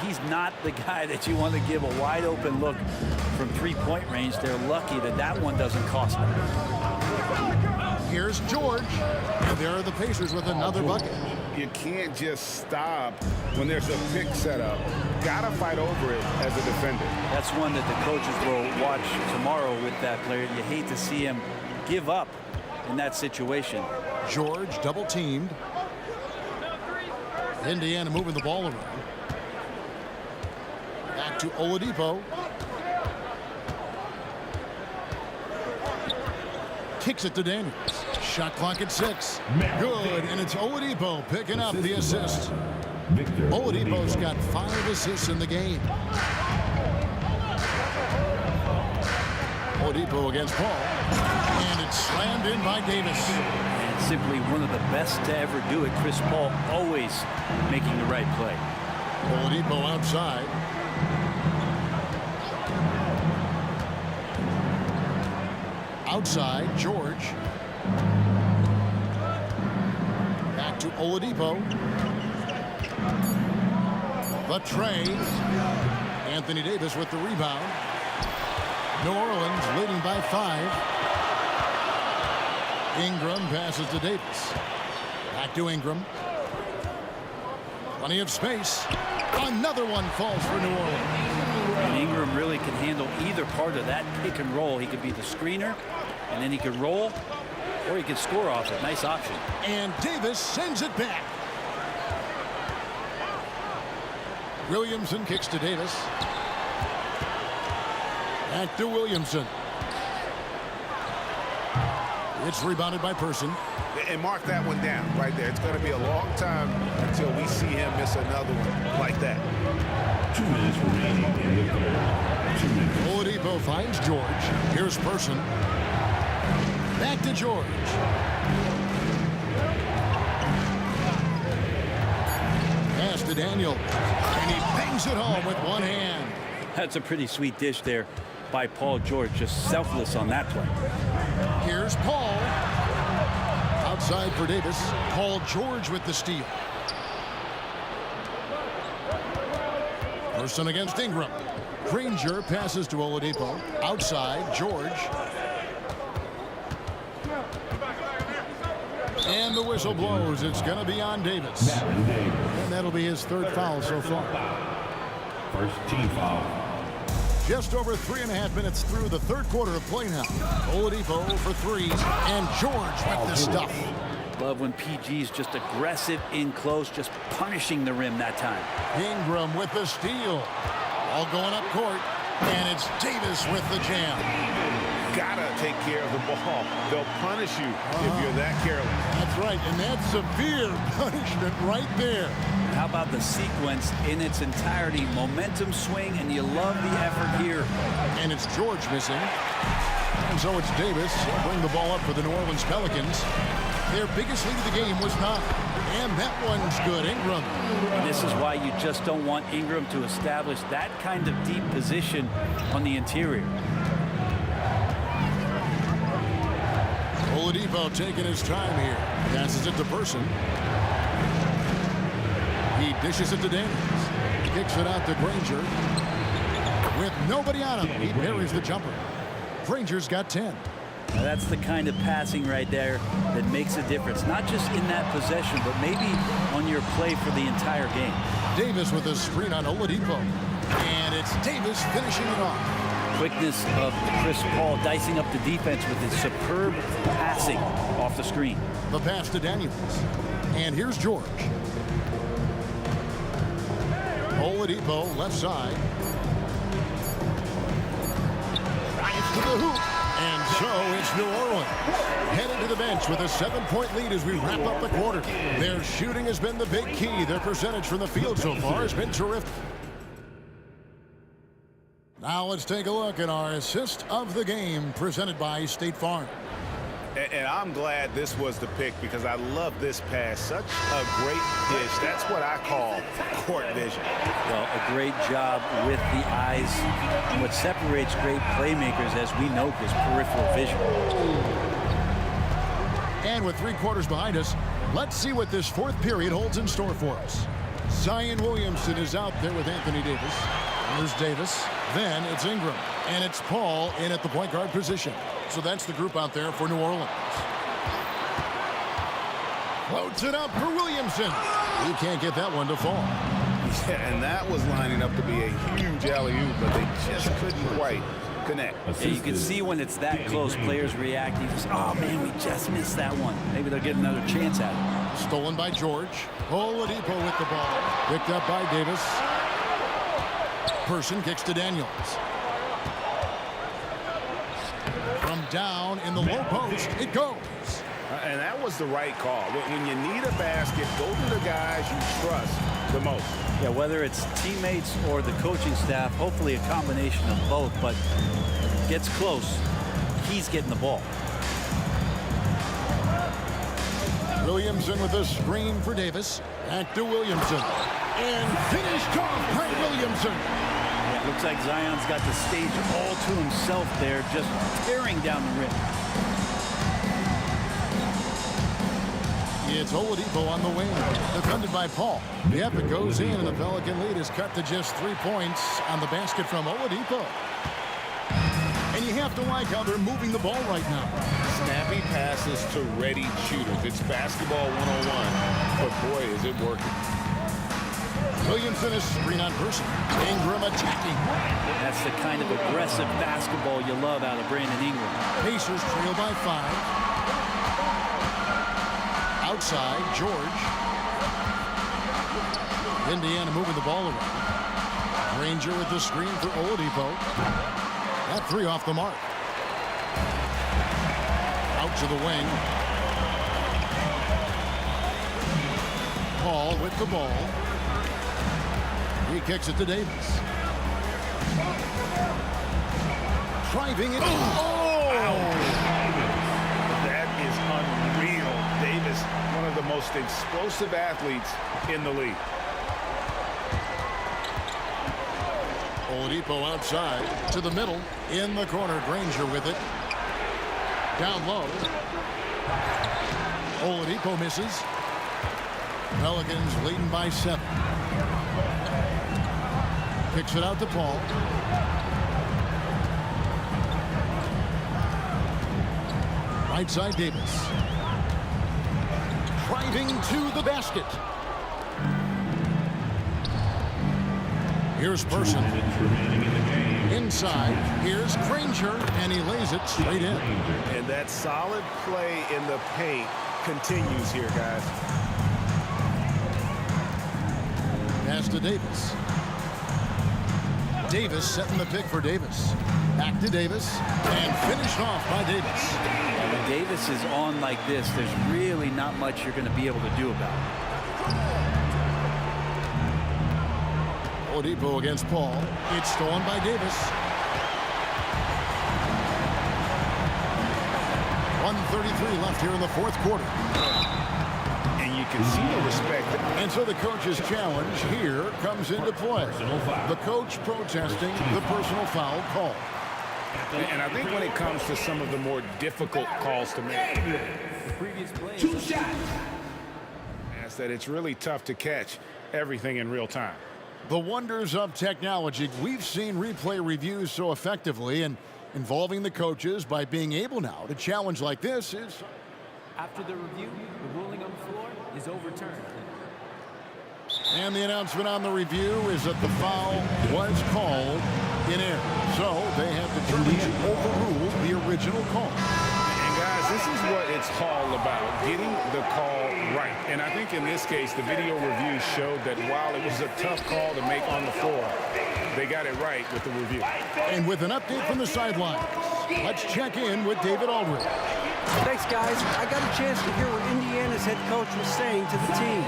He's not the guy that you want to give a wide open look from three-point range. They're lucky that that one doesn't cost them. Here's George, and there are the Pacers with another bucket. You can't just stop when there's a pick set up. Gotta fight over it as a defender. That's one that the coaches will watch tomorrow with that player. You hate to see him give up in that situation. George double teamed. Indiana moving the ball around. Back to Oladipo. Kicks it to Daniels. Shot clock at 6. Good, and it's Oladipo picking up the assist. Oladipo's got 5 assists in the game. Oladipo against Paul. And it's slammed in by Davis. And simply one of the best to ever do it. Chris Paul always making the right play. Oladipo outside. Outside, George. Back to Oladipo. The trade. Anthony Davis with the rebound. New Orleans leading by 5. Ingram passes to Davis. Back to Ingram. Plenty of space. Another one falls for New Orleans. And Ingram really can handle either part of that pick and roll. He could be the screener, and then he could roll, or he could score off it. Nice option. And Davis sends it back. Williamson kicks to Davis. Back to Williamson. It's rebounded by Person. And mark that one down right there. It's going to be a long time until we see him miss another one like that. 2 minutes remaining in the third. 2 minutes. Oladipo finds George. Here's Person. Back to George. Pass to Daniel. And he bangs it home with one hand. That's a pretty sweet dish there by Paul George. Just selfless on that play. Here's Paul. Outside for Davis. Paul George with the steal. Person against Ingram. Granger passes to Oladipo. Outside, George. And the whistle blows. It's going to be on Davis. And that'll be his third foul so far. First team foul. Just over 3.5 minutes through the third quarter of play now. Oladipo for threes, and George with the stuff. Love when PG's just aggressive in close, just punishing the rim that time. Ingram with the steal. All going up court, and it's Davis with the jam. Gotta take care of the ball. They'll punish you if you're that careless. That's right, and that's severe punishment right there. How about the sequence in its entirety? Momentum swing, and you love the effort here. And it's George missing. And so it's Davis. Bring the ball up for the New Orleans Pelicans. Their biggest lead of the game was 9. And that one's good. Ingram. And this is why you just don't want Ingram to establish that kind of deep position on the interior. Oladipo taking his time here. Passes it to Person. He dishes it to Daniels. Kicks it out to Granger. With nobody on him, he buries the jumper. Granger's got 10. Now that's the kind of passing right there that makes a difference. Not just in that possession, but maybe on your play for the entire game. Davis with a screen on Oladipo. And it's Davis finishing it off. Quickness of Chris Paul dicing up the defense with his superb passing off the screen. The pass to Daniels. And here's George. Oladipo left side. Drives to the hoop. And so it's New Orleans headed to the bench with a 7-point lead as we wrap up the quarter. Their shooting has been the big key. Their percentage from the field so far has been terrific. Now let's take a look at our assist of the game presented by State Farm. And I'm glad this was the pick because I love this pass. Such a great dish. That's what I call court vision. Well, a great job with the eyes. What separates great playmakers, as we know, is peripheral vision. And with 3 quarters behind us, let's see what this fourth period holds in store for us. Zion Williamson is out there with Anthony Davis. There's Davis. Then it's Ingram. And it's Paul in at the point guard position. So that's the group out there for New Orleans. Floats it up for Williamson. He can't get that one to fall. Yeah, and that was lining up to be a huge alley-oop, but they just couldn't quite connect. Yeah, you can see when it's that close, players reacting. Just, oh, man, we just missed that one. Maybe they'll get another chance at it. Stolen by George. Oladipo with the ball. Picked up by Davis. Person kicks to Daniels. From down in the low post, it goes. And that was the right call. When you need a basket, go to the guys you trust the most. Yeah, whether it's teammates or the coaching staff, hopefully a combination of both, but gets close, he's getting the ball. Williamson with a screen for Davis. Back to Williamson. And finished off by Williamson. Yeah, looks like Zion's got the stage all to himself there, just tearing down the rim. It's Oladipo on the wing, defended by Paul. Yep, it goes in, and the Pelican lead is cut to just 3 points on the basket from Oladipo. And you have to like how they're moving the ball right now. Snappy passes to ready shooters. It's basketball 101, but boy, is it working. Williamson is screen on Person. Ingram attacking. That's the kind of aggressive basketball you love out of Brandon Ingram. Pacers trail by 5. Outside, George. Indiana moving the ball around. Granger with the screen for Oladipo. That 3 off the mark. Out to the wing. Paul with the ball. He kicks it to Davis. Driving it. That is unreal. Davis, one of the most explosive athletes in the league. Oladipo outside to the middle. In the corner, Granger with it. Down low. Oladipo misses. Pelicans leading by 7. Kicks it out to Paul. Right side, Davis. Driving to the basket. Here's Person. Inside, here's Granger, and he lays it straight in. And that solid play in the paint continues here, guys. Pass to Davis. Davis setting the pick for Davis. Back to Davis, and finished off by Davis. And when Davis is on like this, there's really not much you're going to be able to do about it. Oladipo against Paul. It's stolen by Davis. 1:33 left here in the fourth quarter. And you can see the respect. And so the coach's challenge here comes into play. The coach protesting the personal foul call. And I think when it comes to some of the more difficult calls to make, Two shots. is that it's really tough to catch everything in real time. The wonders of technology. We've seen replay reviews so effectively, and involving the coaches by being able now to challenge like this is... After the review, the ruling on the floor is overturned. And the announcement on the review is that the foul was called in error. So they have determined to overrule the original call. And guys, this is what it's all about, getting the call right. And I think in this case, the video review showed that while it was a tough call to make on the floor, they got it right with the review. And with an update from the sideline, let's check in with David Aldridge. Thanks, guys. I got a chance to hear what Indiana's head coach was saying to the team.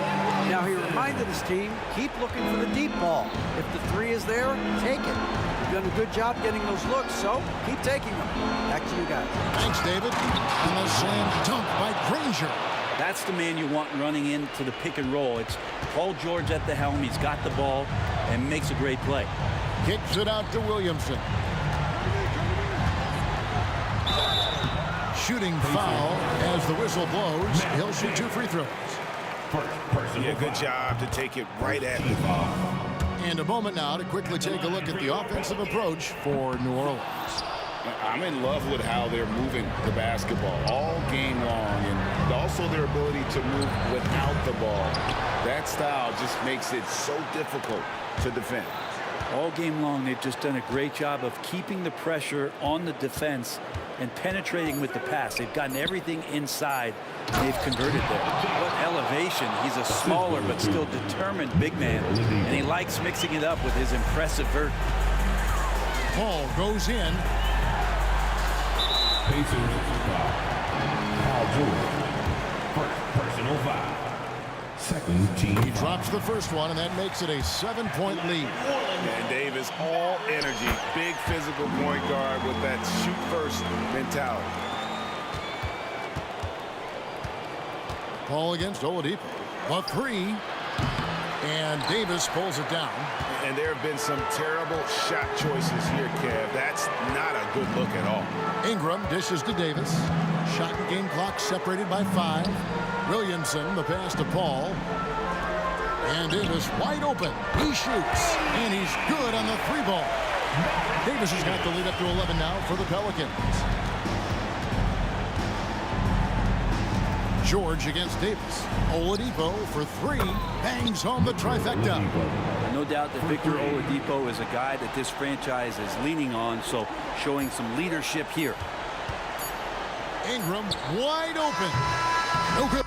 Now, he reminded his team, keep looking for the deep ball. If the three is there, take it. You've done a good job getting those looks, so keep taking them. Back to you guys. Thanks, David. And the slam dunk by Granger. That's the man you want running into the pick and roll. It's Paul George at the helm. He's got the ball and makes a great play. Kicks it out to Williamson. Shooting foul as the whistle blows. He'll shoot 2 free throws. Yeah, good job to take it right at the ball. And a moment now to quickly take a look at the offensive approach for New Orleans. I'm in love with how they're moving the basketball all game long, and also their ability to move without the ball. That style just makes it so difficult to defend. All game long, they've just done a great job of keeping the pressure on the defense and penetrating with the pass. They've gotten everything inside. They've converted there. What elevation. He's a smaller but still determined big man, and he likes mixing it up with his impressive vert. Paul goes in. Pacers foul. Paul George. First personal foul. Second team. He drops the first one, and that makes it a 7-point lead. And Davis, all energy, big physical point guard with that shoot-first mentality. Paul against Oladipo. A 3. And Davis pulls it down. And there have been some terrible shot choices here, Kev. That's not a good look at all. Ingram dishes to Davis. Shot and game clock separated by 5. Williamson, the pass to Paul. And Davis wide open. He shoots. And he's good on the 3-ball. Davis has got the lead up to 11 now for the Pelicans. George against Davis. Oladipo for 3. Bangs home the trifecta. No doubt that Victor Oladipo is a guy that this franchise is leaning on, so showing some leadership here. Ingram wide open. No good.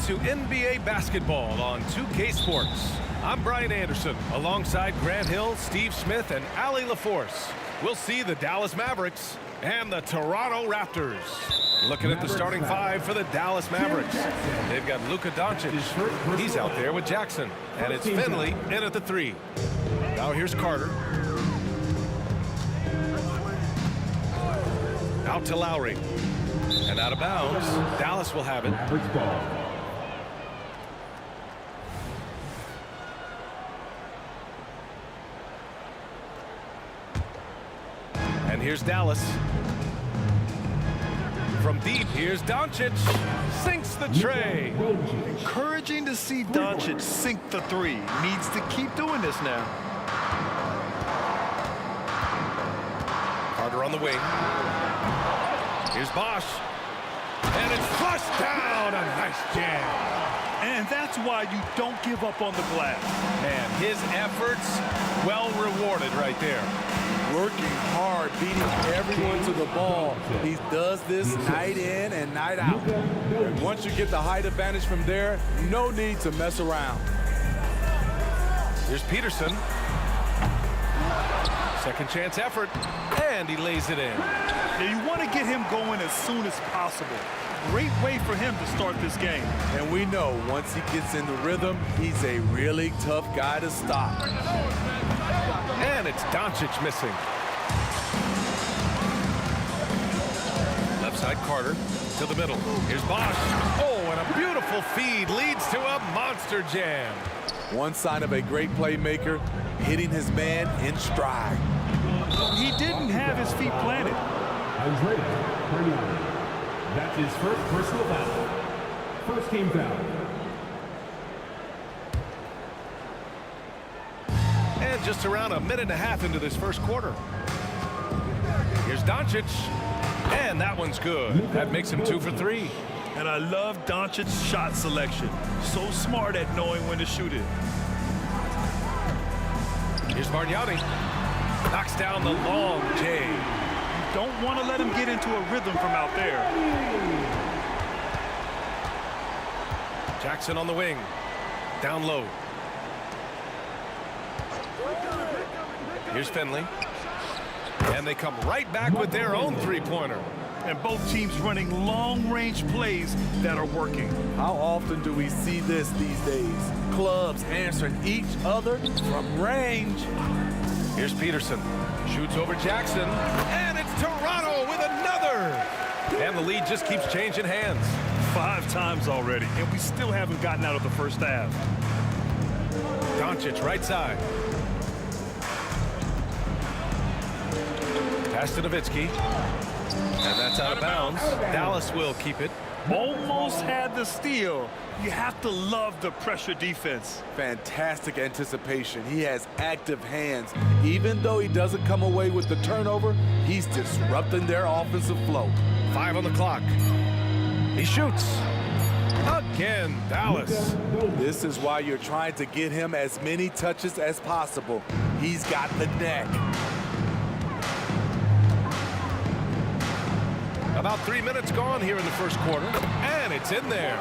to NBA basketball on 2K Sports. I'm Brian Anderson, alongside Grant Hill, Steve Smith, and Allie LaForce. We'll see the Dallas Mavericks and the Toronto Raptors. Looking at the starting five for the Dallas Mavericks. They've got Luka Doncic. He's out there with Jackson. And it's Finley in at the 3. Now here's Carter. Out to Lowry. And out of bounds. Dallas will have it. And here's Dallas. From deep, here's Doncic. Sinks the tray. Encouraging to see Doncic sink the 3. Needs to keep doing this now. Carter on the wing. Here's Bosch. And it's flushed down. A nice jam. And that's why you don't give up on the glass. Man, his efforts well rewarded right there. Working hard, beating everyone to the ball. He does this night in and night out. And once you get the height advantage from there, no need to mess around. Here's Peterson. Second chance effort, and he lays it in. Now you want to get him going as soon as possible. Great way for him to start this game. And we know once he gets in the rhythm, he's a really tough guy to stop. And it's Doncic missing. Left side Carter to the middle. Here's Bosch. Oh, and a beautiful feed leads to a monster jam. One sign of a great playmaker, hitting his man in stride. He didn't have his feet planted. Andrea, 39. That's his first personal foul. First team foul. And just around a minute and a half into this first quarter. Here's Doncic. And that one's good. That makes him 2 for 3. And I love Doncic's shot selection. So smart at knowing when to shoot it. Here's Bargnani. Knocks down the long J. You don't want to let him get into a rhythm from out there. Jackson on the wing. Down low. Here's Finley. And they come right back with their own three-pointer. And both teams running long-range plays that are working. How often do we see this these days? Clubs answering each other from range. Here's Peterson. Shoots over Jackson. And it's Toronto with another. And the lead just keeps changing hands. 5 times already, and we still haven't gotten out of the first half. Doncic right side. Pass to Nowitzki. And that's out of bounds. Dallas will keep it. Almost had the steal. You have to love the pressure defense. Fantastic anticipation. He has active hands. Even though he doesn't come away with the turnover, he's disrupting their offensive flow. 5 on the clock. He shoots. Again, Dallas. This is why you're trying to get him as many touches as possible. He's got the neck. About 3 minutes gone here in the first quarter, and it's in there.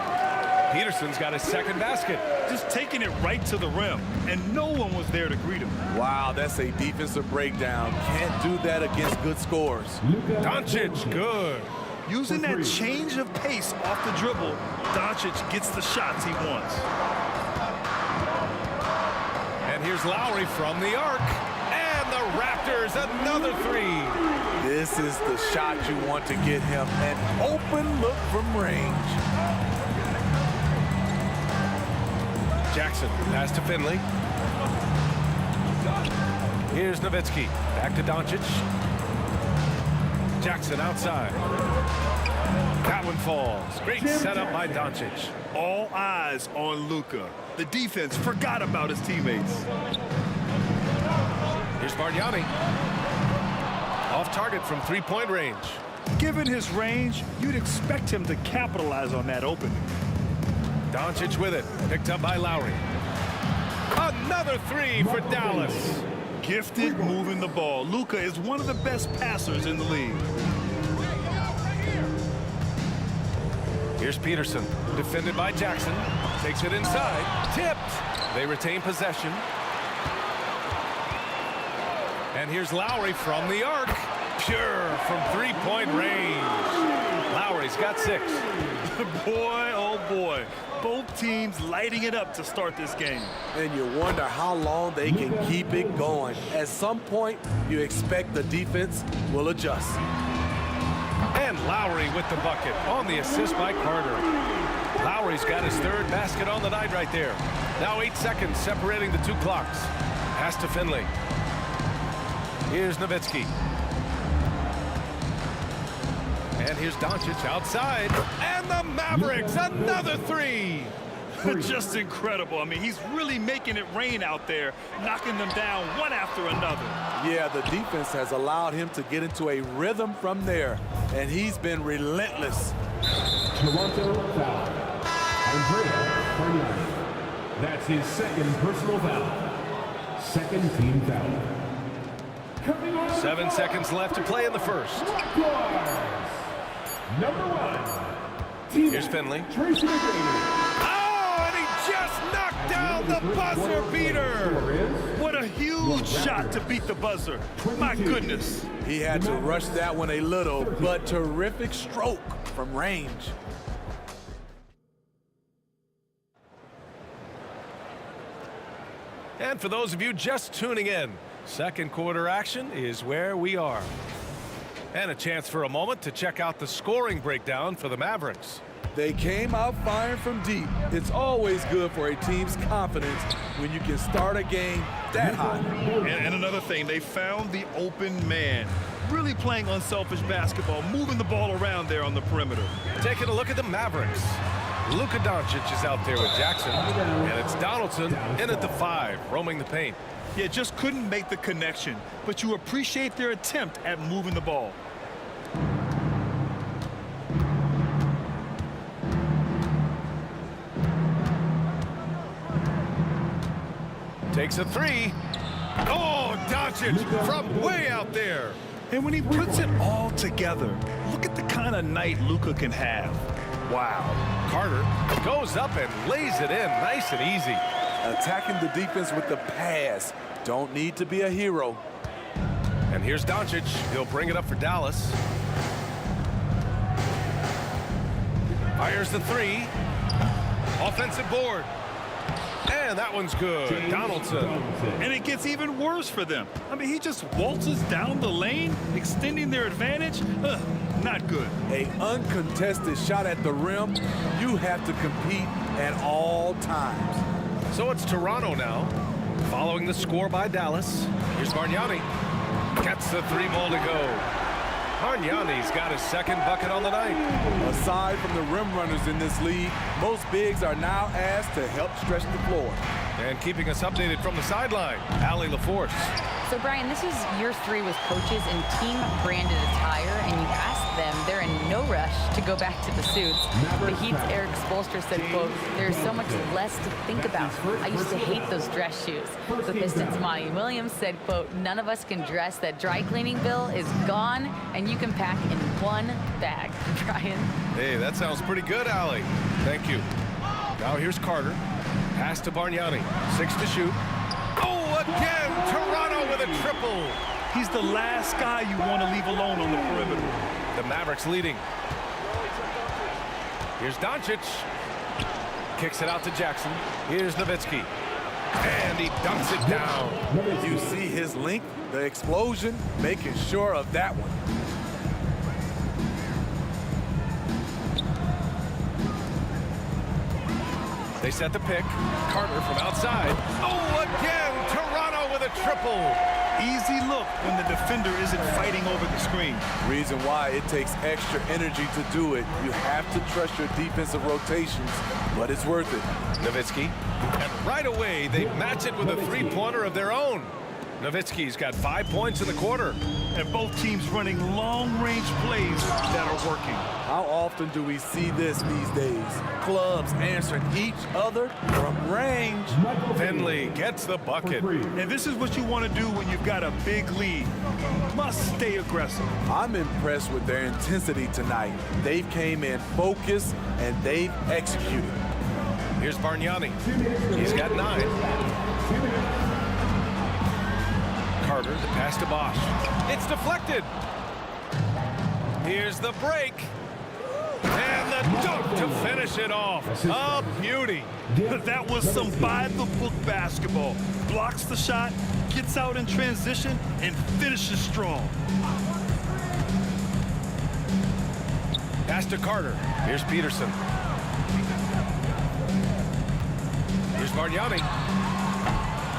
Peterson's got his second basket. Just taking it right to the rim, and no one was there to greet him. Wow, that's a defensive breakdown. Can't do that against good scores. Doncic, good. Using that change of pace off the dribble, Doncic gets the shots he wants. And here's Lowry from the arc. And the Raptors, another 3. This is the shot you want to get him. An open look from range. Jackson, pass to Finley. Here's Nowitzki. Back to Doncic. Jackson outside. That one falls. Great setup by Doncic. All eyes on Luka. The defense forgot about his teammates. Here's Bargnani. Off target from three-point range. Given his range, you'd expect him to capitalize on that opening. Doncic with it. Picked up by Lowry. Another 3 for Dallas. Gifted moving the ball. Luka is one of the best passers in the league. Here's Peterson, defended by Jackson. Takes it inside, tipped. They retain possession. And here's Lowry from the arc. Pure from three-point range. Lowry's got 6. Boy, oh boy. Both teams lighting it up to start this game. And you wonder how long they can keep it going. At some point, you expect the defense will adjust. And Lowry with the bucket on the assist by Carter. Lowry's got his 3rd basket on the night right there. Now 8 seconds separating the 2 clocks. Pass to Finley. Here's Nowitzki. And here's Doncic outside. And the Mavericks, another 3. Just incredible. I mean, he's really making it rain out there, knocking them down one after another. Yeah, the defense has allowed him to get into a rhythm from there, and he's been relentless. Toronto foul. Andrea Bargnani. That's his 2nd personal foul. 2nd team foul. 7 seconds left to play in the first. Number 1. Here's Finley. Tracy McGrady. Oh, and he just knocked down the buzzer beater. What a huge shot to beat the buzzer. My goodness. He had to rush that one a little, but terrific stroke from range. And for those of you just tuning in, 2nd quarter action is where we are. And a chance for a moment to check out the scoring breakdown for the Mavericks. They came out firing from deep. It's always good for a team's confidence when you can start a game that hot. And another thing, they found the open man. Really playing unselfish basketball, moving the ball around there on the perimeter. Taking a look at the Mavericks. Luka Doncic is out there with Jackson, and it's Donaldson in at the 5, roaming the paint. Yeah, just couldn't make the connection, but you appreciate their attempt at moving the ball. Takes a 3. Oh, Doncic from way out there. And when he puts it all together, look at the kind of night Luka can have. Wow. Carter goes up and lays it in nice and easy. Attacking the defense with the pass. Don't need to be a hero. And here's Doncic. He'll bring it up for Dallas. Fires the 3. Offensive board. And that one's good. Donaldson. And it gets even worse for them. I mean, he just waltzes down the lane, extending their advantage. Not good. A uncontested shot at the rim. You have to compete at all times. So it's Toronto now, following the score by Dallas. Here's Bargnani. Gets the 3 ball to go. Bargnani's got his 2nd bucket on the night. Aside from the rim runners in this league, most bigs are now asked to help stretch the floor. And keeping us updated from the sideline, Allie LaForce. So, Brian, this is year 3 with coaches in team-branded attire, and you ask them, they're in no rush to go back to the suits. The Heat's Eric Spoelstra said, quote, there's so much less to think about. I used to hate those dress shoes. The Pistons' Monty Williams said, quote, none of us can dress. That dry cleaning bill is gone, and you can pack in one bag. Brian? Hey, that sounds pretty good, Allie. Thank you. Now here's Carter. Pass to Bargnani. 6 to shoot. Oh, again! Toronto with a triple. He's the last guy you want to leave alone on the perimeter. The Mavericks leading. Here's Doncic. Kicks it out to Jackson. Here's Nowitzki. And he dunks it down. You see his length, the explosion, making sure of that one. They set the pick. Carter from outside. Oh, again! Toronto with a triple. Easy look when the defender isn't fighting over the screen. Reason why it takes extra energy to do it. You have to trust your defensive rotations, but it's worth it. Nowitzki. And right away, they match it with a 3-pointer of their own. Nowitzki's got 5 points in the quarter. and both teams running long-range plays that are working. How often do we see this these days? Clubs answering each other from range. Finley gets the bucket. And this is what you want to do when you've got a big lead. Must stay aggressive. I'm impressed with their intensity tonight. They've came in focused and they've executed. Here's Bargnani. He's got 9. Carter, the pass to Bosch. It's deflected. Here's the break. And the dunk to finish it off. A beauty. That was some by-the-book basketball. Blocks the shot, gets out in transition, and finishes strong. Pass to Carter. Here's Peterson. Here's Bargnani.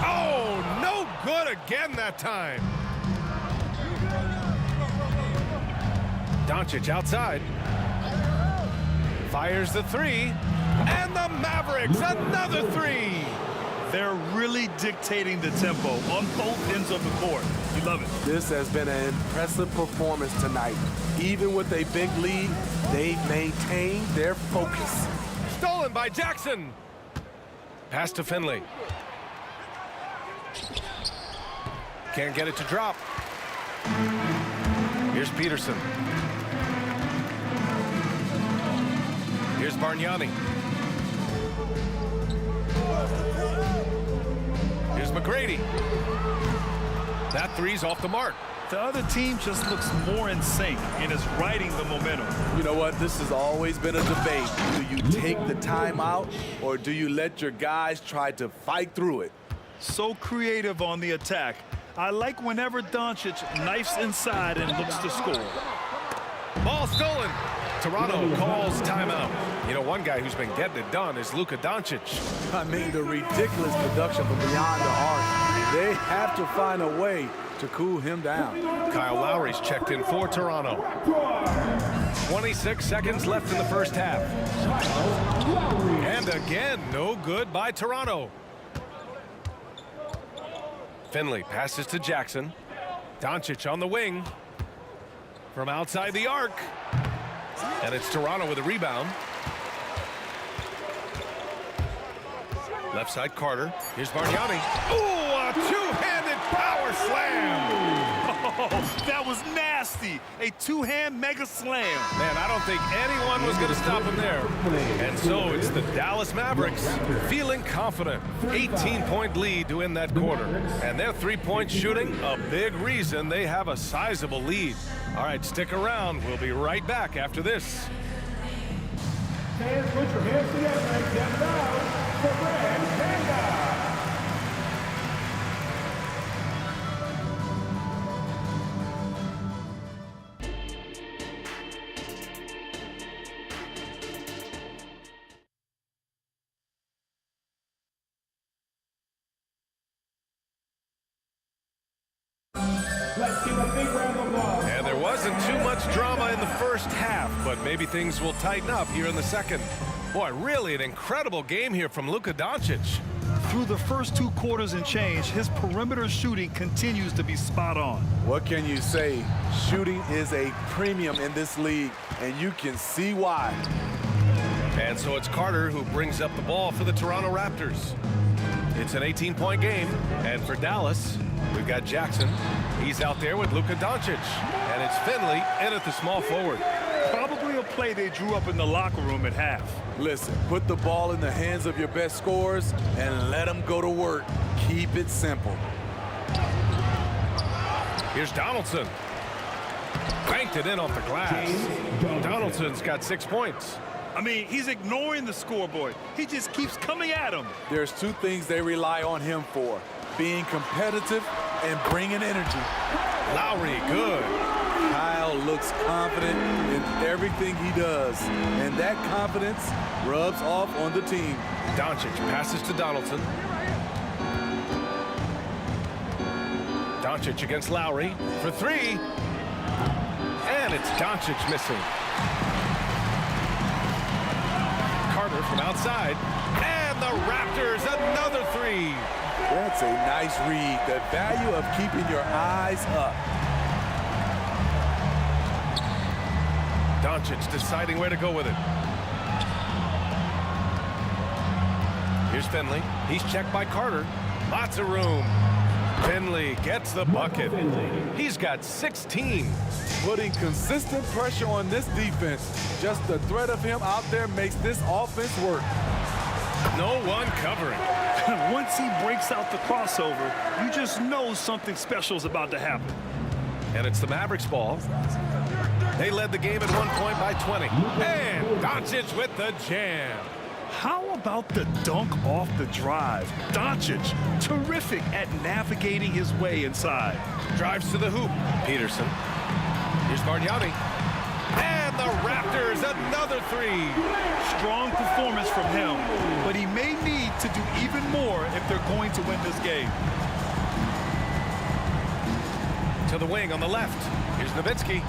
Oh, no good again that time. Doncic outside. Fires the 3. And the Mavericks, another 3. They're really dictating the tempo on both ends of the court. You love it. This has been an impressive performance tonight. Even with a big lead, they've maintained their focus. Stolen by Jackson. Pass to Finley. Can't get it to drop. Here's Peterson. Here's Bargnani. Here's McGrady. That 3's off the mark. The other team just looks more in sync and is riding the momentum. You know what? This has always been a debate. Do you take the timeout or do you let your guys try to fight through it? So creative on the attack. I like whenever Doncic knifes inside and looks to score. Ball stolen. Toronto calls timeout. You know, one guy who's been getting it done is Luka Doncic. I mean, the ridiculous production from beyond the arc. They have to find a way to cool him down. Kyle Lowry's checked in for Toronto. 26 seconds left in the first half. And again, no good by Toronto. Finley passes to Jackson. Doncic on the wing. From outside the arc. And it's Toronto with a rebound. Left side Carter. Here's Bargnani. Ooh, a two-handed power slam. Oh, that was nasty. A two-hand mega slam. Man, I don't think anyone was going to stop him there. And so it's the Dallas Mavericks feeling confident. 18-point lead to end that quarter. And their three-point shooting, a big reason they have a sizable lead. All right, stick around. We'll be right back after this. Fans, put your hands together and get loud for Red Panda. Let's give a big round of applause. And there wasn't too much drama in the first half, but maybe things will tighten up here in the second. Boy, really an incredible game here from Luka Doncic. Through the first 2 quarters and change, his perimeter shooting continues to be spot on. What can you say? Shooting is a premium in this league, and you can see why. And so it's Carter who brings up the ball for the Toronto Raptors. It's an 18-point game, and for Dallas, we've got Jackson. He's out there with Luka Doncic, and it's Finley in at the small forward. Probably a play they drew up in the locker room at half. Listen, put the ball in the hands of your best scorers and let them go to work. Keep it simple. Here's Donaldson. Banked it in off the glass. Donaldson's got 6 points. I mean, he's ignoring the scoreboard. He just keeps coming at him. There's 2 things they rely on him for: being competitive and bringing energy. Lowry, good. Kyle looks confident in everything he does, and that confidence rubs off on the team. Doncic passes to Donaldson. Doncic against Lowry for 3. And it's Doncic missing. Carter from outside. And the Raptors, another 3. That's a nice read. The value of keeping your eyes up. Doncic deciding where to go with it. Here's Finley. He's checked by Carter. Lots of room. Finley gets the bucket. He's got 16. Putting consistent pressure on this defense. Just the threat of him out there makes this offense work. No one covering. Once he breaks out the crossover, you just know something special is about to happen. And it's the Mavericks ball. They led the game at one point by 20. And Doncic with the jam. How about the dunk off the drive? Doncic, terrific at navigating his way inside. Drives to the hoop. Peterson. Here's Bargnani. And the Raptors, another three. Strong performance from him, but he may need to do even more if they're going to win this game. To the wing on the left. Here's Nowitzki.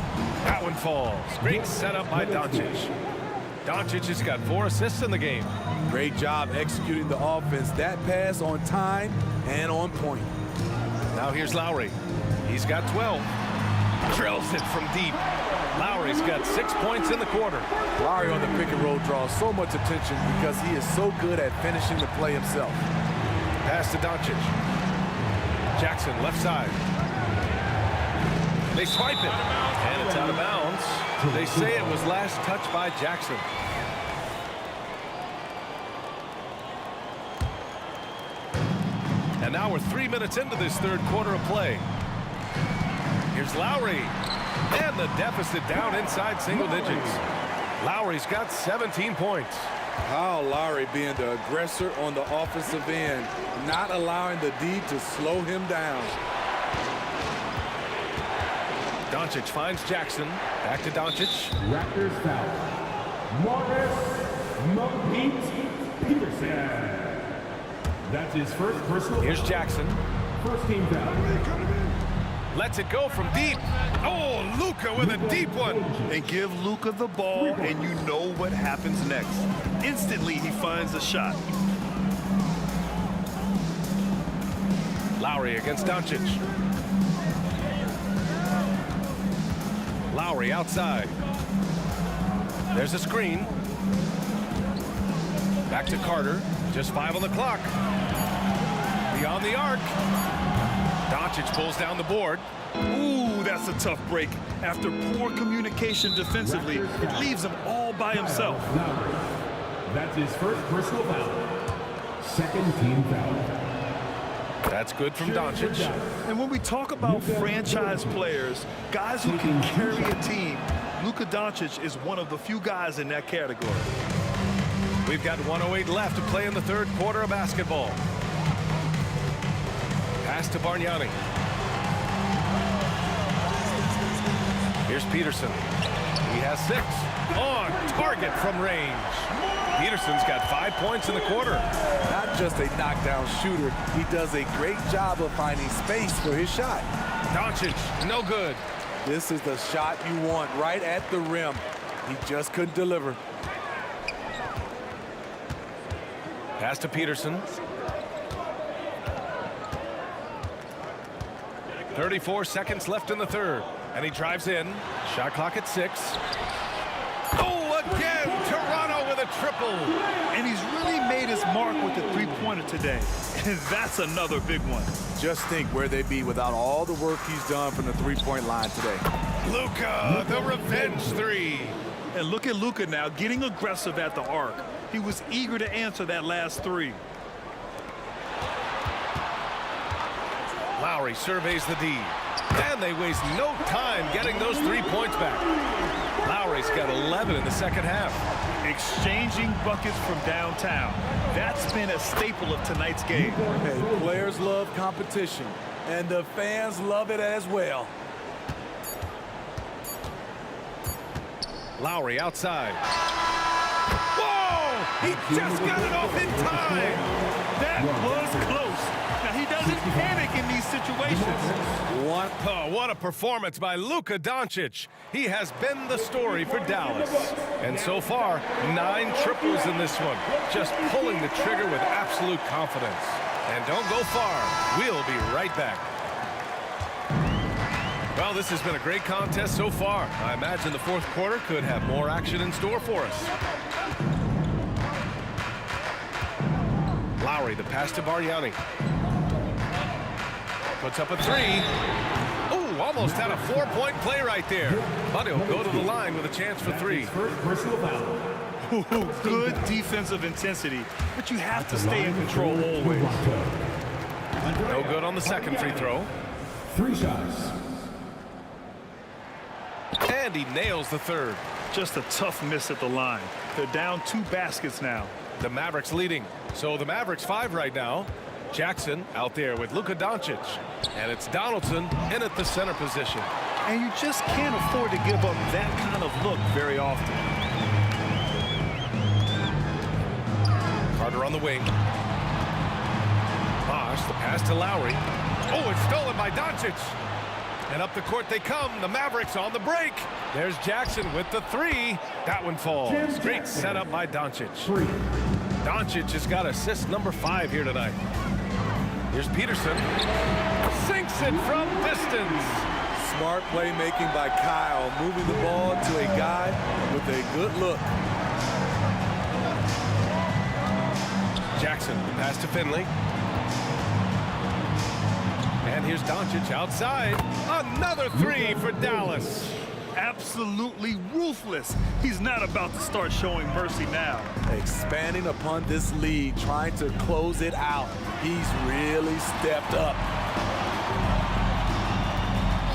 That one falls. Great setup by Doncic. Doncic has got 4 assists in the game. Great job executing the offense. That pass on time and on point. Now here's Lowry. He's got 12. Drills it from deep. Lowry's got 6 points in the quarter. Lowry on the pick and roll draws so much attention because he is so good at finishing the play himself. Pass to Doncic. Jackson, left side. They swipe it, and it's out of bounds. They say it was last touched by Jackson. And now we're 3 minutes into this third quarter of play. Here's Lowry. And the deficit down inside single digits. Lowry's got 17 points. Kyle Lowry being the aggressor on the offensive end, not allowing the D to slow him down. Doncic finds Jackson. Back to Doncic. Raptors foul. Morris Monteith Peterson. That's his first personal. Here's Jackson. First team foul. Lets it go from deep. Oh, Luka with a deep one. And give Luka the ball, and you know what happens next. Instantly, he finds a shot. Lowry against Doncic. Lowry outside. There's a screen. Back to Carter. Just 5 on the clock. Beyond the arc. Doncic pulls down the board. Ooh, that's a tough break. After poor communication defensively, it leaves him all by himself. That's his first personal foul. Second team foul. That's good from Doncic. And when we talk about franchise players, guys who can carry a team, Luka Doncic is one of the few guys in that category. We've got 1:08 left to play in the third quarter of basketball. Pass to Bargnani. Here's Peterson. He has 6. On target from range. Peterson's got 5 points in the quarter. Not just a knockdown shooter, he does a great job of finding space for his shot. Doncic, no good. This is the shot you want right at the rim. He just couldn't deliver. Pass to Peterson. 34 seconds left in the third. And he drives in. Shot clock at 6. Oh, again! Toronto with a triple. And he's really made his mark with the three-pointer today. And that's another big one. Just think where they'd be without all the work he's done from the three-point line today. Luka, the revenge 3. And look at Luka now getting aggressive at the arc. He was eager to answer that last 3. Lowry surveys the D. And they waste no time getting those 3 points back. Lowry's got 11 in the second half. Exchanging buckets from downtown. That's been a staple of tonight's game. Hey, players love competition, and the fans love it as well. Lowry outside. Whoa! He just got it off in time. That was close. Now, he doesn't panic in these situations. What a performance by Luka Doncic. He has been the story for Dallas. And so far, 9 triples in this one. Just pulling the trigger with absolute confidence. And don't go far. We'll be right back. Well, this has been a great contest so far. I imagine the fourth quarter could have more action in store for us. Lowry, the pass to Bargnani. Puts up a three. Ooh, almost had a 4-point play right there. But he'll go to the line with a chance for three. Good defensive intensity, but you have to stay in control always. No good on the second free throw. 3 shots. And he nails the third. Just a tough miss at the line. They're down 2 baskets now. The Mavericks leading. So the Mavericks 5 right now. Jackson out there with Luka Doncic. And it's Donaldson in at the center position. And you just can't afford to give up that kind of look very often. Carter on the wing. Bosh, the pass to Lowry. Oh, it's stolen by Doncic. And up the court they come. The Mavericks on the break. There's Jackson with the three. That one falls. Great setup by Doncic. Doncic has got assist number 5 here tonight. Here's Peterson. Sinks it from distance. Smart playmaking by Kyle, moving the ball to a guy with a good look. Jackson, the pass to Finley. And here's Doncic outside. Another three for Dallas. Absolutely ruthless. He's not about to start showing mercy now. Expanding upon this lead, trying to close it out. He's really stepped up.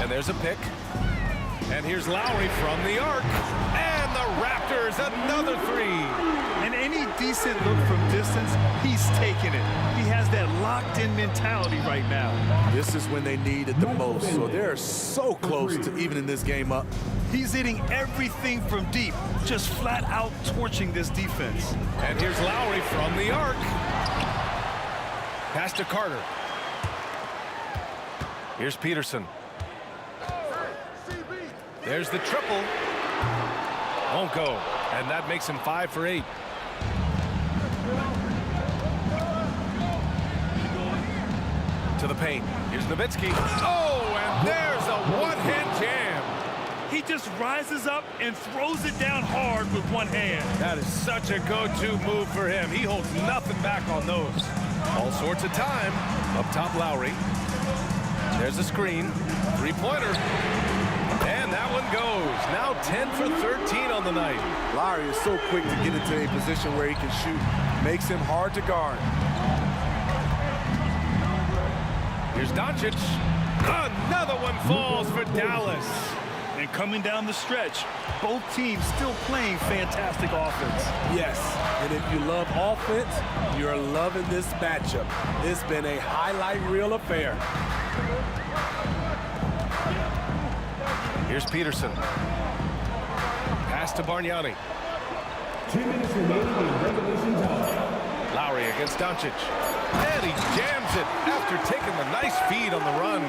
And there's a pick. And here's Lowry from the arc. And the Raptors, another three. And any decent look from distance, he's taking it. He has that locked-in mentality right now. This is when they need it the most, so they're so close to evening this game up. He's hitting everything from deep, just flat out torching this defense. And here's Lowry from the arc. Pass to Carter. Here's Peterson. There's the triple. Won't go. And that makes him 5 for 8. To the paint. Here's Nowitzki. Oh, and there's a one-hand jam. He just rises up and throws it down hard with one hand. That is such a go-to move for him. He holds nothing back on those. All sorts of time. Up top, Lowry. There's a screen. Three-pointer. And that one goes. Now 10 for 13 on the night. Lowry is so quick to get into a position where he can shoot. Makes him hard to guard. Here's Doncic. Another one falls for Dallas. And coming down the stretch, both teams still playing fantastic offense. Yes, and if you love offense, you're loving this matchup. It's been a highlight reel affair. Here's Peterson. Pass to Bargnani. 2 minutes remaining in regulation time. Lowry against Doncic. And he jams it after taking the nice feed on the run.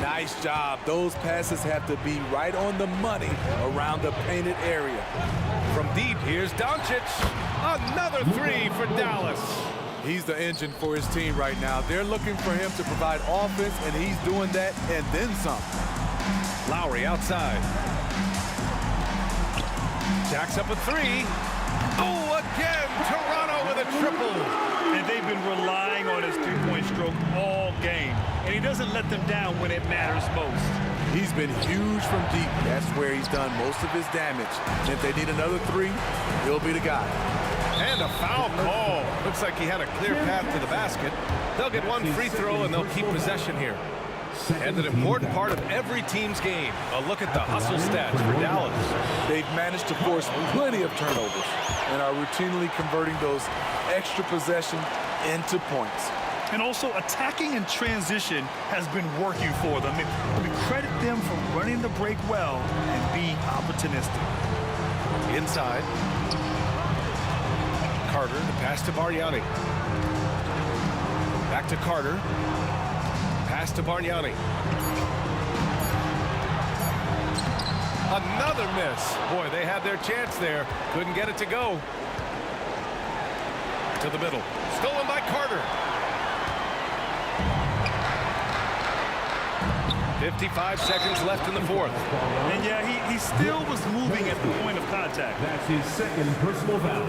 Nice job. Those passes have to be right on the money around the painted area. From deep, here's Doncic. Another three for Dallas. He's the engine for his team right now. They're looking for him to provide offense, and he's doing that and then some. Lowry outside. Jacks up a three. Oh, again, Toronto with a triple. And they've been relying on his three-point stroke all game. And he doesn't let them down when it matters most. He's been huge from deep. That's where he's done most of his damage. And if they need another three, he'll be the guy. And a foul call. Looks like he had a clear path to the basket. They'll get one free throw and they'll keep possession here. And an important part of every team's game. A look at the hustle stats for Dallas. They've managed to force plenty of turnovers and are routinely converting those extra possession into points. And also attacking in transition has been working for them. And we credit them for running the break well and being opportunistic. Inside. Carter, the pass to Bargnani. Back to Carter. Pass to Bargnani. Another miss. Boy, they had their chance there. Couldn't get it to go. To the middle. Stolen by Carter. 55 seconds left in the fourth. And yeah, he still was moving at the point of contact. That's his second personal foul.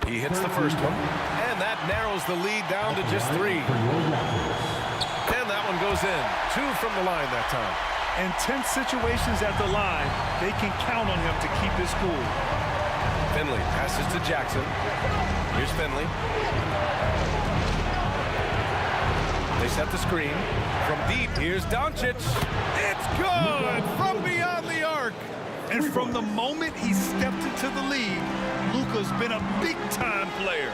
He hits the first one, and that narrows the lead down to just 3. And that one goes in. 2 from the line that time. In tense situations at the line, they can count on him to keep his cool. Finley passes to Jackson. Here's Finley. They set the screen. From deep, here's Doncic. It's good from beyond the arc. And from the moment he stepped into the league, Luka's been a big-time player.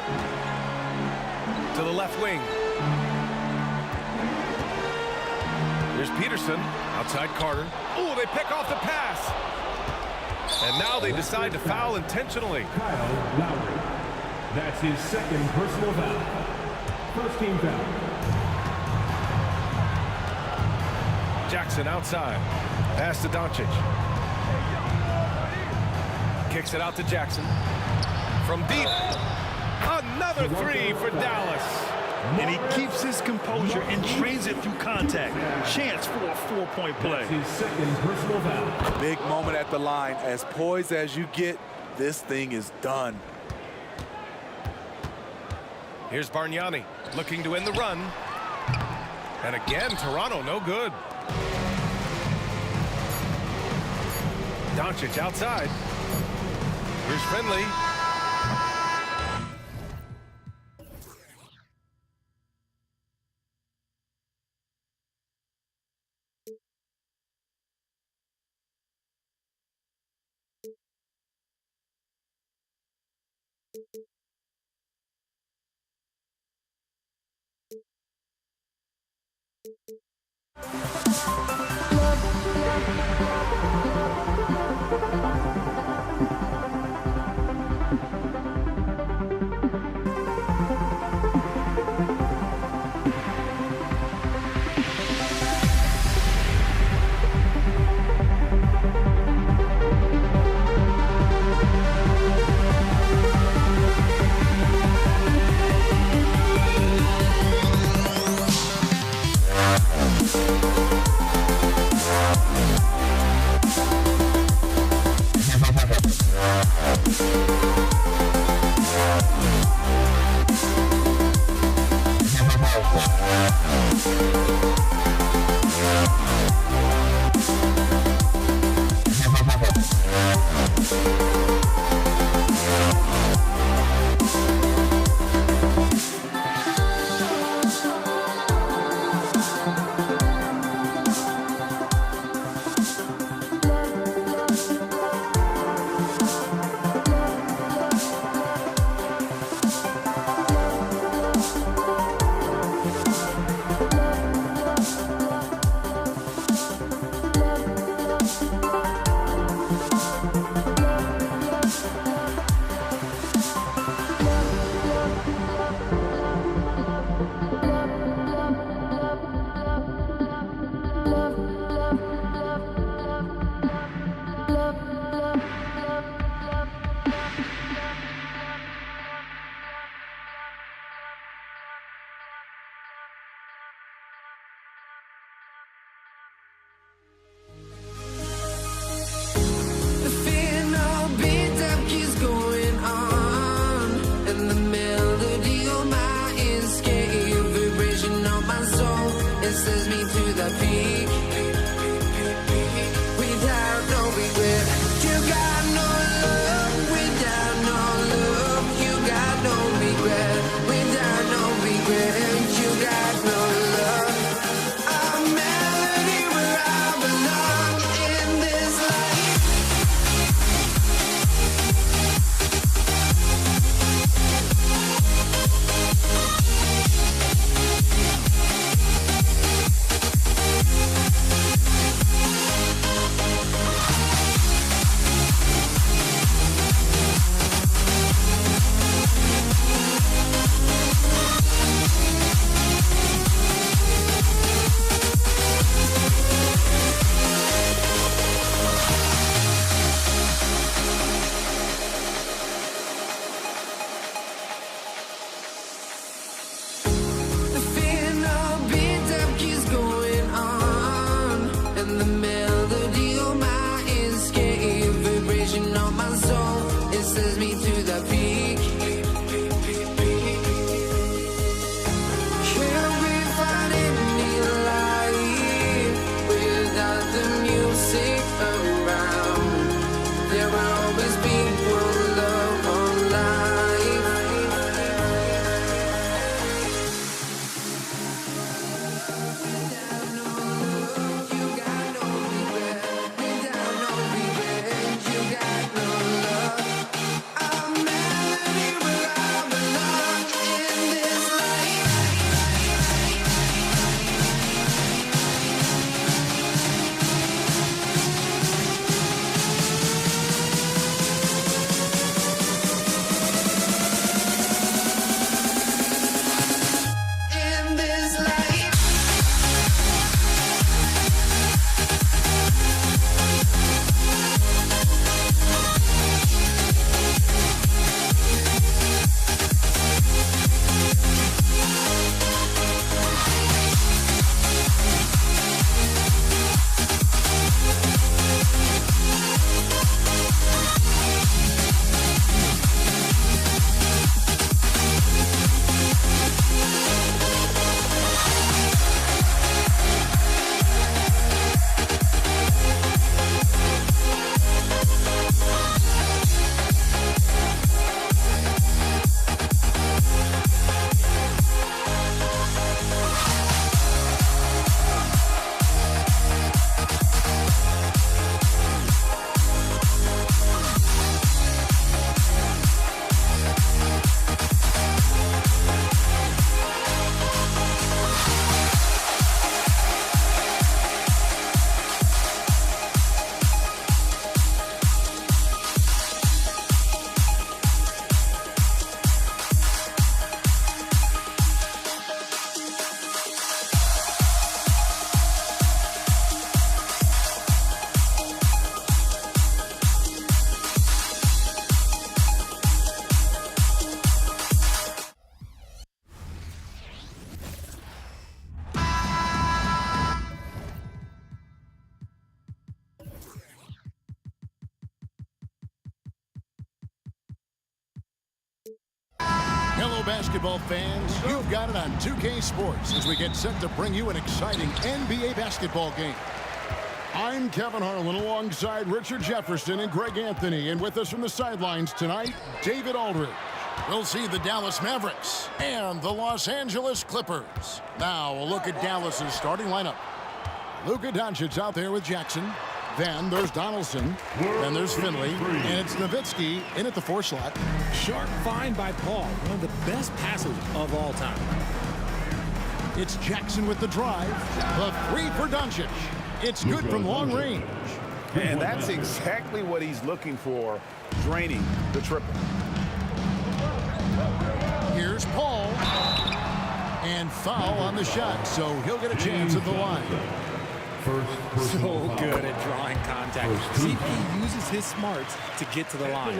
To the left wing. There's Peterson. Outside Carter. Oh, they pick off the pass. And now they decide to foul intentionally. Kyle Lowry. That's his second personal foul. First team foul. Jackson outside. Pass to Doncic. Kicks it out to Jackson. From deep. Another 3 for Dallas. And he keeps his composure and trains it through contact. Chance for a 4-point play. That's his second personal foul. Big moment at the line. As poised as you get, this thing is done. Here's Bargnani looking to end the run. And again, Toronto no good. Doncic outside. Here's Finley. sends me to the peak. Can't we find any light without the music around? There will always be one love on life. Without no love, you got no regret. Without no regret, you got no love. I'm melody where I belong in this life. In this life. Hello, basketball fans. You've got it on 2K Sports as we get set to bring you an exciting NBA basketball game. I'm Kevin Harlan alongside Richard Jefferson and Greg Anthony. And with us from the sidelines tonight, David Aldridge. We'll see the Dallas Mavericks and the Los Angeles Clippers. Now, a look at Dallas's starting lineup. Luka Doncic out there with Jackson. Then there's Donaldson. Then there's Finley. And it's Nowitzki in at the 4 slot. Sharp find by Paul, one of the best passers of all time. It's Jackson with the drive. The 3 for Doncic. It's good from long range. And that's exactly what he's looking for, draining the triple. Here's Paul. And foul on the shot, so he'll get a chance at the line. So good at drawing contact. CP uses his smarts to get to the line.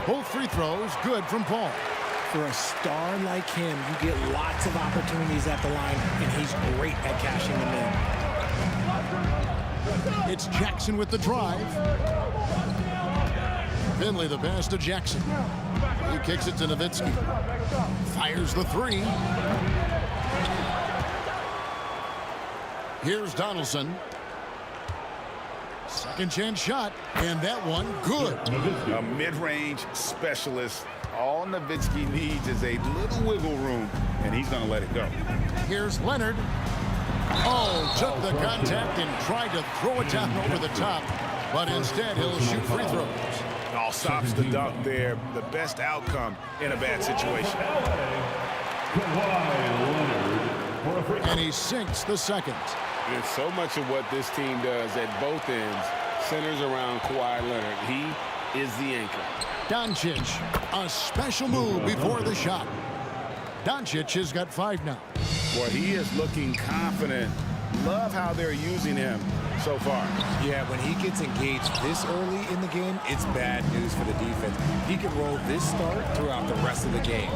Both free throws good from Paul. For a star like him, you get lots of opportunities at the line, and he's great at cashing them in. It's Jackson with the drive. Finley the pass to Jackson. He kicks it to Nowitzki. Fires the 3. Here's Donaldson. Second chance shot, and that one good. A mid-range specialist. All Nowitzki needs is a little wiggle room, and he's going to let it go. Here's Leonard. Oh, took the contact and tried to throw it down over the top, but instead he'll shoot free throws. All stops the dunk there. The best outcome in a bad situation. And he sinks the second. And so much of what this team does at both ends centers around Kawhi Leonard. He is the anchor. Doncic, a special move before the shot. Doncic has got 5 now. Boy, he is looking confident. Love how they're using him so far. Yeah, when he gets engaged this early in the game, it's bad news for the defense. He can roll this start throughout the rest of the game.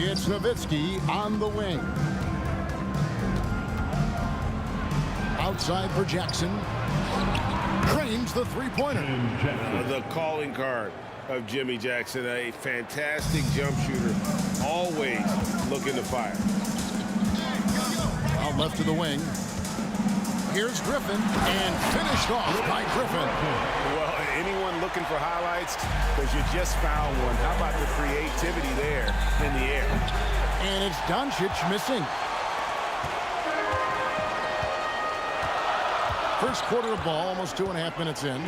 It's Nowitzki on the wing. Outside for Jackson. drains the three-pointer. The calling card of Jimmy Jackson, a fantastic jump shooter, always looking to fire. Out left to the wing. Here's Griffin, and finished off by Griffin. Well, anyone looking for highlights, because you just found one. How about the creativity there in the air? And it's Doncic missing. First quarter of ball, almost 2.5 minutes in.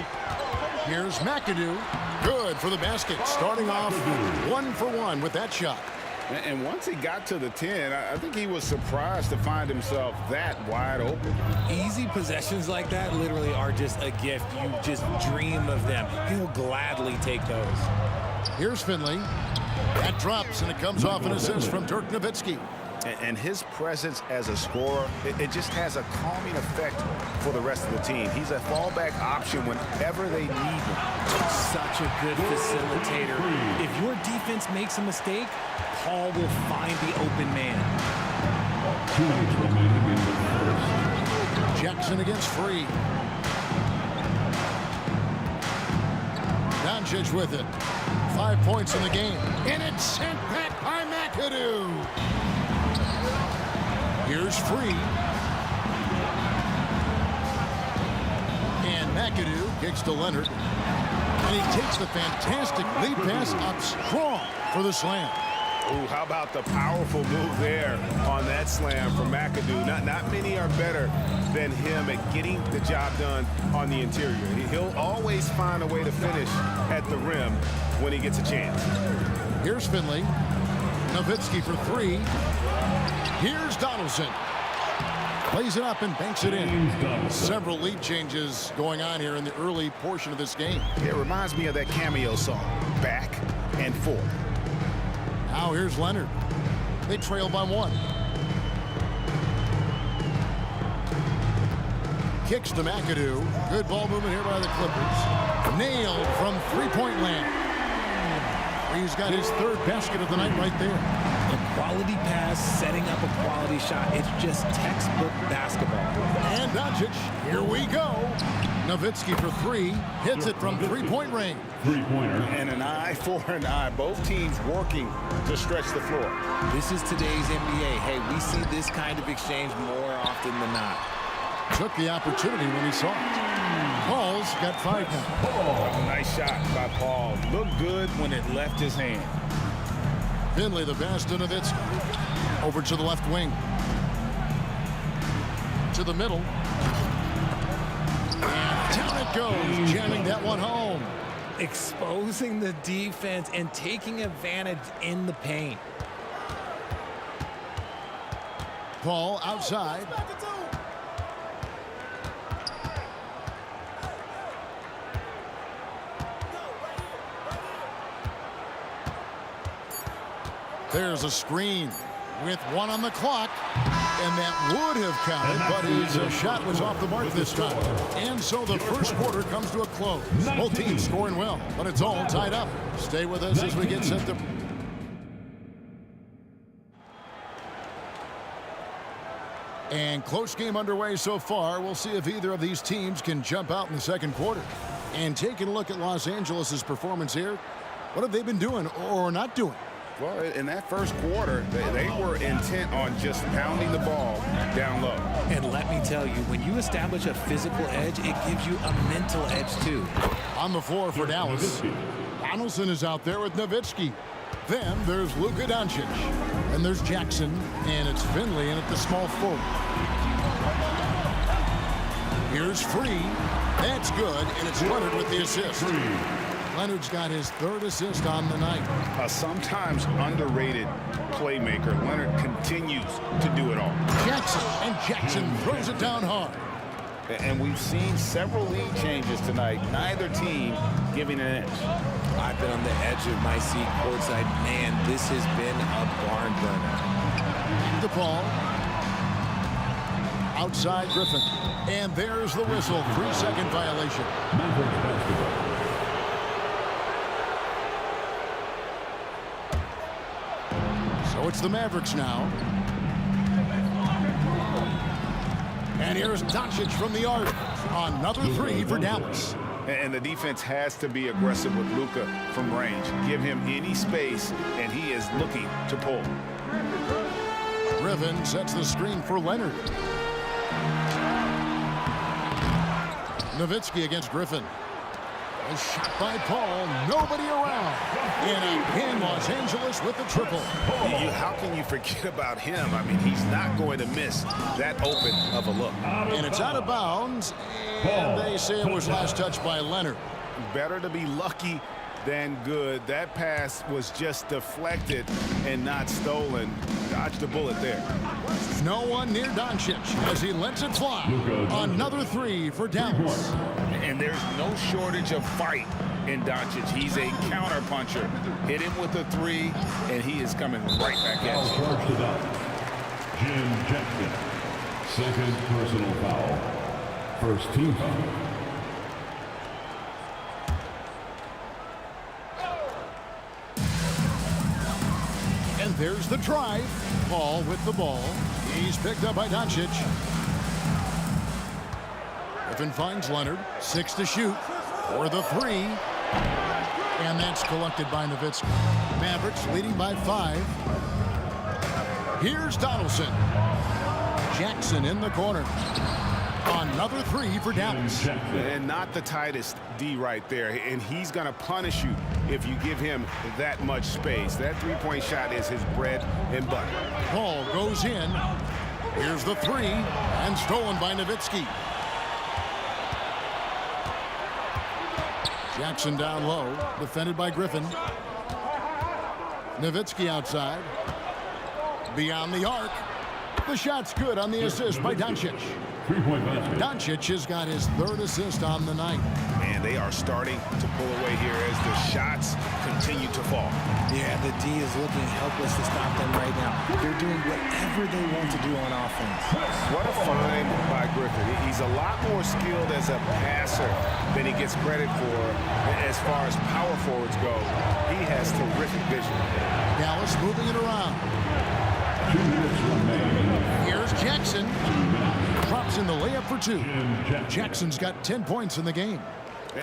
Here's McAdoo. Good for the basket. Starting off 1 for 1 with that shot. And once he got to the 10, I think he was surprised to find himself that wide open. Easy possessions like that literally are just a gift. You just dream of them. He'll gladly take those. Here's Finley. That drops, and it comes off an assist from Dirk Nowitzki. And his presence as a scorer, it just has a calming effect for the rest of the team. He's a fallback option whenever they need him. Such a good facilitator. If your defense makes a mistake, Paul will find the open man. 2 minutes remaining in the first. Jackson against Free. Doncic with it. 5 points in the game. And it's sent back by McAdoo. Here's Free. And McAdoo kicks to Leonard. And he takes the fantastic lead pass up strong for the slam. Ooh, how about the powerful move there on that slam from McAdoo? Not many are better than him at getting the job done on the interior. He'll always find a way to finish at the rim when he gets a chance. Here's Finley. Nowitzki for 3. Here's Donaldson. Plays it up and banks it in. Several lead changes going on here in the early portion of this game. It reminds me of that Cameo song, Back and Forth. Now here's Leonard. They trail by 1. Kicks to McAdoo. Good ball movement here by the Clippers. Nailed from three-point land. He's got his 3rd basket of the night right there. A quality pass, setting up a quality shot. It's just textbook basketball. And Doncic, here we go. Nowitzki for 3, hits it from three-point range. Three-pointer. And an eye for an eye. Both teams working to stretch the floor. This is today's NBA. Hey, we see this kind of exchange more often than not. Took the opportunity when he saw it. Paul's got 5 now. Oh, nice shot by Paul. Looked good when it left his hand. Finley, the pass to Nowitzki. Over to the left wing. To the middle. And down it goes, jamming that one home. Exposing the defense and taking advantage in the paint. Paul outside. There's a screen with 1 on the clock, and that would have counted, but his shot was off the mark this time. And so the first quarter comes to a close. Both teams scoring well, but it's all tied up. Stay with us as we get set to... And close game underway so far. We'll see if either of these teams can jump out in the second quarter. And taking a look at Los Angeles' performance here, what have they been doing or not doing? Well, in that first quarter, they were intent on just pounding the ball down low. And let me tell you, when you establish a physical edge, it gives you a mental edge, too. On the floor for Dallas, Donaldson is out there with Nowitzki. Then there's Luka Doncic. And there's Jackson, and it's Finley in at the small forward. Here's Free. That's good, and it's Leonard with the assist. Leonard's got his 3rd assist on the night. A sometimes underrated playmaker. Leonard continues to do it all. Jackson throws it down hard. And we've seen several lead changes tonight. Neither team giving an edge. I've been on the edge of my seat courtside. Man, this has been a barn burner. DePaul. Outside Griffin. And there's the whistle. 3-second violation. So it's the Mavericks now. And here's Doncic from the arc. Another three for Dallas. And the defense has to be aggressive with Luka from range. Give him any space, and he is looking to pull. Griffin sets the screen for Leonard. Nowitzki against Griffin. A shot by Paul. Nobody around. And again, Los Angeles with the triple. How can you forget about him? I mean, he's not going to miss that open of a look. And it's out of bounds. And they say it was last touched by Leonard. Better to be lucky than good. That pass was just deflected and not stolen. Dodged a bullet there. No one near Doncic as he lets it fly. Another three for Dallas. And there's no shortage of fight in Doncic. He's a counter puncher. Hit him with a three, and he is coming right back at you. Charged it up. Jim Jackson. Second personal foul. First team foul. And there's the drive. Paul with the ball. He's picked up by Doncic. Griffin finds Leonard. 6 to shoot. For the three. And that's collected by Nowitzki. Mavericks leading by 5. Here's Donaldson. Jackson in the corner. Another three for Dallas. And not the tightest D right there. And he's going to punish you if you give him that much space. That three-point shot is his bread and butter. Paul goes in. Here's the three. And stolen by Nowitzki. Jackson down low. Defended by Griffin. Nowitzki outside. Beyond the arc. The shot's good on the assist by Doncic. Doncic has got his 3rd assist on the night. Man, they are starting to pull away here as the shots continue to fall. Yeah, the D is looking helpless to stop them right now. They're doing whatever they want to do on offense. What a find by Griffin. He's a lot more skilled as a passer than he gets credit for as far as power forwards go. He has terrific vision. Dallas moving it around. 2 minutes remaining. Here's Jackson. Drops in the layup for 2. Jackson's got 10 points in the game.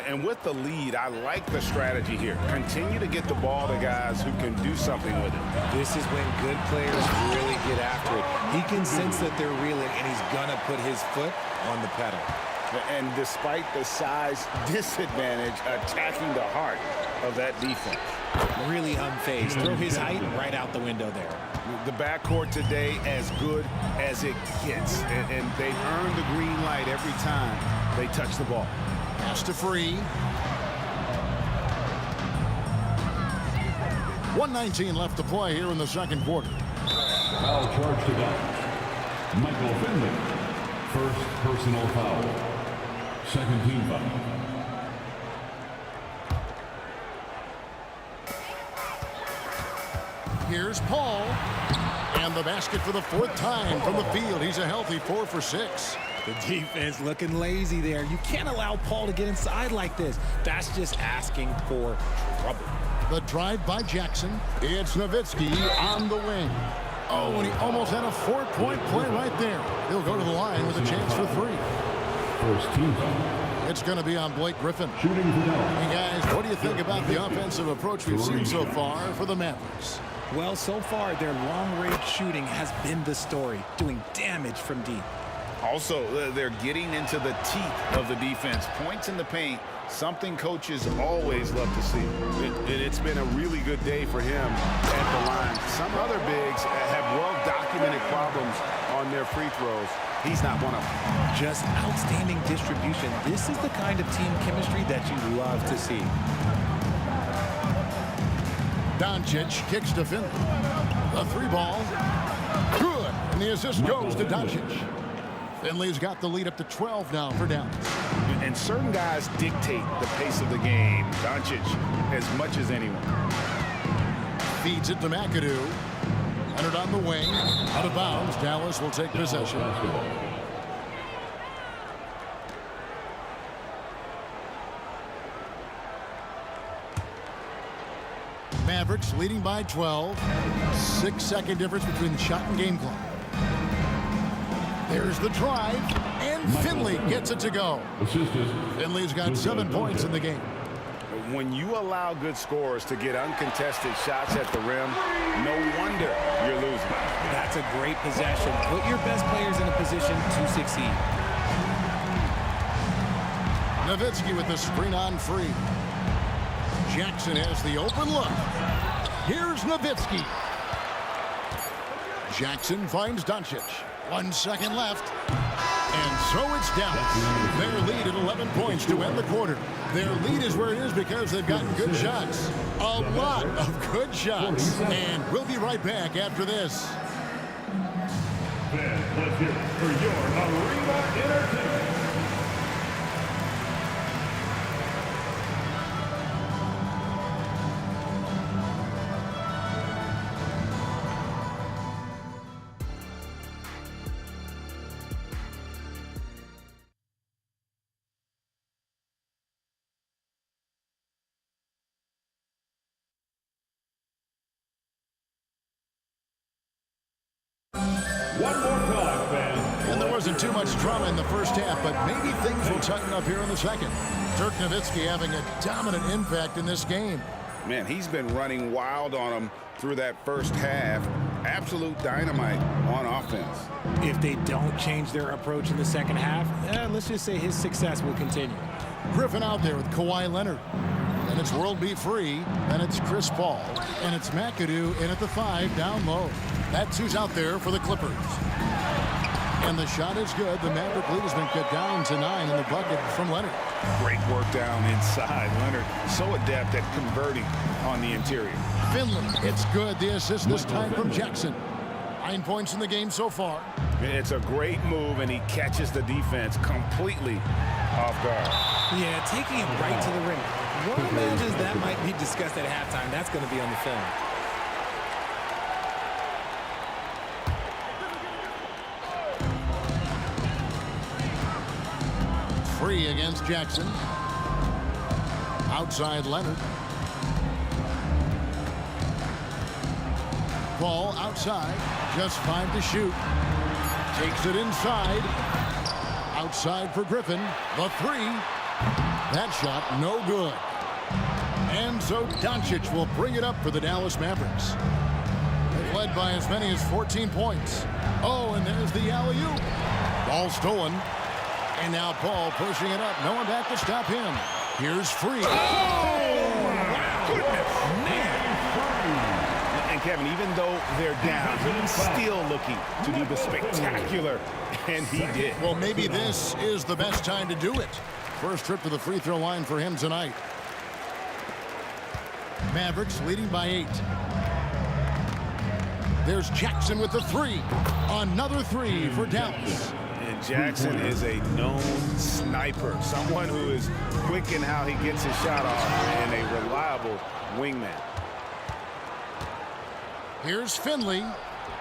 And with the lead, I like the strategy here. Continue to get the ball to guys who can do something with it. This is when good players really get after it. He can sense that they're reeling, and he's going to put his foot on the pedal. And despite the size disadvantage, attacking the heart of that defense. Really unfazed. Throw his height right out the window there. The backcourt today as good as it gets. And they earn the green light every time they touch the ball. Pass to Free. 1:19 left to play here in the second quarter. Foul charged it up. Michael Finley. First personal foul. Second team foul. Here's Paul. And the basket for the 4th time from the field. He's a healthy 4 for 6. The defense looking lazy there. You can't allow Paul to get inside like this. That's just asking for trouble. The drive by Jackson. It's Nowitzki on the wing. Oh, and he almost had a 4-point play right there. He'll go to the line with a chance for 3. First team foul. It's going to be on Blake Griffin. Shooting for Dallas. Hey, guys, what do you think about the offensive approach we've seen so far for the Mavericks? Well, so far, their long-range shooting has been the story, doing damage from deep. Also, they're getting into the teeth of the defense. Points in the paint, something coaches always love to see. It's been a really good day for him at the line. Some other bigs have well-documented problems on their free throws. He's not one of them. Just outstanding distribution. This is the kind of team chemistry that you love to see. Doncic kicks to Finley. The 3 ball. Good. And the assist goes to Doncic. Finley's got the lead up to 12 now for Dallas. And certain guys dictate the pace of the game. Doncic as much as anyone. Feeds it to McAdoo. Leonard on the wing. Out of bounds. Dallas will take possession. Mavericks leading by 12. 6-second difference between the shot and game clock. There's the drive, and Finley gets it to go. Finley's got 7 points in the game. When you allow good scorers to get uncontested shots at the rim, no wonder you're losing. That's a great possession. Put your best players in a position to succeed. Nowitzki with the screen on free. Jackson has the open look. Here's Nowitzki. Jackson finds Doncic. 1 second left. And so it's Dallas. Their lead at 11 points to end the quarter. Their lead is where it is because they've gotten good shots. A lot of good shots. And we'll be right back after this. Then let's hear it for your Arena Entertainment. One more time, fans. And there wasn't too much drama in the first half, but maybe things will tighten up here in the second. Dirk Nowitzki having a dominant impact in this game. Man, he's been running wild on them through that first half. Absolute dynamite on offense. If they don't change their approach in the second half, let's just say his success will continue. Griffin out there with Kawhi Leonard. And it's World Beat Free, and it's Chris Paul, and it's McAdoo in at the 5 down low. That's who's out there for the Clippers. And the shot is good. The Maverick lead has been cut down to 9 in the bucket from Leonard. Great work down inside. Leonard so adept at converting on the interior. Finley, it's good. The assist this time from Jackson. 9 points in the game so far. It's a great move, and he catches the defense completely off guard. Yeah, taking it right to the rim. One imagines that might be discussed at halftime. That's going to be on the film. Free against Jackson. Outside Leonard. Ball outside. Just 5 to shoot. Takes it inside. Outside for Griffin. The 3. That shot no good. And so Doncic will bring it up for the Dallas Mavericks. They've led by as many as 14 points. Oh, and there's the alley-oop. Ball stolen. And now Paul pushing it up. No one back to stop him. Here's Free. Oh, my goodness, man. And Kevin, even though they're down, he's still looking to do the spectacular, and he did. Well, maybe this is the best time to do it. First trip to the free throw line for him tonight. Mavericks leading by 8. There's Jackson with the 3. Another 3 for Dallas. And Jackson is a known sniper, someone who is quick in how he gets his shot off, and a reliable wingman. Here's Finley,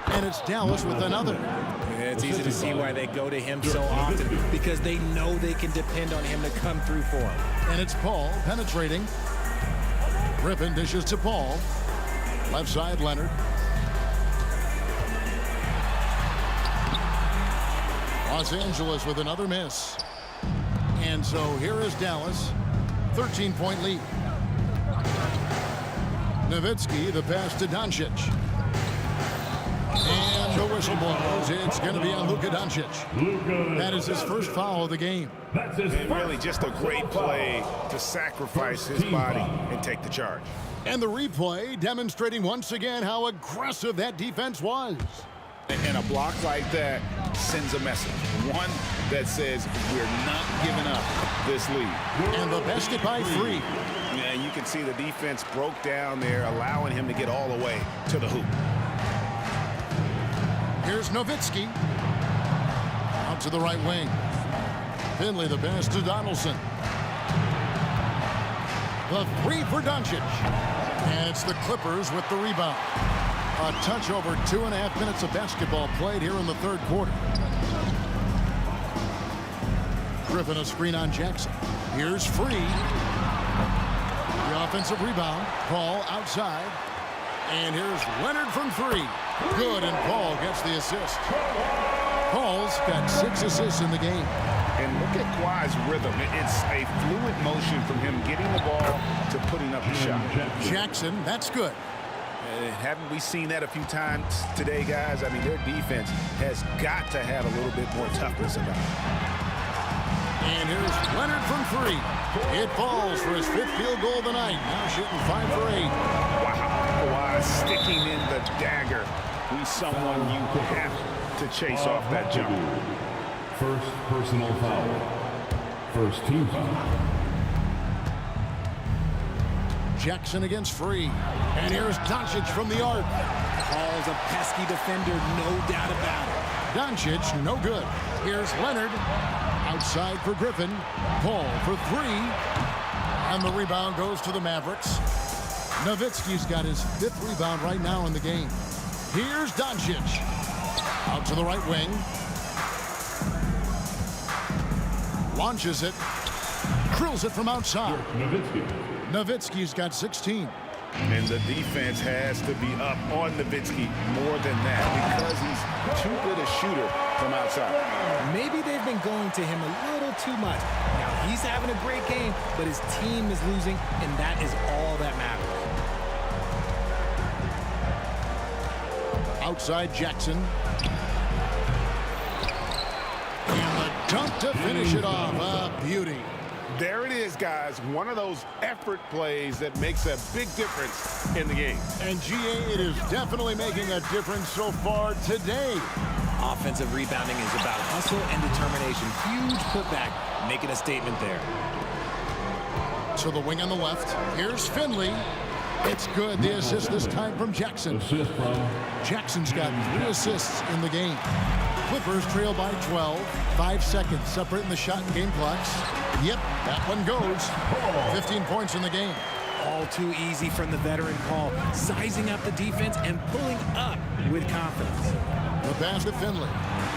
and it's Dallas with another. Yeah, it's easy to see why they go to him so often, because they know they can depend on him to come through for them. And it's Paul penetrating. Griffin dishes to Paul. Left side, Leonard. Los Angeles with another miss. And so here is Dallas. 13-point lead. Nowitzki, the pass to Doncic. And the whistle blows. It's going to be on Luka Doncic. That is his first foul of the game. And really just a great play to sacrifice his body and take the charge. And the replay demonstrating once again how aggressive that defense was. And a block like that sends a message. One that says we're not giving up this lead. And the bested by 3. Yeah, you can see the defense broke down there, allowing him to get all the way to the hoop. Here's Nowitzki. Out to the right wing. Finley the pass to Donaldson. The 3 for Doncic. And it's the Clippers with the rebound. A touch over 2.5 minutes of basketball played here in the third quarter. Griffin a screen on Jackson. Here's Free. The offensive rebound. Paul outside. And here's Leonard from 3. Good, and Paul gets the assist. Paul's got 6 assists in the game. And look at Kawhi's rhythm. It's a fluid motion from him getting the ball to putting up the shot. Jackson, that's good. Haven't we seen that a few times today, guys? I mean, their defense has got to have a little bit more toughness about it. And here's Leonard from 3. It falls for his 5th field goal of the night. Now shooting 5 for 8. Wow, Kawhi sticking in the dagger. He's someone you have to chase off that jump. First personal foul. First team foul. Jackson against Free. And here's Doncic from the arc. Paul's a pesky defender, no doubt about it. Doncic, no good. Here's Leonard. Outside for Griffin. Paul for 3. And the rebound goes to the Mavericks. Nowitzki's got his 5th rebound right now in the game. Here's Doncic. Out to the right wing. Launches it. Drills it from outside. Nowitzki's got 16. And the defense has to be up on Nowitzki more than that because he's too good a shooter from outside. Maybe they've been going to him a little too much. Now, he's having a great game, but his team is losing, and that is all that matters. Outside Jackson. And the dunk to finish it off. A beauty. There it is, guys. One of those effort plays that makes a big difference in the game. And GA, it is definitely making a difference so far today. Offensive rebounding is about hustle and determination. Huge putback, making a statement there. To the wing on the left. Here's Finley. It's good. The assist this time from Jackson. Jackson's got 3 assists in the game. Clippers trail by 12. 5 seconds separating the shot and game clocks. Yep, that one goes. 15 points in the game. All too easy from the veteran Paul, sizing up the defense and pulling up with confidence. The basket, Finley.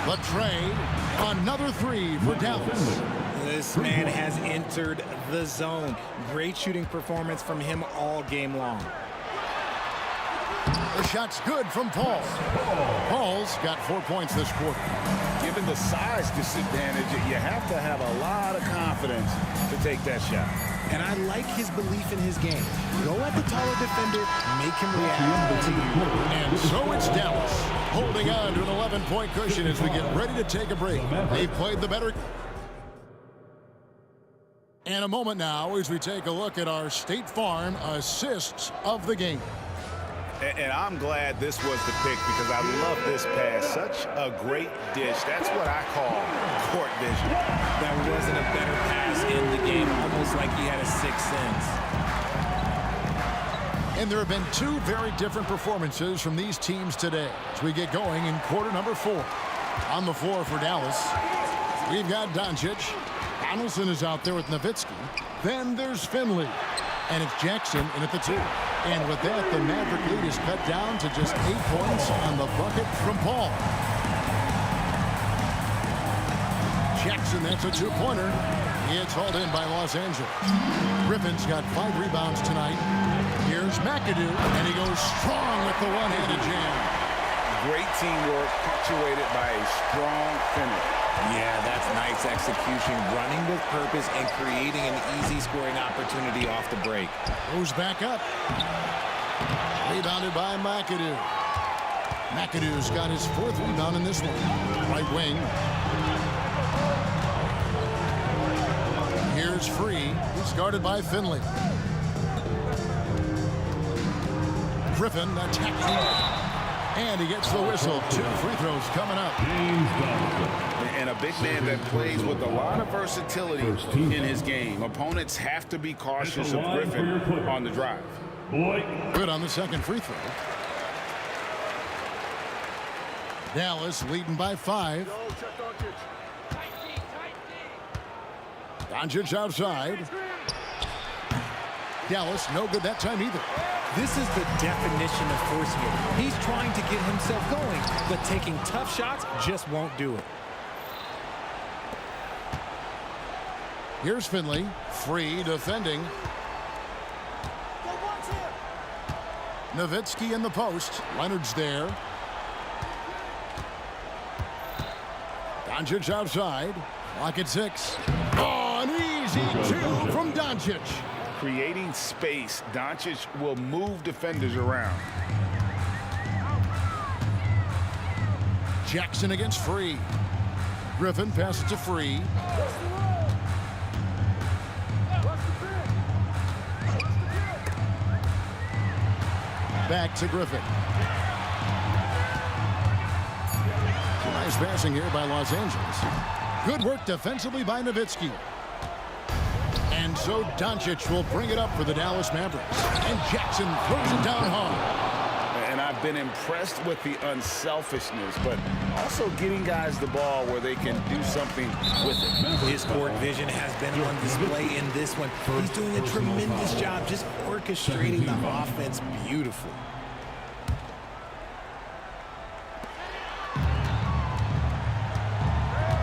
The tray. Another 3 for Dallas. This man has entered the zone. Great shooting performance from him all game long. The shot's good from Paul. Paul's got 4 points this quarter. Given the size disadvantage, you have to have a lot of confidence to take that shot. And I like his belief in his game. Go at the taller defender, make him react to you. And so it's Dallas holding on to an 11-point cushion as we get ready to take a break. They've played the better. And a moment now as we take a look at our State Farm assists of the game. And I'm glad this was the pick because I love this pass. Such a great dish. That's what I call court vision. That wasn't a better pass in the game, almost like he had a 6th sense. And there have been 2 very different performances from these teams today as we get going in quarter number 4. On the floor for Dallas, we've got Doncic. Donaldson is out there with Nowitzki. Then there's Finley. And it's Jackson in at the 2. And with that, the Maverick lead is cut down to just 8 points on the bucket from Paul. Jackson, that's a 2-pointer. It's hauled in by Los Angeles. Griffin's got 5 rebounds tonight. Here's McAdoo, and he goes strong with the one-handed jam. Great teamwork, punctuated by a strong finish. Yeah, that's nice execution, running with purpose and creating an easy scoring opportunity off the break. Goes back up. Rebounded by McAdoo. McAdoo's got his 4th rebound in this one. Right wing. Here's Free. He's guarded by Finley. Griffin attacking. And he gets the whistle. 2 free throws coming up. And a big man that plays with a lot of versatility in his game. Opponents have to be cautious of Griffin on the drive. Good on the 2nd free throw. Dallas leading by 5. Doncic outside. Dallas no good that time either. This is the definition of forcing it. He's trying to get himself going, but taking tough shots just won't do it. Here's Finley. Free defending. Nowitzki in the post. Leonard's there. Doncic outside. Clock at 6. Oh, an easy 2 from Doncic. Creating space, Doncic will move defenders around. Jackson against Free. Griffin passes to Free. Back to Griffin. Nice passing here by Los Angeles. Good work defensively by Nowitzki. And so Doncic will bring it up for the Dallas Mavericks. And Jackson throws it down hard. And I've been impressed with the unselfishness, but also getting guys the ball where they can do something with it. His court vision has been on display in this one. He's doing a tremendous job just orchestrating the offense beautifully.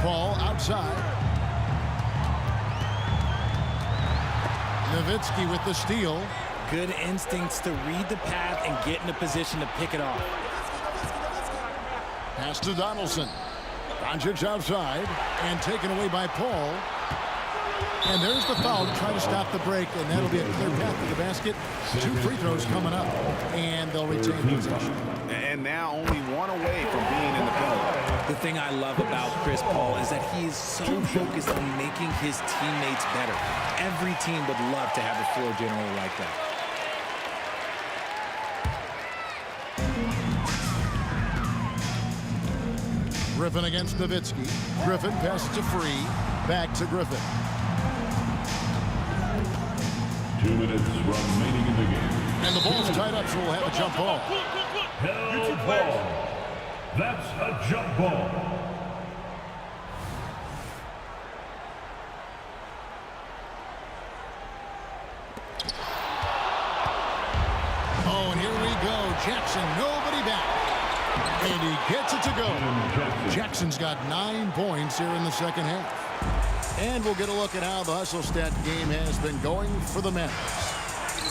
Paul outside. Nowitzki with the steal. Good instincts to read the path and get in a position to pick it off. Pass to Donaldson. Doncic outside and taken away by Paul. And there's the foul to try to stop the break, and that'll be a clear path to the basket. 2 free throws coming up, and they'll retain possession. And now only 1 away from being in the penalty. The thing I love about Chris Paul is that he is so focused on making his teammates better. Every team would love to have a floor general like that. Griffin against Nowitzki. Griffin passes to Free. Back to Griffin. 2 minutes remaining in the game. And the ball's tied up, so we'll have a jump ball. Held ball. That's a jump ball. Oh, and here we go. Jackson, nobody back. And he gets it to go. Jackson's got 9 points here in the second half. And we'll get a look at how the hustle stat game has been going for the Mavericks.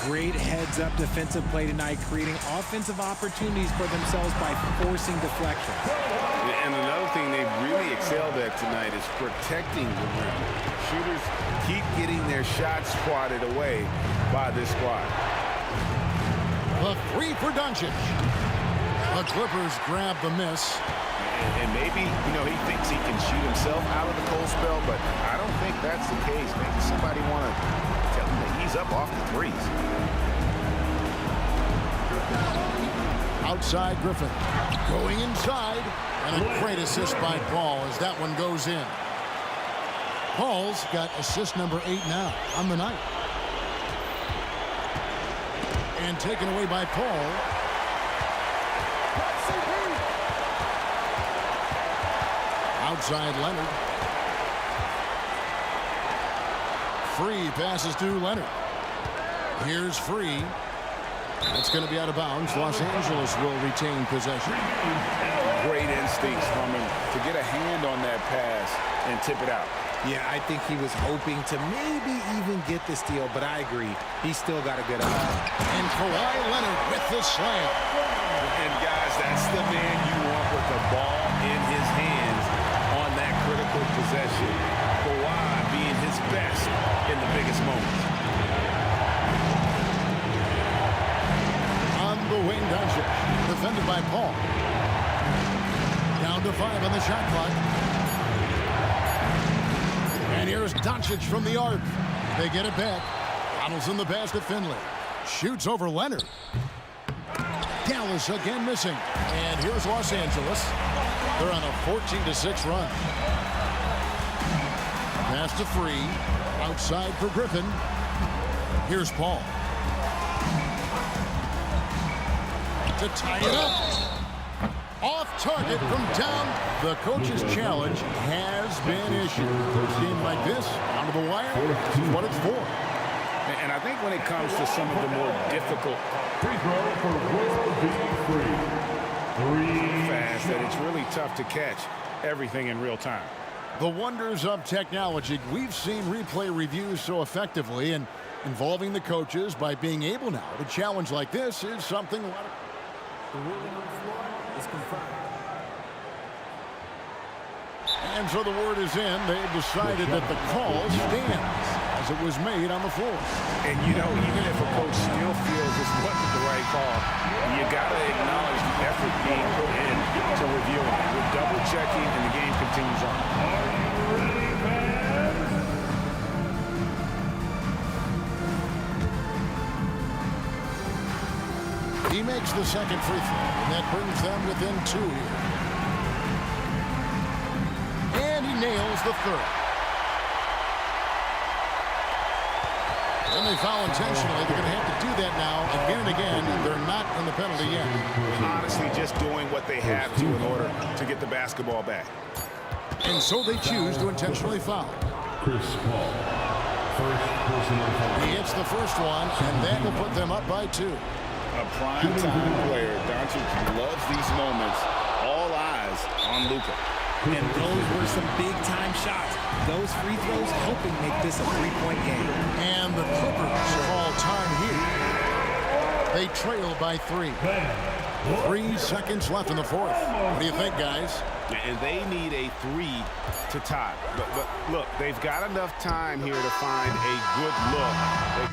Great heads-up defensive play tonight, creating offensive opportunities for themselves by forcing deflection. And another thing they've really excelled at tonight is protecting the rim. Shooters keep getting their shots swatted away by this squad. The 3 for Doncic. The Clippers grab the miss. And maybe, he thinks he can shoot himself out of the cold spell, but I don't think that's the case. Maybe somebody want to tell him to ease up off the threes. Outside Griffin. Going inside. And a great assist by Paul as that one goes in. Paul's got assist number 8 now on the night. And taken away by Paul. Outside Leonard. Free passes to Leonard. Here's Free. That's going to be out of bounds. Los Angeles will retain possession. Great instincts from him to get a hand on that pass and tip it out. Yeah, I think he was hoping to maybe even get the steal, but I agree. He's still got a good eye. And Kawhi Leonard with the slam. And guys, that's the man you want with the ball in his hands on that critical possession. Kawhi being his best in the biggest moments. On the wing, Doncic, defended by Paul. Down to 5 on the shot clock. And here's Doncic from the arc. They get it back. Donaldson the pass to Finley. Shoots over Leonard. Dallas again missing. And here's Los Angeles. They're on a 14-6 run. Pass to Free. Outside for Griffin. Here's Paul. To tie it up. Off target from down. The coach's challenge has been issued. First game like this, down to the wire, this is what it's for. And I think when it comes to some of the more difficult free throw for Will be free. 3 fast that it's really tough to catch everything in real time. The wonders of technology. We've seen replay reviews so effectively, and involving the coaches by being able now to challenge like this is something a lot of... The ruling on the floor is confirmed. And so the word is in. They've decided that the call stands as it was made on the floor. And, you know, even if a coach still feels this wasn't the right call, you got to acknowledge the effort being put in to reviewing it. We're double-checking, and the game continues on. He makes the second free throw, and that brings them within 2 here. And he nails the third. When they foul intentionally, they're going to have to do that now again and again. They're not in the penalty yet. Honestly, just doing what they have to in order to get the basketball back. And so they choose to intentionally foul. Chris Paul, first personal foul. He hits the first one, and that will put them up by 2. A prime-time player. Doncic loves these moments. All eyes on Luka. And those were some big-time shots. Those free throws helping make this a three-point game. And the Clippers call time here. They trail by 3. 3 seconds left in the fourth. What do you think, guys? And they need a 3 to tie. But look, they've got enough time here to find a good look.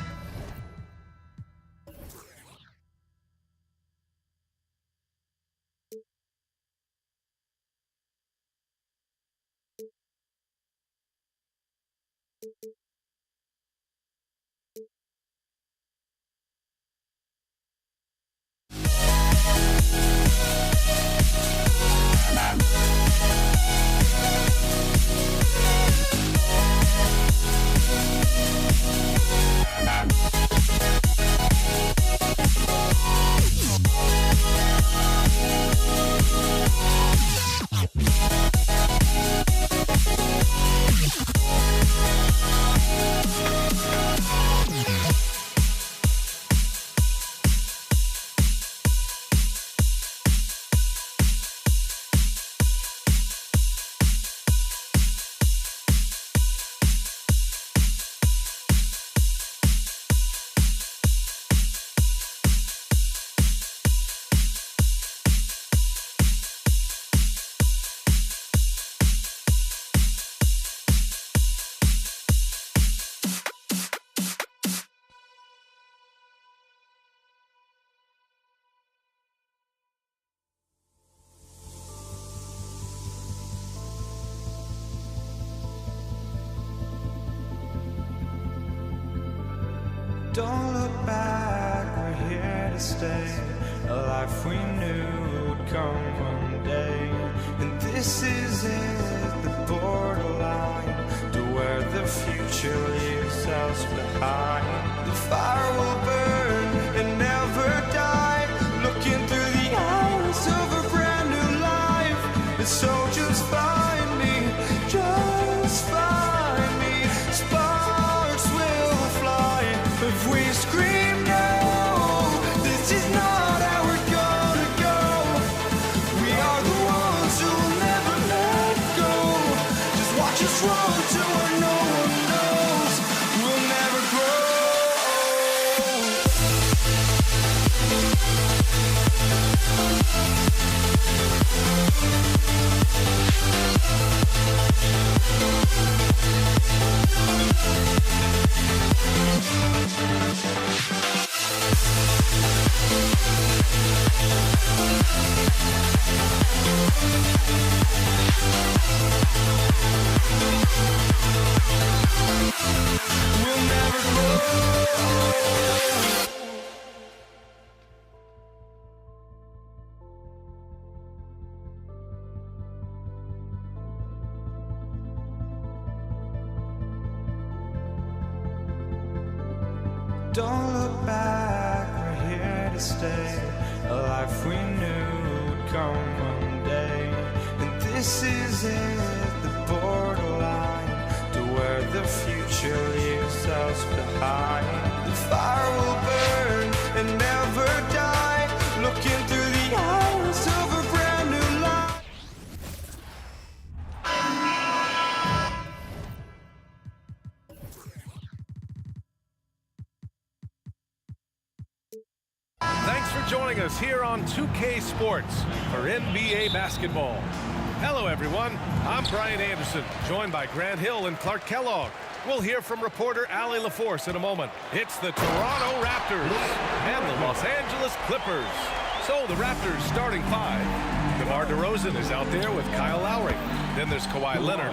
Don't look back, we're here to stay. A life we knew would come one day. And this is it, the borderline to where the future leaves us behind. The fire will burn and never die. Looking through the eyes of a brand new life. And so just find me, just find me. Sparks will fly if we scream no. This is not how we're gonna go. We are the ones who will never let go. Just watch us run to where no one knows. We'll never grow. We'll never grow. Don't look back, we're here to stay. A life we knew would come one day. And this is it, the borderline to where the future leaves us behind. The fire will burn and never die. Looking through the eyes of a brand new life. Thanks for joining us here on 2K Sports for NBA basketball. Hello, everyone. I'm Brian Anderson, joined by Grant Hill and Clark Kellogg. We'll hear from reporter Allie LaForce in a moment. It's the Toronto Raptors and the Los Angeles Clippers. So the Raptors starting five. DeMar DeRozan is out there with Kyle Lowry. Then there's Kawhi Leonard.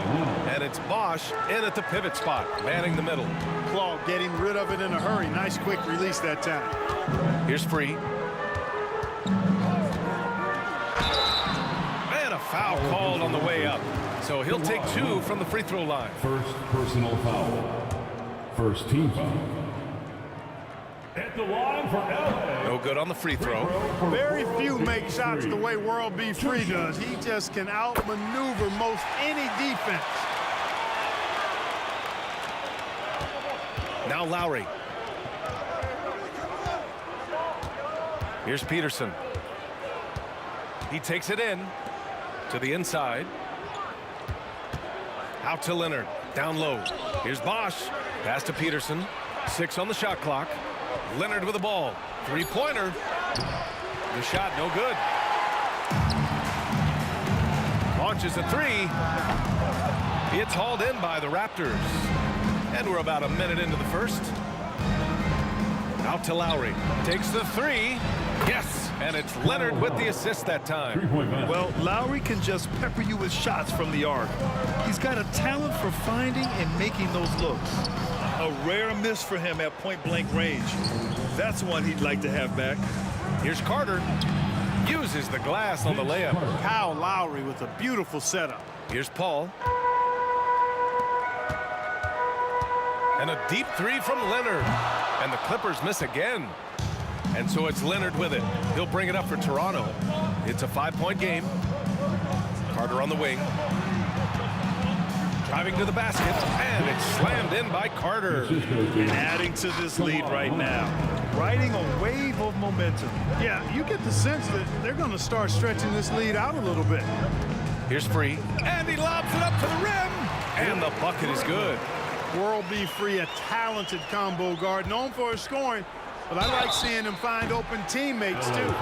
And it's Bosh in at the pivot spot, manning the middle. Claw getting rid of it in a hurry. Nice quick release that time. Here's Free. And a foul called on the way up. So he'll take 2 from the free throw line. First personal foul. First team foul. At the line for LA. No good on the free throw. Very few make shots the way World B. Free does. He just can outmaneuver most any defense. Now Lowry. Here's Peterson. He takes it in to the inside. Out to Leonard. Down low. Here's Bosh. Pass to Peterson. 6 on the shot clock. Leonard with the ball. Three-pointer. The shot no good. Launches a 3. It's hauled in by the Raptors. And we're about a minute into the first. Out to Lowry. Takes the 3. Yes, and it's Leonard with the assist that time. Well, Lowry can just pepper you with shots from the arc. He's got a talent for finding and making those looks. A rare miss for him at point-blank range. That's one he'd like to have back. Here's Carter. Uses the glass on the layup. Kyle Lowry with a beautiful setup. Here's Paul. And a deep 3 from Leonard. And the Clippers miss again. And so it's Leonard with it. He'll bring it up for Toronto. It's a 5-point game. Carter on the wing. Driving to the basket. And it's slammed in by Carter. And adding to this lead right now. Riding a wave of momentum. Yeah, you get the sense that they're going to start stretching this lead out a little bit. Here's Free. And he lobs it up to the rim. And the bucket is good. World B. Free, a talented combo guard, known for his scoring, but I like seeing him find open teammates, too.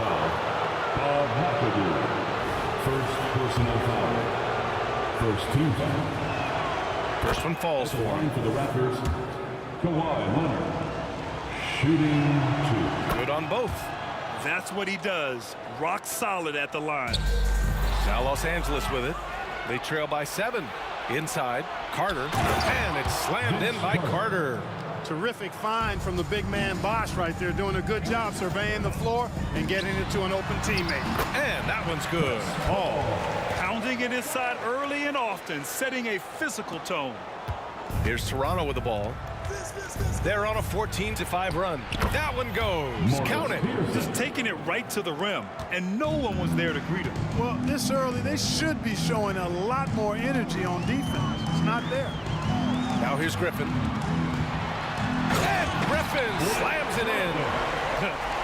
First personal foul. First team foul. First one falls for him. For the Raptors, Kawhi Leonard. Shooting 2. Good on both. That's what he does. Rock solid at the line. Now Los Angeles with it. They trail by 7. Inside, Carter. And it's slammed in by Carter. Terrific find from the big man Bosh right there, doing a good job surveying the floor and getting it to an open teammate. And that one's good. Oh, pounding it inside early and often, setting a physical tone. Here's Toronto with the ball. They're on a 14-5 run. That one goes. Count it. Just taking it right to the rim, and no one was there to greet him. Well, this early, they should be showing a lot more energy on defense. It's not there. Now here's Griffin. And Griffin slams it in.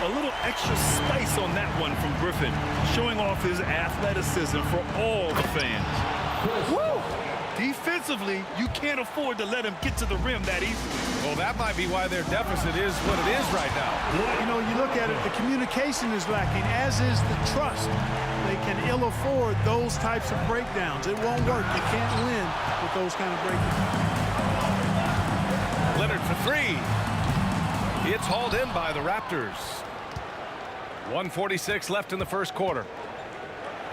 A little extra spice on that one from Griffin, showing off his athleticism for all the fans. Woo! Defensively, you can't afford to let him get to the rim that easily. Well, that might be why their deficit is what it is right now. You know, you look at it, the communication is lacking, as is the trust. They can ill afford those types of breakdowns. It won't work. You can't win with those kind of breakdowns. Leonard for 3. It's hauled in by the Raptors. 1:46 left in the first quarter.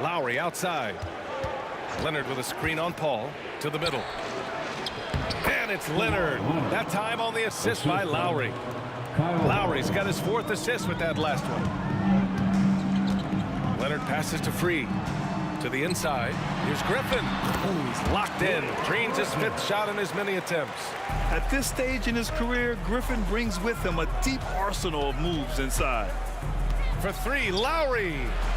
Lowry outside. Leonard with a screen on Paul to the middle. And it's Leonard. That time on the assist by Lowry. Lowry's got his 4th assist with that last one. Leonard passes to Free. To the inside. Here's Griffin. Ooh, he's locked in. Drains his 5th shot in as many attempts. At this stage in his career, Griffin brings with him a deep arsenal of moves inside. For 3, Lowry.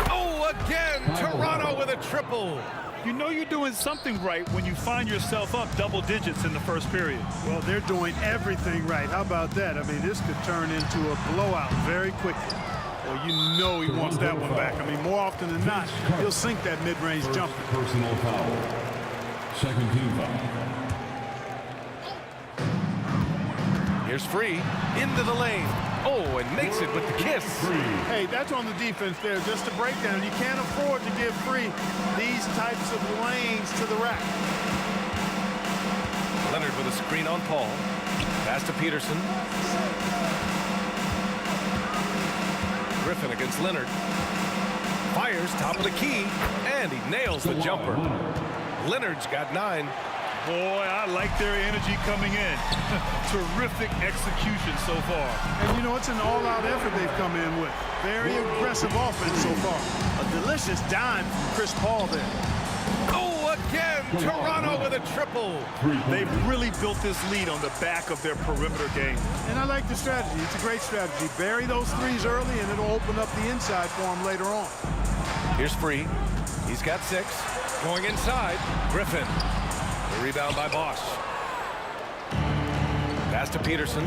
Oh, again, Toronto with a triple. You know you're doing something right when you find yourself up double digits in the first period. Well, they're doing everything right. How about that? I mean, this could turn into a blowout very quickly. Well, you know he wants that one back. I mean, more often than not, he'll sink that mid-range jumper. Personal foul. Second team foul. Here's Free into the lane. Oh, and makes it with the kiss. Hey, that's on the defense there. Just a breakdown. You can't afford to give free these types of lanes to the rack. Leonard with a screen on Paul. Pass to Peterson. Griffin against Leonard. Fires top of the key, and he nails the jumper. Leonard's got 9. Boy, I like their energy coming in. Terrific execution so far. And, you know, it's an all-out effort they've come in with. Very aggressive offense so far. A delicious dime from Chris Paul there. Oh, again, Toronto with a triple. They've really built this lead on the back of their perimeter game. And I like the strategy. It's a great strategy. Bury those threes early, and it'll open up the inside for them later on. Here's Free. He's got 6. Going inside. Griffin. The rebound by Bosch. Pass to Peterson.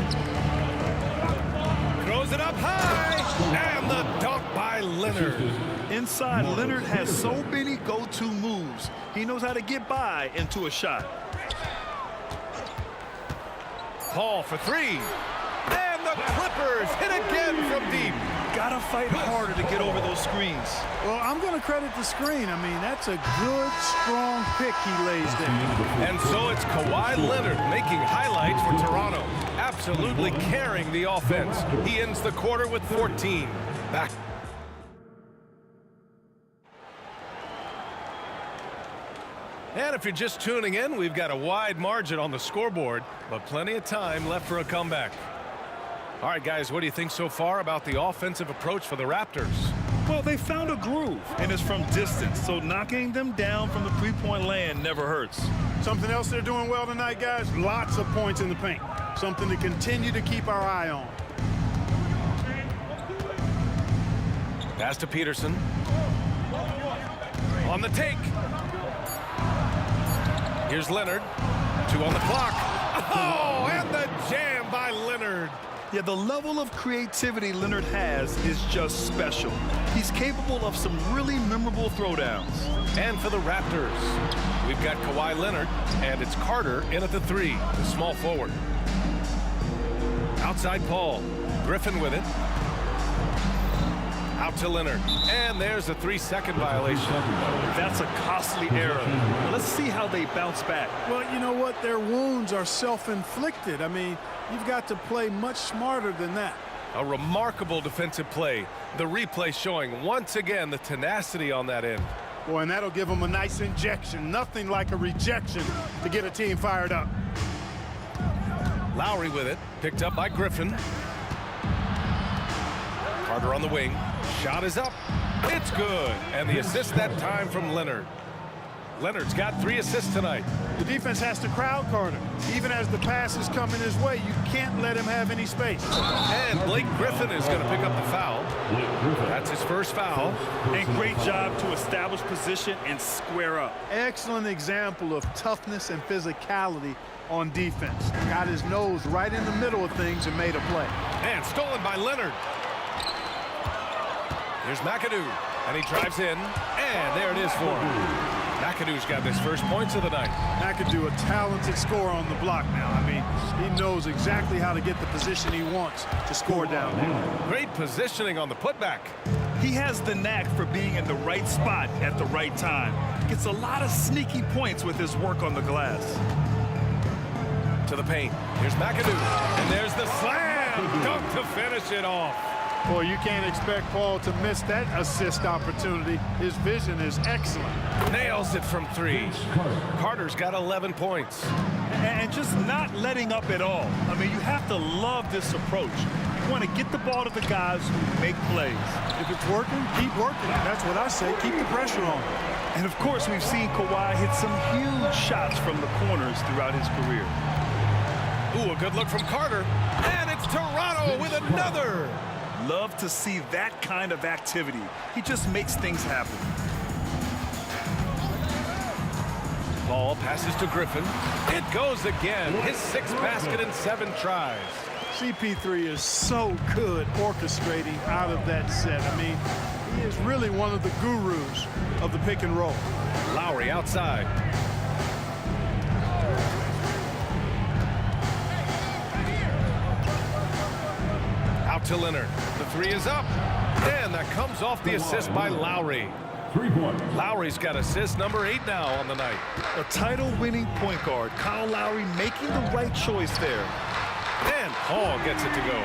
Throws it up high. And the dunk by Leonard. Inside, Leonard has so many go-to moves. He knows how to get by into a shot. Paul for 3. And the Clippers hit again from deep. Gotta fight harder to get over those screens. Well, I'm going to credit the screen. I mean, that's a good, strong pick he lays there. And so it's Kawhi Leonard making highlights for Toronto. Absolutely carrying the offense. He ends the quarter with 14. Back. And if you're just tuning in, we've got a wide margin on the scoreboard, but plenty of time left for a comeback. All right, guys, what do you think so far about the offensive approach for the Raptors? Well, they found a groove, and it's from distance, so knocking them down from the three-point land never hurts. Something else they're doing well tonight, guys, lots of points in the paint. Something to continue to keep our eye on. Pass to Peterson. On the take. Here's Leonard. 2 on the clock. Oh, and the jam by Leonard. Yeah, the level of creativity Leonard has is just special. He's capable of some really memorable throwdowns. And for the Raptors, we've got Kawhi Leonard, and it's Carter in at the 3, the small forward. Outside Paul. Griffin with it. Out to Leonard. And there's a 3-second violation. That's a costly error. Let's see how they bounce back. Well, you know what? Their wounds are self-inflicted. I mean, you've got to play much smarter than that. A remarkable defensive play. The replay showing once again the tenacity on that end. Boy, and that'll give them a nice injection. Nothing like a rejection to get a team fired up. Lowry with it. Picked up by Griffin. Carter on the wing. Shot is up. It's good. And the assist that time from Leonard. Leonard's got 3 assists tonight. The defense has to crowd Carter. Even as the pass is coming his way, you can't let him have any space. And Blake Griffin is going to pick up the foul. That's his first foul. And great job to establish position and square up. Excellent example of toughness and physicality on defense. Got his nose right in the middle of things and made a play. And stolen by Leonard. Here's McAdoo. And he drives in. And there it is for him. McAdoo's got his first points of the night. McAdoo, a talented scorer on the block now. I mean, he knows exactly how to get the position he wants to score down there. Great positioning on the putback. He has the knack for being in the right spot at the right time. Gets a lot of sneaky points with his work on the glass. To the paint. Here's McAdoo. And there's the slam dunk to finish it off. Boy, you can't expect Paul to miss that assist opportunity. His vision is excellent. Nails it from 3. Carter's got 11 points. And just not letting up at all. I mean, you have to love this approach. You want to get the ball to the guys who make plays. If it's working, keep working. That's what I say. Keep the pressure on. And, of course, we've seen Kawhi hit some huge shots from the corners throughout his career. Ooh, a good look from Carter. And it's Toronto with another. Love to see that kind of activity. He just makes things happen. Ball passes to Griffin. It goes again. His 6th basket in 7 tries. CP3 is so good orchestrating out of that set. I mean, he is really one of the gurus of the pick and roll. Lowry outside. to Leonard. The three is up. And that comes off the assist by Lowry. 3 points. Lowry's got assist number 8 now on the night. A title-winning point guard, Kyle Lowry making the right choice there. And Paul gets it to go.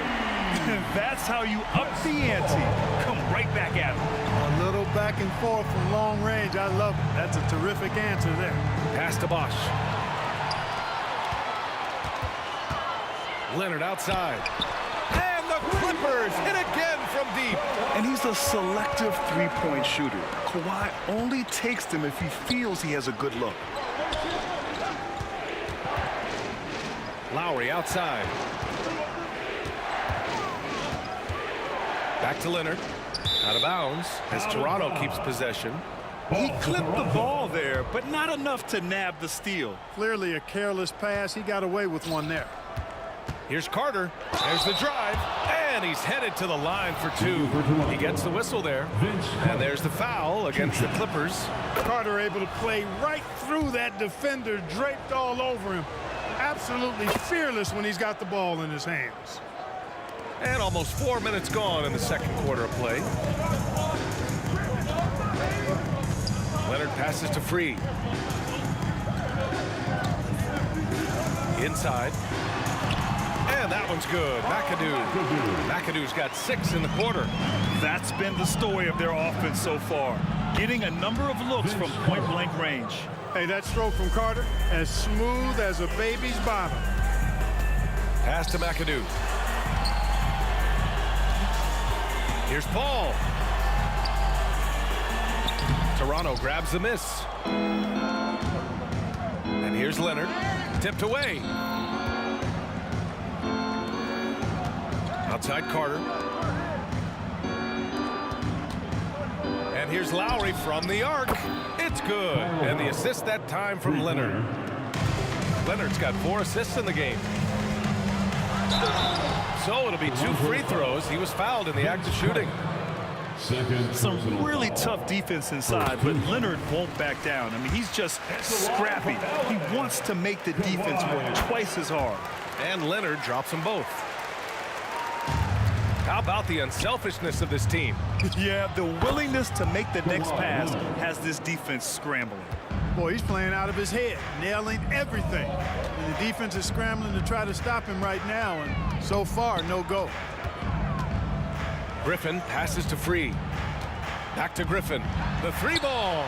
That's how you up the ante. Come right back at him. A little back and forth from long range. I love it. That's a terrific answer there. Pass to Bosch. Leonard outside. And the Clippers hit again from deep. And he's a selective three-point shooter. Kawhi only takes them if he feels he has a good look. Lowry outside. Back to Leonard. Out of bounds as Toronto keeps possession. He clipped the ball there, but not enough to nab the steal. Clearly a careless pass. He got away with one there. Here's Carter. There's the drive. And he's headed to the line for 2. He gets the whistle there. And there's the foul against the Clippers. Carter able to play right through that defender, draped all over him. Absolutely fearless when he's got the ball in his hands. And almost 4 minutes gone in the second quarter of play. Leonard passes to Free. Inside. And that one's good. McAdoo. McAdoo's got 6 in the quarter. That's been the story of their offense so far. Getting a number of looks from point-blank range. Hey, that stroke from Carter, as smooth as a baby's bottom. Pass to McAdoo. Here's Paul. Toronto grabs the miss. And here's Leonard. Tipped away. Outside Carter. And here's Lowry from the arc. It's good. And the assist that time from Leonard. Leonard's got 4 assists in the game. So it'll be 2 free throws. He was fouled in the act of shooting. Some really tough defense inside, but Leonard won't back down. I mean, he's just scrappy. He wants to make the defense work twice as hard. And Leonard drops them both. How about the unselfishness of this team? Yeah, the willingness to make the next pass has this defense scrambling. Boy, he's playing out of his head, nailing everything. And the defense is scrambling to try to stop him right now, and so far, no go. Griffin passes to Free. Back to Griffin. The 3 ball.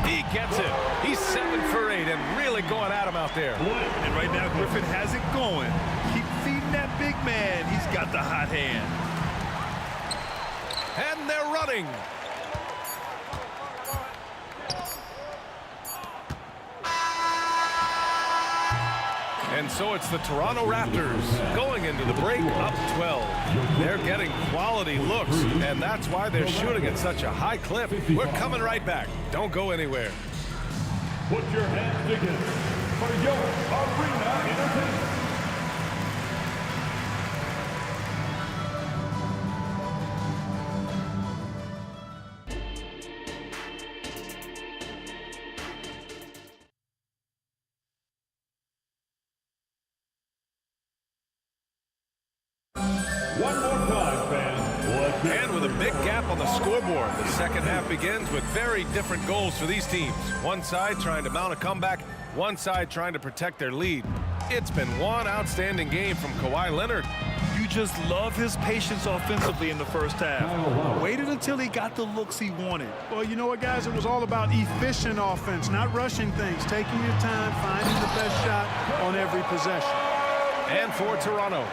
He gets it. He's 7 for 8 and really going at him out there. And right now, Griffin has it going. Keep feeding that big man. He's got the hot hand. And they're running. And so it's the Toronto Raptors going into the break up 12. They're getting quality looks, and that's why they're shooting at such a high clip. We're coming right back. Don't go anywhere. Put your hands together for your arena entertainment. One more time, fans. And with a big gap on the scoreboard, the second half begins with very different goals for these teams. One side trying to mount a comeback, one side trying to protect their lead. It's been one outstanding game from Kawhi Leonard. You just love his patience offensively in the first half. Waited until he got the looks he wanted. Well, you know what, guys? It was all about efficient offense, not rushing things, taking your time, finding the best shot on every possession. And for Toronto,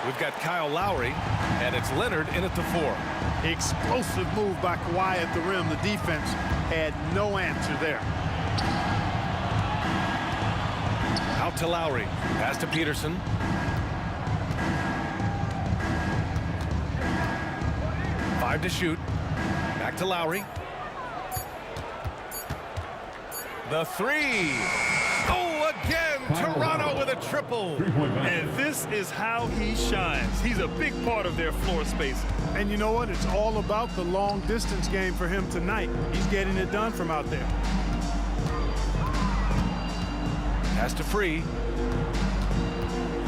we've got Kyle Lowry, and it's Leonard in at the 4. Explosive move by Kawhi at the rim. The defense had no answer there. Out to Lowry. Pass to Peterson. Five to shoot. Back to Lowry. The 3. Oh, again, Toronto with a triple. And this is how he shines. He's a big part of their floor spacing. And you know what? It's all about the long distance game for him tonight. He's getting it done from out there. Pass to Free.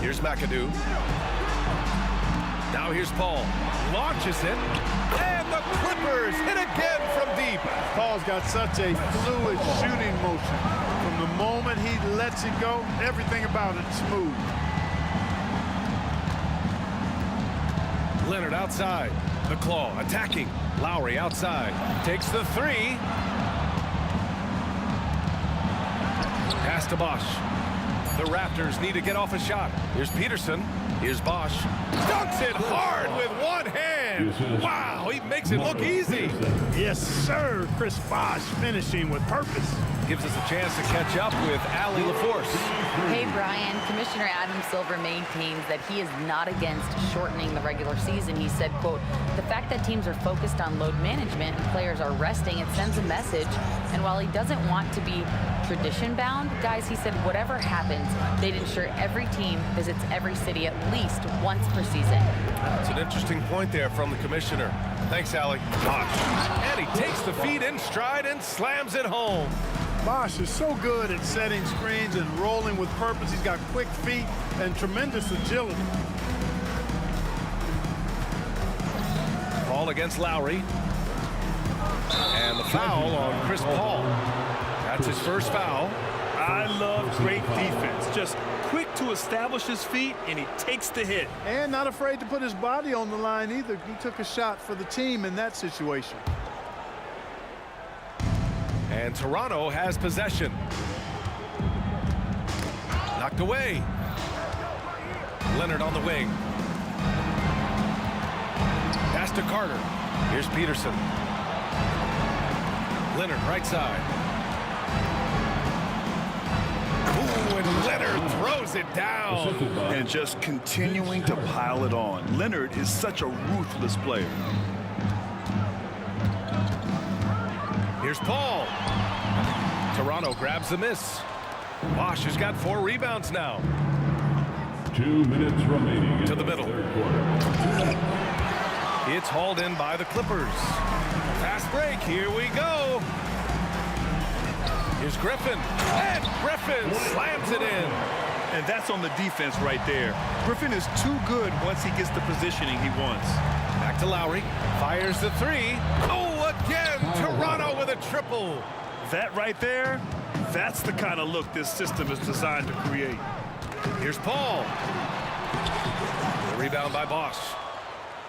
Here's McAdoo. Now here's Paul. Launches it. And the Clippers hit again from deep. Paul's got such a fluid shooting motion. From the moment he lets it go, everything about it's smooth. Leonard outside. The claw attacking. Lowry outside. Takes the three. Pass to Bosch. The Raptors need to get off a shot. Here's Peterson. Here's Bosch. Dunks it hard with one hand. Wow, he makes it look easy. Yes, sir. Chris Bosch finishing with purpose. Gives us a chance to catch up with Allie LaForce. Hey, Brian. Commissioner Adam Silver maintains that he is not against shortening the regular season. He said, quote, the fact that teams are focused on load management and players are resting, it sends a message. And while he doesn't want to be tradition-bound, guys, he said whatever happens, they'd ensure every team visits every city at least once per season. That's an interesting point there from the commissioner. Thanks, Allie. Bosch. And he takes the feed in stride and slams it home. Bosch is so good at setting screens and rolling with purpose. He's got quick feet and tremendous agility. Ball against Lowry. And the foul on Chris Paul. That's his first foul. I love great defense. Just quick to establish his feet, and he takes the hit. And not afraid to put his body on the line either. He took a shot for the team in that situation. And Toronto has possession. Knocked away. Leonard on the wing. Pass to Carter. Here's Peterson. Leonard right side. Ooh, and Leonard throws it down. And just continuing to pile it on. Leonard is such a ruthless player. Here's Paul. Toronto grabs the miss. Bosch has got 4 rebounds now. 2 minutes remaining to the middle. Third quarter. It's hauled in by the Clippers. Fast break. Here we go. Here's Griffin. And Griffin slams it in. And that's on the defense right there. Griffin is too good once he gets the positioning he wants. Back to Lowry. Fires the three. Oh, again. Toronto with a triple. That right there, that's the kind of look this system is designed to create. Here's Paul. The rebound by Bosch.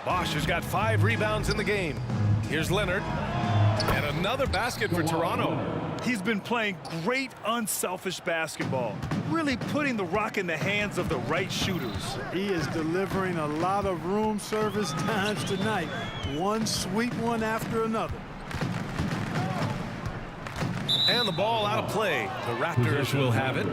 Bosch has got 5 rebounds in the game. Here's Leonard. And another basket for Toronto. He's been playing great unselfish basketball, really putting the rock in the hands of the right shooters. He is delivering a lot of room service times tonight. One sweet one after another. And the ball out of play. The Raptors will have it.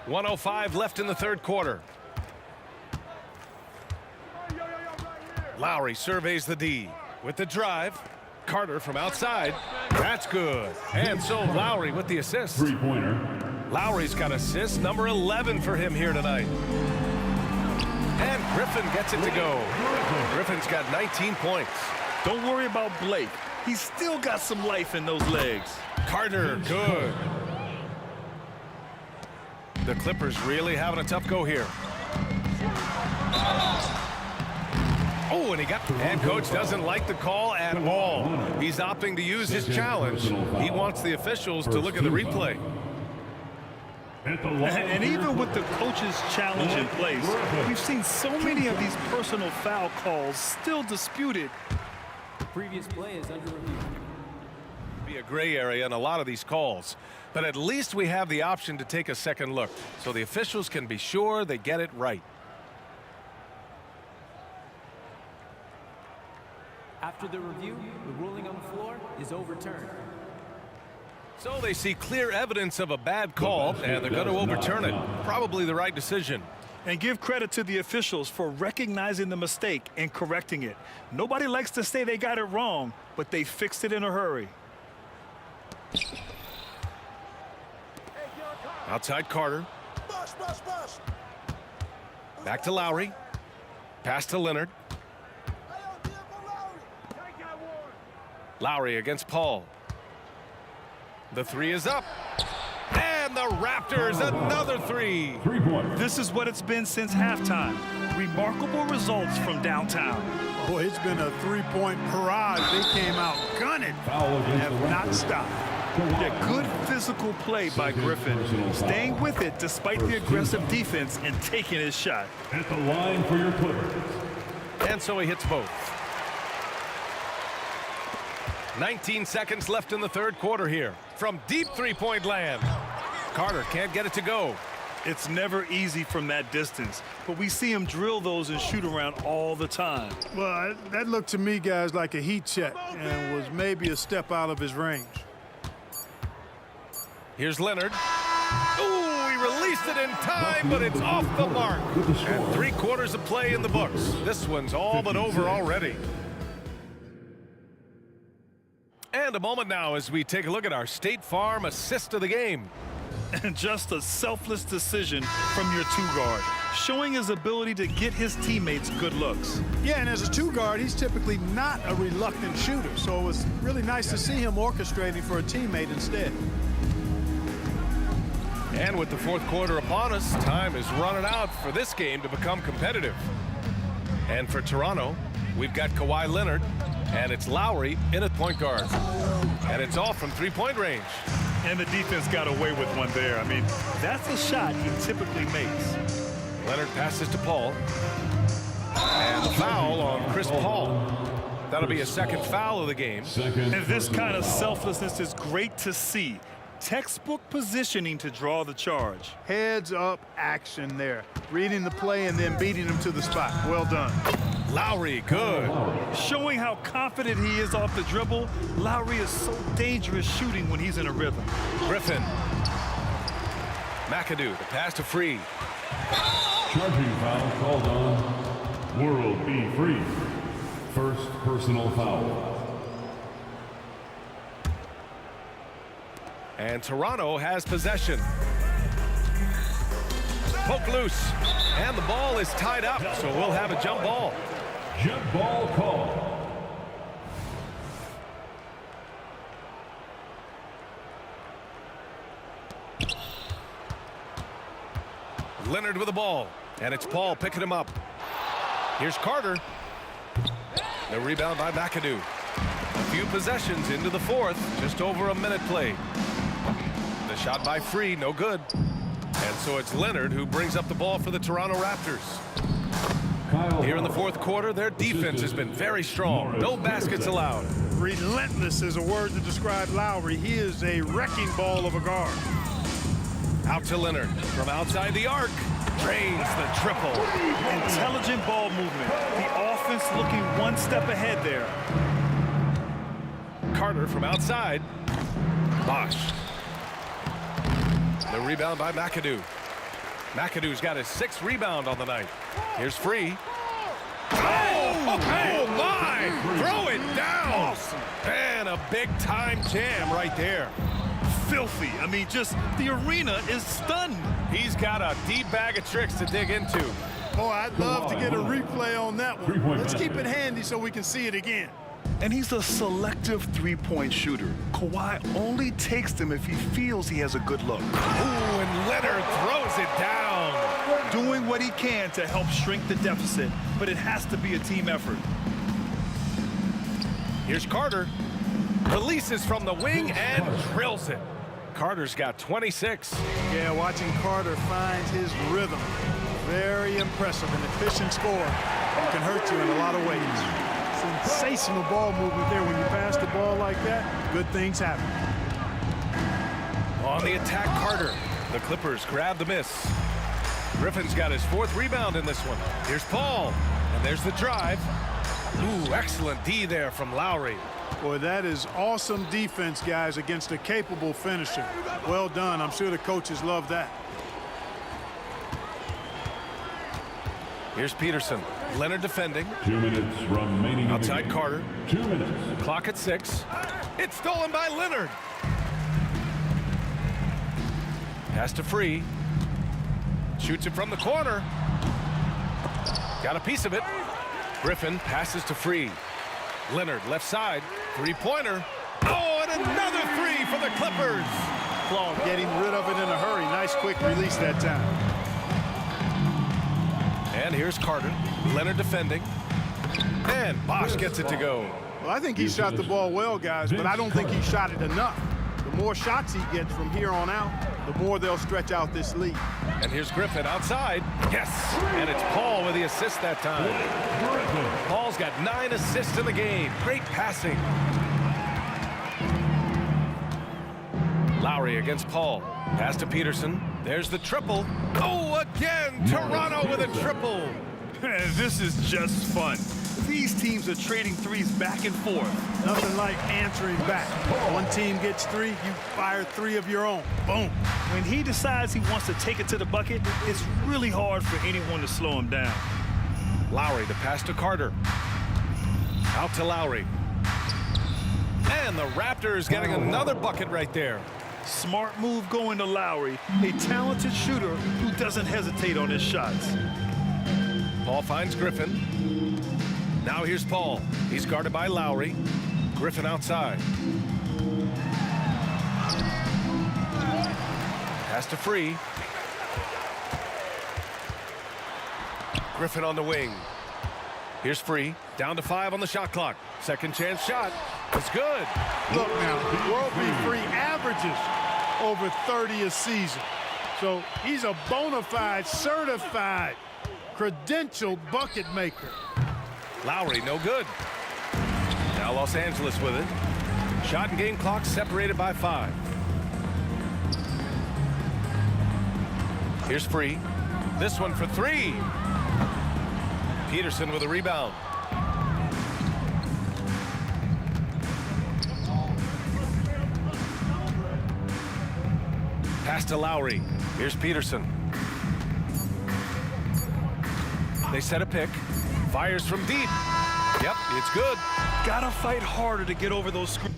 .105 left in the third quarter. Lowry surveys the D with the drive. Carter from outside. That's good. And so Lowry with the assist. Three-pointer. Lowry's got assist number 11 for him here tonight. And Griffin gets it to go. Griffin's got 19 points. Don't worry about Blake. He's still got some life in those legs. Carter, good. The Clippers really having a tough go here. Oh, and he got... And coach doesn't like the call at all. He's opting to use his challenge. He wants the officials to look at the replay. And even with the coach's challenge in place, we've seen so many of these personal foul calls still disputed. The previous play is under review. Be a gray area in a lot of these calls, but at least we have the option to take a second look so the officials can be sure they get it right. After the review, the ruling on the floor is overturned. So they see clear evidence of a bad call, and they're going to overturn it. Probably the right decision. And give credit to the officials for recognizing the mistake and correcting it. Nobody likes to say they got it wrong, but they fixed it in a hurry. Outside Carter. Back to Lowry. Pass to Leonard. Lowry against Paul. The three is up. Raptors, another three. 3 points. This is what it's been since halftime. Remarkable results from downtown. Boy, it's been a three-point barrage. They came out gunning and have not stopped. Yeah, good physical play by Griffin, staying with it despite the aggressive defense and taking his shot. At the line for your Clippers. And so he hits both. 19 seconds left in the third quarter here. From deep three-point land. Carter can't get it to go. It's never easy from that distance, but we see him drill those and shoot around all the time. Well, that looked to me, guys, like a heat check and was maybe a step out of his range. Here's Leonard. Ooh, he released it in time, but it's off the mark. And 3 quarters of play in the books. This one's all but over already. And a moment now as we take a look at our State Farm assist of the game. And just a selfless decision from your two-guard, showing his ability to get his teammates good looks. Yeah, and as a two-guard, he's typically not a reluctant shooter, so it was really nice to see him orchestrating for a teammate instead. And with the fourth quarter upon us, time is running out for this game to become competitive. And for Toronto, we've got Kawhi Leonard, and it's Lowry in at point guard. And it's all from three-point range. And the defense got away with one there. I mean, that's a shot he typically makes. Leonard passes to Paul. And the foul on Chris Paul. That'll be a second foul of the game. And this kind of selflessness is great to see. Textbook positioning to draw the charge. Heads up action there. Reading the play and then beating him to the spot. Well done. Lowry, good. Showing how confident he is off the dribble, Lowry is so dangerous shooting when he's in a rhythm. Griffin. McAdoo, the pass to Free. Charging foul called on World B. Free. First personal foul. And Toronto has possession. Poke loose. And the ball is tied up, so we'll have a jump ball. Jump ball call. Leonard with the ball. And it's Paul picking him up. Here's Carter. The rebound by McAdoo. A few possessions into the fourth. Just over a minute played. The shot by Free, no good. And so it's Leonard who brings up the ball for the Toronto Raptors. Here in the fourth quarter, their defense has been very strong. No baskets allowed. Relentless is a word to describe Lowry. He is a wrecking ball of a guard. Out to Leonard from outside the arc. Drains the triple. Intelligent ball movement. The offense looking one step ahead there. Carter from outside. Bosh. The rebound by McAdoo. McAdoo's got his 6th rebound on the night. Here's Free. Oh my! Throw it down! Awesome. And a big-time jam right there. Filthy. I mean, just the arena is stunned. He's got a deep bag of tricks to dig into. Boy, I'd love to get a replay on that one. Let's keep it handy so we can see it again. And he's a selective three-point shooter. Kawhi only takes them if he feels he has a good look. Ooh, and Leonard throws it down. Doing what he can to help shrink the deficit, but it has to be a team effort. Here's Carter. Releases from the wing and drills it. Carter's got 26. Yeah, watching Carter find his rhythm. Very impressive, an efficient scorer. It can hurt you in a lot of ways. Sensational ball movement there. When you pass the ball like that, good things happen. On the attack, Carter. The Clippers grab the miss. Griffin's got his 4th rebound in this one. Here's Paul. And there's the drive. Ooh, excellent D there from Lowry. Boy, that is awesome defense, guys, against a capable finisher. Well done. I'm sure the coaches love that. Here's Peterson. Leonard defending. 2 minutes remaining. Outside Carter. 2 minutes. Clock at 6. It's stolen by Leonard. Pass to Free. Shoots it from the corner. Got a piece of it. Griffin passes to Free. Leonard left side. Three-pointer. Oh, and another three for the Clippers. claw, getting rid of it in a hurry. Nice quick release that time. And here's Carter. Leonard defending. And Bosch gets it to go. Well, I think he shot the ball well, guys, but I don't think he shot it enough. The more shots he gets from here on out, the more they'll stretch out this lead. And here's Griffin outside. Yes! And it's Paul with the assist that time. Paul's got 9 assists in the game. Great passing. Lowry against Paul. Pass to Peterson. There's the triple. Oh, again! Toronto with a triple. This is just fun. These teams are trading threes back and forth. Nothing like answering back. One team gets 3, you fire 3 of your own. Boom. When he decides he wants to take it to the bucket, it's really hard for anyone to slow him down. Lowry, the pass to Carter. Out to Lowry. And the Raptors getting another bucket right there. Smart move going to Lowry, a talented shooter who doesn't hesitate on his shots. Paul finds Griffin. Now here's Paul. He's guarded by Lowry. Griffin outside. Pass to Free. Griffin on the wing. Here's Free. Down to 5 on the shot clock. Second chance shot. It's good. Look now, World Beat Free averages over 30 a season. So he's a bona fide, certified, credentialed bucket maker. Lowry, no good. Now Los Angeles with it. Shot and game clock separated by 5. Here's Free. This one for 3. Peterson with a rebound. Pass to Lowry. Here's Peterson. They set a pick. Fires from deep. Yep, it's good. Gotta fight harder to get over those screens.